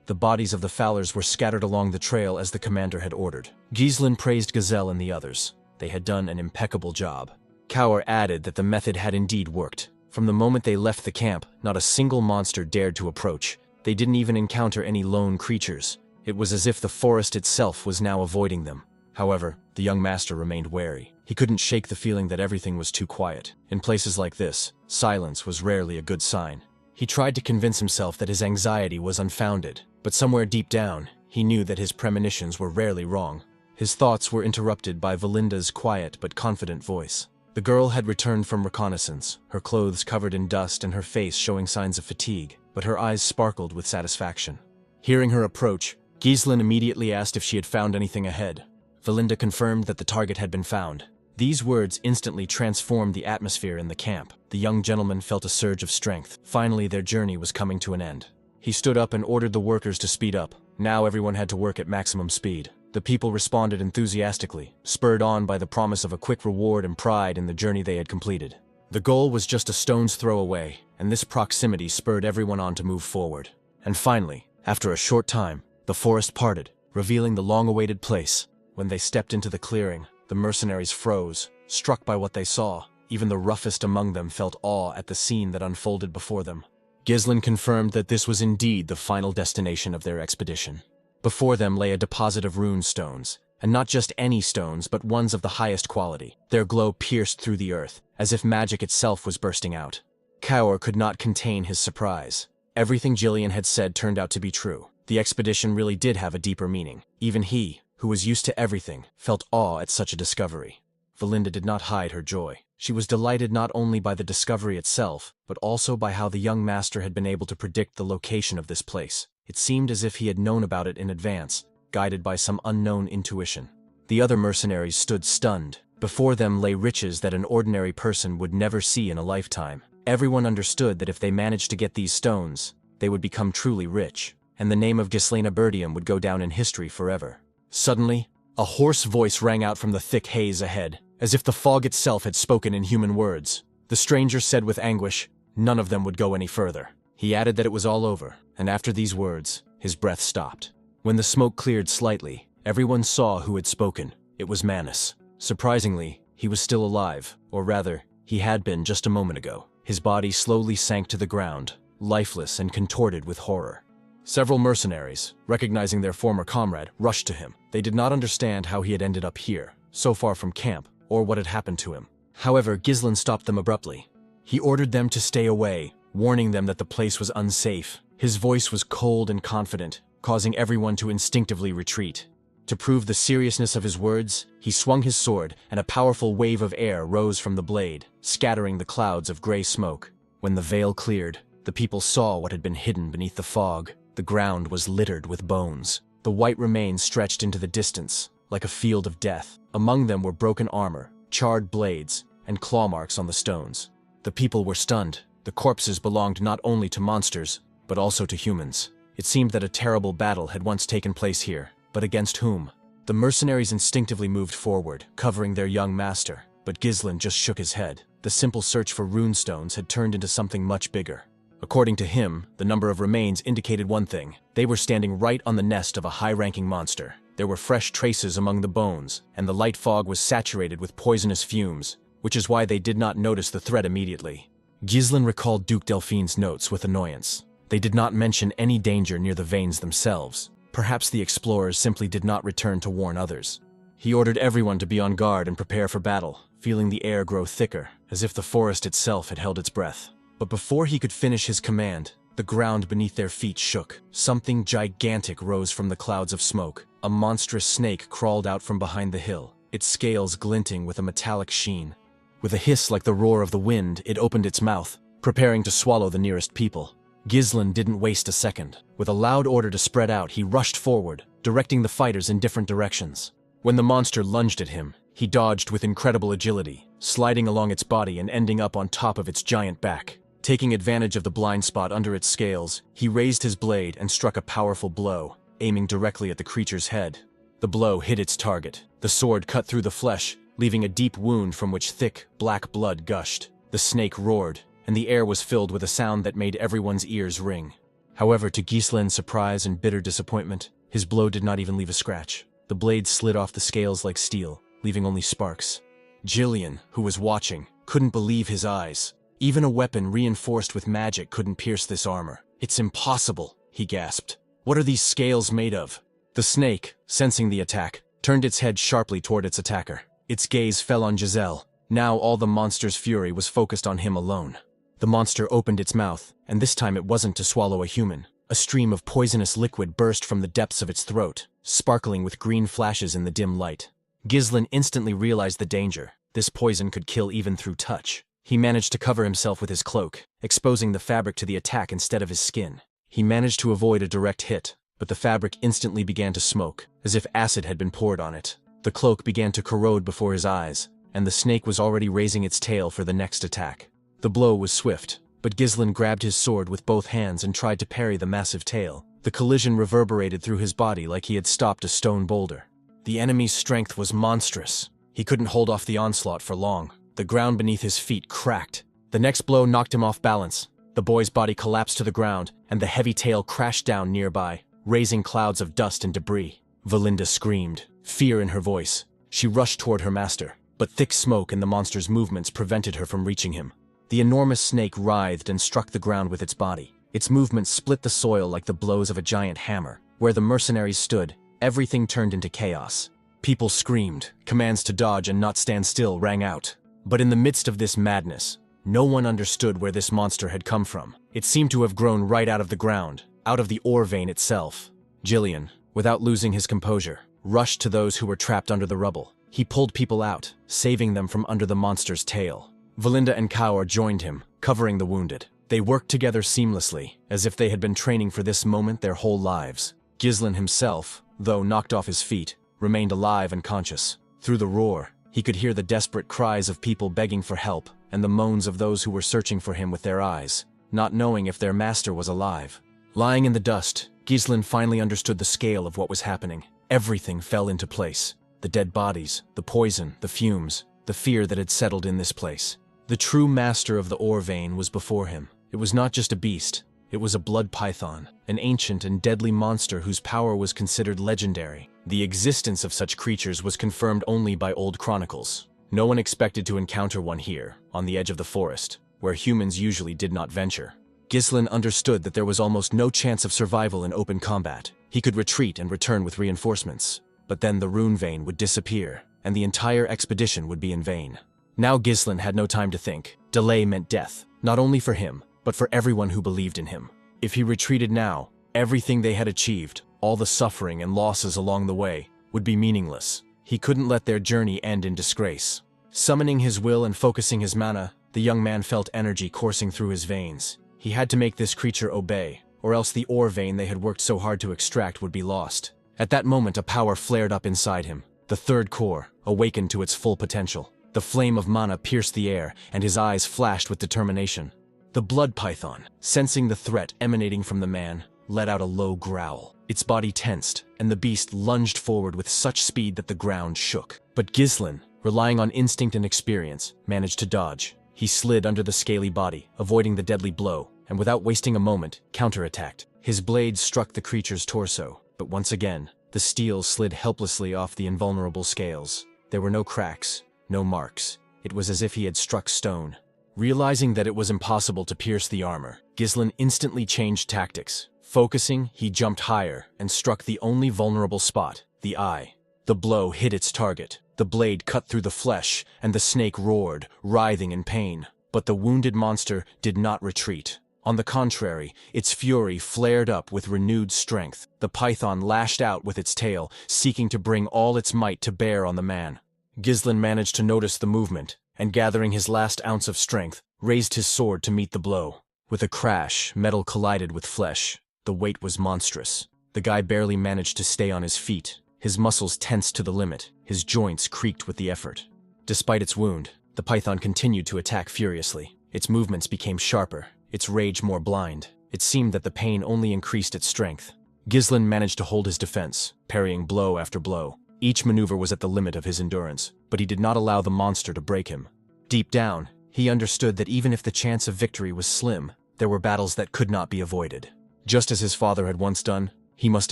The bodies of the Fowlers were scattered along the trail as the commander had ordered. Ghislain praised Gazelle and the others. They had done an impeccable job. Kaur added that the method had indeed worked. From the moment they left the camp, not a single monster dared to approach. They didn't even encounter any lone creatures. It was as if the forest itself was now avoiding them. However, the young master remained wary. He couldn't shake the feeling that everything was too quiet. In places like this, silence was rarely a good sign. He tried to convince himself that his anxiety was unfounded, but somewhere deep down, he knew that his premonitions were rarely wrong. His thoughts were interrupted by Valinda's quiet but confident voice. The girl had returned from reconnaissance, her clothes covered in dust and her face showing signs of fatigue, but her eyes sparkled with satisfaction. Hearing her approach, Ghislain immediately asked if she had found anything ahead. Valinda confirmed that the target had been found. These words instantly transformed the atmosphere in the camp. The young gentleman felt a surge of strength. Finally, their journey was coming to an end. He stood up and ordered the workers to speed up. Now everyone had to work at maximum speed. The people responded enthusiastically, spurred on by the promise of a quick reward and pride in the journey they had completed. The goal was just a stone's throw away, and this proximity spurred everyone on to move forward. And finally, after a short time, the forest parted, revealing the long-awaited place. When they stepped into the clearing, the mercenaries froze, struck by what they saw. Even the roughest among them felt awe at the scene that unfolded before them. Ghislain confirmed that this was indeed the final destination of their expedition. Before them lay a deposit of rune stones, and not just any stones, but ones of the highest quality. Their glow pierced through the earth, as if magic itself was bursting out. Kaur could not contain his surprise. Everything Jillian had said turned out to be true. The expedition really did have a deeper meaning. Even he, who was used to everything, felt awe at such a discovery. Valinda did not hide her joy. She was delighted not only by the discovery itself, but also by how the young master had been able to predict the location of this place. It seemed as if he had known about it in advance, guided by some unknown intuition. The other mercenaries stood stunned. Before them lay riches that an ordinary person would never see in a lifetime. Everyone understood that if they managed to get these stones, they would become truly rich, and the name of Cecil Perdium would go down in history forever. Suddenly, a hoarse voice rang out from the thick haze ahead, as if the fog itself had spoken in human words. The stranger said with anguish, none of them would go any further. He added that it was all over, and after these words, his breath stopped. When the smoke cleared slightly, everyone saw who had spoken. It was Manus. Surprisingly, he was still alive, or rather, he had been just a moment ago. His body slowly sank to the ground, lifeless and contorted with horror. Several mercenaries, recognizing their former comrade, rushed to him. They did not understand how he had ended up here, so far from camp, or what had happened to him. However, Ghislain stopped them abruptly. He ordered them to stay away, warning them that the place was unsafe. His voice was cold and confident, causing everyone to instinctively retreat. To prove the seriousness of his words, he swung his sword, and a powerful wave of air rose from the blade, scattering the clouds of gray smoke. When the veil cleared, the people saw what had been hidden beneath the fog. The ground was littered with bones. The white remains stretched into the distance, like a field of death. Among them were broken armor, charred blades, and claw marks on the stones. The people were stunned. The corpses belonged not only to monsters, but also to humans. It seemed that a terrible battle had once taken place here, but against whom? The mercenaries instinctively moved forward, covering their young master, but Ghislain just shook his head. The simple search for runestones had turned into something much bigger. According to him, the number of remains indicated one thing. They were standing right on the nest of a high-ranking monster. There were fresh traces among the bones, and the light fog was saturated with poisonous fumes, which is why they did not notice the threat immediately. Ghislain recalled Duke Delphine's notes with annoyance. They did not mention any danger near the veins themselves. Perhaps the explorers simply did not return to warn others. He ordered everyone to be on guard and prepare for battle, feeling the air grow thicker, as if the forest itself had held its breath. But before he could finish his command, the ground beneath their feet shook. Something gigantic rose from the clouds of smoke. A monstrous snake crawled out from behind the hill, its scales glinting with a metallic sheen. With a hiss like the roar of the wind, it opened its mouth, preparing to swallow the nearest people. Ghislain didn't waste a second. With a loud order to spread out, he rushed forward, directing the fighters in different directions. When the monster lunged at him, he dodged with incredible agility, sliding along its body and ending up on top of its giant back. Taking advantage of the blind spot under its scales, he raised his blade and struck a powerful blow, aiming directly at the creature's head. The blow hit its target. The sword cut through the flesh, leaving a deep wound from which thick, black blood gushed. The snake roared, and the air was filled with a sound that made everyone's ears ring. However, to Ghislain's surprise and bitter disappointment, his blow did not even leave a scratch. The blade slid off the scales like steel, leaving only sparks. Jillian, who was watching, couldn't believe his eyes. Even a weapon reinforced with magic couldn't pierce this armor. "It's impossible," he gasped. "What are these scales made of?" The snake, sensing the attack, turned its head sharply toward its attacker. Its gaze fell on Giselle. Now all the monster's fury was focused on him alone. The monster opened its mouth, and this time it wasn't to swallow a human. A stream of poisonous liquid burst from the depths of its throat, sparkling with green flashes in the dim light. Ghislain instantly realized the danger. This poison could kill even through touch. He managed to cover himself with his cloak, exposing the fabric to the attack instead of his skin. He managed to avoid a direct hit, but the fabric instantly began to smoke, as if acid had been poured on it. The cloak began to corrode before his eyes, and the snake was already raising its tail for the next attack. The blow was swift, but Ghislain grabbed his sword with both hands and tried to parry the massive tail. The collision reverberated through his body like he had stopped a stone boulder. The enemy's strength was monstrous. He couldn't hold off the onslaught for long. The ground beneath his feet cracked. The next blow knocked him off balance. The boy's body collapsed to the ground, and the heavy tail crashed down nearby, raising clouds of dust and debris. Valinda screamed, fear in her voice. She rushed toward her master, but thick smoke and the monster's movements prevented her from reaching him. The enormous snake writhed and struck the ground with its body. Its movements split the soil like the blows of a giant hammer. Where the mercenaries stood, everything turned into chaos. People screamed, commands to dodge and not stand still rang out. But in the midst of this madness, no one understood where this monster had come from. It seemed to have grown right out of the ground, out of the ore vein itself. Jillian, without losing his composure, rushed to those who were trapped under the rubble. He pulled people out, saving them from under the monster's tail. Valinda and Kaur joined him, covering the wounded. They worked together seamlessly, as if they had been training for this moment their whole lives. Ghislain himself, though knocked off his feet, remained alive and conscious. Through the roar, he could hear the desperate cries of people begging for help, and the moans of those who were searching for him with their eyes, not knowing if their master was alive. Lying in the dust, Ghislain finally understood the scale of what was happening. Everything fell into place. The dead bodies, the poison, the fumes, the fear that had settled in this place. The true master of the ore vein was before him. It was not just a beast, it was a blood python, an ancient and deadly monster whose power was considered legendary. The existence of such creatures was confirmed only by old chronicles. No one expected to encounter one here, on the edge of the forest, where humans usually did not venture. Ghislain understood that there was almost no chance of survival in open combat. He could retreat and return with reinforcements, but then the rune vein would disappear, and the entire expedition would be in vain. Now Ghislain had no time to think. Delay meant death, not only for him, but for everyone who believed in him. If he retreated now, everything they had achieved, all the suffering and losses along the way, would be meaningless. He couldn't let their journey end in disgrace. Summoning his will and focusing his mana, the young man felt energy coursing through his veins. He had to make this creature obey, or else the ore vein they had worked so hard to extract would be lost. At that moment, a power flared up inside him. The third core, awakened to its full potential. The flame of mana pierced the air, and his eyes flashed with determination. The blood python, sensing the threat emanating from the man, let out a low growl. Its body tensed, and the beast lunged forward with such speed that the ground shook. But Ghislain, relying on instinct and experience, managed to dodge. He slid under the scaly body, avoiding the deadly blow, and without wasting a moment, counterattacked. His blade struck the creature's torso, but once again, the steel slid helplessly off the invulnerable scales. There were no cracks, no marks. It was as if he had struck stone. Realizing that it was impossible to pierce the armor, Ghislain instantly changed tactics. Focusing, he jumped higher and struck the only vulnerable spot, the eye. The blow hit its target. The blade cut through the flesh, and the snake roared, writhing in pain. But the wounded monster did not retreat. On the contrary, its fury flared up with renewed strength. The python lashed out with its tail, seeking to bring all its might to bear on the man. Ghislain managed to notice the movement, and gathering his last ounce of strength, raised his sword to meet the blow. With a crash, metal collided with flesh. The weight was monstrous. The guy barely managed to stay on his feet. His muscles tensed to the limit. His joints creaked with the effort. Despite its wound, the python continued to attack furiously. Its movements became sharper, its rage more blind. It seemed that the pain only increased its strength. Ghislain managed to hold his defense, parrying blow after blow. Each maneuver was at the limit of his endurance, but he did not allow the monster to break him. Deep down, he understood that even if the chance of victory was slim, there were battles that could not be avoided. Just as his father had once done, he must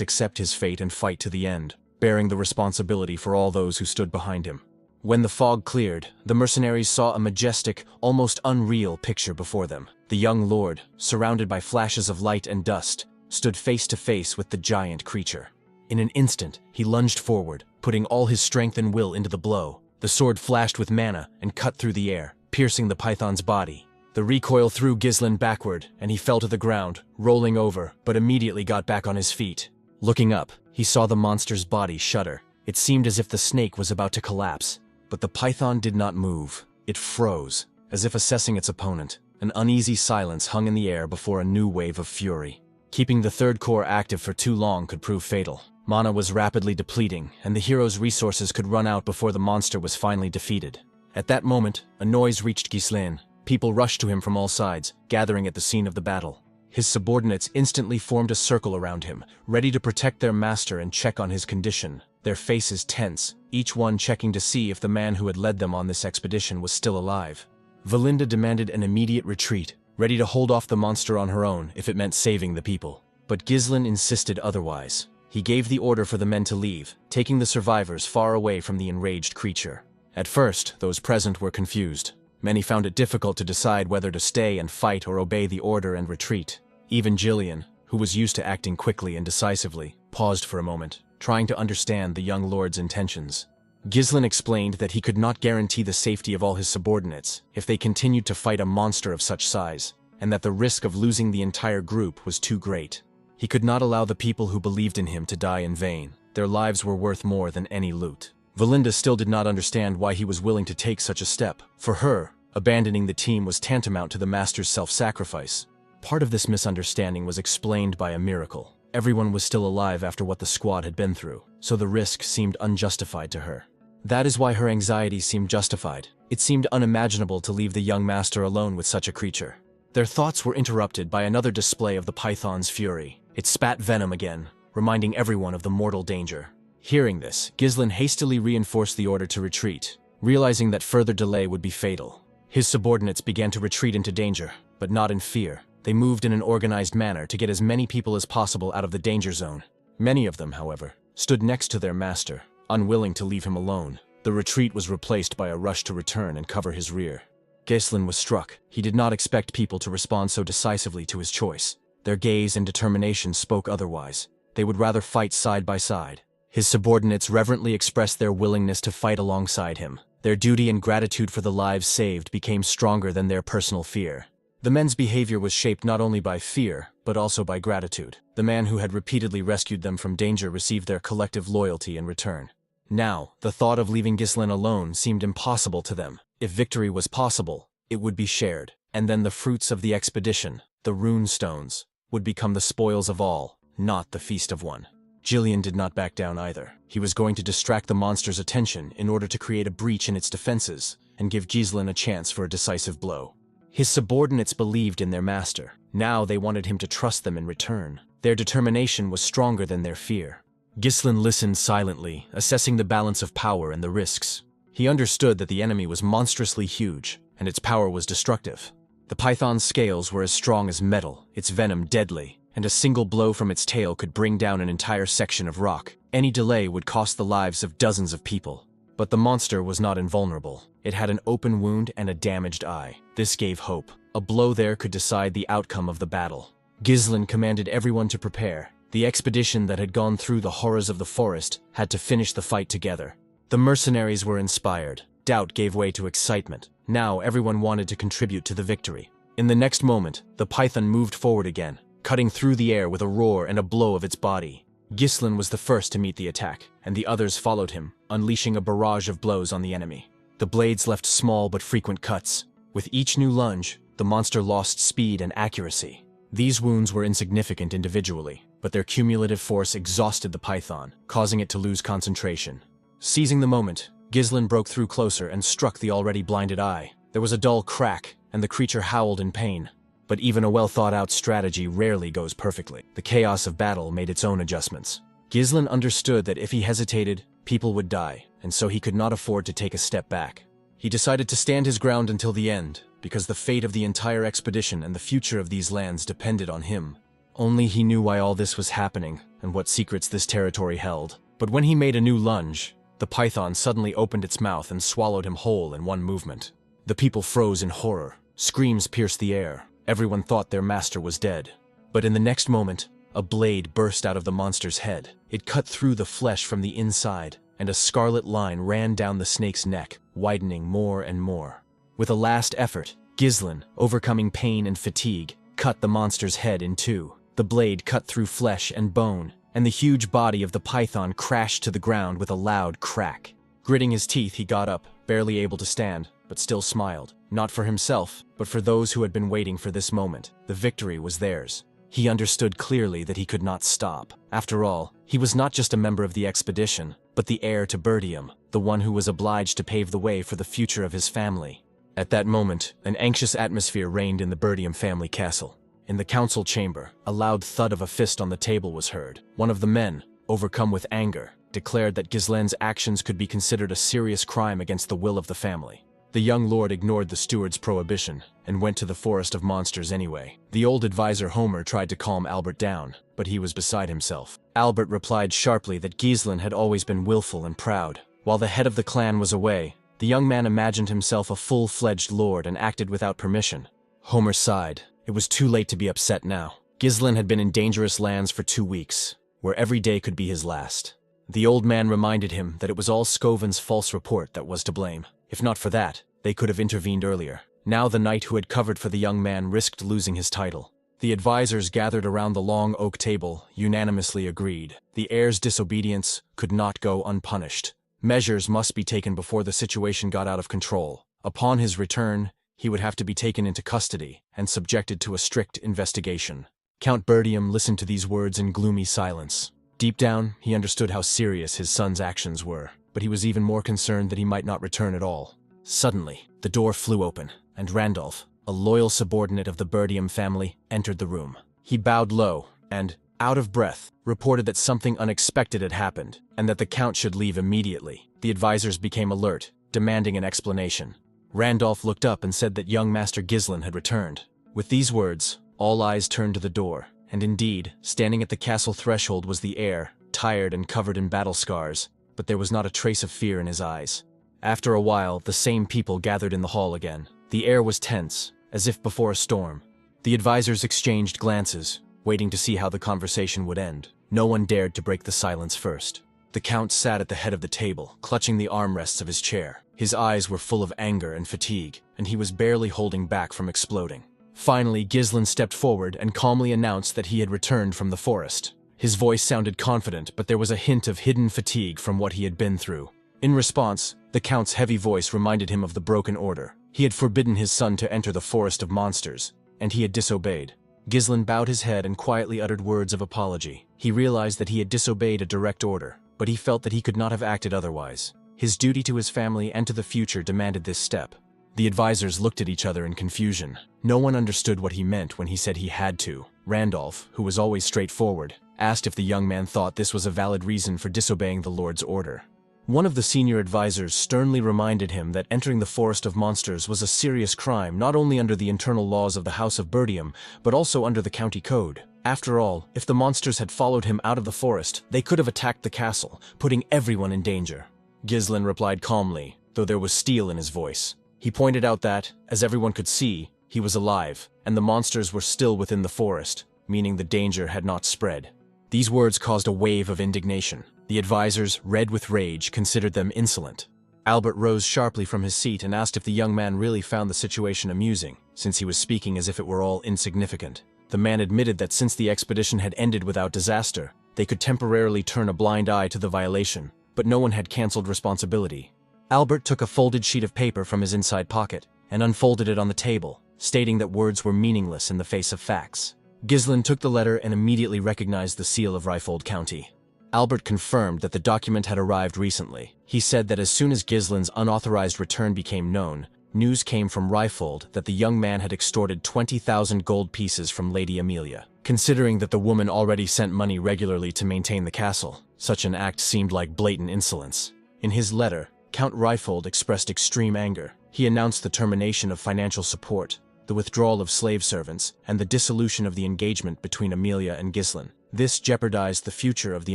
accept his fate and fight to the end, bearing the responsibility for all those who stood behind him. When the fog cleared, the mercenaries saw a majestic, almost unreal picture before them. The young lord, surrounded by flashes of light and dust, stood face to face with the giant creature. In an instant, he lunged forward, putting all his strength and will into the blow. The sword flashed with mana and cut through the air, piercing the python's body. The recoil threw Ghislain backward, and he fell to the ground, rolling over, but immediately got back on his feet. Looking up, he saw the monster's body shudder. It seemed as if the snake was about to collapse. But the python did not move. It froze, as if assessing its opponent. An uneasy silence hung in the air before a new wave of fury. Keeping the third core active for too long could prove fatal. Mana was rapidly depleting, and the hero's resources could run out before the monster was finally defeated. At that moment, a noise reached Ghislain. People rushed to him from all sides, gathering at the scene of the battle. His subordinates instantly formed a circle around him, ready to protect their master and check on his condition. Their faces tense, each one checking to see if the man who had led them on this expedition was still alive. Valinda demanded an immediate retreat, ready to hold off the monster on her own if it meant saving the people. But Ghislain insisted otherwise. He gave the order for the men to leave, taking the survivors far away from the enraged creature. At first, those present were confused. Many found it difficult to decide whether to stay and fight or obey the order and retreat. Even Jillian, who was used to acting quickly and decisively, paused for a moment, trying to understand the young lord's intentions. Ghislain explained that he could not guarantee the safety of all his subordinates if they continued to fight a monster of such size, and that the risk of losing the entire group was too great. He could not allow the people who believed in him to die in vain. Their lives were worth more than any loot. Valinda still did not understand why he was willing to take such a step. For her, abandoning the team was tantamount to the master's self-sacrifice. Part of this misunderstanding was explained by a miracle. Everyone was still alive after what the squad had been through, so the risk seemed unjustified to her. That is why her anxiety seemed justified. It seemed unimaginable to leave the young master alone with such a creature. Their thoughts were interrupted by another display of the python's fury. It spat venom again, reminding everyone of the mortal danger. Hearing this, Ghislain hastily reinforced the order to retreat, realizing that further delay would be fatal. His subordinates began to retreat into danger, but not in fear. They moved in an organized manner to get as many people as possible out of the danger zone. Many of them, however, stood next to their master, unwilling to leave him alone. The retreat was replaced by a rush to return and cover his rear. Ghislain was struck. He did not expect people to respond so decisively to his choice. Their gaze and determination spoke otherwise. They would rather fight side by side. His subordinates reverently expressed their willingness to fight alongside him. Their duty and gratitude for the lives saved became stronger than their personal fear. The men's behavior was shaped not only by fear, but also by gratitude. The man who had repeatedly rescued them from danger received their collective loyalty in return. Now, the thought of leaving Ghislain alone seemed impossible to them. If victory was possible, it would be shared, and then the fruits of the expedition, the rune stones, would become the spoils of all, not the feast of one. Jillian did not back down either. He was going to distract the monster's attention in order to create a breach in its defenses and give Ghislain a chance for a decisive blow. His subordinates believed in their master. Now they wanted him to trust them in return. Their determination was stronger than their fear. Ghislain listened silently, assessing the balance of power and the risks. He understood that the enemy was monstrously huge, and its power was destructive. The python's scales were as strong as metal, its venom deadly, and a single blow from its tail could bring down an entire section of rock. Any delay would cost the lives of dozens of people. But the monster was not invulnerable. It had an open wound and a damaged eye. This gave hope. A blow there could decide the outcome of the battle. Ghislain commanded everyone to prepare. The expedition that had gone through the horrors of the forest had to finish the fight together. The mercenaries were inspired. Doubt gave way to excitement. Now everyone wanted to contribute to the victory. In the next moment, the python moved forward again, cutting through the air with a roar and a blow of its body. Ghislain was the first to meet the attack, and the others followed him, unleashing a barrage of blows on the enemy. The blades left small but frequent cuts. With each new lunge, the monster lost speed and accuracy. These wounds were insignificant individually, but their cumulative force exhausted the python, causing it to lose concentration. Seizing the moment, Ghislain broke through closer and struck the already blinded eye. There was a dull crack, and the creature howled in pain. But even a well-thought-out strategy rarely goes perfectly. The chaos of battle made its own adjustments. Ghislain understood that if he hesitated, people would die, and so he could not afford to take a step back. He decided to stand his ground until the end, because the fate of the entire expedition and the future of these lands depended on him. Only he knew why all this was happening, and what secrets this territory held. But when he made a new lunge, the python suddenly opened its mouth and swallowed him whole in one movement. The people froze in horror. Screams pierced the air. Everyone thought their master was dead. But in the next moment, a blade burst out of the monster's head. It cut through the flesh from the inside, and a scarlet line ran down the snake's neck, widening more and more. With a last effort, Ghislain, overcoming pain and fatigue, cut the monster's head in two. The blade cut through flesh and bone, and the huge body of the python crashed to the ground with a loud crack. Gritting his teeth, he got up, barely able to stand, but still smiled. Not for himself, but for those who had been waiting for this moment. The victory was theirs. He understood clearly that he could not stop. After all, he was not just a member of the expedition, but the heir to Perdium, the one who was obliged to pave the way for the future of his family. At that moment, an anxious atmosphere reigned in the Perdium family castle. In the council chamber, a loud thud of a fist on the table was heard. One of the men, overcome with anger, declared that Ghislain's actions could be considered a serious crime against the will of the family. The young lord ignored the steward's prohibition and went to the forest of monsters anyway. The old advisor Homer tried to calm Albert down, but he was beside himself. Albert replied sharply that Ghislain had always been willful and proud. While the head of the clan was away, the young man imagined himself a full-fledged lord and acted without permission. Homer sighed. It was too late to be upset now. Ghislain had been in dangerous lands for 2 weeks, where every day could be his last. The old man reminded him that it was all Scoven's false report that was to blame. If not for that, they could have intervened earlier. Now the knight who had covered for the young man risked losing his title. The advisors gathered around the long oak table unanimously agreed. The heir's disobedience could not go unpunished. Measures must be taken before the situation got out of control. Upon his return, he would have to be taken into custody and subjected to a strict investigation. Count Perdium listened to these words in gloomy silence. Deep down, he understood how serious his son's actions were, but he was even more concerned that he might not return at all. Suddenly, the door flew open, and Randolph, a loyal subordinate of the Perdium family, entered the room. He bowed low and, out of breath, reported that something unexpected had happened, and that the count should leave immediately. The advisors became alert, demanding an explanation. Randolph looked up and said that young Master Ghislain had returned. With these words, all eyes turned to the door, and indeed, standing at the castle threshold was the heir, tired and covered in battle scars, but there was not a trace of fear in his eyes. After a while, the same people gathered in the hall again. The air was tense, as if before a storm. The advisors exchanged glances, waiting to see how the conversation would end. No one dared to break the silence first. The count sat at the head of the table, clutching the armrests of his chair. His eyes were full of anger and fatigue, and he was barely holding back from exploding. Finally, Ghislain stepped forward and calmly announced that he had returned from the forest. His voice sounded confident, but there was a hint of hidden fatigue from what he had been through. In response, the count's heavy voice reminded him of the broken order. He had forbidden his son to enter the forest of monsters, and he had disobeyed. Ghislain bowed his head and quietly uttered words of apology. He realized that he had disobeyed a direct order, but he felt that he could not have acted otherwise. His duty to his family and to the future demanded this step. The advisors looked at each other in confusion. No one understood what he meant when he said he had to. Randolph, who was always straightforward, asked if the young man thought this was a valid reason for disobeying the Lord's order. One of the senior advisors sternly reminded him that entering the Forest of Monsters was a serious crime not only under the internal laws of the House of Perdium, but also under the county code. After all, if the monsters had followed him out of the forest, they could have attacked the castle, putting everyone in danger. Ghislain replied calmly, though there was steel in his voice. He pointed out that, as everyone could see, he was alive, and the monsters were still within the forest, meaning the danger had not spread. These words caused a wave of indignation. The advisors, red with rage, considered them insolent. Albert rose sharply from his seat and asked if the young man really found the situation amusing, since he was speaking as if it were all insignificant. The man admitted that since the expedition had ended without disaster, they could temporarily turn a blind eye to the violation, but no one had cancelled responsibility. Albert took a folded sheet of paper from his inside pocket and unfolded it on the table, stating that words were meaningless in the face of facts. Ghislaine took the letter and immediately recognized the seal of Reifold County. Albert confirmed that the document had arrived recently. He said that as soon as Ghislaine's unauthorized return became known, news came from Reifold that the young man had extorted 20,000 gold pieces from Lady Amelia. Considering that the woman already sent money regularly to maintain the castle, such an act seemed like blatant insolence. In his letter, Count Reifold expressed extreme anger. He announced the termination of financial support, the withdrawal of slave servants, and the dissolution of the engagement between Amelia and Ghislaine. This jeopardized the future of the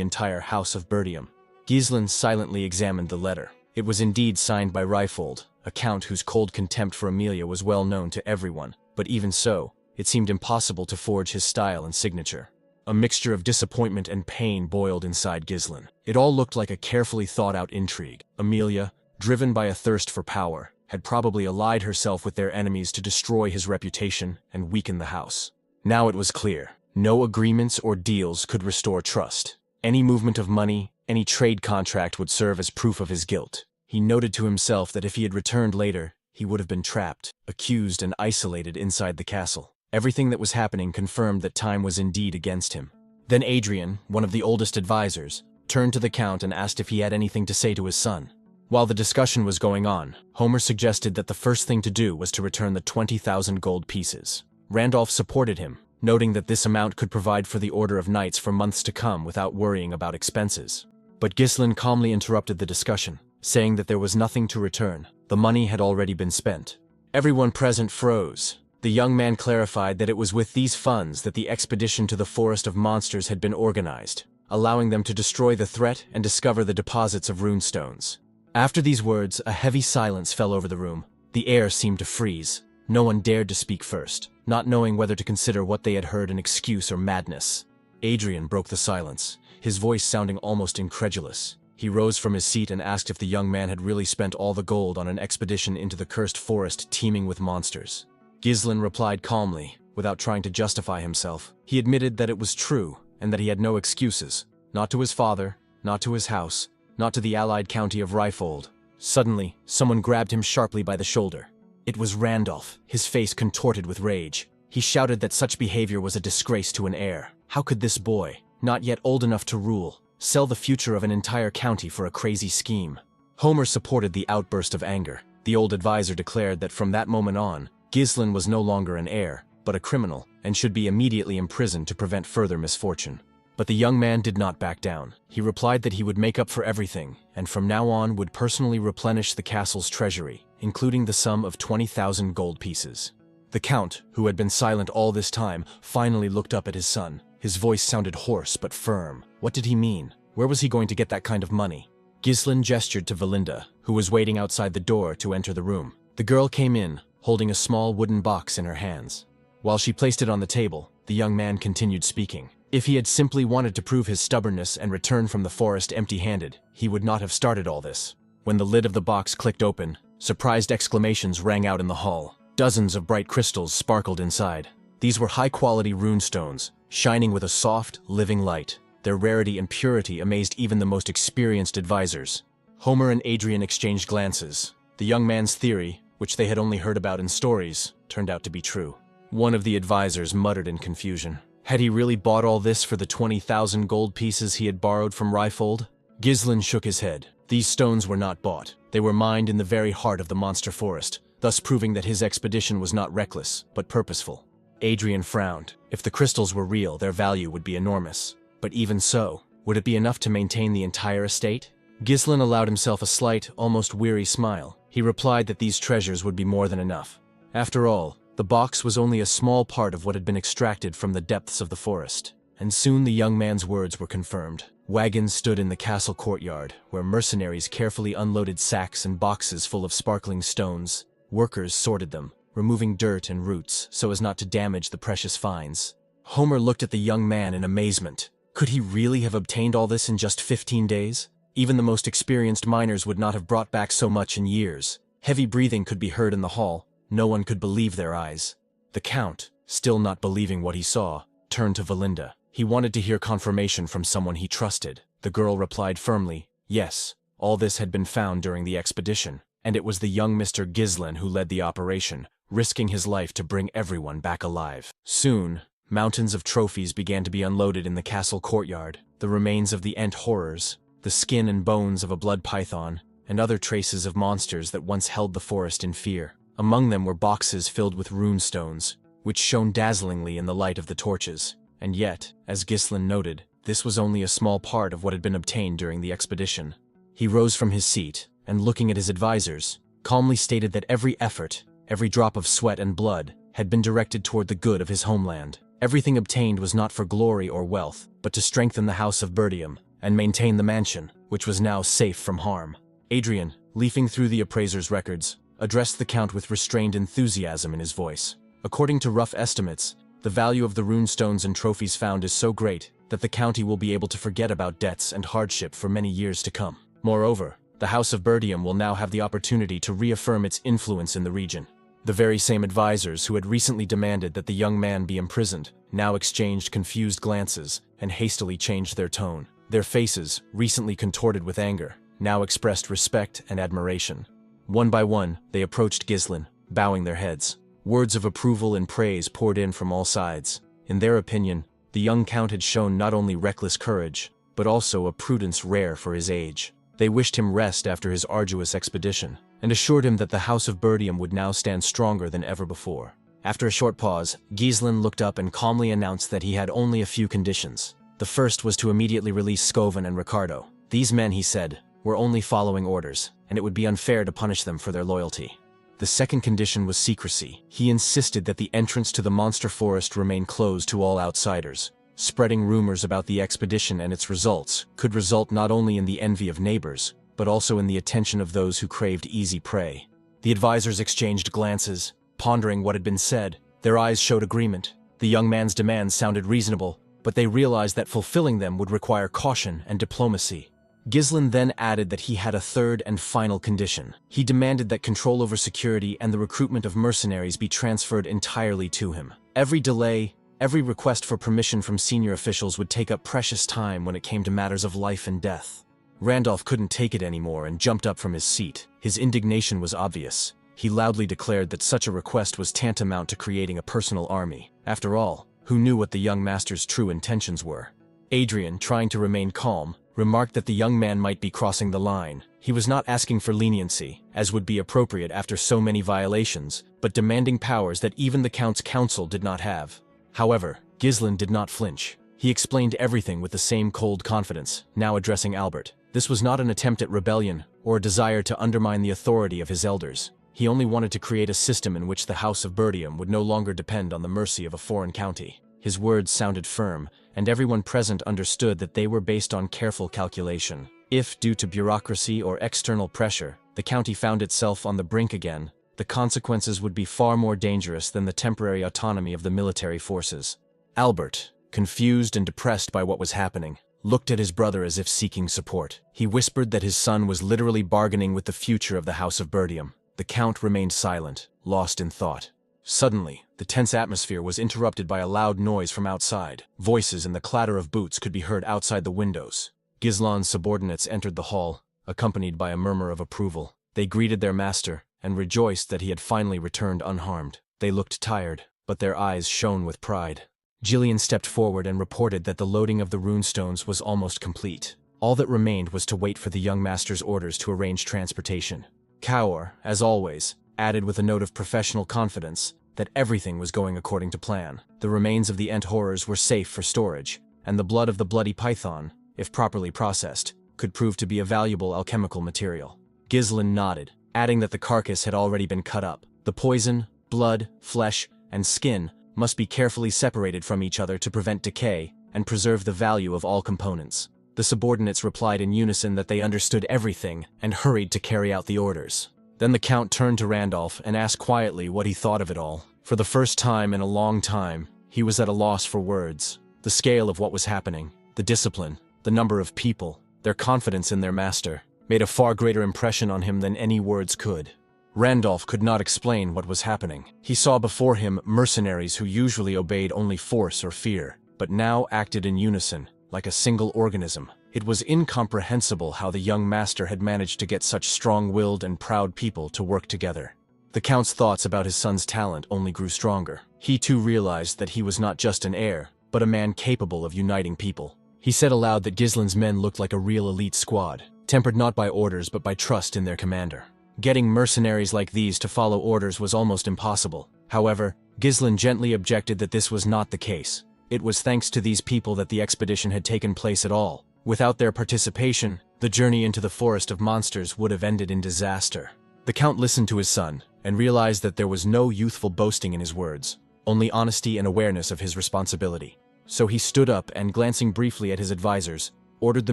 entire House of Perdium. Ghislaine silently examined the letter. It was indeed signed by Reifold, a count whose cold contempt for Amelia was well known to everyone, but even so, it seemed impossible to forge his style and signature. A mixture of disappointment and pain boiled inside Ghislaine. It all looked like a carefully thought-out intrigue. Amelia, driven by a thirst for power, had probably allied herself with their enemies to destroy his reputation and weaken the house. Now it was clear. No agreements or deals could restore trust. Any movement of money, any trade contract would serve as proof of his guilt. He noted to himself that if he had returned later, he would have been trapped, accused and isolated inside the castle. Everything that was happening confirmed that time was indeed against him. Then Adrian, one of the oldest advisors, turned to the Count and asked if he had anything to say to his son. While the discussion was going on, Homer suggested that the first thing to do was to return the 20,000 gold pieces. Randolph supported him, noting that this amount could provide for the Order of Knights for months to come without worrying about expenses. But Ghislaine calmly interrupted the discussion, saying that there was nothing to return. The money had already been spent. Everyone present froze. The young man clarified that it was with these funds that the expedition to the Forest of Monsters had been organized, allowing them to destroy the threat and discover the deposits of runestones. After these words, a heavy silence fell over the room. The air seemed to freeze. No one dared to speak first, not knowing whether to consider what they had heard an excuse or madness. Adrian broke the silence, his voice sounding almost incredulous. He rose from his seat and asked if the young man had really spent all the gold on an expedition into the cursed forest teeming with monsters. Ghislaine replied calmly, without trying to justify himself. He admitted that it was true, and that he had no excuses. Not to his father, not to his house, not to the allied county of Reifold. Suddenly, someone grabbed him sharply by the shoulder. It was Randolph, his face contorted with rage. He shouted that such behavior was a disgrace to an heir. How could this boy, not yet old enough to rule, sell the future of an entire county for a crazy scheme? Homer supported the outburst of anger. The old advisor declared that from that moment on, Ghislaine was no longer an heir, but a criminal, and should be immediately imprisoned to prevent further misfortune. But the young man did not back down. He replied that he would make up for everything, and from now on would personally replenish the castle's treasury, including the sum of 20,000 gold pieces. The Count, who had been silent all this time, finally looked up at his son. His voice sounded hoarse but firm. What did he mean? Where was he going to get that kind of money? Ghislaine gestured to Valinda, who was waiting outside the door to enter the room. The girl came in, holding a small wooden box in her hands. While she placed it on the table, the young man continued speaking. If he had simply wanted to prove his stubbornness and return from the forest empty-handed, he would not have started all this. When the lid of the box clicked open, surprised exclamations rang out in the hall. Dozens of bright crystals sparkled inside. These were high-quality runestones, shining with a soft, living light. Their rarity and purity amazed even the most experienced advisors. Homer and Adrian exchanged glances. The young man's theory, which they had only heard about in stories, turned out to be true. One of the advisors muttered in confusion. Had he really bought all this for the 20,000 gold pieces he had borrowed from Reifold? Ghislaine shook his head. These stones were not bought. They were mined in the very heart of the monster forest, thus proving that his expedition was not reckless, but purposeful. Adrian frowned. If the crystals were real, their value would be enormous. But even so, would it be enough to maintain the entire estate? Ghislaine allowed himself a slight, almost weary smile. He replied that these treasures would be more than enough. After all, the box was only a small part of what had been extracted from the depths of the forest. And soon the young man's words were confirmed. Wagons stood in the castle courtyard, where mercenaries carefully unloaded sacks and boxes full of sparkling stones. Workers sorted them, removing dirt and roots so as not to damage the precious finds. Homer looked at the young man in amazement. Could he really have obtained all this in just 15 days? Even the most experienced miners would not have brought back so much in years. Heavy breathing could be heard in the hall. No one could believe their eyes. The Count, still not believing what he saw, turned to Valinda. He wanted to hear confirmation from someone he trusted. The girl replied firmly, yes, all this had been found during the expedition, and it was the young Mr. Gislin who led the operation, risking his life to bring everyone back alive. Soon, mountains of trophies began to be unloaded in the castle courtyard. The remains of the Ent horrors, the skin and bones of a blood python, and other traces of monsters that once held the forest in fear. Among them were boxes filled with rune stones, which shone dazzlingly in the light of the torches. And yet, as Gislin noted, this was only a small part of what had been obtained during the expedition. He rose from his seat, and looking at his advisors, calmly stated that every effort, every drop of sweat and blood, had been directed toward the good of his homeland. Everything obtained was not for glory or wealth, but to strengthen the House of Perdium and maintain the mansion, which was now safe from harm. Adrian, leafing through the appraiser's records, addressed the Count with restrained enthusiasm in his voice. According to rough estimates, the value of the rune stones and trophies found is so great that the county will be able to forget about debts and hardship for many years to come. Moreover, the House of Perdium will now have the opportunity to reaffirm its influence in the region. The very same advisors who had recently demanded that the young man be imprisoned now exchanged confused glances and hastily changed their tone. Their faces, recently contorted with anger, now expressed respect and admiration. One by one, they approached Gislin, bowing their heads. Words of approval and praise poured in from all sides. In their opinion, the young Count had shown not only reckless courage, but also a prudence rare for his age. They wished him rest after his arduous expedition, and assured him that the House of Perdium would now stand stronger than ever before. After a short pause, Gislin looked up and calmly announced that he had only a few conditions. The first was to immediately release Scoven and Ricardo. These men, he said, were only following orders, and it would be unfair to punish them for their loyalty. The second condition was secrecy. He insisted that the entrance to the monster forest remain closed to all outsiders. Spreading rumors about the expedition and its results could result not only in the envy of neighbors, but also in the attention of those who craved easy prey. The advisors exchanged glances, pondering what had been said. Their eyes showed agreement. The young man's demands sounded reasonable, but they realized that fulfilling them would require caution and diplomacy. Gislin then added that he had a third and final condition. He demanded that control over security and the recruitment of mercenaries be transferred entirely to him. Every delay, every request for permission from senior officials would take up precious time when it came to matters of life and death. Randolph couldn't take it anymore and jumped up from his seat. His indignation was obvious. He loudly declared that such a request was tantamount to creating a personal army. After all, who knew what the young master's true intentions were? Adrian, trying to remain calm, remarked that the young man might be crossing the line. He was not asking for leniency, as would be appropriate after so many violations, but demanding powers that even the Count's council did not have. However, Gislin did not flinch. He explained everything with the same cold confidence, now addressing Albert. This was not an attempt at rebellion or a desire to undermine the authority of his elders. He only wanted to create a system in which the House of Perdium would no longer depend on the mercy of a foreign county. His words sounded firm, and everyone present understood that they were based on careful calculation. If, due to bureaucracy or external pressure, the county found itself on the brink again, the consequences would be far more dangerous than the temporary autonomy of the military forces. Albert, confused and depressed by what was happening, looked at his brother as if seeking support. He whispered that his son was literally bargaining with the future of the House of Perdium. The Count remained silent, lost in thought. Suddenly, the tense atmosphere was interrupted by a loud noise from outside. Voices and the clatter of boots could be heard outside the windows. Gislin's subordinates entered the hall, accompanied by a murmur of approval. They greeted their master, and rejoiced that he had finally returned unharmed. They looked tired, but their eyes shone with pride. Jillian stepped forward and reported that the loading of the runestones was almost complete. All that remained was to wait for the young master's orders to arrange transportation. Kaur, as always, added with a note of professional confidence that everything was going according to plan. The remains of the Ent horrors were safe for storage, and the blood of the bloody python, if properly processed, could prove to be a valuable alchemical material. Gislin nodded, adding that the carcass had already been cut up. The poison, blood, flesh, and skin must be carefully separated from each other to prevent decay and preserve the value of all components. The subordinates replied in unison that they understood everything and hurried to carry out the orders. Then the Count turned to Randolph and asked quietly what he thought of it all. For the first time in a long time, he was at a loss for words. The scale of what was happening, The discipline, the number of people, their confidence in their master, made a far greater impression on him than any words could. Randolph could not explain what was happening. He saw before him mercenaries who usually obeyed only force or fear, but now acted in unison, like a single organism. It was incomprehensible how the young master had managed to get such strong-willed and proud people to work together. The Count's thoughts about his son's talent only grew stronger. He too realized that he was not just an heir, but a man capable of uniting people. He said aloud that Gislin's men looked like a real elite squad, tempered not by orders but by trust in their commander. Getting mercenaries like these to follow orders was almost impossible. However, Gislin gently objected that this was not the case. It was thanks to these people that the expedition had taken place at all. Without their participation, the journey into the forest of monsters would have ended in disaster. The Count listened to his son, and realized that there was no youthful boasting in his words, only honesty and awareness of his responsibility. So he stood up and, glancing briefly at his advisors, ordered the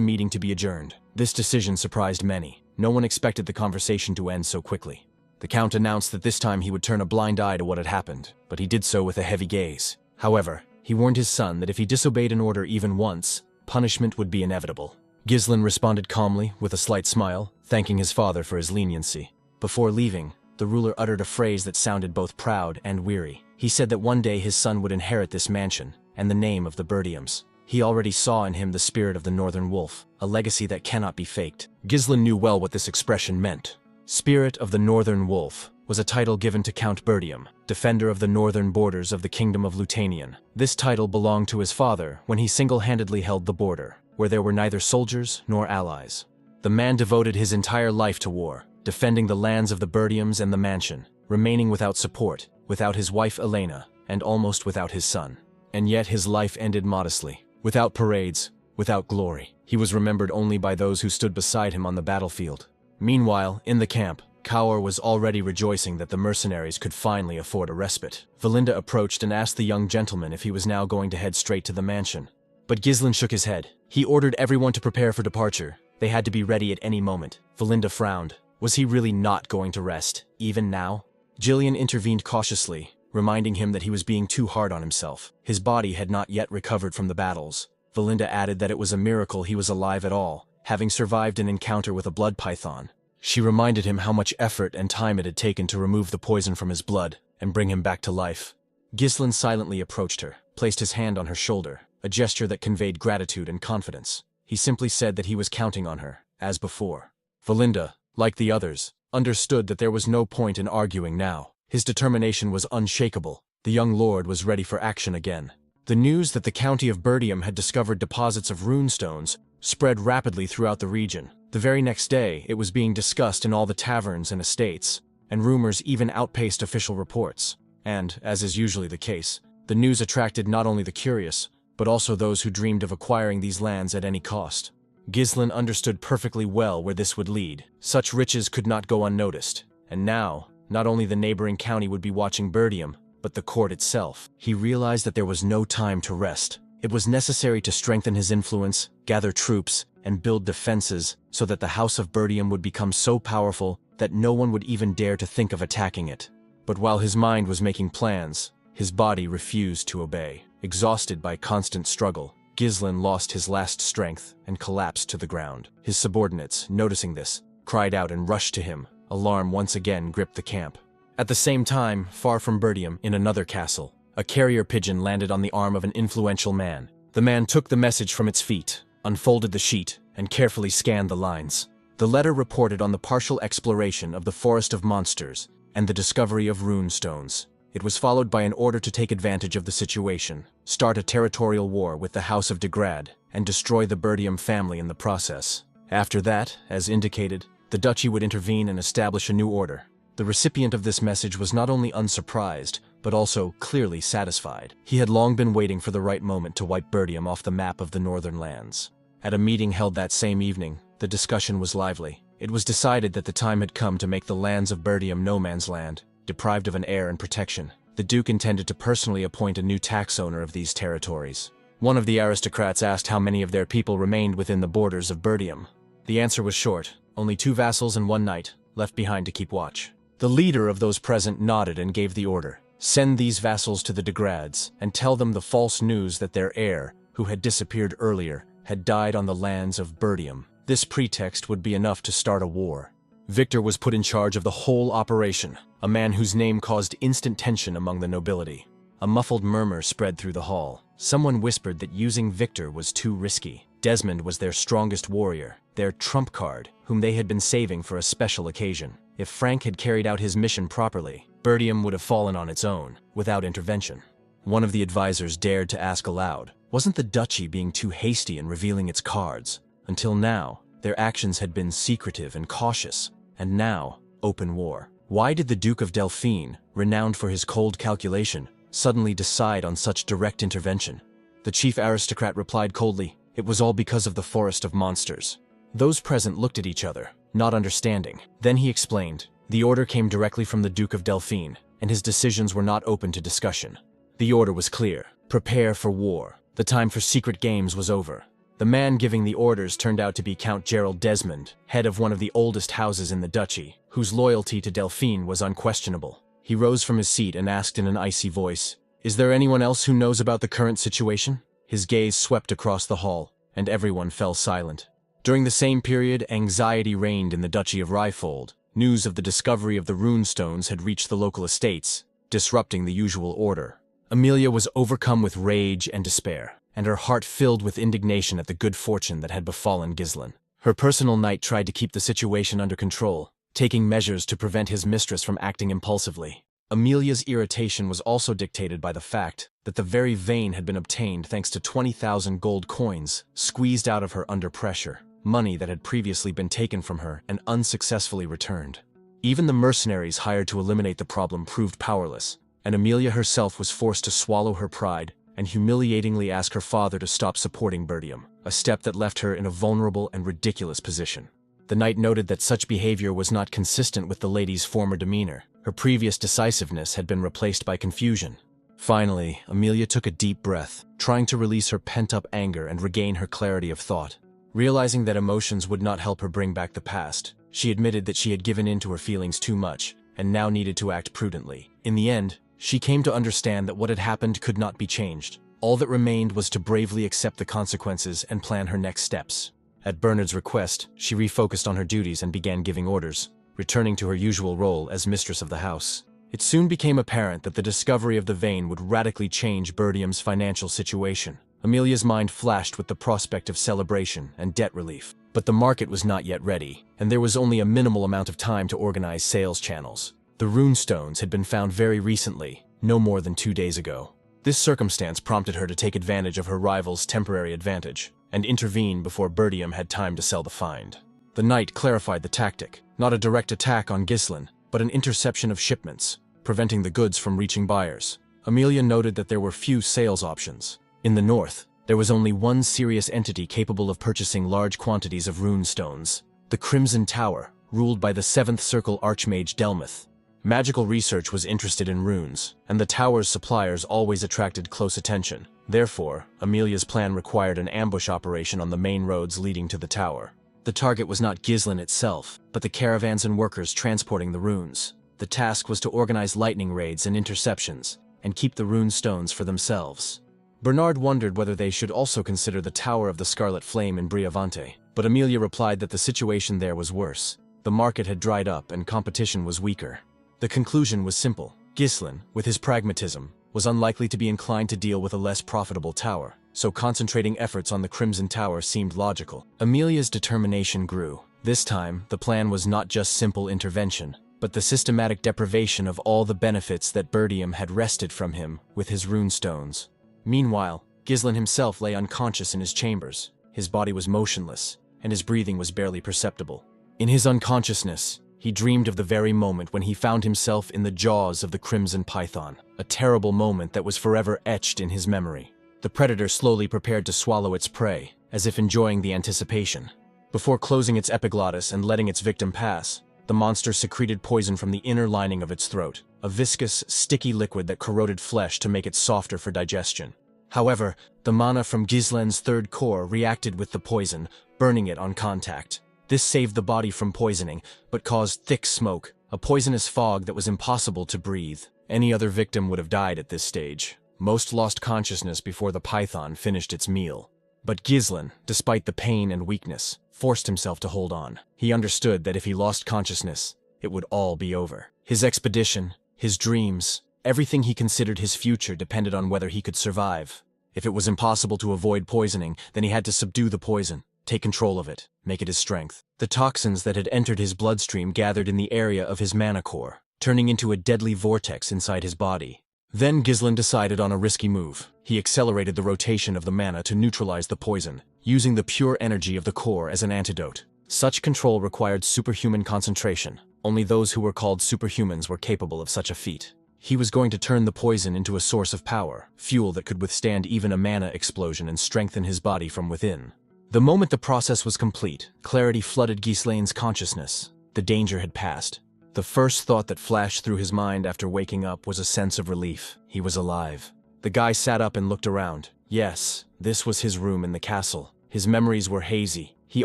meeting to be adjourned. This decision surprised many. No one expected the conversation to end so quickly. The Count announced that this time he would turn a blind eye to what had happened, but he did so with a heavy gaze. However, he warned his son that if he disobeyed an order even once, punishment would be inevitable. Gislin responded calmly, with a slight smile, thanking his father for his leniency. Before leaving, the ruler uttered a phrase that sounded both proud and weary. He said that one day his son would inherit this mansion, and the name of the Perdiums. He already saw in him the spirit of the Northern Wolf, a legacy that cannot be faked. Gislin knew well what this expression meant. Spirit of the Northern Wolf was a title given to Count Perdium, defender of the northern borders of the Kingdom of Lutanian. This title belonged to his father when he single-handedly held the border, where there were neither soldiers nor allies. The man devoted his entire life to war, defending the lands of the Perdiums and the mansion, remaining without support, without his wife Elena, and almost without his son. And yet his life ended modestly, without parades, without glory. He was remembered only by those who stood beside him on the battlefield. Meanwhile, in the camp, Kaur was already rejoicing that the mercenaries could finally afford a respite. Valinda approached and asked the young gentleman if he was now going to head straight to the mansion. But Gislin shook his head. He ordered everyone to prepare for departure. They had to be ready at any moment. Valinda frowned. Was he really not going to rest, even now? Jillian intervened cautiously, reminding him that he was being too hard on himself. His body had not yet recovered from the battles. Valinda added that it was a miracle he was alive at all, having survived an encounter with a blood python. She reminded him how much effort and time it had taken to remove the poison from his blood and bring him back to life. Gislin silently approached her, placed his hand on her shoulder, a gesture that conveyed gratitude and confidence. He simply said that he was counting on her, as before. Valinda, like the others, understood that there was no point in arguing now. His determination was unshakable. The young lord was ready for action again. The news that the county of Perdium had discovered deposits of runestones spread rapidly throughout the region. The very next day, it was being discussed in all the taverns and estates, and rumors even outpaced official reports. And, as is usually the case, the news attracted not only the curious, but also those who dreamed of acquiring these lands at any cost. Gislin understood perfectly well where this would lead. Such riches could not go unnoticed, and now, not only the neighboring county would be watching Perdium, but the court itself. He realized that there was no time to rest. It was necessary to strengthen his influence, gather troops, and build defenses so that the House of Perdium would become so powerful that no one would even dare to think of attacking it. But while his mind was making plans, his body refused to obey. Exhausted by constant struggle, Gislin lost his last strength and collapsed to the ground. His subordinates, noticing this, cried out and rushed to him. Alarm once again gripped the camp. At the same time, far from Perdium, in another castle, a carrier pigeon landed on the arm of an influential man. The man took the message from its feet, unfolded the sheet, and carefully scanned the lines. The letter reported on the partial exploration of the Forest of Monsters and the discovery of rune stones. It was followed by an order to take advantage of the situation, start a territorial war with the House of Regressed, and destroy the Perdium family in the process. After that, as indicated, the duchy would intervene and establish a new order. The recipient of this message was not only unsurprised, but also clearly satisfied. He had long been waiting for the right moment to wipe Perdium off the map of the northern lands. At a meeting held that same evening, the discussion was lively. It was decided that the time had come to make the lands of Perdium no man's land, deprived of an heir and protection. The Duke intended to personally appoint a new tax owner of these territories. One of the aristocrats asked how many of their people remained within the borders of Perdium. The answer was short: only 2 vassals and 1 knight, left behind to keep watch. The leader of those present nodded and gave the order. Send these vassals to the Regressed and tell them the false news that their heir, who had disappeared earlier, had died on the lands of Perdium. This pretext would be enough to start a war. Victor was put in charge of the whole operation, a man whose name caused instant tension among the nobility. A muffled murmur spread through the hall. Someone whispered that using Victor was too risky. Desmond was their strongest warrior, their trump card, whom they had been saving for a special occasion. If Frank had carried out his mission properly, Perdium would have fallen on its own, without intervention. One of the advisors dared to ask aloud, wasn't the duchy being too hasty in revealing its cards? Until now, their actions had been secretive and cautious, and now, open war. Why did the Duke of Delphine, renowned for his cold calculation, suddenly decide on such direct intervention? The chief aristocrat replied coldly, it was all because of the forest of monsters. Those present looked at each other, not understanding. Then he explained, the order came directly from the Duke of Delphine, and his decisions were not open to discussion. The order was clear, prepare for war. The time for secret games was over. The man giving the orders turned out to be Count Gerald Desmond, head of one of the oldest houses in the duchy, whose loyalty to Delphine was unquestionable. He rose from his seat and asked in an icy voice, is there anyone else who knows about the current situation? His gaze swept across the hall, and everyone fell silent. During the same period, anxiety reigned in the Duchy of Ryfold. News of the discovery of the rune stones had reached the local estates, disrupting the usual order. Amelia was overcome with rage and despair, and her heart filled with indignation at the good fortune that had befallen Ghislain. Her personal knight tried to keep the situation under control, taking measures to prevent his mistress from acting impulsively. Amelia's irritation was also dictated by the fact that the very vein had been obtained thanks to 20,000 gold coins squeezed out of her under pressure, money that had previously been taken from her and unsuccessfully returned. Even the mercenaries hired to eliminate the problem proved powerless, and Amelia herself was forced to swallow her pride and humiliatingly ask her father to stop supporting Perdium, a step that left her in a vulnerable and ridiculous position. The knight noted that such behavior was not consistent with the lady's former demeanor. Her previous decisiveness had been replaced by confusion. Finally, Amelia took a deep breath, trying to release her pent-up anger and regain her clarity of thought. Realizing that emotions would not help her bring back the past, she admitted that she had given in to her feelings too much and now needed to act prudently. In the end, she came to understand that what had happened could not be changed. All that remained was to bravely accept the consequences and plan her next steps. At Bernard's request, she refocused on her duties and began giving orders, returning to her usual role as mistress of the house. It soon became apparent that the discovery of the vein would radically change Perdium's financial situation. Amelia's mind flashed with the prospect of celebration and debt relief. But the market was not yet ready, and there was only a minimal amount of time to organize sales channels. The rune stones had been found very recently, no more than 2 days ago. This circumstance prompted her to take advantage of her rival's temporary advantage and intervene before Perdium had time to sell the find. The knight clarified the tactic, not a direct attack on Ghislain, but an interception of shipments, preventing the goods from reaching buyers. Amelia noted that there were few sales options. In the north, there was only one serious entity capable of purchasing large quantities of rune stones, the Crimson Tower, ruled by the 7th Circle Archmage Delmuth. Magical research was interested in runes, and the tower's suppliers always attracted close attention. Therefore, Amelia's plan required an ambush operation on the main roads leading to the tower. The target was not Ghislain itself, but the caravans and workers transporting the runes. The task was to organize lightning raids and interceptions, and keep the rune stones for themselves. Bernard wondered whether they should also consider the Tower of the Scarlet Flame in Briavante, but Amelia replied that the situation there was worse. The market had dried up and competition was weaker. The conclusion was simple. Ghislain, with his pragmatism, was unlikely to be inclined to deal with a less profitable tower, so concentrating efforts on the Crimson Tower seemed logical. Amelia's determination grew. This time, the plan was not just simple intervention, but the systematic deprivation of all the benefits that Perdium had wrested from him with his rune stones. Meanwhile, Ghislain himself lay unconscious in his chambers. His body was motionless, and his breathing was barely perceptible. In his unconsciousness, he dreamed of the very moment when he found himself in the jaws of the Crimson Python, a terrible moment that was forever etched in his memory. The predator slowly prepared to swallow its prey, as if enjoying the anticipation. Before closing its epiglottis and letting its victim pass, the monster secreted poison from the inner lining of its throat, a viscous, sticky liquid that corroded flesh to make it softer for digestion. However, the mana from Ghislain's third core reacted with the poison, burning it on contact. This saved the body from poisoning, but caused thick smoke, a poisonous fog that was impossible to breathe. Any other victim would have died at this stage. Most lost consciousness before the python finished its meal. But Ghislain, despite the pain and weakness, forced himself to hold on. He understood that if he lost consciousness, it would all be over. His expedition, his dreams, everything he considered his future depended on whether he could survive. If it was impossible to avoid poisoning, then he had to subdue the poison, take control of it, make it his strength. The toxins that had entered his bloodstream gathered in the area of his mana core, turning into a deadly vortex inside his body. Then Ghislain decided on a risky move. He accelerated the rotation of the mana to neutralize the poison, using the pure energy of the core as an antidote. Such control required superhuman concentration. Only those who were called superhumans were capable of such a feat. He was going to turn the poison into a source of power, fuel that could withstand even a mana explosion and strengthen his body from within. The moment the process was complete, clarity flooded Ghislain's consciousness. The danger had passed. The first thought that flashed through his mind after waking up was a sense of relief. He was alive. The guy sat up and looked around. Yes, this was his room in the castle. His memories were hazy. He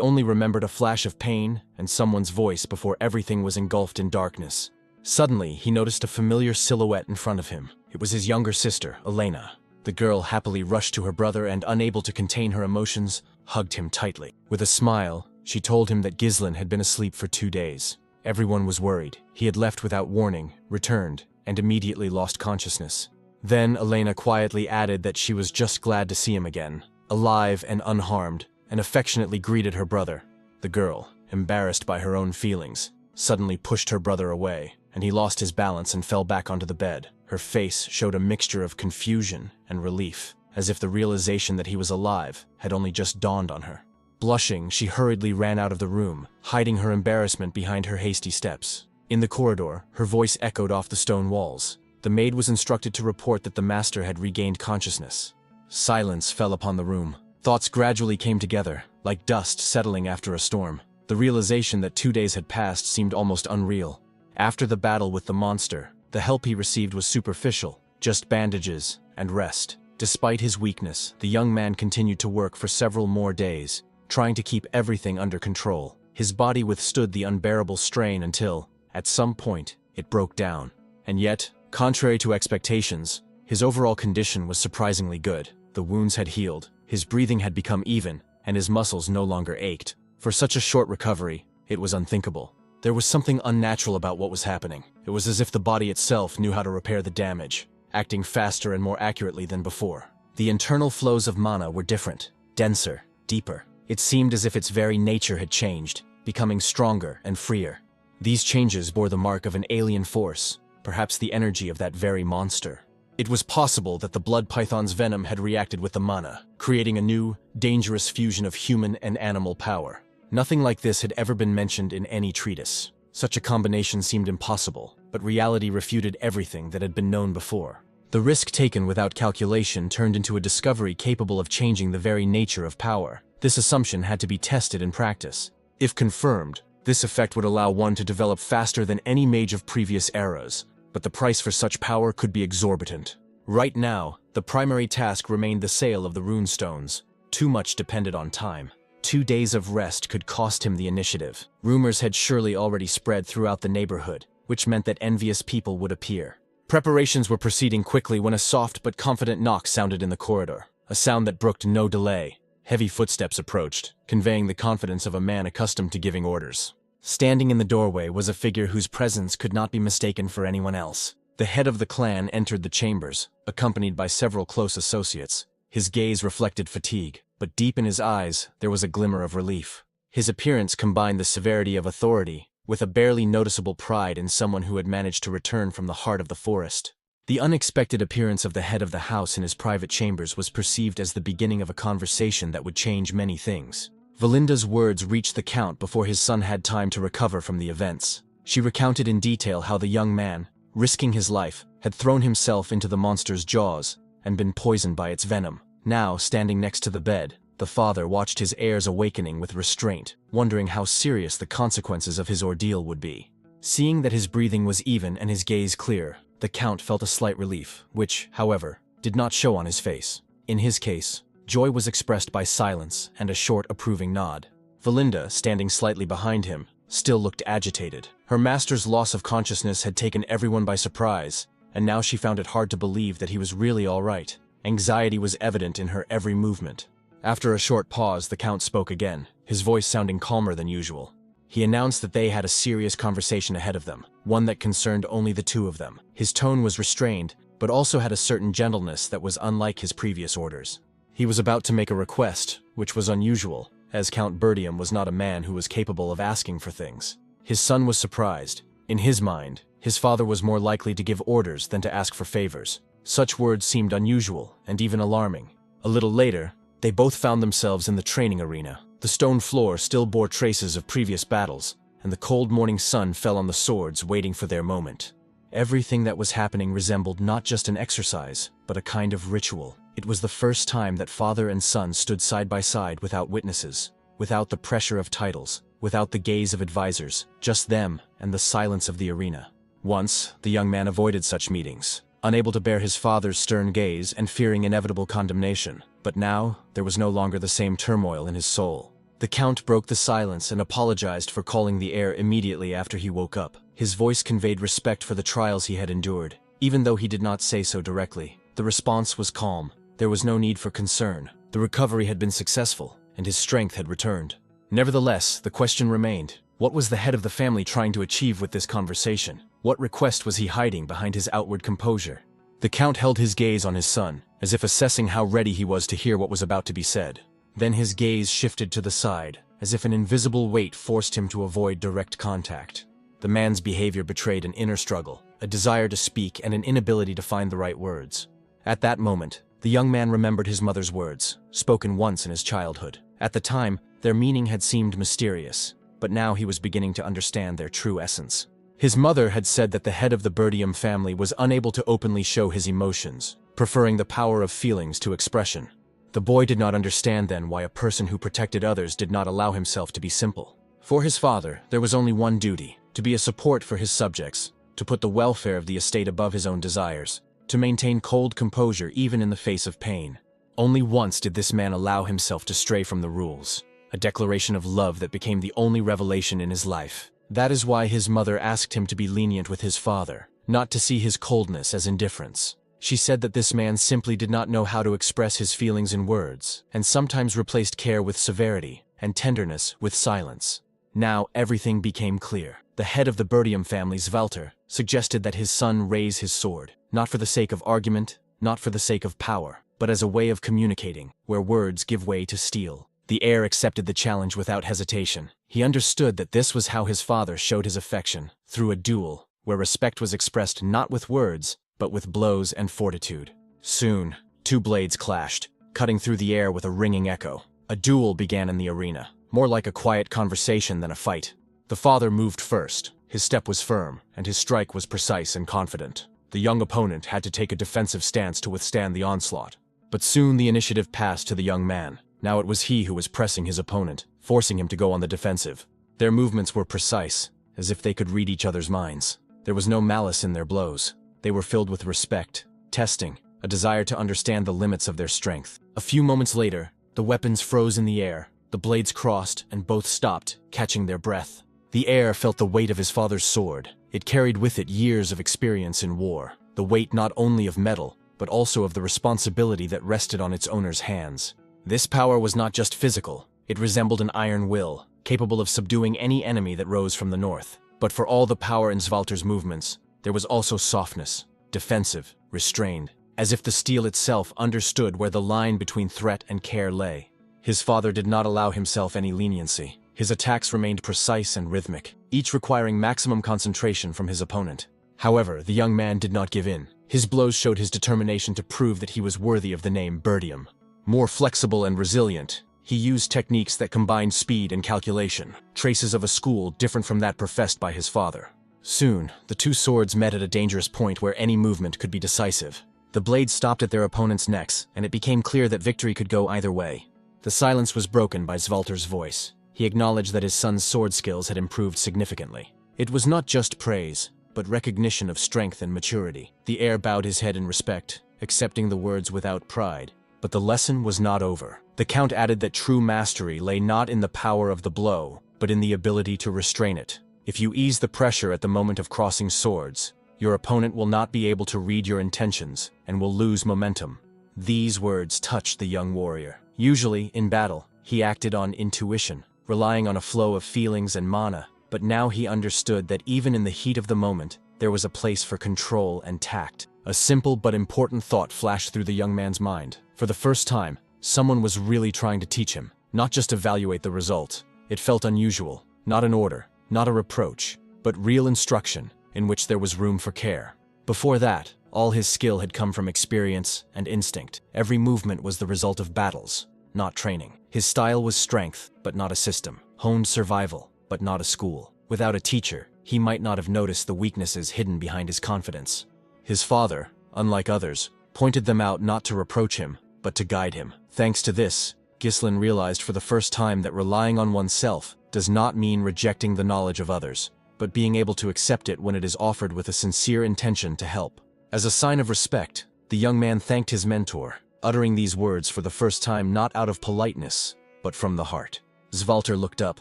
only remembered a flash of pain and someone's voice before everything was engulfed in darkness. Suddenly, he noticed a familiar silhouette in front of him. It was his younger sister, Elena. The girl happily rushed to her brother and, unable to contain her emotions, hugged him tightly. With a smile, she told him that Ghislain had been asleep for 2 days. Everyone was worried. He had left without warning, returned, and immediately lost consciousness. Then Elena quietly added that she was just glad to see him again, alive and unharmed, and affectionately greeted her brother. The girl, embarrassed by her own feelings, suddenly pushed her brother away, and he lost his balance and fell back onto the bed. Her face showed a mixture of confusion and relief, as if the realization that he was alive had only just dawned on her. Blushing, she hurriedly ran out of the room, hiding her embarrassment behind her hasty steps. In the corridor, her voice echoed off the stone walls. The maid was instructed to report that the master had regained consciousness. Silence fell upon the room. Thoughts gradually came together, like dust settling after a storm. The realization that 2 days had passed seemed almost unreal. After the battle with the monster, the help he received was superficial, just bandages and rest. Despite his weakness, the young man continued to work for several more days, trying to keep everything under control. His body withstood the unbearable strain until, at some point, it broke down. And yet, contrary to expectations, his overall condition was surprisingly good. The wounds had healed, his breathing had become even, and his muscles no longer ached. For such a short recovery, it was unthinkable. There was something unnatural about what was happening. It was as if the body itself knew how to repair the damage, acting faster and more accurately than before. The internal flows of mana were different, denser, deeper. It seemed as if its very nature had changed, becoming stronger and freer. These changes bore the mark of an alien force, perhaps the energy of that very monster. It was possible that the blood python's venom had reacted with the mana, creating a new, dangerous fusion of human and animal power. Nothing like this had ever been mentioned in any treatise. Such a combination seemed impossible, but reality refuted everything that had been known before. The risk taken without calculation turned into a discovery capable of changing the very nature of power. This assumption had to be tested in practice. If confirmed, this effect would allow one to develop faster than any mage of previous eras, but the price for such power could be exorbitant. Right now, the primary task remained the sale of the rune stones. Too much depended on time. 2 days of rest could cost him the initiative. Rumors had surely already spread throughout the neighborhood, which meant that envious people would appear. Preparations were proceeding quickly when a soft but confident knock sounded in the corridor, a sound that brooked no delay. Heavy footsteps approached, conveying the confidence of a man accustomed to giving orders. Standing in the doorway was a figure whose presence could not be mistaken for anyone else. The head of the clan entered the chambers, accompanied by several close associates. His gaze reflected fatigue, but deep in his eyes there was a glimmer of relief. His appearance combined the severity of authority with a barely noticeable pride in someone who had managed to return from the heart of the forest. The unexpected appearance of the head of the house in his private chambers was perceived as the beginning of a conversation that would change many things. Valinda's words reached the Count before his son had time to recover from the events. She recounted in detail how the young man, risking his life, had thrown himself into the monster's jaws and been poisoned by its venom. Now, standing next to the bed, the father watched his heir's awakening with restraint, wondering how serious the consequences of his ordeal would be. Seeing that his breathing was even and his gaze clear, the Count felt a slight relief, which, however, did not show on his face. In his case, joy was expressed by silence and a short approving nod. Valinda, standing slightly behind him, still looked agitated. Her master's loss of consciousness had taken everyone by surprise, and now she found it hard to believe that he was really all right. Anxiety was evident in her every movement. After a short pause, the Count spoke again, his voice sounding calmer than usual. He announced that they had a serious conversation ahead of them, one that concerned only the two of them. His tone was restrained, but also had a certain gentleness that was unlike his previous orders. He was about to make a request, which was unusual, as Count Perdium was not a man who was capable of asking for things. His son was surprised. In his mind, his father was more likely to give orders than to ask for favors. Such words seemed unusual and even alarming. A little later, they both found themselves in the training arena. The stone floor still bore traces of previous battles, and the cold morning sun fell on the swords waiting for their moment. Everything that was happening resembled not just an exercise, but a kind of ritual. It was the first time that father and son stood side by side without witnesses, without the pressure of titles, without the gaze of advisors, just them and the silence of the arena. Once, the young man avoided such meetings, unable to bear his father's stern gaze and fearing inevitable condemnation. But now, there was no longer the same turmoil in his soul. The Count broke the silence and apologized for calling the heir immediately after he woke up. His voice conveyed respect for the trials he had endured, even though he did not say so directly. The response was calm. There was no need for concern. The recovery had been successful, and his strength had returned. Nevertheless, the question remained. What was the head of the family trying to achieve with this conversation? What request was he hiding behind his outward composure? The Count held his gaze on his son, as if assessing how ready he was to hear what was about to be said. Then his gaze shifted to the side, as if an invisible weight forced him to avoid direct contact. The man's behavior betrayed an inner struggle, a desire to speak and an inability to find the right words. At that moment, the young man remembered his mother's words, spoken once in his childhood. At the time, their meaning had seemed mysterious, but now he was beginning to understand their true essence. His mother had said that the head of the Perdium family was unable to openly show his emotions, preferring the power of feelings to expression. The boy did not understand then why a person who protected others did not allow himself to be simple. For his father, there was only one duty: to be a support for his subjects, to put the welfare of the estate above his own desires, to maintain cold composure even in the face of pain. Only once did this man allow himself to stray from the rules, a declaration of love that became the only revelation in his life. That is why his mother asked him to be lenient with his father, not to see his coldness as indifference. She said that this man simply did not know how to express his feelings in words, and sometimes replaced care with severity, and tenderness with silence. Now everything became clear. The head of the Perdium family, Svalter, suggested that his son raise his sword, not for the sake of argument, not for the sake of power, but as a way of communicating, where words give way to steel. The heir accepted the challenge without hesitation. He understood that this was how his father showed his affection, through a duel, where respect was expressed not with words, but with blows and fortitude. Soon, two blades clashed, cutting through the air with a ringing echo. A duel began in the arena, more like a quiet conversation than a fight. The father moved first. His step was firm, and his strike was precise and confident. The young opponent had to take a defensive stance to withstand the onslaught. But soon the initiative passed to the young man. Now it was he who was pressing his opponent, forcing him to go on the defensive. Their movements were precise, as if they could read each other's minds. There was no malice in their blows. They were filled with respect, testing, a desire to understand the limits of their strength. A few moments later, the weapons froze in the air, the blades crossed, and both stopped, catching their breath. The heir felt the weight of his father's sword. It carried with it years of experience in war, the weight not only of metal, but also of the responsibility that rested on its owner's hands. This power was not just physical. It resembled an iron will, capable of subduing any enemy that rose from the north. But for all the power in Svalter's movements, there was also softness, defensive, restrained, as if the steel itself understood where the line between threat and care lay. His father did not allow himself any leniency. His attacks remained precise and rhythmic, each requiring maximum concentration from his opponent. However, the young man did not give in. His blows showed his determination to prove that he was worthy of the name Perdium. More flexible and resilient, he used techniques that combined speed and calculation, traces of a school different from that professed by his father. Soon, the two swords met at a dangerous point where any movement could be decisive. The blades stopped at their opponents' necks, and it became clear that victory could go either way. The silence was broken by Svalter's voice. He acknowledged that his son's sword skills had improved significantly. It was not just praise, but recognition of strength and maturity. The heir bowed his head in respect, accepting the words without pride. But the lesson was not over. The Count added that true mastery lay not in the power of the blow, but in the ability to restrain it. If you ease the pressure at the moment of crossing swords, your opponent will not be able to read your intentions and will lose momentum. These words touched the young warrior. Usually, in battle, he acted on intuition, relying on a flow of feelings and mana, but now he understood that even in the heat of the moment, there was a place for control and tact. A simple but important thought flashed through the young man's mind. For the first time, someone was really trying to teach him, not just evaluate the result. It felt unusual, not an order, not a reproach, but real instruction, in which there was room for care. Before that, all his skill had come from experience and instinct. Every movement was the result of battles, not training. His style was strength, but not a system. Honed survival, but not a school. Without a teacher, he might not have noticed the weaknesses hidden behind his confidence. His father, unlike others, pointed them out not to reproach him, but to guide him. Thanks to this, Ghislain realized for the first time that relying on oneself does not mean rejecting the knowledge of others, but being able to accept it when it is offered with a sincere intention to help. As a sign of respect, the young man thanked his mentor, uttering these words for the first time not out of politeness, but from the heart. Svalter looked up,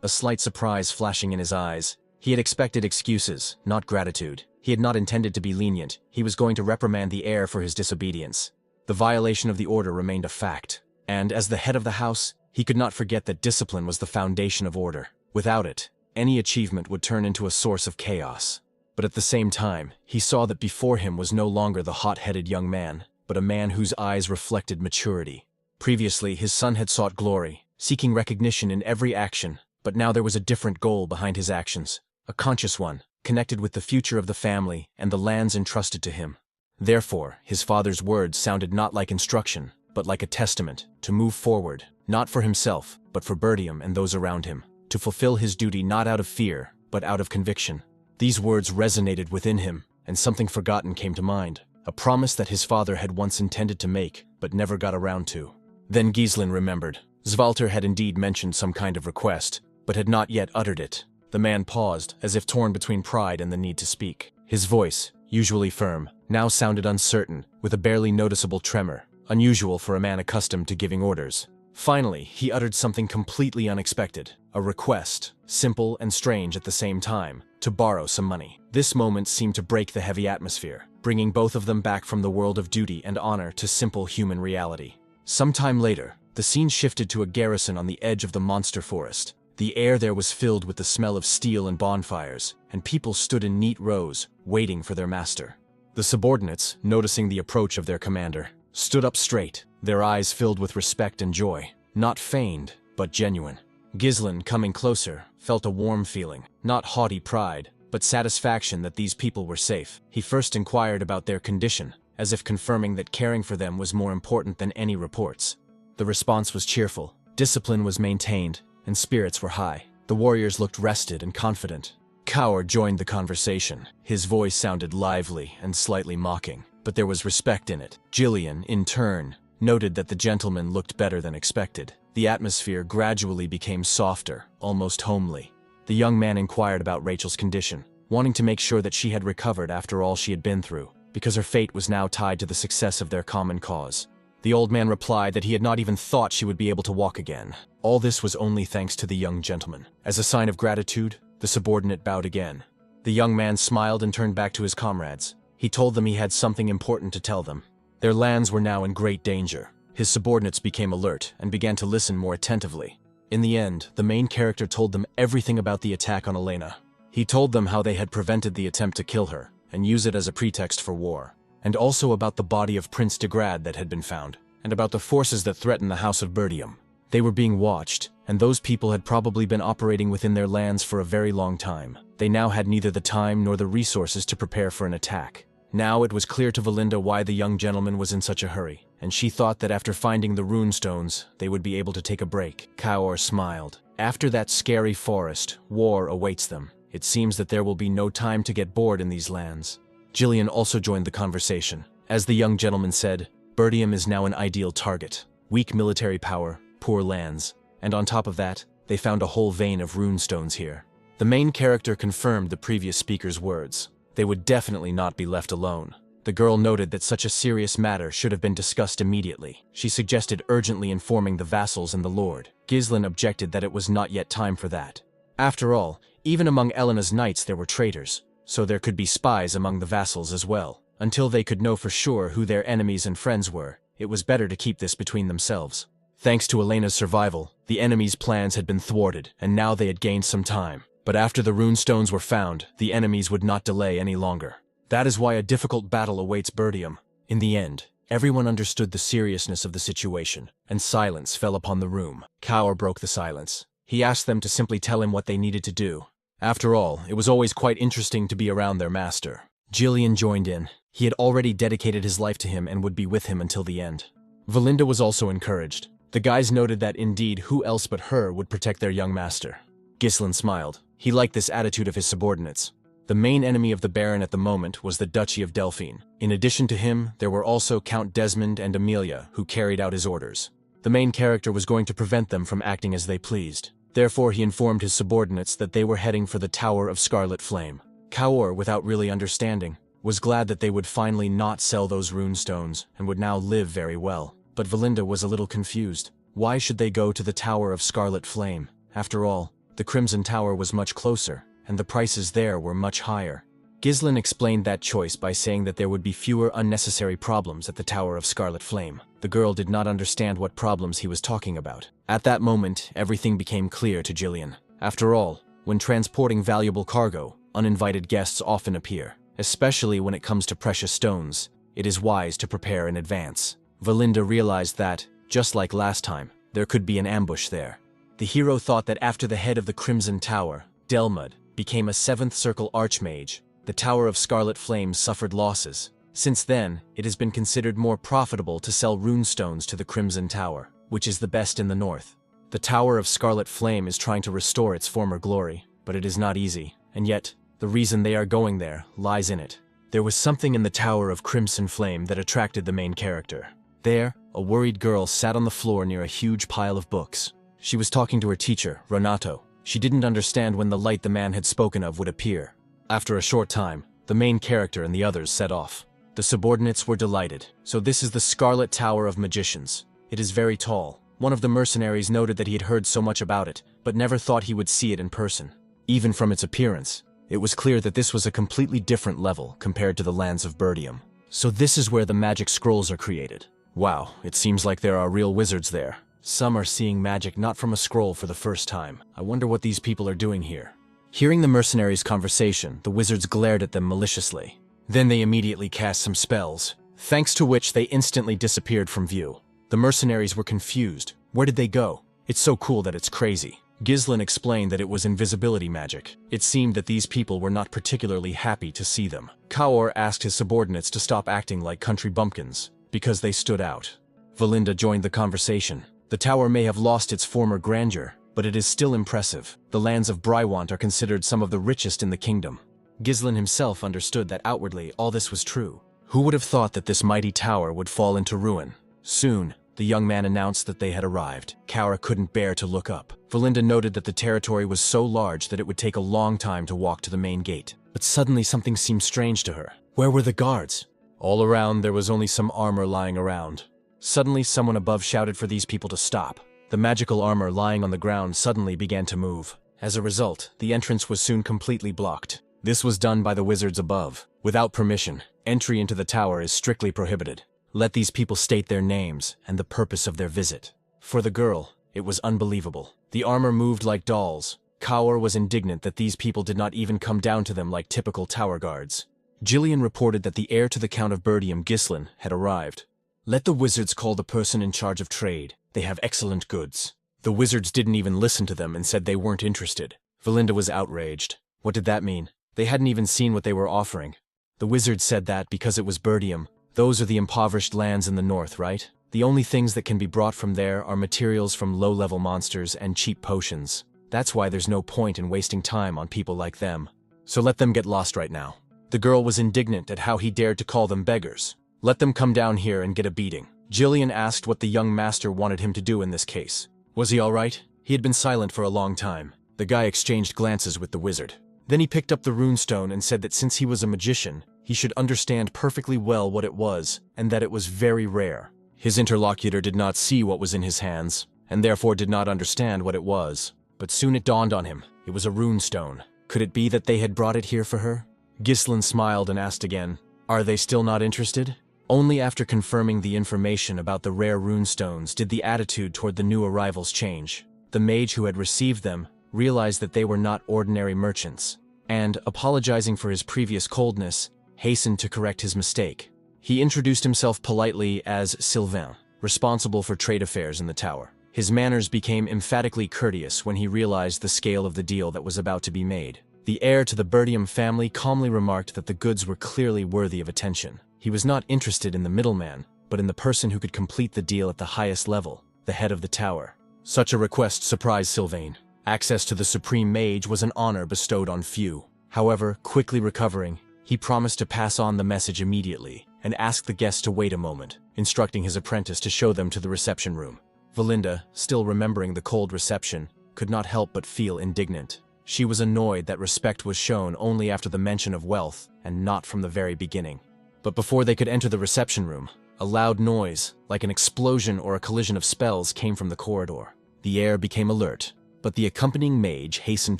a slight surprise flashing in his eyes. He had expected excuses, not gratitude. He had not intended to be lenient. He was going to reprimand the heir for his disobedience. The violation of the order remained a fact, and as the head of the house, he could not forget that discipline was the foundation of order. Without it, any achievement would turn into a source of chaos. But at the same time, he saw that before him was no longer the hot-headed young man, but a man whose eyes reflected maturity. Previously, his son had sought glory, seeking recognition in every action, but now there was a different goal behind his actions, a conscious one, connected with the future of the family and the lands entrusted to him. Therefore, his father's words sounded not like instruction, but like a testament, to move forward, not for himself, but for Perdium and those around him, to fulfill his duty not out of fear, but out of conviction. These words resonated within him, and something forgotten came to mind, a promise that his father had once intended to make, but never got around to. Then Ghislain remembered. Svalter had indeed mentioned some kind of request, but had not yet uttered it. The man paused, as if torn between pride and the need to speak. His voice, usually firm, now sounded uncertain, with a barely noticeable tremor, unusual for a man accustomed to giving orders. Finally, he uttered something completely unexpected, a request, simple and strange at the same time, to borrow some money. This moment seemed to break the heavy atmosphere, bringing both of them back from the world of duty and honor to simple human reality. Sometime later, the scene shifted to a garrison on the edge of the monster forest. The air there was filled with the smell of steel and bonfires, and people stood in neat rows, waiting for their master. The subordinates, noticing the approach of their commander, stood up straight, their eyes filled with respect and joy, not feigned, but genuine. Ghislain, coming closer, felt a warm feeling, not haughty pride, but satisfaction that these people were safe. He first inquired about their condition, as if confirming that caring for them was more important than any reports. The response was cheerful, discipline was maintained, and spirits were high. The warriors looked rested and confident. Kaur joined the conversation. His voice sounded lively and slightly mocking, but there was respect in it. Jillian, in turn, noted that the gentleman looked better than expected. The atmosphere gradually became softer, almost homely. The young man inquired about Rachel's condition, wanting to make sure that she had recovered after all she had been through, because her fate was now tied to the success of their common cause. The old man replied that he had not even thought she would be able to walk again. All this was only thanks to the young gentleman. As a sign of gratitude, the subordinate bowed again. The young man smiled and turned back to his comrades. He told them he had something important to tell them. Their lands were now in great danger. His subordinates became alert and began to listen more attentively. In the end, the main character told them everything about the attack on Elena. He told them how they had prevented the attempt to kill her and use it as a pretext for war, and also about the body of Prince de Grad that had been found, and about the forces that threatened the House of Perdium. They were being watched, and those people had probably been operating within their lands for a very long time. They now had neither the time nor the resources to prepare for an attack. Now it was clear to Valinda why the young gentleman was in such a hurry, and she thought that after finding the runestones, they would be able to take a break. Kaur smiled. After that scary forest, war awaits them. It seems that there will be no time to get bored in these lands. Jillian also joined the conversation. As the young gentleman said, Perdium is now an ideal target. Weak military power, poor lands, and on top of that, they found a whole vein of runestones here. The main character confirmed the previous speaker's words. They would definitely not be left alone. The girl noted that such a serious matter should have been discussed immediately. She suggested urgently informing the vassals and the lord. Ghislain objected that it was not yet time for that. After all, even among Elena's knights there were traitors, so there could be spies among the vassals as well. Until they could know for sure who their enemies and friends were, it was better to keep this between themselves. Thanks to Elena's survival, the enemy's plans had been thwarted, and now they had gained some time. But after the runestones were found, the enemies would not delay any longer. That is why a difficult battle awaits Perdium. In the end, everyone understood the seriousness of the situation, and silence fell upon the room. Kaur broke the silence. He asked them to simply tell him what they needed to do. After all, it was always quite interesting to be around their master. Jillian joined in. He had already dedicated his life to him and would be with him until the end. Valinda was also encouraged. The guys noted that indeed who else but her would protect their young master. Ghislain smiled. He liked this attitude of his subordinates. The main enemy of the Baron at the moment was the Duchy of Delphine. In addition to him, there were also Count Desmond and Amelia, who carried out his orders. The main character was going to prevent them from acting as they pleased. Therefore, he informed his subordinates that they were heading for the Tower of Scarlet Flame. Kaur, without really understanding, was glad that they would finally not sell those runestones and would now live very well. But Valinda was a little confused. Why should they go to the Tower of Scarlet Flame? After all, the Crimson Tower was much closer, and the prices there were much higher. Ghislain explained that choice by saying that there would be fewer unnecessary problems at the Tower of Scarlet Flame. The girl did not understand what problems he was talking about. At that moment, everything became clear to Jillian. After all, when transporting valuable cargo, uninvited guests often appear. Especially when it comes to precious stones, it is wise to prepare in advance. Valinda realized that, just like last time, there could be an ambush there. The hero thought that after the head of the Crimson Tower, Delmud, became a 7th Circle Archmage, the Tower of Scarlet Flame suffered losses. Since then, it has been considered more profitable to sell runestones to the Crimson Tower, which is the best in the north. The Tower of Scarlet Flame is trying to restore its former glory, but it is not easy, and yet, the reason they are going there lies in it. There was something in the Tower of Crimson Flame that attracted the main character. There, a worried girl sat on the floor near a huge pile of books. She was talking to her teacher, Renato. She didn't understand when the light the man had spoken of would appear. After a short time, the main character and the others set off. The subordinates were delighted. So this is the Scarlet Tower of Magicians. It is very tall. One of the mercenaries noted that he had heard so much about it, but never thought he would see it in person. Even from its appearance, it was clear that this was a completely different level compared to the lands of Perdium. So this is where the magic scrolls are created. Wow, it seems like there are real wizards there. Some are seeing magic not from a scroll for the first time. I wonder what these people are doing here. Hearing the mercenaries' conversation, the wizards glared at them maliciously. Then they immediately cast some spells, thanks to which they instantly disappeared from view. The mercenaries were confused. Where did they go? It's so cool that it's crazy. Ghislain explained that it was invisibility magic. It seemed that these people were not particularly happy to see them. Kaur asked his subordinates to stop acting like country bumpkins, because they stood out. Valinda joined the conversation. The tower may have lost its former grandeur, but it is still impressive. The lands of Brywant are considered some of the richest in the kingdom. Ghislain himself understood that outwardly all this was true. Who would have thought that this mighty tower would fall into ruin? Soon, the young man announced that they had arrived. Kaur couldn't bear to look up. Valinda noted that the territory was so large that it would take a long time to walk to the main gate. But suddenly something seemed strange to her. Where were the guards? All around there was only some armor lying around. Suddenly someone above shouted for these people to stop. The magical armor lying on the ground suddenly began to move. As a result, the entrance was soon completely blocked. This was done by the wizards above. Without permission, entry into the tower is strictly prohibited. Let these people state their names and the purpose of their visit. For the girl, it was unbelievable. The armor moved like dolls. Kaur was indignant that these people did not even come down to them like typical tower guards. Jillian reported that the heir to the Count of Perdium, Ghislain, had arrived. Let the wizards call the person in charge of trade. They have excellent goods. The wizards didn't even listen to them and said they weren't interested. Valinda was outraged. What did that mean? They hadn't even seen what they were offering. The wizards said that because it was Perdium, those are the impoverished lands in the north, right? The only things that can be brought from there are materials from low-level monsters and cheap potions. That's why there's no point in wasting time on people like them. So let them get lost right now. The girl was indignant at how he dared to call them beggars. Let them come down here and get a beating. Jillian asked what the young master wanted him to do in this case. Was he all right? He had been silent for a long time. The guy exchanged glances with the wizard. Then he picked up the runestone and said that since he was a magician, he should understand perfectly well what it was, and that it was very rare. His interlocutor did not see what was in his hands, and therefore did not understand what it was. But soon it dawned on him. It was a runestone. Could it be that they had brought it here for her? Ghislain smiled and asked again, "Are they still not interested?" Only after confirming the information about the rare runestones did the attitude toward the new arrivals change. The mage who had received them realized that they were not ordinary merchants, and, apologizing for his previous coldness, hastened to correct his mistake. He introduced himself politely as Sylvain, responsible for trade affairs in the tower. His manners became emphatically courteous when he realized the scale of the deal that was about to be made. The heir to the Perdium family calmly remarked that the goods were clearly worthy of attention. He was not interested in the middleman, but in the person who could complete the deal at the highest level, the head of the tower. Such a request surprised Sylvain. Access to the supreme mage was an honor bestowed on few. However, quickly recovering, he promised to pass on the message immediately and asked the guest to wait a moment, instructing his apprentice to show them to the reception room. Valinda, still remembering the cold reception, could not help but feel indignant. She was annoyed that respect was shown only after the mention of wealth and not from the very beginning. But before they could enter the reception room, a loud noise, like an explosion or a collision of spells, came from the corridor. The heir became alert, but the accompanying mage hastened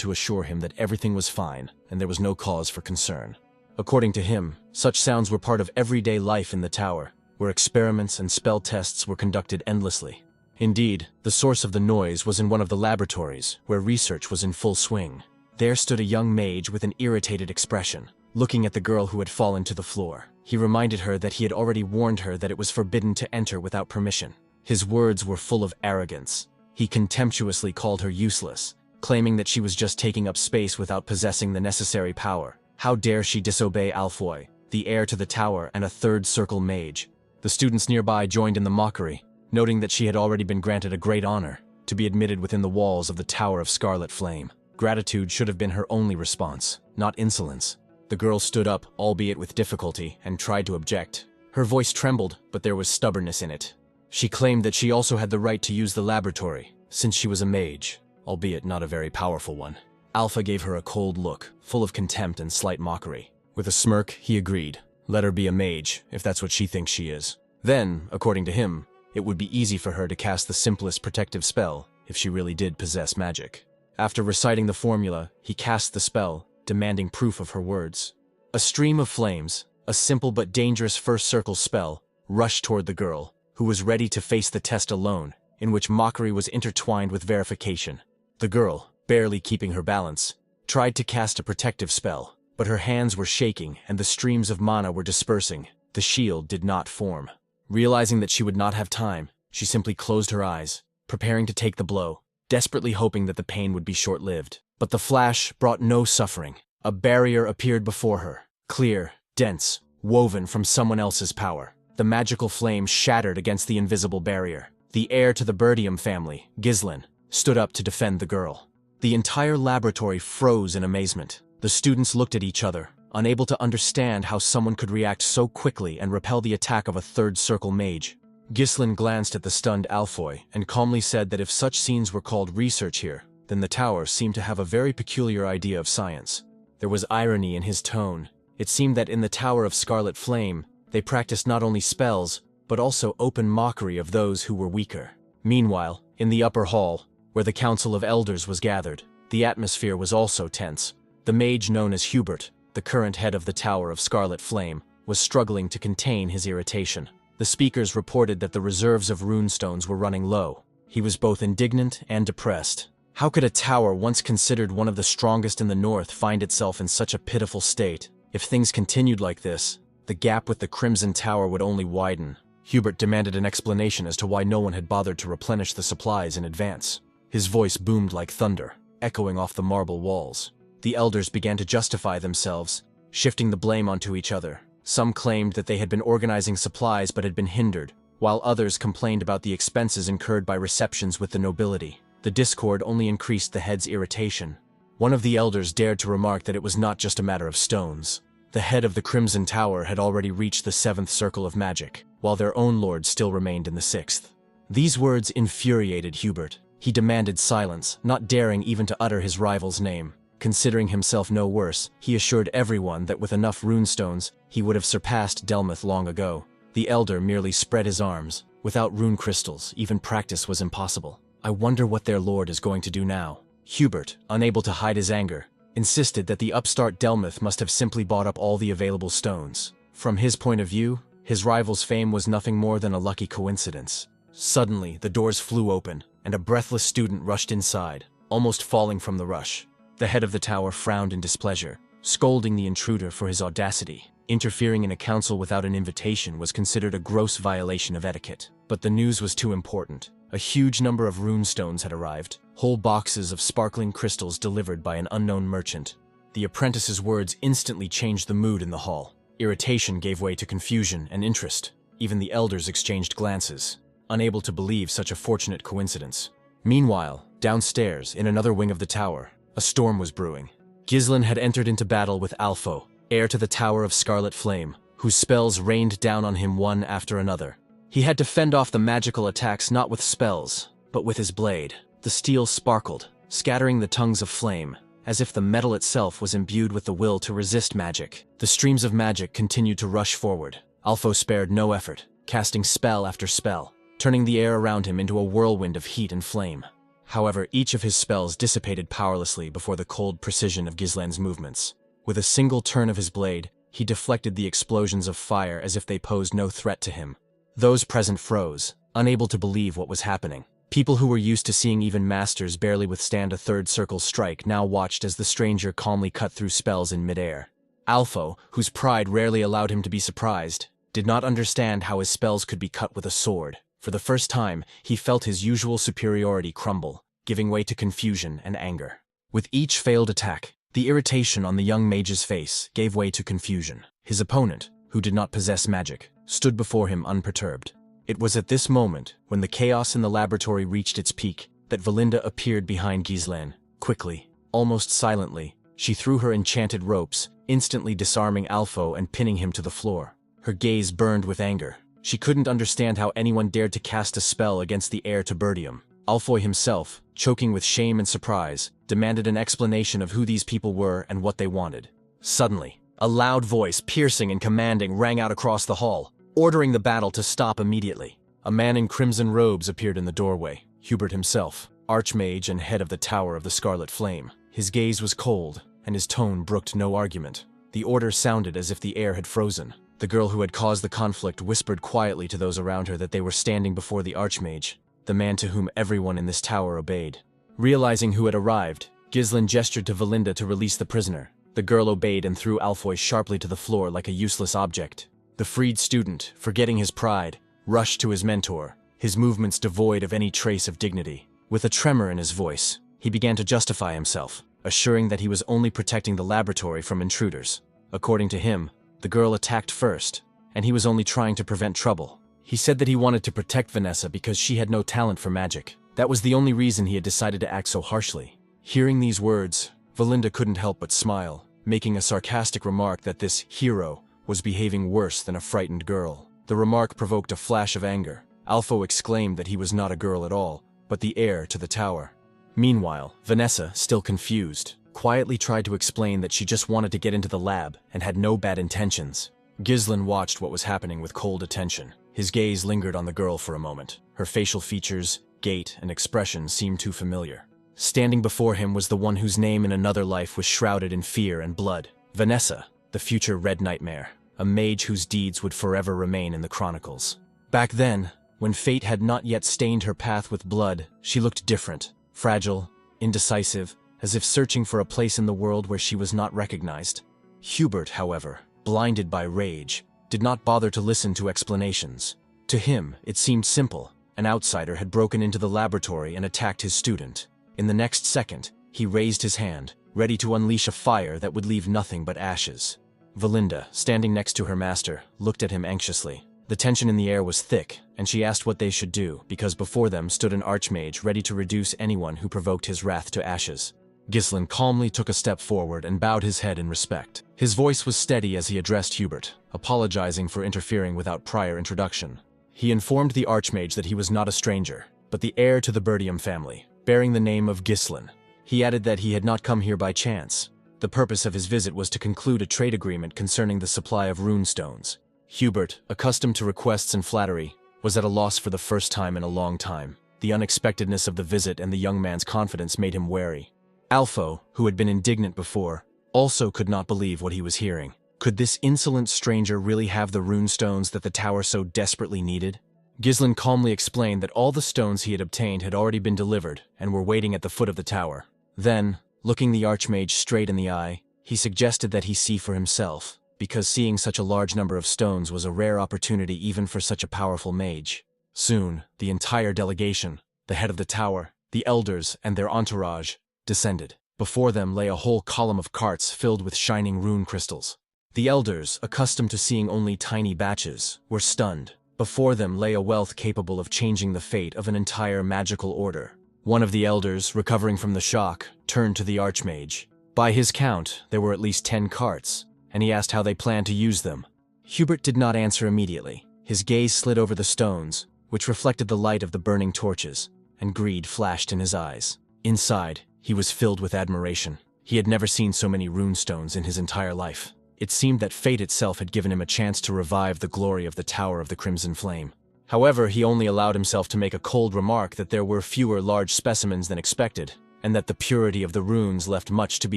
to assure him that everything was fine and there was no cause for concern. According to him, such sounds were part of everyday life in the tower, where experiments and spell tests were conducted endlessly. Indeed, the source of the noise was in one of the laboratories, where research was in full swing. There stood a young mage with an irritated expression, looking at the girl who had fallen to the floor. He reminded her that he had already warned her that it was forbidden to enter without permission. His words were full of arrogance. He contemptuously called her useless, claiming that she was just taking up space without possessing the necessary power. How dare she disobey Alfoy, the heir to the tower and a third circle mage? The students nearby joined in the mockery, noting that she had already been granted a great honor, to be admitted within the walls of the Tower of Scarlet Flame. Gratitude should have been her only response, not insolence. The girl stood up, albeit with difficulty, and tried to object. Her voice trembled, but there was stubbornness in it. She claimed that she also had the right to use the laboratory, since she was a mage, albeit not a very powerful one. Alpha gave her a cold look, full of contempt and slight mockery. With a smirk, he agreed. Let her be a mage, if that's what she thinks she is. Then, according to him, it would be easy for her to cast the simplest protective spell, if she really did possess magic. After reciting the formula, he cast the spell, demanding proof of her words. A stream of flames, a simple but dangerous first circle spell, rushed toward the girl, who was ready to face the test alone, in which mockery was intertwined with verification. The girl, barely keeping her balance, tried to cast a protective spell, but her hands were shaking and the streams of mana were dispersing. The shield did not form. Realizing that she would not have time, she simply closed her eyes, preparing to take the blow, desperately hoping that the pain would be short-lived. But the flash brought no suffering. A barrier appeared before her, clear, dense, woven from someone else's power. The magical flame shattered against the invisible barrier. The heir to the Perdium family, Ghislain, stood up to defend the girl. The entire laboratory froze in amazement. The students looked at each other, unable to understand how someone could react so quickly and repel the attack of a third circle mage. Ghislain glanced at the stunned Alfoy and calmly said that if such scenes were called research here, then the tower seemed to have a very peculiar idea of science. There was irony in his tone. It seemed that in the Tower of Scarlet Flame, they practiced not only spells, but also open mockery of those who were weaker. Meanwhile, in the upper hall, where the Council of Elders was gathered, the atmosphere was also tense. The mage known as Hubert, the current head of the Tower of Scarlet Flame, was struggling to contain his irritation. The speakers reported that the reserves of runestones were running low. He was both indignant and depressed. How could a tower once considered one of the strongest in the north find itself in such a pitiful state? If things continued like this, the gap with the Crimson Tower would only widen. Hubert demanded an explanation as to why no one had bothered to replenish the supplies in advance. His voice boomed like thunder, echoing off the marble walls. The elders began to justify themselves, shifting the blame onto each other. Some claimed that they had been organizing supplies but had been hindered, while others complained about the expenses incurred by receptions with the nobility. The discord only increased the head's irritation. One of the elders dared to remark that it was not just a matter of stones. The head of the Crimson Tower had already reached the 7th circle of magic, while their own lord still remained in the 6th. These words infuriated Hubert. He demanded silence, not daring even to utter his rival's name. Considering himself no worse, he assured everyone that with enough runestones, he would have surpassed Delmuth long ago. The elder merely spread his arms. Without rune crystals, even practice was impossible. I wonder what their lord is going to do now. Hubert, unable to hide his anger, insisted that the upstart Delmuth must have simply bought up all the available stones. From his point of view, His rival's fame was nothing more than a lucky coincidence. Suddenly, the doors flew open, and a breathless student rushed inside, almost falling from the rush. The head of the tower frowned in displeasure, scolding the intruder for his audacity. Interfering in a council without an invitation was considered a gross violation of etiquette. But the news was too important. A huge number of runestones had arrived, whole boxes of sparkling crystals delivered by an unknown merchant. The apprentice's words instantly changed the mood in the hall. Irritation gave way to confusion and interest. Even the elders exchanged glances, unable to believe such a fortunate coincidence. Meanwhile, downstairs, in another wing of the tower, a storm was brewing. Ghislain had entered into battle with Alpho, heir to the Tower of Scarlet Flame, whose spells rained down on him one after another. He had to fend off the magical attacks not with spells, but with his blade. The steel sparkled, scattering the tongues of flame, as if the metal itself was imbued with the will to resist magic. The streams of magic continued to rush forward. Alpho spared no effort, casting spell after spell, turning the air around him into a whirlwind of heat and flame. However, each of his spells dissipated powerlessly before the cold precision of Ghislain's movements. With a single turn of his blade, he deflected the explosions of fire as if they posed no threat to him. Those present froze, unable to believe what was happening. People who were used to seeing even masters barely withstand a third circle strike now watched as the stranger calmly cut through spells in midair. Alpho, whose pride rarely allowed him to be surprised, did not understand how his spells could be cut with a sword. For the first time, he felt his usual superiority crumble, giving way to confusion and anger. With each failed attack, the irritation on the young mage's face gave way to confusion. His opponent, who did not possess magic, stood before him unperturbed. It was at this moment, when the chaos in the laboratory reached its peak, that Valinda appeared behind Ghislain. Quickly, almost silently, she threw her enchanted ropes, instantly disarming Alpho and pinning him to the floor. Her gaze burned with anger. She couldn't understand how anyone dared to cast a spell against the heir to Perdium. Alpho himself, choking with shame and surprise, demanded an explanation of who these people were and what they wanted. Suddenly, a loud voice, piercing and commanding, rang out across the hall, ordering the battle to stop immediately. A man in crimson robes appeared in the doorway, Hubert himself, archmage and head of the Tower of the Scarlet Flame. His gaze was cold, and his tone brooked no argument. The order sounded as if the air had frozen. The girl who had caused the conflict whispered quietly to those around her that they were standing before the archmage, the man to whom everyone in this tower obeyed. Realizing who had arrived, Ghislain gestured to Valinda to release the prisoner. The girl obeyed and threw Alpho sharply to the floor like a useless object. The freed student, forgetting his pride, rushed to his mentor, his movements devoid of any trace of dignity. With a tremor in his voice, he began to justify himself, assuring that he was only protecting the laboratory from intruders. According to him, the girl attacked first, and he was only trying to prevent trouble. He said that he wanted to protect Vanessa because she had no talent for magic. That was the only reason he had decided to act so harshly. Hearing these words, Valinda couldn't help but smile, making a sarcastic remark that this hero was behaving worse than a frightened girl. The remark provoked a flash of anger. Alpho exclaimed that he was not a girl at all, but the heir to the tower. Meanwhile, Vanessa, still confused, quietly tried to explain that she just wanted to get into the lab and had no bad intentions. Ghislain watched what was happening with cold attention. His gaze lingered on the girl for a moment. Her facial features, gait, and expression seemed too familiar. Standing before him was the one whose name in another life was shrouded in fear and blood. Vanessa, the future Red Nightmare, a mage whose deeds would forever remain in the chronicles. Back then, when fate had not yet stained her path with blood, she looked different, fragile, indecisive, as if searching for a place in the world where she was not recognized. Hubert, however, blinded by rage, did not bother to listen to explanations. To him, it seemed simple. An outsider had broken into the laboratory and attacked his student. In the next second, he raised his hand, ready to unleash a fire that would leave nothing but ashes. Valinda, standing next to her master, looked at him anxiously. The tension in the air was thick, and she asked what they should do, because before them stood an archmage ready to reduce anyone who provoked his wrath to ashes. Ghislain calmly took a step forward and bowed his head in respect. His voice was steady as he addressed Hubert, apologizing for interfering without prior introduction. He informed the archmage that he was not a stranger, but the heir to the Perdium family, bearing the name of Ghislain. He added that he had not come here by chance. The purpose of his visit was to conclude a trade agreement concerning the supply of runestones. Hubert, accustomed to requests and flattery, was at a loss for the first time in a long time. The unexpectedness of the visit and the young man's confidence made him wary. Alpho, who had been indignant before, also could not believe what he was hearing. Could this insolent stranger really have the runestones that the tower so desperately needed? Ghislain calmly explained that all the stones he had obtained had already been delivered and were waiting at the foot of the tower. Then, looking the Archmage straight in the eye, he suggested that he see for himself, because seeing such a large number of stones was a rare opportunity even for such a powerful mage. Soon, the entire delegation, the head of the tower, the elders, and their entourage, descended. Before them lay a whole column of carts filled with shining rune crystals. The elders, accustomed to seeing only tiny batches, were stunned. Before them lay a wealth capable of changing the fate of an entire magical order. One of the elders, recovering from the shock, turned to the Archmage. By his count, there were at least 10 carts, and he asked how they planned to use them. Hubert did not answer immediately. His gaze slid over the stones, which reflected the light of the burning torches, and greed flashed in his eyes. Inside, he was filled with admiration. He had never seen so many runestones in his entire life. It seemed that fate itself had given him a chance to revive the glory of the Tower of the Crimson Flame. However, he only allowed himself to make a cold remark that there were fewer large specimens than expected, and that the purity of the runes left much to be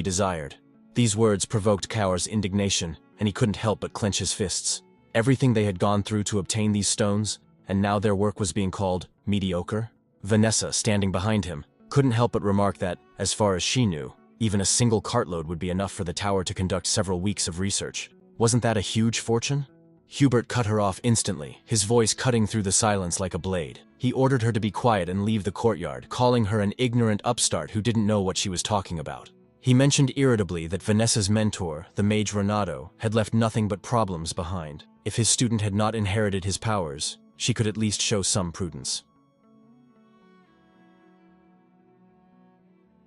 desired. These words provoked Kaur's indignation, and he couldn't help but clench his fists. Everything they had gone through to obtain these stones, and now their work was being called mediocre? Vanessa, standing behind him, couldn't help but remark that, as far as she knew, even a single cartload would be enough for the tower to conduct several weeks of research. Wasn't that a huge fortune? Hubert cut her off instantly, his voice cutting through the silence like a blade. He ordered her to be quiet and leave the courtyard, calling her an ignorant upstart who didn't know what she was talking about. He mentioned irritably that Vanessa's mentor, the mage Renato, had left nothing but problems behind. If his student had not inherited his powers, she could at least show some prudence.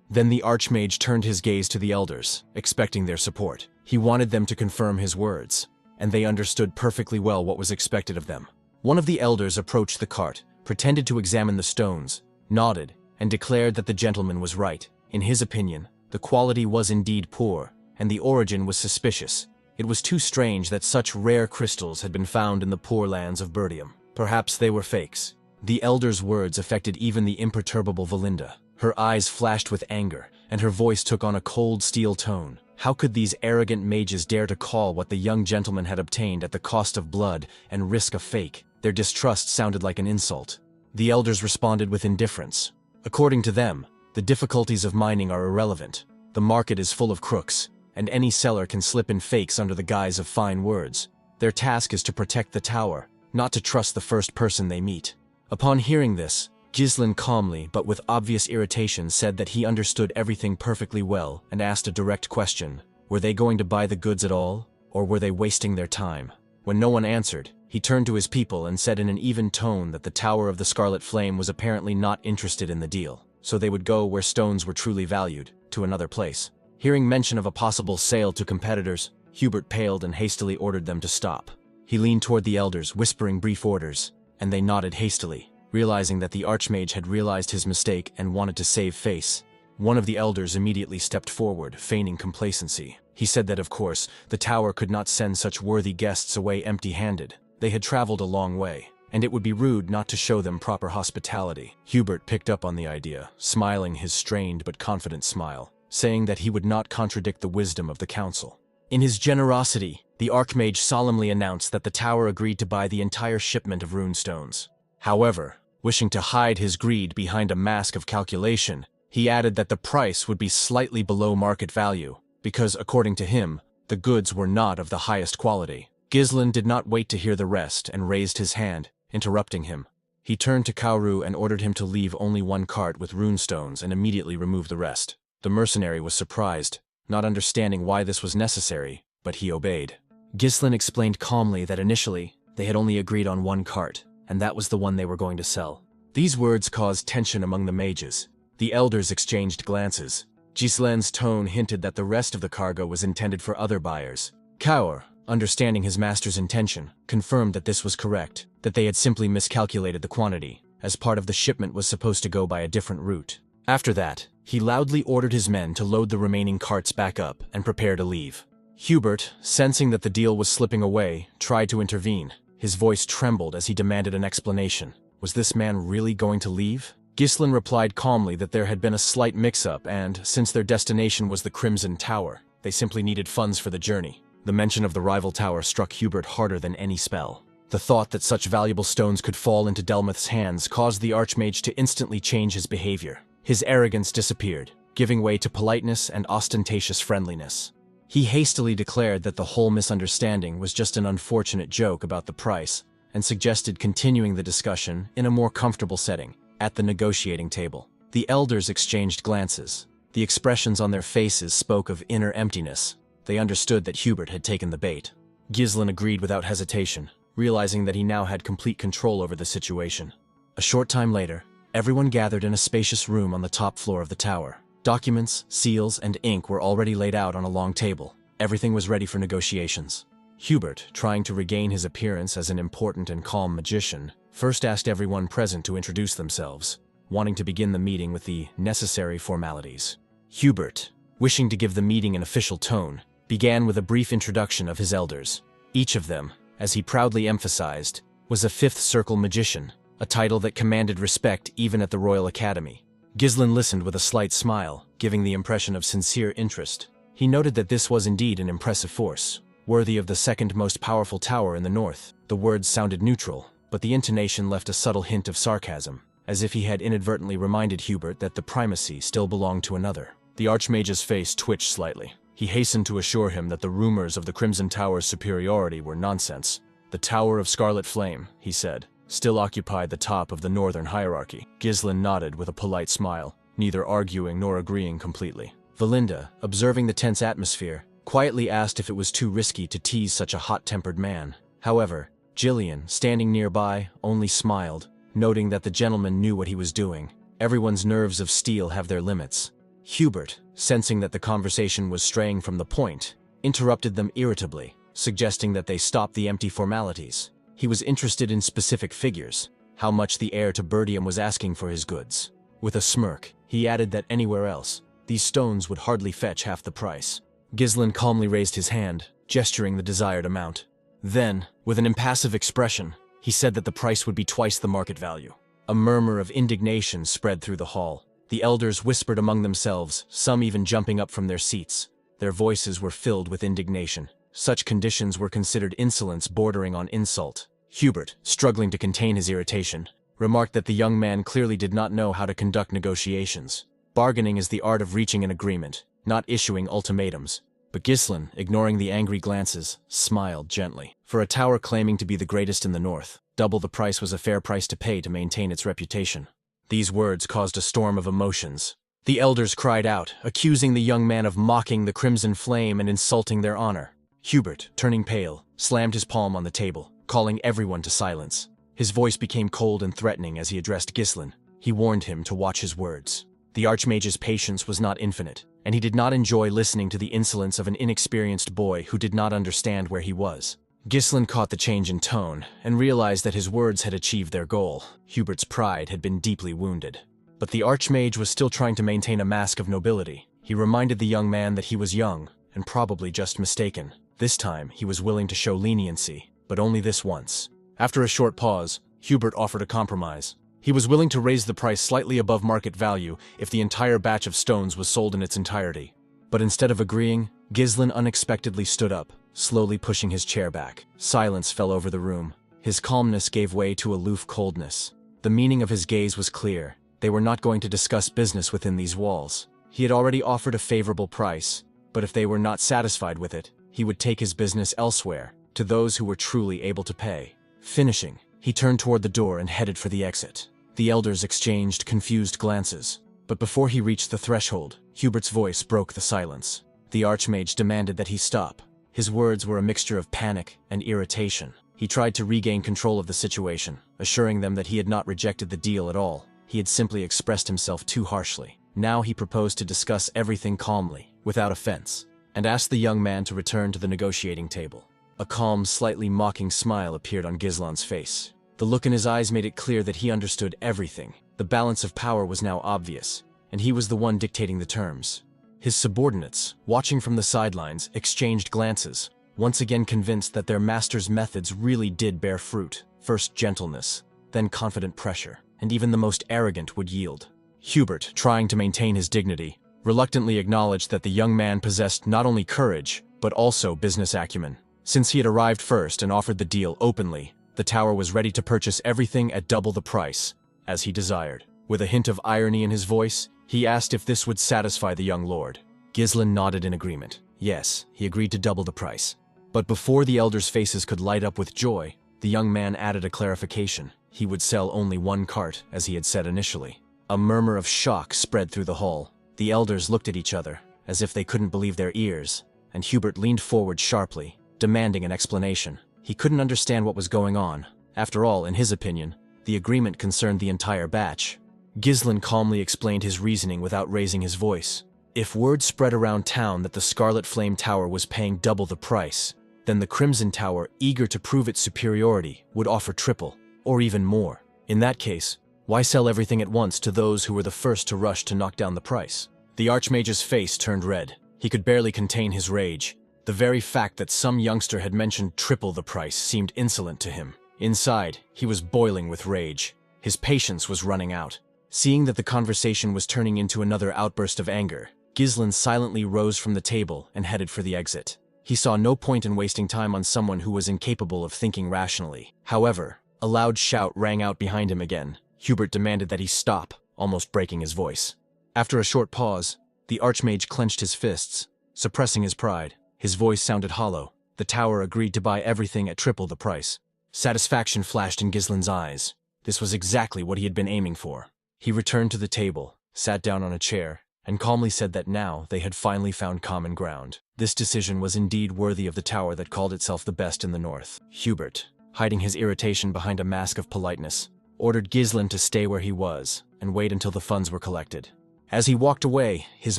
Then the Archmage turned his gaze to the elders, expecting their support. He wanted them to confirm his words, and they understood perfectly well what was expected of them. One of the elders approached the cart, pretended to examine the stones, nodded, and declared that the gentleman was right. In his opinion, the quality was indeed poor, and the origin was suspicious. It was too strange that such rare crystals had been found in the poor lands of Perdium. Perhaps they were fakes. The elder's words affected even the imperturbable Valinda. Her eyes flashed with anger, and her voice took on a cold steel tone. How could these arrogant mages dare to call what the young gentleman had obtained at the cost of blood and risk a fake? Their distrust sounded like an insult. The elders responded with indifference. According to them, the difficulties of mining are irrelevant. The market is full of crooks, and any seller can slip in fakes under the guise of fine words. Their task is to protect the tower, not to trust the first person they meet. Upon hearing this, Ghislain calmly, but with obvious irritation, said that he understood everything perfectly well and asked a direct question. Were they going to buy the goods at all, or were they wasting their time? When no one answered, he turned to his people and said in an even tone that the Tower of the Scarlet Flame was apparently not interested in the deal, so they would go where stones were truly valued, to another place. Hearing mention of a possible sale to competitors, Hubert paled and hastily ordered them to stop. He leaned toward the elders, whispering brief orders, and they nodded hastily. Realizing that the Archmage had realized his mistake and wanted to save face, one of the elders immediately stepped forward, feigning complacency. He said that, of course, the tower could not send such worthy guests away empty-handed. They had traveled a long way, and it would be rude not to show them proper hospitality. Hubert picked up on the idea, smiling his strained but confident smile, saying that he would not contradict the wisdom of the council. In his generosity, the Archmage solemnly announced that the tower agreed to buy the entire shipment of runestones. However, wishing to hide his greed behind a mask of calculation, he added that the price would be slightly below market value, because, according to him, the goods were not of the highest quality. Ghislain did not wait to hear the rest and raised his hand, interrupting him. He turned to Kaoru and ordered him to leave only one cart with runestones and immediately remove the rest. The mercenary was surprised, not understanding why this was necessary, but he obeyed. Ghislain explained calmly that initially, they had only agreed on one cart, and that was the one they were going to sell. These words caused tension among the mages. The elders exchanged glances. Ghislain's tone hinted that the rest of the cargo was intended for other buyers. Kaur, understanding his master's intention, confirmed that this was correct, that they had simply miscalculated the quantity, as part of the shipment was supposed to go by a different route. After that, he loudly ordered his men to load the remaining carts back up and prepare to leave. Hubert, sensing that the deal was slipping away, tried to intervene. His voice trembled as he demanded an explanation. Was this man really going to leave? Ghislain replied calmly that there had been a slight mix-up and, since their destination was the Crimson Tower, they simply needed funds for the journey. The mention of the rival tower struck Hubert harder than any spell. The thought that such valuable stones could fall into Delmuth's hands caused the Archmage to instantly change his behavior. His arrogance disappeared, giving way to politeness and ostentatious friendliness. He hastily declared that the whole misunderstanding was just an unfortunate joke about the price, and suggested continuing the discussion in a more comfortable setting, at the negotiating table. The elders exchanged glances. The expressions on their faces spoke of inner emptiness. They understood that Hubert had taken the bait. Ghislain agreed without hesitation, realizing that he now had complete control over the situation. A short time later, everyone gathered in a spacious room on the top floor of the tower. Documents, seals, and ink were already laid out on a long table. Everything was ready for negotiations. Hubert, trying to regain his appearance as an important and calm magician, first asked everyone present to introduce themselves, wanting to begin the meeting with the necessary formalities. Hubert, wishing to give the meeting an official tone, began with a brief introduction of his elders. Each of them, as he proudly emphasized, was a fifth circle magician, a title that commanded respect even at the Royal Academy. Ghislain listened with a slight smile, giving the impression of sincere interest. He noted that this was indeed an impressive force, worthy of the second most powerful tower in the north. The words sounded neutral, but the intonation left a subtle hint of sarcasm, as if he had inadvertently reminded Hubert that the primacy still belonged to another. The Archmage's face twitched slightly. He hastened to assure him that the rumors of the Crimson Tower's superiority were nonsense. The Tower of Scarlet Flame, he said, still occupied the top of the northern hierarchy. Ghislain nodded with a polite smile, neither arguing nor agreeing completely. Valinda, observing the tense atmosphere, quietly asked if it was too risky to tease such a hot-tempered man. However, Gillian, standing nearby, only smiled, noting that the gentleman knew what he was doing. Everyone's nerves of steel have their limits. Hubert, sensing that the conversation was straying from the point, interrupted them irritably, suggesting that they stop the empty formalities. He was interested in specific figures, how much the heir to Perdium was asking for his goods. With a smirk, he added that anywhere else, these stones would hardly fetch half the price. Ghislain calmly raised his hand, gesturing the desired amount. Then, with an impassive expression, he said that the price would be twice the market value. A murmur of indignation spread through the hall. The elders whispered among themselves, some even jumping up from their seats. Their voices were filled with indignation. Such conditions were considered insolence bordering on insult. Hubert, struggling to contain his irritation, remarked that the young man clearly did not know how to conduct negotiations. Bargaining is the art of reaching an agreement, not issuing ultimatums. But Ghislain, ignoring the angry glances, smiled gently. For a tower claiming to be the greatest in the north, double the price was a fair price to pay to maintain its reputation. These words caused a storm of emotions. The elders cried out, accusing the young man of mocking the Crimson Flame and insulting their honor. Hubert, turning pale, slammed his palm on the table, calling everyone to silence. His voice became cold and threatening as he addressed Ghislain. He warned him to watch his words. The Archmage's patience was not infinite, and he did not enjoy listening to the insolence of an inexperienced boy who did not understand where he was. Ghislain caught the change in tone, and realized that his words had achieved their goal. Hubert's pride had been deeply wounded. But the Archmage was still trying to maintain a mask of nobility. He reminded the young man that he was young, and probably just mistaken. This time, he was willing to show leniency, but only this once. After a short pause, Hubert offered a compromise. He was willing to raise the price slightly above market value if the entire batch of stones was sold in its entirety. But instead of agreeing, Ghislain unexpectedly stood up, slowly pushing his chair back. Silence fell over the room. His calmness gave way to aloof coldness. The meaning of his gaze was clear. They were not going to discuss business within these walls. He had already offered a favorable price, but if they were not satisfied with it, he would take his business elsewhere, to those who were truly able to pay. Finishing, he turned toward the door and headed for the exit. The elders exchanged confused glances, but before he reached the threshold, Hubert's voice broke the silence. The Archmage demanded that he stop. His words were a mixture of panic and irritation. He tried to regain control of the situation, assuring them that he had not rejected the deal at all. He had simply expressed himself too harshly. Now he proposed to discuss everything calmly, without offense, and asked the young man to return to the negotiating table. A calm, slightly mocking smile appeared on Ghislain's face. The look in his eyes made it clear that he understood everything. The balance of power was now obvious, and he was the one dictating the terms. His subordinates, watching from the sidelines, exchanged glances, once again convinced that their master's methods really did bear fruit. First gentleness, then confident pressure, and even the most arrogant would yield. Hubert, trying to maintain his dignity, reluctantly acknowledged that the young man possessed not only courage, but also business acumen. Since he had arrived first and offered the deal openly, the tower was ready to purchase everything at double the price, as he desired. With a hint of irony in his voice, he asked if this would satisfy the young lord. Ghislain nodded in agreement. Yes, he agreed to double the price. But before the elders' faces could light up with joy, the young man added a clarification. He would sell only one cart, as he had said initially. A murmur of shock spread through the hall. The elders looked at each other, as if they couldn't believe their ears, and Hubert leaned forward sharply, demanding an explanation. He couldn't understand what was going on. After all, in his opinion, the agreement concerned the entire batch. Ghislain calmly explained his reasoning without raising his voice. If word spread around town that the Scarlet Flame Tower was paying double the price, then the Crimson Tower, eager to prove its superiority, would offer triple, or even more. In that case, why sell everything at once to those who were the first to rush to knock down the price? The Archmage's face turned red. He could barely contain his rage. The very fact that some youngster had mentioned triple the price seemed insolent to him. Inside, he was boiling with rage. His patience was running out. Seeing that the conversation was turning into another outburst of anger, Ghislain silently rose from the table and headed for the exit. He saw no point in wasting time on someone who was incapable of thinking rationally. However, a loud shout rang out behind him again. Hubert demanded that he stop, almost breaking his voice. After a short pause, the Archmage clenched his fists, suppressing his pride. His voice sounded hollow. The tower agreed to buy everything at triple the price. Satisfaction flashed in Ghislain's eyes. This was exactly what he had been aiming for. He returned to the table, sat down on a chair, and calmly said that now they had finally found common ground. This decision was indeed worthy of the tower that called itself the best in the north. Hubert, hiding his irritation behind a mask of politeness, ordered Ghislain to stay where he was and wait until the funds were collected. As he walked away, his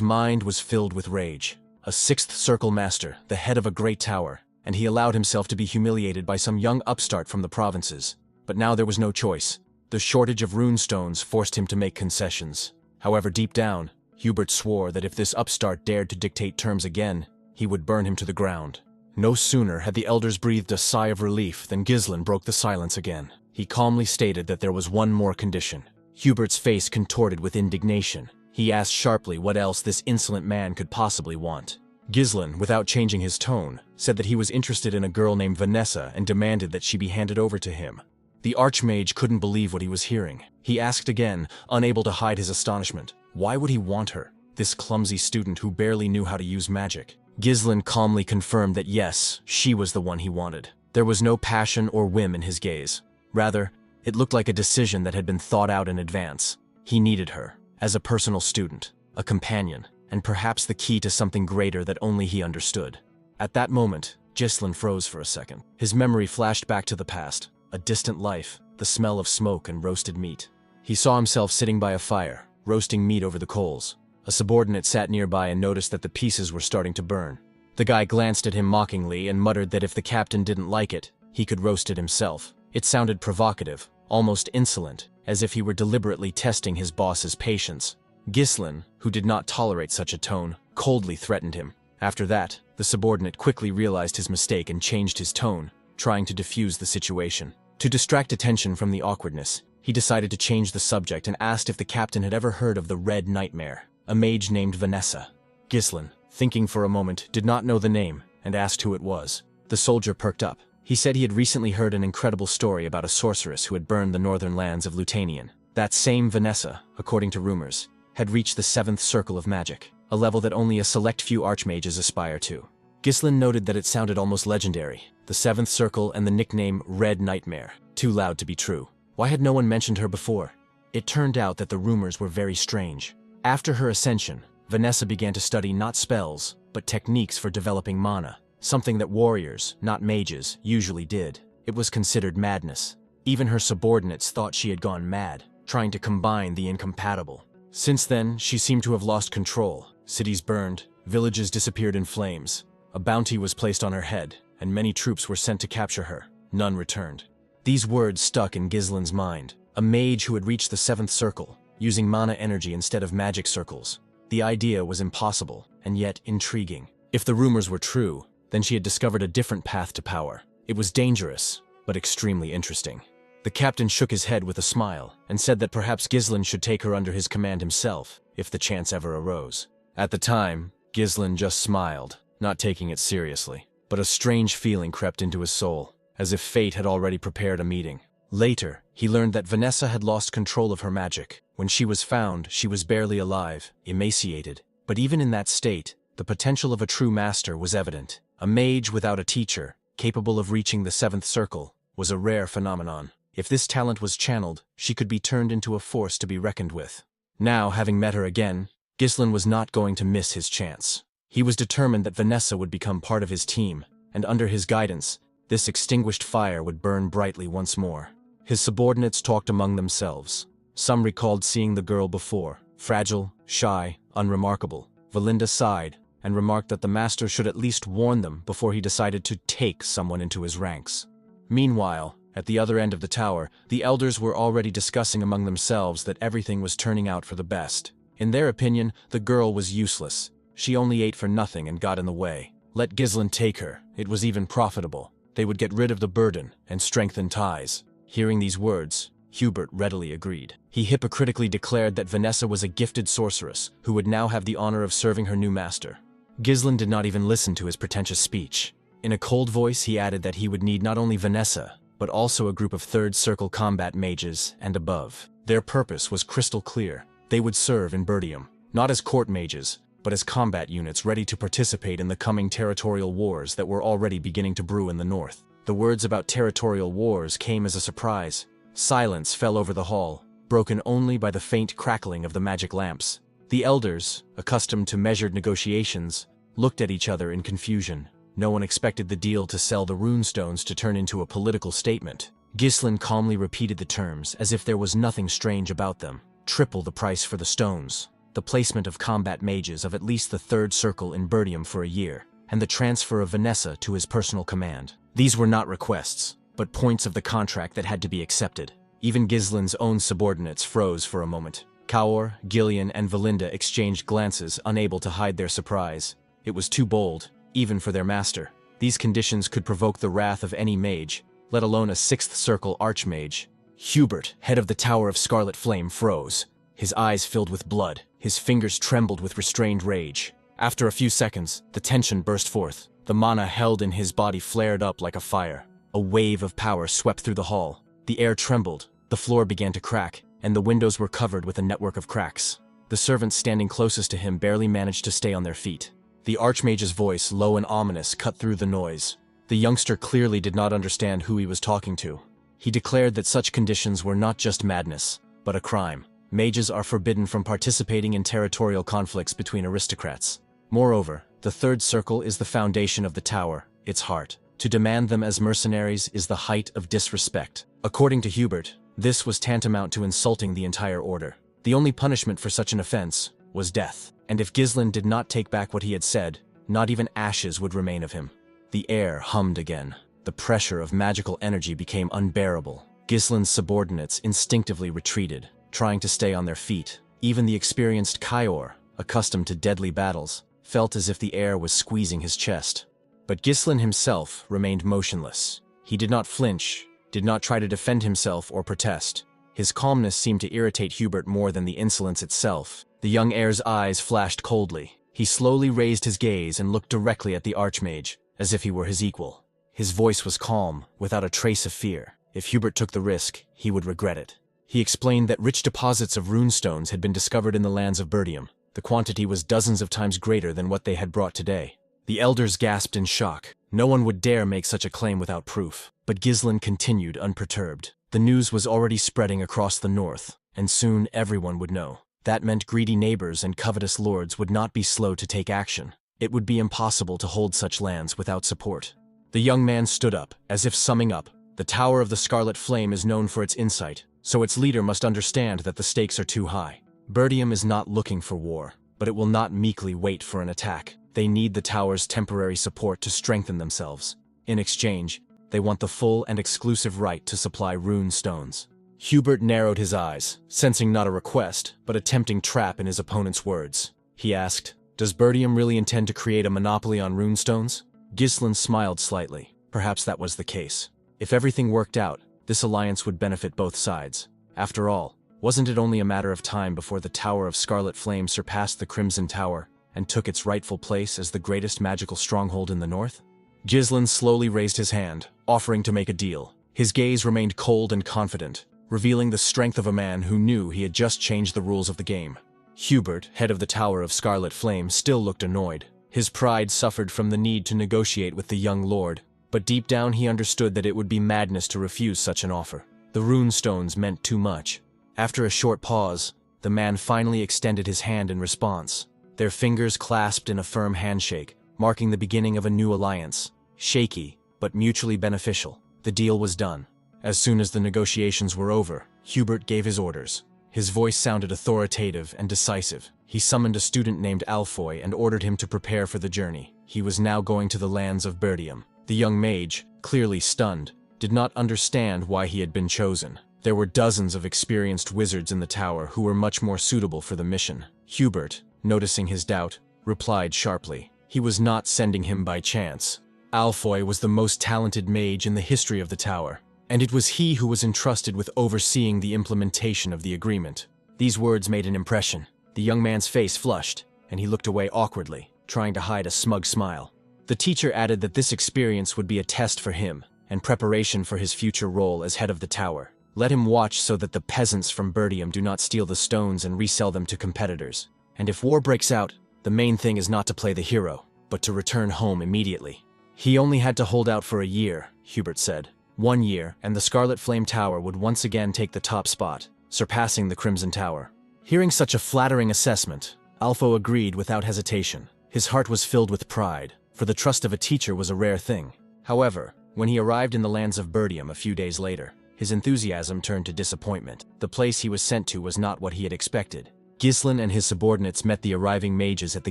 mind was filled with rage. A sixth circle master, the head of a great tower, and he allowed himself to be humiliated by some young upstart from the provinces. But now there was no choice. The shortage of runestones forced him to make concessions. However, deep down, Hubert swore that if this upstart dared to dictate terms again, he would burn him to the ground. No sooner had the elders breathed a sigh of relief than Ghislain broke the silence again. He calmly stated that there was one more condition. Hubert's face contorted with indignation. He asked sharply what else this insolent man could possibly want. Ghislain, without changing his tone, said that he was interested in a girl named Vanessa and demanded that she be handed over to him. The Archmage couldn't believe what he was hearing. He asked again, unable to hide his astonishment. Why would he want her, this clumsy student who barely knew how to use magic? Ghislain calmly confirmed that yes, she was the one he wanted. There was no passion or whim in his gaze. Rather, it looked like a decision that had been thought out in advance. He needed her, as a personal student, a companion, and perhaps the key to something greater that only he understood. At that moment, Ghislain froze for a second. His memory flashed back to the past, a distant life, the smell of smoke and roasted meat. He saw himself sitting by a fire, roasting meat over the coals. A subordinate sat nearby and noticed that the pieces were starting to burn. The guy glanced at him mockingly and muttered that if the captain didn't like it, he could roast it himself. It sounded provocative, almost insolent, as if he were deliberately testing his boss's patience. Ghislain, who did not tolerate such a tone, coldly threatened him. After that, the subordinate quickly realized his mistake and changed his tone, trying to defuse the situation. To distract attention from the awkwardness, he decided to change the subject and asked if the captain had ever heard of the Red Nightmare, a mage named Vanessa. Ghislain, thinking for a moment, did not know the name and asked who it was. The soldier perked up. He said he had recently heard an incredible story about a sorceress who had burned the northern lands of Lutanian. That same Vanessa, according to rumors, had reached the 7th circle of magic, a level that only a select few archmages aspire to. Ghislain noted that it sounded almost legendary, the 7th circle and the nickname Red Nightmare, too loud to be true. Why had no one mentioned her before? It turned out that the rumors were very strange. After her ascension, Vanessa began to study not spells, but techniques for developing mana, something that warriors, not mages, usually did. It was considered madness. Even her subordinates thought she had gone mad, trying to combine the incompatible. Since then, she seemed to have lost control. Cities burned, villages disappeared in flames. A bounty was placed on her head, and many troops were sent to capture her. None returned. These words stuck in Ghislain's mind. A mage who had reached the 7th circle, using mana energy instead of magic circles. The idea was impossible, and yet intriguing. If the rumors were true, then she had discovered a different path to power. It was dangerous, but extremely interesting. The captain shook his head with a smile, and said that perhaps Ghislain should take her under his command himself, if the chance ever arose. At the time, Ghislain just smiled, not taking it seriously. But a strange feeling crept into his soul, as if fate had already prepared a meeting. Later, he learned that Vanessa had lost control of her magic. When she was found, she was barely alive, emaciated. But even in that state, the potential of a true master was evident. A mage without a teacher, capable of reaching the seventh circle, was a rare phenomenon. If this talent was channeled, she could be turned into a force to be reckoned with. Now, having met her again, Ghislain was not going to miss his chance. He was determined that Vanessa would become part of his team, and under his guidance, this extinguished fire would burn brightly once more. His subordinates talked among themselves. Some recalled seeing the girl before, fragile, shy, unremarkable. Valinda sighed, and remarked that the master should at least warn them before he decided to take someone into his ranks. Meanwhile, at the other end of the tower, the elders were already discussing among themselves that everything was turning out for the best. In their opinion, the girl was useless. She only ate for nothing and got in the way. Let Ghislain take her. It was even profitable. They would get rid of the burden and strengthen ties. Hearing these words, Hubert readily agreed. He hypocritically declared that Vanessa was a gifted sorceress who would now have the honor of serving her new master. Ghislain did not even listen to his pretentious speech. In a cold voice, he added that he would need not only Vanessa, but also a group of third circle combat mages and above. Their purpose was crystal clear. They would serve in Perdium, not as court mages, but as combat units ready to participate in the coming territorial wars that were already beginning to brew in the north. The words about territorial wars came as a surprise. Silence fell over the hall, broken only by the faint crackling of the magic lamps. The elders, accustomed to measured negotiations, looked at each other in confusion. No one expected the deal to sell the runestones to turn into a political statement. Ghislain calmly repeated the terms as if there was nothing strange about them. Triple the price for the stones, the placement of combat mages of at least the third circle in Perdium for a year, and the transfer of Vanessa to his personal command. These were not requests, but points of the contract that had to be accepted. Even Ghislain's own subordinates froze for a moment. Kaor, Gillian, and Valinda exchanged glances, unable to hide their surprise. It was too bold, even for their master. These conditions could provoke the wrath of any mage, let alone a sixth circle archmage. Hubert, head of the Tower of Scarlet Flame, froze. His eyes filled with blood, his fingers trembled with restrained rage. After a few seconds, the tension burst forth. The mana held in his body flared up like a fire. A wave of power swept through the hall. The air trembled, the floor began to crack, and the windows were covered with a network of cracks. The servants standing closest to him barely managed to stay on their feet. The archmage's voice, low and ominous, cut through the noise. The youngster clearly did not understand who he was talking to. He declared that such conditions were not just madness, but a crime. Mages are forbidden from participating in territorial conflicts between aristocrats. Moreover, the third circle is the foundation of the tower, its heart. To demand them as mercenaries is the height of disrespect. According to Hubert, this was tantamount to insulting the entire order. The only punishment for such an offense was death. And if Ghislain did not take back what he had said, not even ashes would remain of him. The air hummed again. The pressure of magical energy became unbearable. Ghislain's subordinates instinctively retreated, trying to stay on their feet. Even the experienced Kaor, accustomed to deadly battles, felt as if the air was squeezing his chest. But Ghislain himself remained motionless. He did not flinch, did not try to defend himself or protest. His calmness seemed to irritate Hubert more than the insolence itself. The young heir's eyes flashed coldly. He slowly raised his gaze and looked directly at the archmage, as if he were his equal. His voice was calm, without a trace of fear. If Hubert took the risk, he would regret it. He explained that rich deposits of runestones had been discovered in the lands of Perdium. The quantity was dozens of times greater than what they had brought today. The elders gasped in shock. No one would dare make such a claim without proof. But Ghislain continued unperturbed. The news was already spreading across the north, and soon everyone would know. That meant greedy neighbors and covetous lords would not be slow to take action. It would be impossible to hold such lands without support. The young man stood up, as if summing up. The Tower of the Scarlet Flame is known for its insight, so its leader must understand that the stakes are too high. Perdium is not looking for war, but it will not meekly wait for an attack. They need the tower's temporary support to strengthen themselves. In exchange, they want the full and exclusive right to supply rune stones. Hubert narrowed his eyes, sensing not a request, but a tempting trap in his opponent's words. He asked, "Does Perdium really intend to create a monopoly on runestones?" Ghislain smiled slightly. Perhaps that was the case. If everything worked out, this alliance would benefit both sides. After all, wasn't it only a matter of time before the Tower of Scarlet Flame surpassed the Crimson Tower? and took its rightful place as the greatest magical stronghold in the north? Gislin slowly raised his hand, offering to make a deal. His gaze remained cold and confident, revealing the strength of a man who knew he had just changed the rules of the game. Hubert, head of the Tower of Scarlet Flame, still looked annoyed. His pride suffered from the need to negotiate with the young lord, but deep down he understood that it would be madness to refuse such an offer. The rune stones meant too much. After a short pause, the man finally extended his hand in response. Their fingers clasped in a firm handshake, marking the beginning of a new alliance. Shaky, but mutually beneficial. The deal was done. As soon as the negotiations were over, Hubert gave his orders. His voice sounded authoritative and decisive. He summoned a student named Alfoy and ordered him to prepare for the journey. He was now going to the lands of Perdium. The young mage, clearly stunned, did not understand why he had been chosen. There were dozens of experienced wizards in the tower who were much more suitable for the mission. Hubert, noticing his doubt, replied sharply. He was not sending him by chance. Alfoy was the most talented mage in the history of the tower, and it was he who was entrusted with overseeing the implementation of the agreement. These words made an impression. The young man's face flushed, and he looked away awkwardly, trying to hide a smug smile. The teacher added that this experience would be a test for him, and preparation for his future role as head of the tower. Let him watch so that the peasants from Perdium do not steal the stones and resell them to competitors. And if war breaks out, the main thing is not to play the hero, but to return home immediately. He only had to hold out for a year, Hubert said. 1 year, and the Scarlet Flame Tower would once again take the top spot, surpassing the Crimson Tower. Hearing such a flattering assessment, Alfo agreed without hesitation. His heart was filled with pride, for the trust of a teacher was a rare thing. However, when he arrived in the lands of Perdium a few days later, his enthusiasm turned to disappointment. The place he was sent to was not what he had expected. Gislin and his subordinates met the arriving mages at the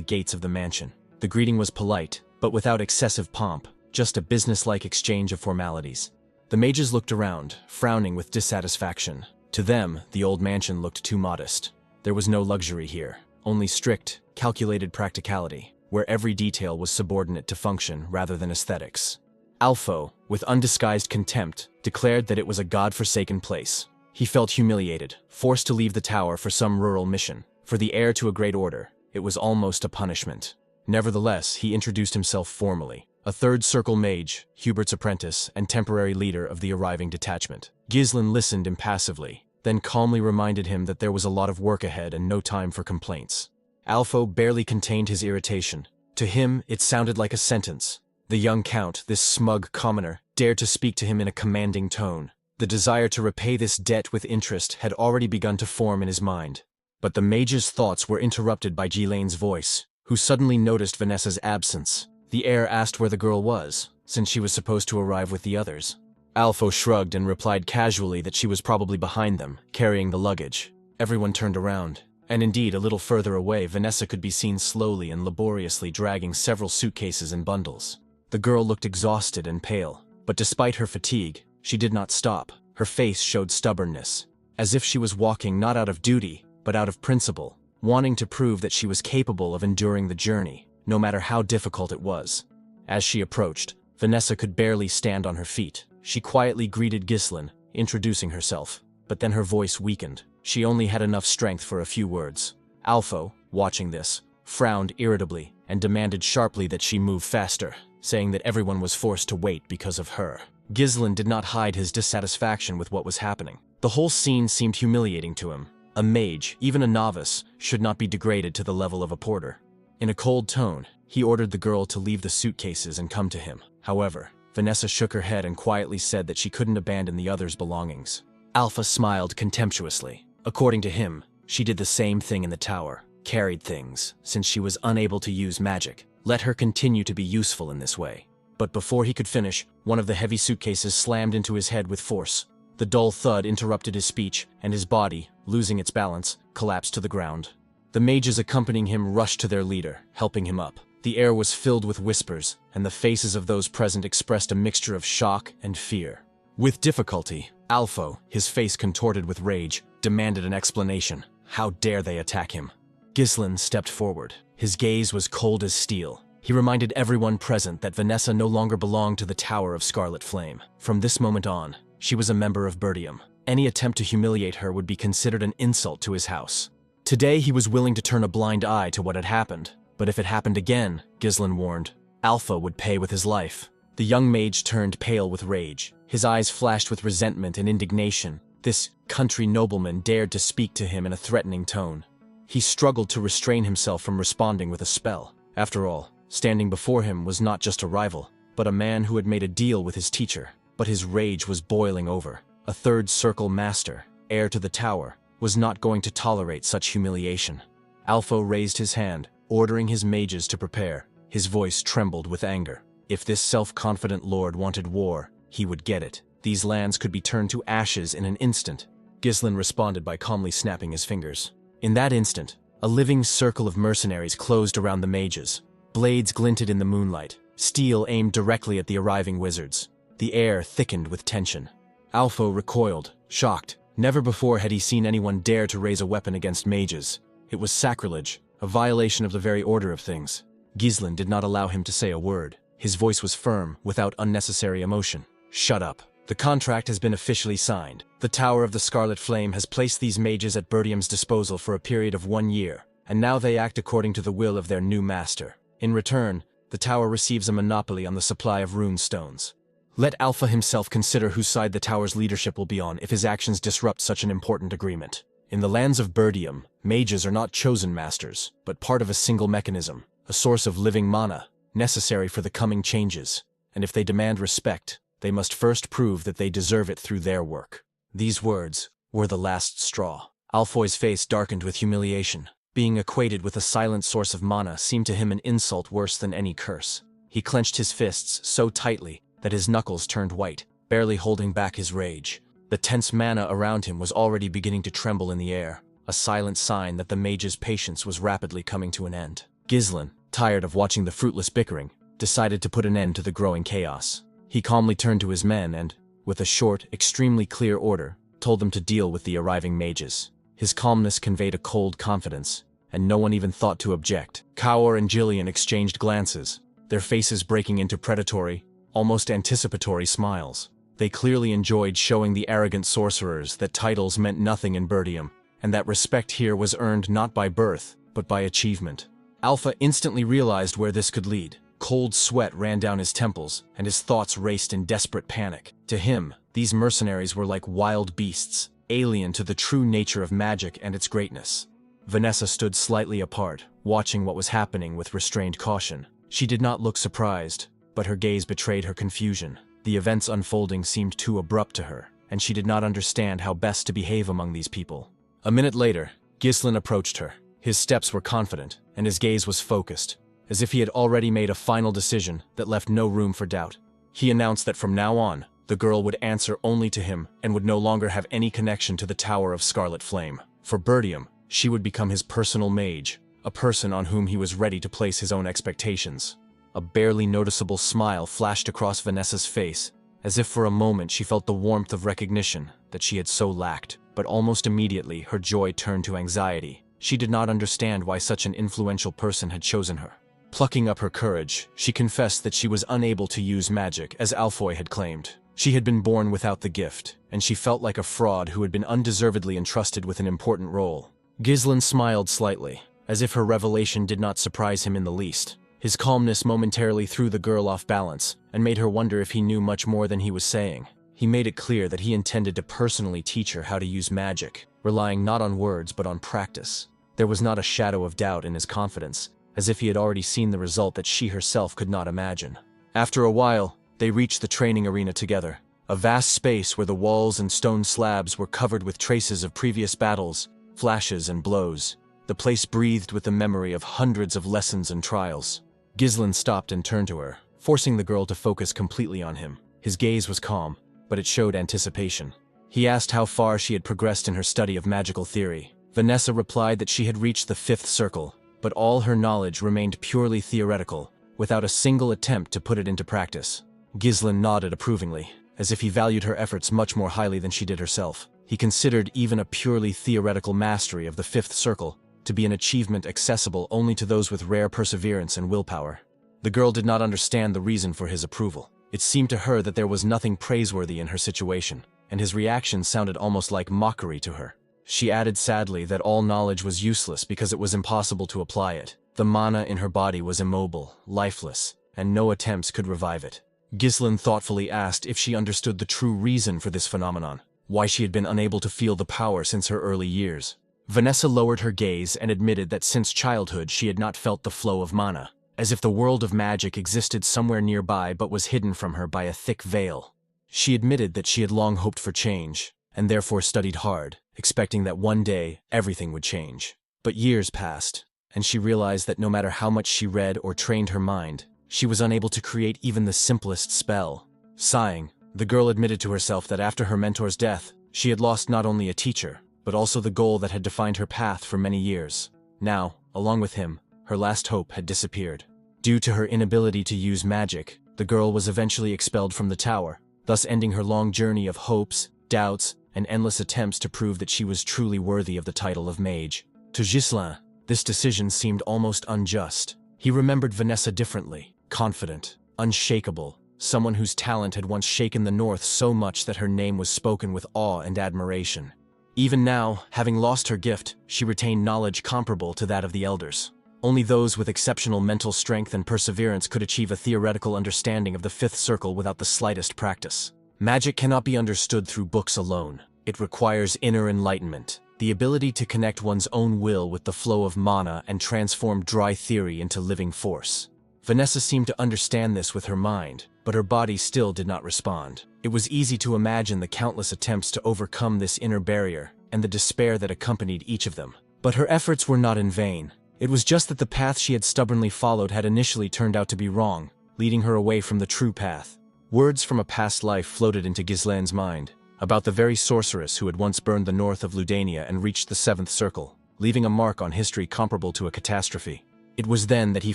gates of the mansion. The greeting was polite, but without excessive pomp, just a businesslike exchange of formalities. The mages looked around, frowning with dissatisfaction. To them, the old mansion looked too modest. There was no luxury here, only strict, calculated practicality, where every detail was subordinate to function rather than aesthetics. Alfo, with undisguised contempt, declared that it was a god-forsaken place. He felt humiliated, forced to leave the tower for some rural mission. For the heir to a great order, it was almost a punishment. Nevertheless, he introduced himself formally. A third circle mage, Hubert's apprentice, and temporary leader of the arriving detachment. Gislin listened impassively, then calmly reminded him that there was a lot of work ahead and no time for complaints. Alfo barely contained his irritation. To him, it sounded like a sentence. The young count, this smug commoner, dared to speak to him in a commanding tone. The desire to repay this debt with interest had already begun to form in his mind. But the mage's thoughts were interrupted by Gilane's voice, who suddenly noticed Vanessa's absence. The heir asked where the girl was, since she was supposed to arrive with the others. Alfo shrugged and replied casually that she was probably behind them, carrying the luggage. Everyone turned around, and indeed a little further away Vanessa could be seen slowly and laboriously dragging several suitcases and bundles. The girl looked exhausted and pale, but despite her fatigue, she did not stop. Her face showed stubbornness, as if she was walking not out of duty, but out of principle, wanting to prove that she was capable of enduring the journey, no matter how difficult it was. As she approached, Vanessa could barely stand on her feet. She quietly greeted Gislin, introducing herself, but then her voice weakened. She only had enough strength for a few words. Alfo, watching this, frowned irritably and demanded sharply that she move faster, saying that everyone was forced to wait because of her. Gislin did not hide his dissatisfaction with what was happening. The whole scene seemed humiliating to him. A mage, even a novice, should not be degraded to the level of a porter. In a cold tone, he ordered the girl to leave the suitcases and come to him. However, Vanessa shook her head and quietly said that she couldn't abandon the others' belongings. Alpha smiled contemptuously. According to him, she did the same thing in the tower, carried things, since she was unable to use magic. Let her continue to be useful in this way. But before he could finish, one of the heavy suitcases slammed into his head with force. The dull thud interrupted his speech, and his body, losing its balance, collapsed to the ground. The mages accompanying him rushed to their leader, helping him up. The air was filled with whispers, and the faces of those present expressed a mixture of shock and fear. With difficulty, Alfo, his face contorted with rage, demanded an explanation. How dare they attack him? Gislin stepped forward. His gaze was cold as steel. He reminded everyone present that Vanessa no longer belonged to the Tower of Scarlet Flame. From this moment on, she was a member of Perdium. Any attempt to humiliate her would be considered an insult to his house. Today he was willing to turn a blind eye to what had happened. But if it happened again, Gislin warned, Alpha would pay with his life. The young mage turned pale with rage. His eyes flashed with resentment and indignation. This country nobleman dared to speak to him in a threatening tone. He struggled to restrain himself from responding with a spell. After all, standing before him was not just a rival, but a man who had made a deal with his teacher. But his rage was boiling over. A third circle master, heir to the tower, was not going to tolerate such humiliation. Alpha raised his hand, ordering his mages to prepare. His voice trembled with anger. If this self-confident lord wanted war, he would get it. These lands could be turned to ashes in an instant. Gislin responded by calmly snapping his fingers. In that instant, a living circle of mercenaries closed around the mages. Blades glinted in the moonlight, steel aimed directly at the arriving wizards. The air thickened with tension. Alpha recoiled, shocked. Never before had he seen anyone dare to raise a weapon against mages. It was sacrilege, a violation of the very order of things. Gislin did not allow him to say a word. His voice was firm, without unnecessary emotion. Shut up. The contract has been officially signed. The Tower of the Scarlet Flame has placed these mages at Perdium's disposal for a period of 1 year, and now they act according to the will of their new master. In return, the tower receives a monopoly on the supply of rune stones. Let Alpha himself consider whose side the tower's leadership will be on if his actions disrupt such an important agreement. In the lands of Perdium, mages are not chosen masters, but part of a single mechanism, a source of living mana, necessary for the coming changes, and if they demand respect, they must first prove that they deserve it through their work. These words were the last straw. Alfoy's face darkened with humiliation. Being equated with a silent source of mana seemed to him an insult worse than any curse. He clenched his fists so tightly that his knuckles turned white, barely holding back his rage. The tense mana around him was already beginning to tremble in the air, a silent sign that the mage's patience was rapidly coming to an end. Gislin, tired of watching the fruitless bickering, decided to put an end to the growing chaos. He calmly turned to his men and, with a short, extremely clear order, told them to deal with the arriving mages. His calmness conveyed a cold confidence, and no one even thought to object. Kaur and Jillian exchanged glances, their faces breaking into predatory, almost anticipatory smiles. They clearly enjoyed showing the arrogant sorcerers that titles meant nothing in Perdium, and that respect here was earned not by birth, but by achievement. Alpha instantly realized where this could lead. Cold sweat ran down his temples, and his thoughts raced in desperate panic. To him, these mercenaries were like wild beasts, alien to the true nature of magic and its greatness. Vanessa stood slightly apart, watching what was happening with restrained caution. She did not look surprised, but her gaze betrayed her confusion. The events unfolding seemed too abrupt to her, and she did not understand how best to behave among these people. A minute later, Gislin approached her. His steps were confident, and his gaze was focused, as if he had already made a final decision that left no room for doubt. He announced that from now on, the girl would answer only to him and would no longer have any connection to the Tower of Scarlet Flame. For Perdium, she would become his personal mage, a person on whom he was ready to place his own expectations. A barely noticeable smile flashed across Vanessa's face, as if for a moment she felt the warmth of recognition that she had so lacked, but almost immediately her joy turned to anxiety. She did not understand why such an influential person had chosen her. Plucking up her courage, she confessed that she was unable to use magic, as Alfoy had claimed. She had been born without the gift, and she felt like a fraud who had been undeservedly entrusted with an important role. Gislin smiled slightly, as if her revelation did not surprise him in the least. His calmness momentarily threw the girl off balance, and made her wonder if he knew much more than he was saying. He made it clear that he intended to personally teach her how to use magic, relying not on words but on practice. There was not a shadow of doubt in his confidence, as if he had already seen the result that she herself could not imagine. After a while, they reached the training arena together, a vast space where the walls and stone slabs were covered with traces of previous battles, flashes and blows. The place breathed with the memory of hundreds of lessons and trials. Gislin stopped and turned to her, forcing the girl to focus completely on him. His gaze was calm, but it showed anticipation. He asked how far she had progressed in her study of magical theory. Vanessa replied that she had reached the 5th circle, but all her knowledge remained purely theoretical, without a single attempt to put it into practice. Gislin nodded approvingly, as if he valued her efforts much more highly than she did herself. He considered even a purely theoretical mastery of the 5th circle to be an achievement accessible only to those with rare perseverance and willpower. The girl did not understand the reason for his approval. It seemed to her that there was nothing praiseworthy in her situation, and his reaction sounded almost like mockery to her. She added sadly that all knowledge was useless because it was impossible to apply it. The mana in her body was immobile, lifeless, and no attempts could revive it. Ghislaine thoughtfully asked if she understood the true reason for this phenomenon, why she had been unable to feel the power since her early years. Vanessa lowered her gaze and admitted that since childhood she had not felt the flow of mana, as if the world of magic existed somewhere nearby but was hidden from her by a thick veil. She admitted that she had long hoped for change, and therefore studied hard, expecting that one day everything would change. But years passed, and she realized that no matter how much she read or trained her mind, she was unable to create even the simplest spell. Sighing, the girl admitted to herself that after her mentor's death, she had lost not only a teacher, but also the goal that had defined her path for many years. Now, along with him, her last hope had disappeared. Due to her inability to use magic, the girl was eventually expelled from the tower, thus ending her long journey of hopes, doubts, and endless attempts to prove that she was truly worthy of the title of mage. To Ghislain, this decision seemed almost unjust. He remembered Vanessa differently, confident, unshakable, someone whose talent had once shaken the north so much that her name was spoken with awe and admiration. Even now, having lost her gift, she retained knowledge comparable to that of the elders. Only those with exceptional mental strength and perseverance could achieve a theoretical understanding of the fifth circle without the slightest practice. Magic cannot be understood through books alone. It requires inner enlightenment, the ability to connect one's own will with the flow of mana and transform dry theory into living force. Vanessa seemed to understand this with her mind, but her body still did not respond. It was easy to imagine the countless attempts to overcome this inner barrier and the despair that accompanied each of them. But her efforts were not in vain. It was just that the path she had stubbornly followed had initially turned out to be wrong, leading her away from the true path. Words from a past life floated into Ghislaine's mind, about the very sorceress who had once burned the north of Ludania and reached the seventh circle, leaving a mark on history comparable to a catastrophe. It was then that he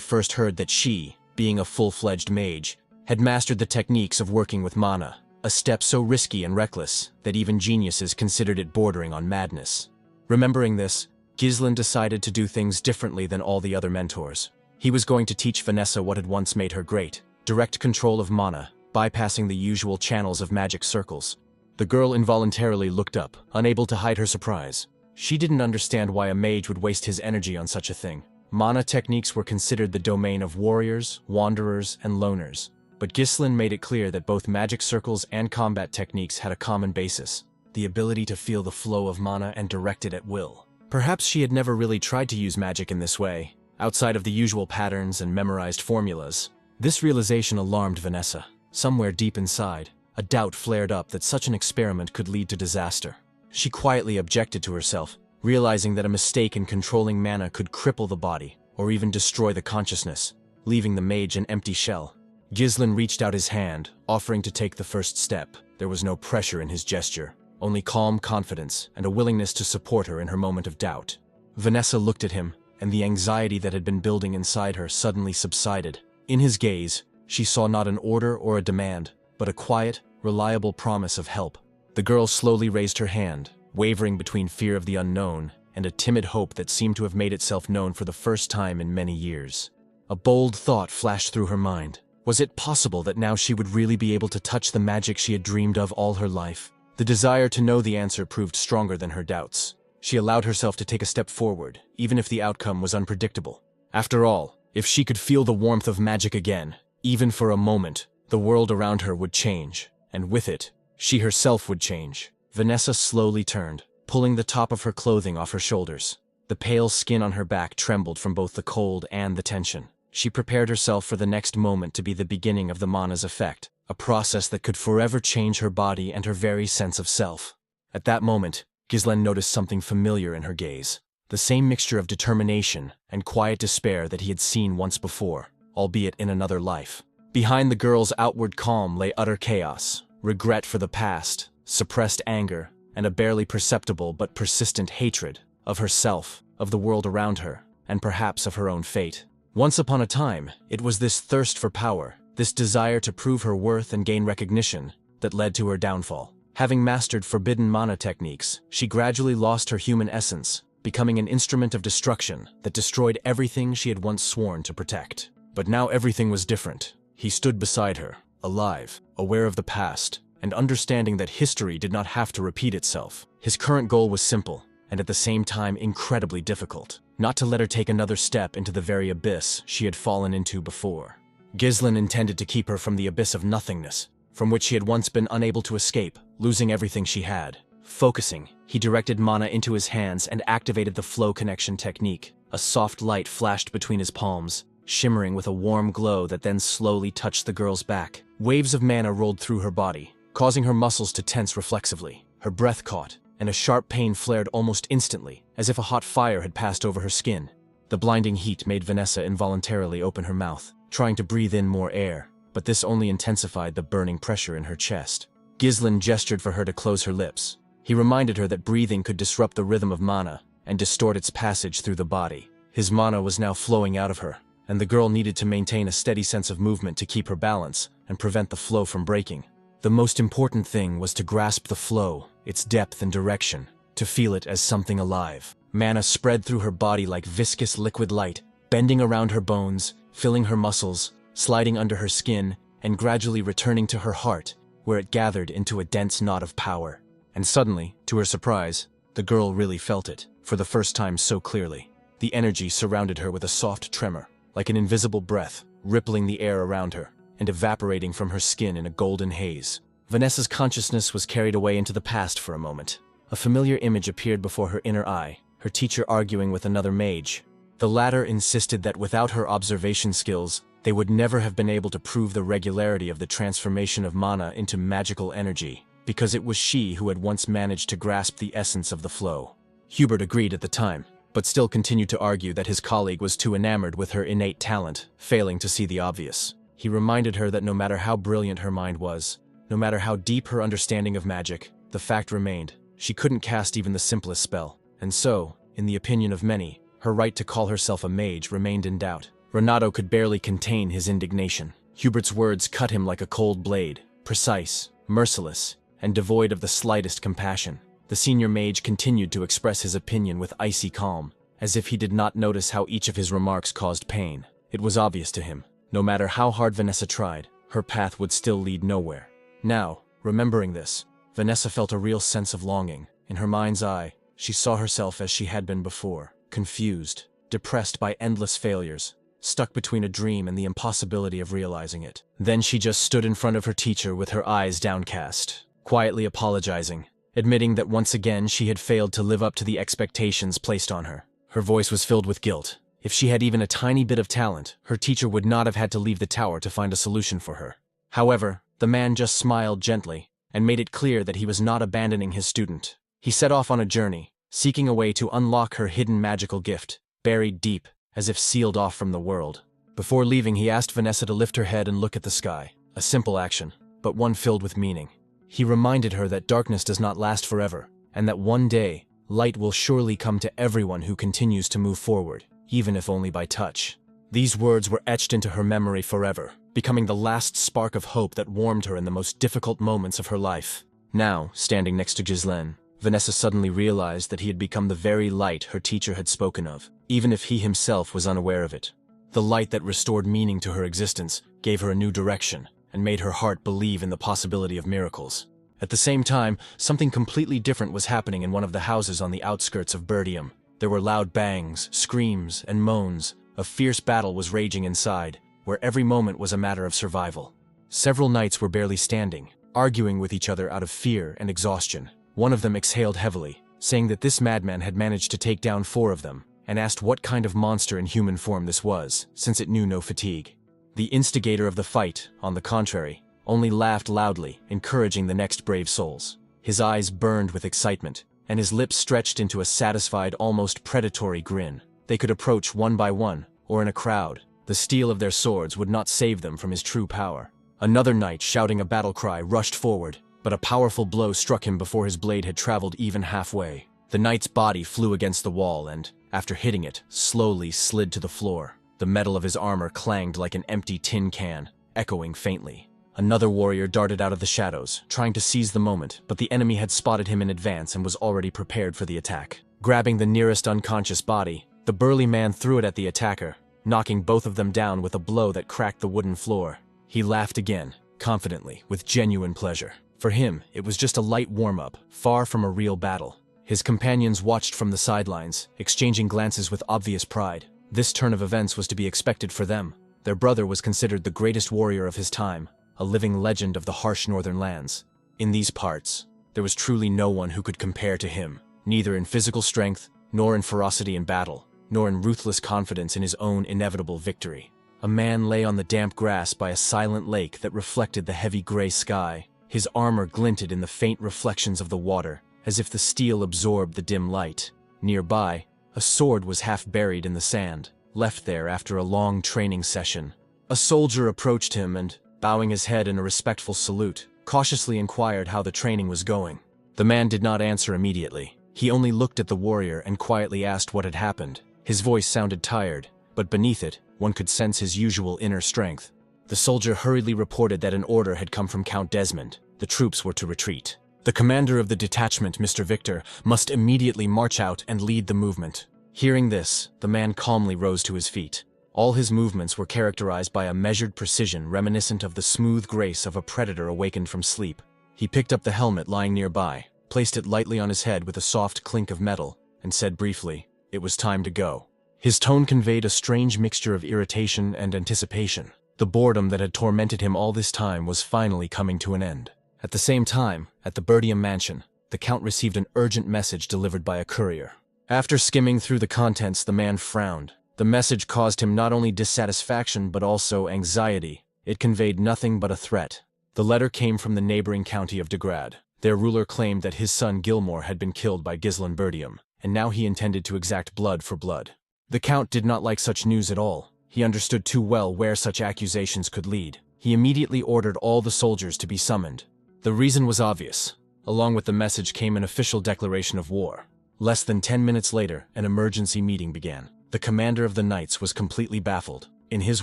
first heard that she, being a full-fledged mage, had mastered the techniques of working with mana, a step so risky and reckless that even geniuses considered it bordering on madness. Remembering this, Ghislaine decided to do things differently than all the other mentors. He was going to teach Vanessa what had once made her great: direct control of mana, bypassing the usual channels of magic circles. The girl involuntarily looked up, unable to hide her surprise. She didn't understand why a mage would waste his energy on such a thing. Mana techniques were considered the domain of warriors, wanderers, and loners. But Ghislaine made it clear that both magic circles and combat techniques had a common basis: the ability to feel the flow of mana and direct it at will. Perhaps she had never really tried to use magic in this way, outside of the usual patterns and memorized formulas. This realization alarmed Vanessa. Somewhere deep inside, a doubt flared up that such an experiment could lead to disaster. She quietly objected to herself, realizing that a mistake in controlling mana could cripple the body, or even destroy the consciousness, leaving the mage an empty shell. Ghislaine reached out his hand, offering to take the first step. There was no pressure in his gesture, only calm confidence and a willingness to support her in her moment of doubt. Vanessa looked at him, and the anxiety that had been building inside her suddenly subsided. In his gaze, she saw not an order or a demand, but a quiet, reliable promise of help. The girl slowly raised her hand, wavering between fear of the unknown and a timid hope that seemed to have made itself known for the first time in many years. A bold thought flashed through her mind. Was it possible that now she would really be able to touch the magic she had dreamed of all her life? The desire to know the answer proved stronger than her doubts. She allowed herself to take a step forward, even if the outcome was unpredictable. After all, if she could feel the warmth of magic again, even for a moment, the world around her would change, and with it, she herself would change. Vanessa slowly turned, pulling the top of her clothing off her shoulders. The pale skin on her back trembled from both the cold and the tension. She prepared herself for the next moment to be the beginning of the mana's effect, a process that could forever change her body and her very sense of self. At that moment, Ghislaine noticed something familiar in her gaze, the same mixture of determination and quiet despair that he had seen once before, albeit in another life. Behind the girl's outward calm lay utter chaos, regret for the past, suppressed anger, and a barely perceptible but persistent hatred of herself, of the world around her, and perhaps of her own fate. Once upon a time, it was this thirst for power, this desire to prove her worth and gain recognition, that led to her downfall. Having mastered forbidden mana techniques, she gradually lost her human essence, becoming an instrument of destruction that destroyed everything she had once sworn to protect. But now everything was different. He stood beside her, alive, aware of the past, and understanding that history did not have to repeat itself. His current goal was simple: and at the same time incredibly difficult, not to let her take another step into the very abyss she had fallen into before. Ghislain intended to keep her from the abyss of nothingness, from which she had once been unable to escape, losing everything she had. Focusing, he directed mana into his hands and activated the flow connection technique. A soft light flashed between his palms, shimmering with a warm glow that then slowly touched the girl's back. Waves of mana rolled through her body, causing her muscles to tense reflexively. Her breath caught, and a sharp pain flared almost instantly, as if a hot fire had passed over her skin. The blinding heat made Vanessa involuntarily open her mouth, trying to breathe in more air, but this only intensified the burning pressure in her chest. Ghislain gestured for her to close her lips. He reminded her that breathing could disrupt the rhythm of mana and distort its passage through the body. His mana was now flowing out of her, and the girl needed to maintain a steady sense of movement to keep her balance and prevent the flow from breaking. The most important thing was to grasp the flow, its depth and direction, to feel it as something alive. Mana spread through her body like viscous liquid light, bending around her bones, filling her muscles, sliding under her skin, and gradually returning to her heart, where it gathered into a dense knot of power. And suddenly, to her surprise, the girl really felt it, for the first time so clearly. The energy surrounded her with a soft tremor, like an invisible breath, rippling the air around her, and evaporating from her skin in a golden haze. Vanessa's consciousness was carried away into the past for a moment. A familiar image appeared before her inner eye, her teacher arguing with another mage. The latter insisted that without her observation skills, they would never have been able to prove the regularity of the transformation of mana into magical energy, because it was she who had once managed to grasp the essence of the flow. Hubert agreed at the time, but still continued to argue that his colleague was too enamored with her innate talent, failing to see the obvious. He reminded her that no matter how brilliant her mind was, no matter how deep her understanding of magic, the fact remained, she couldn't cast even the simplest spell. And so, in the opinion of many, her right to call herself a mage remained in doubt. Renato could barely contain his indignation. Hubert's words cut him like a cold blade, precise, merciless, and devoid of the slightest compassion. The senior mage continued to express his opinion with icy calm, as if he did not notice how each of his remarks caused pain. It was obvious to him. No matter how hard Vanessa tried, her path would still lead nowhere. Now, remembering this, Vanessa felt a real sense of longing. In her mind's eye, she saw herself as she had been before, confused, depressed by endless failures, stuck between a dream and the impossibility of realizing it. Then she just stood in front of her teacher with her eyes downcast, quietly apologizing, admitting that once again she had failed to live up to the expectations placed on her. Her voice was filled with guilt. If she had even a tiny bit of talent, her teacher would not have had to leave the tower to find a solution for her. However, the man just smiled gently and made it clear that he was not abandoning his student. He set off on a journey, seeking a way to unlock her hidden magical gift, buried deep, as if sealed off from the world. Before leaving, he asked Vanessa to lift her head and look at the sky. A simple action, but one filled with meaning. He reminded her that darkness does not last forever, and that one day, light will surely come to everyone who continues to move forward, even if only by touch. These words were etched into her memory forever, becoming the last spark of hope that warmed her in the most difficult moments of her life. Now, standing next to Ghislain, Vanessa suddenly realized that he had become the very light her teacher had spoken of, even if he himself was unaware of it. The light that restored meaning to her existence, gave her a new direction, and made her heart believe in the possibility of miracles. At the same time, something completely different was happening in one of the houses on the outskirts of Perdium. There were loud bangs, screams, and moans. A fierce battle was raging inside, where every moment was a matter of survival. Several knights were barely standing, arguing with each other out of fear and exhaustion. One of them exhaled heavily, saying that this madman had managed to take down 4 of them, and asked what kind of monster in human form this was, since it knew no fatigue. The instigator of the fight, on the contrary, only laughed loudly, encouraging the next brave souls. His eyes burned with excitement, and his lips stretched into a satisfied, almost predatory grin. They could approach one by one, or in a crowd. The steel of their swords would not save them from his true power. Another knight, shouting a battle cry, rushed forward, but a powerful blow struck him before his blade had traveled even halfway. The knight's body flew against the wall and, after hitting it, slowly slid to the floor. The metal of his armor clanged like an empty tin can, echoing faintly. Another warrior darted out of the shadows, trying to seize the moment, but the enemy had spotted him in advance and was already prepared for the attack. Grabbing the nearest unconscious body, the burly man threw it at the attacker, knocking both of them down with a blow that cracked the wooden floor. He laughed again, confidently, with genuine pleasure. For him, it was just a light warm-up, far from a real battle. His companions watched from the sidelines, exchanging glances with obvious pride. This turn of events was to be expected for them. Their brother was considered the greatest warrior of his time, a living legend of the harsh northern lands. In these parts, there was truly no one who could compare to him, neither in physical strength, nor in ferocity in battle, nor in ruthless confidence in his own inevitable victory. A man lay on the damp grass by a silent lake that reflected the heavy gray sky. His armor glinted in the faint reflections of the water, as if the steel absorbed the dim light. Nearby, a sword was half buried in the sand, left there after a long training session. A soldier approached him and, bowing his head in a respectful salute, cautiously inquired how the training was going. The man did not answer immediately. He only looked at the warrior and quietly asked what had happened. His voice sounded tired, but beneath it, one could sense his usual inner strength. The soldier hurriedly reported that an order had come from Count Desmond. The troops were to retreat. The commander of the detachment, Mr. Victor, must immediately march out and lead the movement. Hearing this, the man calmly rose to his feet. All his movements were characterized by a measured precision reminiscent of the smooth grace of a predator awakened from sleep. He picked up the helmet lying nearby, placed it lightly on his head with a soft clink of metal, and said briefly, "It was time to go." His tone conveyed a strange mixture of irritation and anticipation. The boredom that had tormented him all this time was finally coming to an end. At the same time, at the Perdium mansion, the Count received an urgent message delivered by a courier. After skimming through the contents, the man frowned. The message caused him not only dissatisfaction but also anxiety. It conveyed nothing but a threat. The letter came from the neighboring county of Regressed. Their ruler claimed that his son Gilmore had been killed by Cecil Perdium, and now he intended to exact blood for blood. The Count did not like such news at all. He understood too well where such accusations could lead. He immediately ordered all the soldiers to be summoned. The reason was obvious. Along with the message came an official declaration of war. Less than 10 minutes later, an emergency meeting began. The commander of the Knights was completely baffled. In his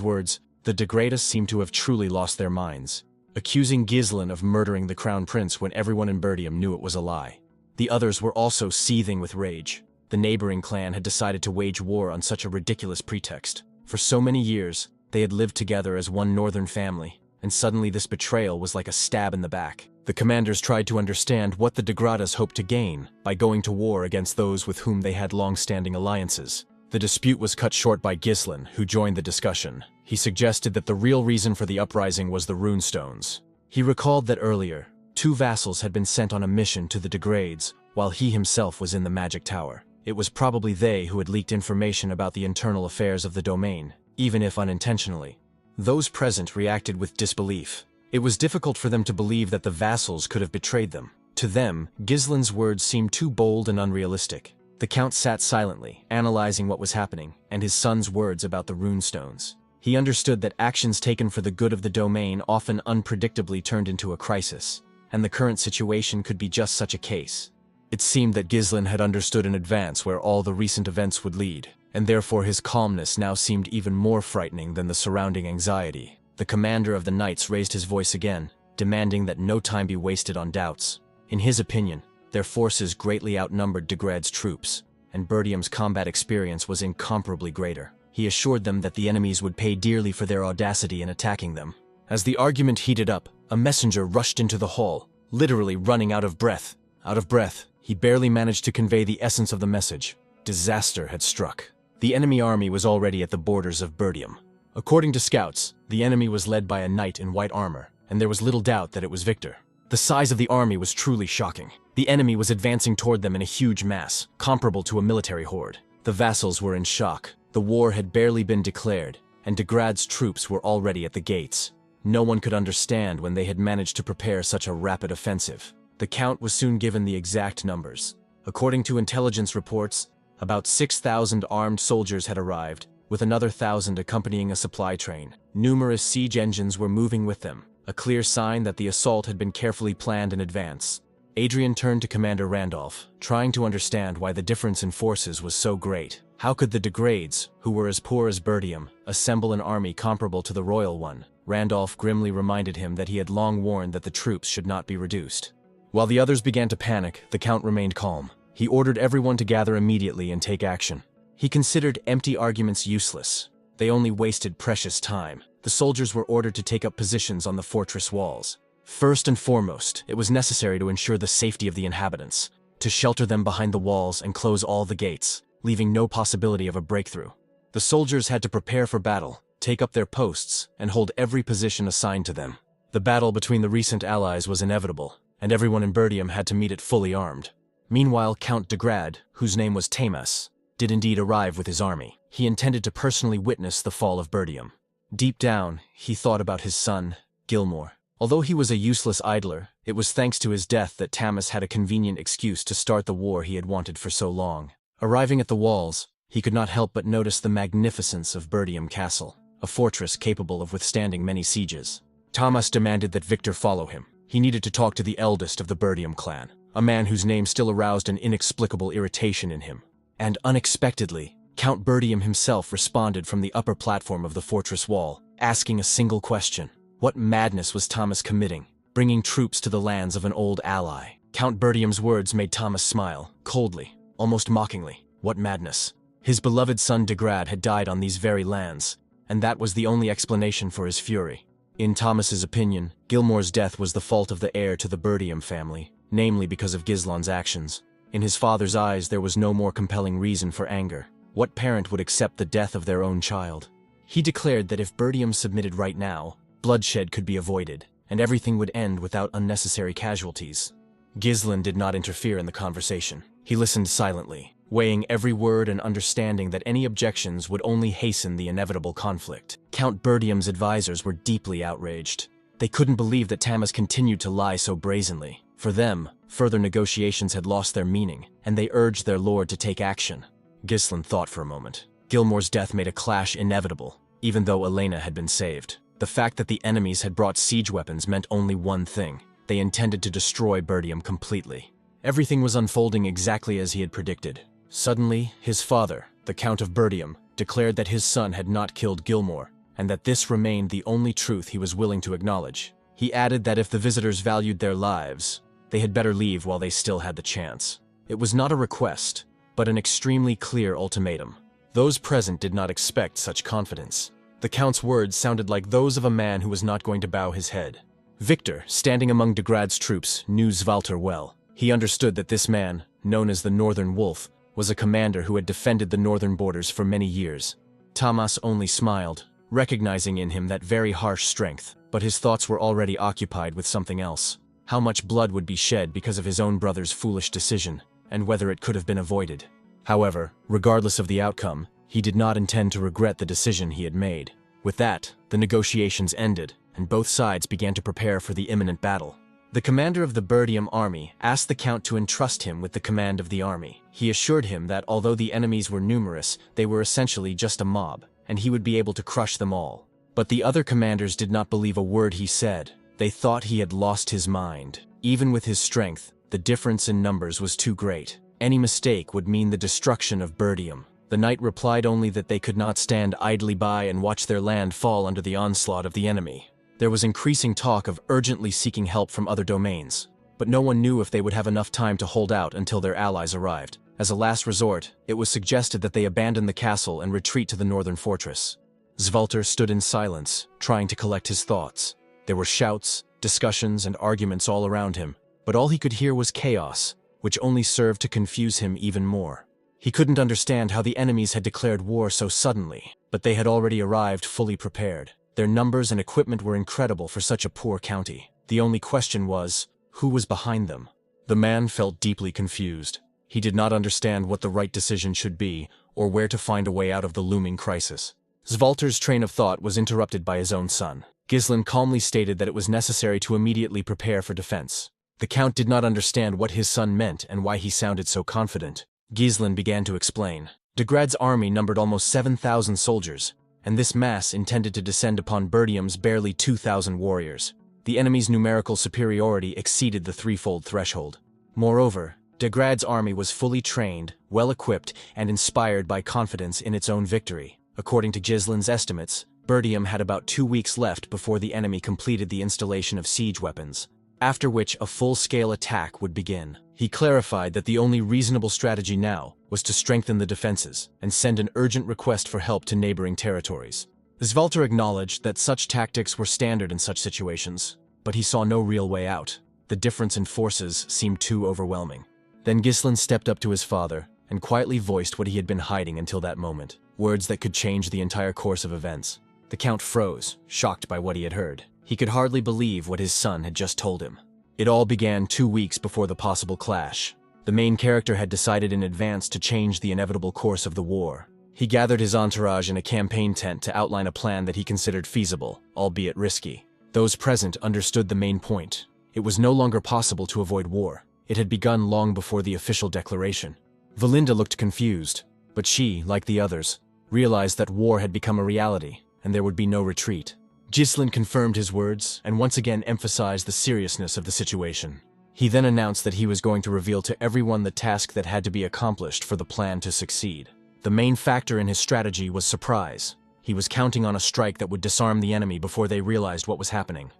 words, the Regressed seemed to have truly lost their minds, accusing Ghislain of murdering the crown prince when everyone in Perdium knew it was a lie. The others were also seething with rage. The neighboring clan had decided to wage war on such a ridiculous pretext. For so many years, they had lived together as one northern family, and suddenly this betrayal was like a stab in the back. The commanders tried to understand what the Regressed hoped to gain by going to war against those with whom they had long-standing alliances. The dispute was cut short by Ghislain, who joined the discussion. He suggested that the real reason for the uprising was the runestones. He recalled that earlier, 2 vassals had been sent on a mission to the Regressed, while he himself was in the magic tower. It was probably they who had leaked information about the internal affairs of the domain, even if unintentionally. Those present reacted with disbelief. It was difficult for them to believe that the vassals could have betrayed them. To them, Ghislain's words seemed too bold and unrealistic. The Count sat silently, analyzing what was happening, and his son's words about the runestones. He understood that actions taken for the good of the domain often unpredictably turned into a crisis, and the current situation could be just such a case. It seemed that Ghislain had understood in advance where all the recent events would lead, and therefore his calmness now seemed even more frightening than the surrounding anxiety. The commander of the Knights raised his voice again, demanding that no time be wasted on doubts. In his opinion, their forces greatly outnumbered Regressed troops, and Perdium's combat experience was incomparably greater. He assured them that the enemies would pay dearly for their audacity in attacking them. As the argument heated up, a messenger rushed into the hall, literally running out of breath. Out of breath, he barely managed to convey the essence of the message. Disaster had struck. The enemy army was already at the borders of Perdium. According to scouts, the enemy was led by a knight in white armor, and there was little doubt that it was Victor. The size of the army was truly shocking. The enemy was advancing toward them in a huge mass, comparable to a military horde. The vassals were in shock. The war had barely been declared, and Regressed troops were already at the gates. No one could understand when they had managed to prepare such a rapid offensive. The Count was soon given the exact numbers. According to intelligence reports, about 6,000 armed soldiers had arrived, with another 1,000 accompanying a supply train. Numerous siege engines were moving with them, a clear sign that the assault had been carefully planned in advance. Adrian turned to Commander Randolph, trying to understand why the difference in forces was so great. How could the Regressed, who were as poor as Perdium, assemble an army comparable to the royal one? Randolph grimly reminded him that he had long warned that the troops should not be reduced. While the others began to panic, the Count remained calm. He ordered everyone to gather immediately and take action. He considered empty arguments useless. They only wasted precious time. The soldiers were ordered to take up positions on the fortress walls. First and foremost, it was necessary to ensure the safety of the inhabitants. to shelter them behind the walls and close all the gates, leaving no possibility of a breakthrough. The soldiers had to prepare for battle, take up their posts, and hold every position assigned to them. The battle between the recent allies was inevitable, and everyone in Perdium had to meet it fully armed. Meanwhile, Count de Grad, whose name was Tamas, did indeed arrive with his army. He intended to personally witness the fall of Perdium. Deep down, he thought about his son, Gilmore. Although he was a useless idler, it was thanks to his death that Tamas had a convenient excuse to start the war he had wanted for so long. Arriving at the walls, he could not help but notice the magnificence of Perdium Castle, a fortress capable of withstanding many sieges. Tamas demanded that Victor follow him. He needed to talk to the eldest of the Perdium clan, a man whose name still aroused an inexplicable irritation in him. And unexpectedly, Count Perdium himself responded from the upper platform of the fortress wall, asking a single question. What madness was Tamas committing, bringing troops to the lands of an old ally? Count Perdium's words made Tamas smile, coldly, almost mockingly. What madness? His beloved son de Grad had died on these very lands, and that was the only explanation for his fury. In Tamas's opinion, Gilmore's death was the fault of the heir to the Perdium family, namely because of Gislan's actions. In his father's eyes, there was no more compelling reason for anger. What parent would accept the death of their own child? He declared that if Perdium submitted right now, bloodshed could be avoided, and everything would end without unnecessary casualties. Gislan did not interfere in the conversation. He listened silently, weighing every word and understanding that any objections would only hasten the inevitable conflict. Count Perdium's advisors were deeply outraged. They couldn't believe that Tamas continued to lie so brazenly. For them, further negotiations had lost their meaning, and they urged their lord to take action. Gislan thought for a moment. Gilmore's death made a clash inevitable, even though Elena had been saved. The fact that the enemies had brought siege weapons meant only one thing. They intended to destroy Perdium completely. Everything was unfolding exactly as he had predicted. Suddenly, his father, the Count of Perdium, declared that his son had not killed Gilmore, and that this remained the only truth he was willing to acknowledge. He added that if the visitors valued their lives, they had better leave while they still had the chance. It was not a request, but an extremely clear ultimatum. Those present did not expect such confidence. The Count's words sounded like those of a man who was not going to bow his head. Victor, standing among de Grad's troops, knew Svalter well. He understood that this man, known as the Northern Wolf, was a commander who had defended the northern borders for many years. Tamas only smiled, recognizing in him that very harsh strength, but his thoughts were already occupied with something else. How much blood would be shed because of his own brother's foolish decision, and whether it could have been avoided. However, regardless of the outcome, he did not intend to regret the decision he had made. With that, the negotiations ended, and both sides began to prepare for the imminent battle. The commander of the Perdium army asked the Count to entrust him with the command of the army. He assured him that although the enemies were numerous, they were essentially just a mob, and he would be able to crush them all. But the other commanders did not believe a word he said. They thought he had lost his mind. Even with his strength, the difference in numbers was too great. Any mistake would mean the destruction of Perdium. The knight replied only that they could not stand idly by and watch their land fall under the onslaught of the enemy. There was increasing talk of urgently seeking help from other domains, but no one knew if they would have enough time to hold out until their allies arrived. As a last resort, it was suggested that they abandon the castle and retreat to the northern fortress. Svalter stood in silence, trying to collect his thoughts. There were shouts, discussions, and arguments all around him, but all he could hear was chaos, which only served to confuse him even more. He couldn't understand how the enemies had declared war so suddenly, but they had already arrived fully prepared. Their numbers and equipment were incredible for such a poor county. The only question was, who was behind them? The man felt deeply confused. He did not understand what the right decision should be, or where to find a way out of the looming crisis. Svalter's train of thought was interrupted by his own son. Gislan calmly stated that it was necessary to immediately prepare for defense. The Count did not understand what his son meant and why he sounded so confident. Gislan began to explain. De Grad's army numbered almost 7,000 soldiers, and this mass intended to descend upon Perdium's barely 2,000 warriors. The enemy's numerical superiority exceeded the threefold threshold. Moreover, de Grad's army was fully trained, well-equipped, and inspired by confidence in its own victory. According to Gislan's estimates, Perdium had about 2 weeks left before the enemy completed the installation of siege weapons, after which a full-scale attack would begin. He clarified that the only reasonable strategy now was to strengthen the defenses and send an urgent request for help to neighboring territories. Svalter acknowledged that such tactics were standard in such situations, but he saw no real way out. The difference in forces seemed too overwhelming. Then Gislin stepped up to his father and quietly voiced what he had been hiding until that moment, words that could change the entire course of events. The Count froze, shocked by what he had heard. He could hardly believe what his son had just told him. It all began 2 weeks before the possible clash. The main character had decided in advance to change the inevitable course of the war. He gathered his entourage in a campaign tent to outline a plan that he considered feasible, albeit risky. Those present understood the main point. It was no longer possible to avoid war. It had begun long before the official declaration. Valinda looked confused, but she, like the others, realized that war had become a reality, and there would be no retreat. Gislin confirmed his words and once again emphasized the seriousness of the situation. He then announced that he was going to reveal to everyone the task that had to be accomplished for the plan to succeed. The main factor in his strategy was surprise. He was counting on a strike that would disarm the enemy before they realized what was happening.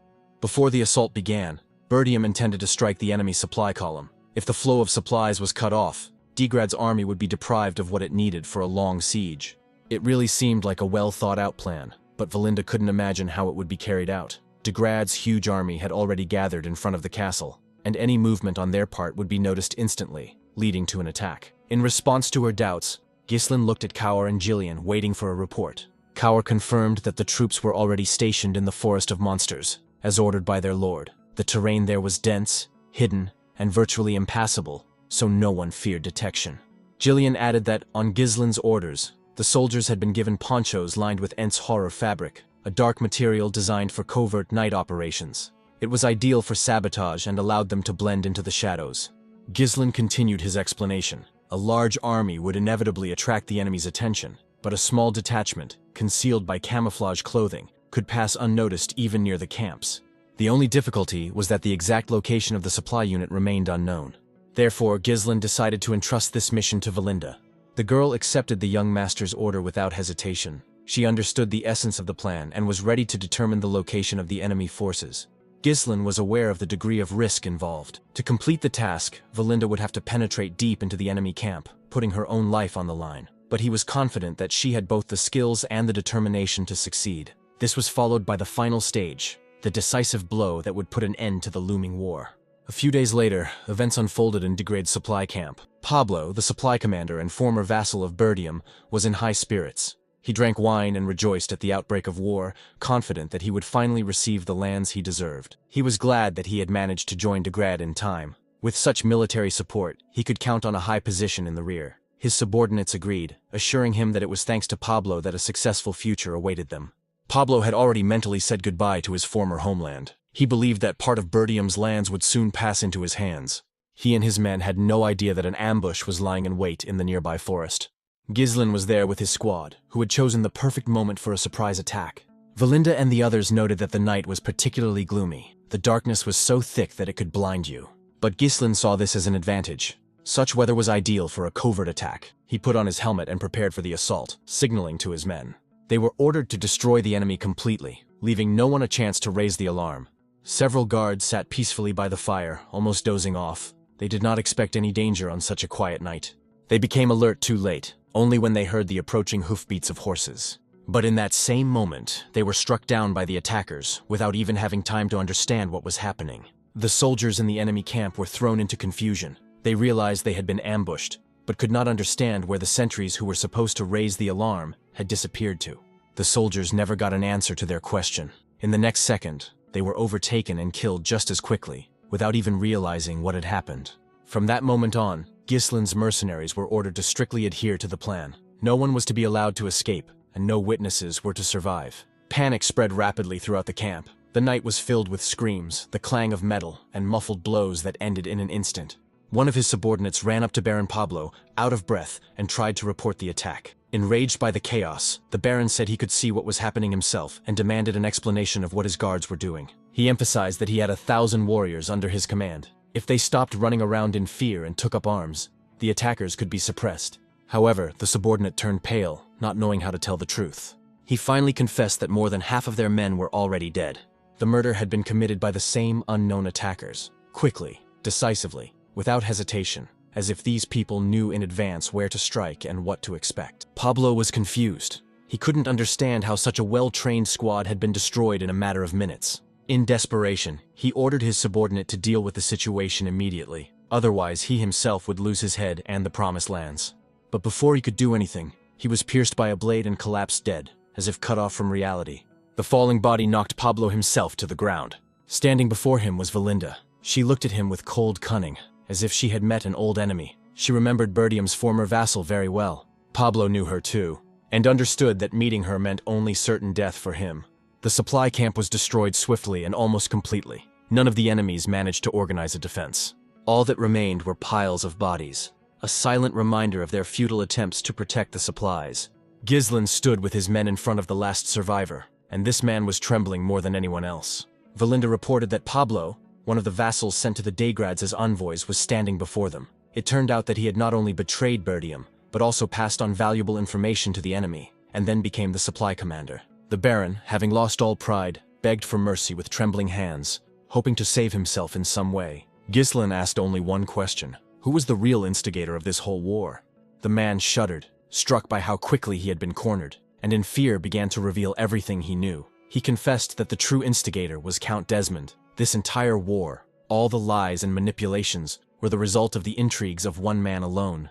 Before the assault began, Perdium intended to strike the enemy supply column. If the flow of supplies was cut off, Degrad's army would be deprived of what it needed for a long siege. It really seemed like a well-thought-out plan, but Valinda couldn't imagine how it would be carried out. Degrad's huge army had already gathered in front of the castle, and any movement on their part would be noticed instantly, leading to an attack. In response to her doubts, Gislin looked at Kaur and Jillian, waiting for a report. Kaur confirmed that the troops were already stationed in the Forest of Monsters, as ordered by their lord. The terrain there was dense, hidden, and virtually impassable, so no one feared detection. Jillian added that, on Gislin's orders, the soldiers had been given ponchos lined with Ent's horror fabric, a dark material designed for covert night operations. It was ideal for sabotage and allowed them to blend into the shadows. Gislin continued his explanation. A large army would inevitably attract the enemy's attention, but a small detachment, concealed by camouflage clothing, could pass unnoticed even near the camps. The only difficulty was that the exact location of the supply unit remained unknown. Therefore, Gislin decided to entrust this mission to Valinda. The girl accepted the young master's order without hesitation. She understood the essence of the plan and was ready to determine the location of the enemy forces. Gislin was aware of the degree of risk involved. To complete the task, Valinda would have to penetrate deep into the enemy camp, putting her own life on the line. But he was confident that she had both the skills and the determination to succeed. This was followed by the final stage, the decisive blow that would put an end to the looming war. A few days later, events unfolded in Degrad's supply camp. Pablo, the supply commander and former vassal of Perdium, was in high spirits. He drank wine and rejoiced at the outbreak of war, confident that he would finally receive the lands he deserved. He was glad that he had managed to join Degrad in time. With such military support, he could count on a high position in the rear. His subordinates agreed, assuring him that it was thanks to Pablo that a successful future awaited them. Pablo had already mentally said goodbye to his former homeland. He believed that part of Perdium's lands would soon pass into his hands. He and his men had no idea that an ambush was lying in wait in the nearby forest. Gislin was there with his squad, who had chosen the perfect moment for a surprise attack. Valinda and the others noted that the night was particularly gloomy. The darkness was so thick that it could blind you. But Gislin saw this as an advantage. Such weather was ideal for a covert attack. He put on his helmet and prepared for the assault, signaling to his men. They were ordered to destroy the enemy completely, leaving no one a chance to raise the alarm. Several guards sat peacefully by the fire, almost dozing off. They did not expect any danger on such a quiet night. They became alert too late, only when they heard the approaching hoofbeats of horses. But in that same moment, they were struck down by the attackers, without even having time to understand what was happening. The soldiers in the enemy camp were thrown into confusion. They realized they had been ambushed, but could not understand where the sentries who were supposed to raise the alarm had disappeared to. The soldiers never got an answer to their question. In the next second, they were overtaken and killed just as quickly, without even realizing what had happened. From that moment on, Gislin's mercenaries were ordered to strictly adhere to the plan. No one was to be allowed to escape, and no witnesses were to survive. Panic spread rapidly throughout the camp. The night was filled with screams, the clang of metal, and muffled blows that ended in an instant. One of his subordinates ran up to Baron Pablo, out of breath, and tried to report the attack. Enraged by the chaos, the Baron said he could see what was happening himself and demanded an explanation of what his guards were doing. He emphasized that he had 1,000 warriors under his command. If they stopped running around in fear and took up arms, the attackers could be suppressed. However, the subordinate turned pale, not knowing how to tell the truth. He finally confessed that more than half of their men were already dead. The murder had been committed by the same unknown attackers, quickly, decisively, without hesitation, as if these people knew in advance where to strike and what to expect. Pablo was confused. He couldn't understand how such a well-trained squad had been destroyed in a matter of minutes. In desperation, he ordered his subordinate to deal with the situation immediately. Otherwise, he himself would lose his head and the promised lands. But before he could do anything, he was pierced by a blade and collapsed dead, as if cut off from reality. The falling body knocked Pablo himself to the ground. Standing before him was Valinda. She looked at him with cold cunning, as if she had met an old enemy. She remembered Perdium's former vassal very well. Pablo knew her too, and understood that meeting her meant only certain death for him. The supply camp was destroyed swiftly and almost completely. None of the enemies managed to organize a defense. All that remained were piles of bodies, a silent reminder of their futile attempts to protect the supplies. Ghislain stood with his men in front of the last survivor, and this man was trembling more than anyone else. Valinda reported that Pablo, one of the vassals sent to the Daygrads as envoys, was standing before them. It turned out that he had not only betrayed Perdium, but also passed on valuable information to the enemy, and then became the supply commander. The Baron, having lost all pride, begged for mercy with trembling hands, hoping to save himself in some way. Ghislain asked only one question: who was the real instigator of this whole war? The man shuddered, struck by how quickly he had been cornered, and in fear began to reveal everything he knew. He confessed that the true instigator was Count Desmond. This entire war, all the lies and manipulations, were the result of the intrigues of one man alone.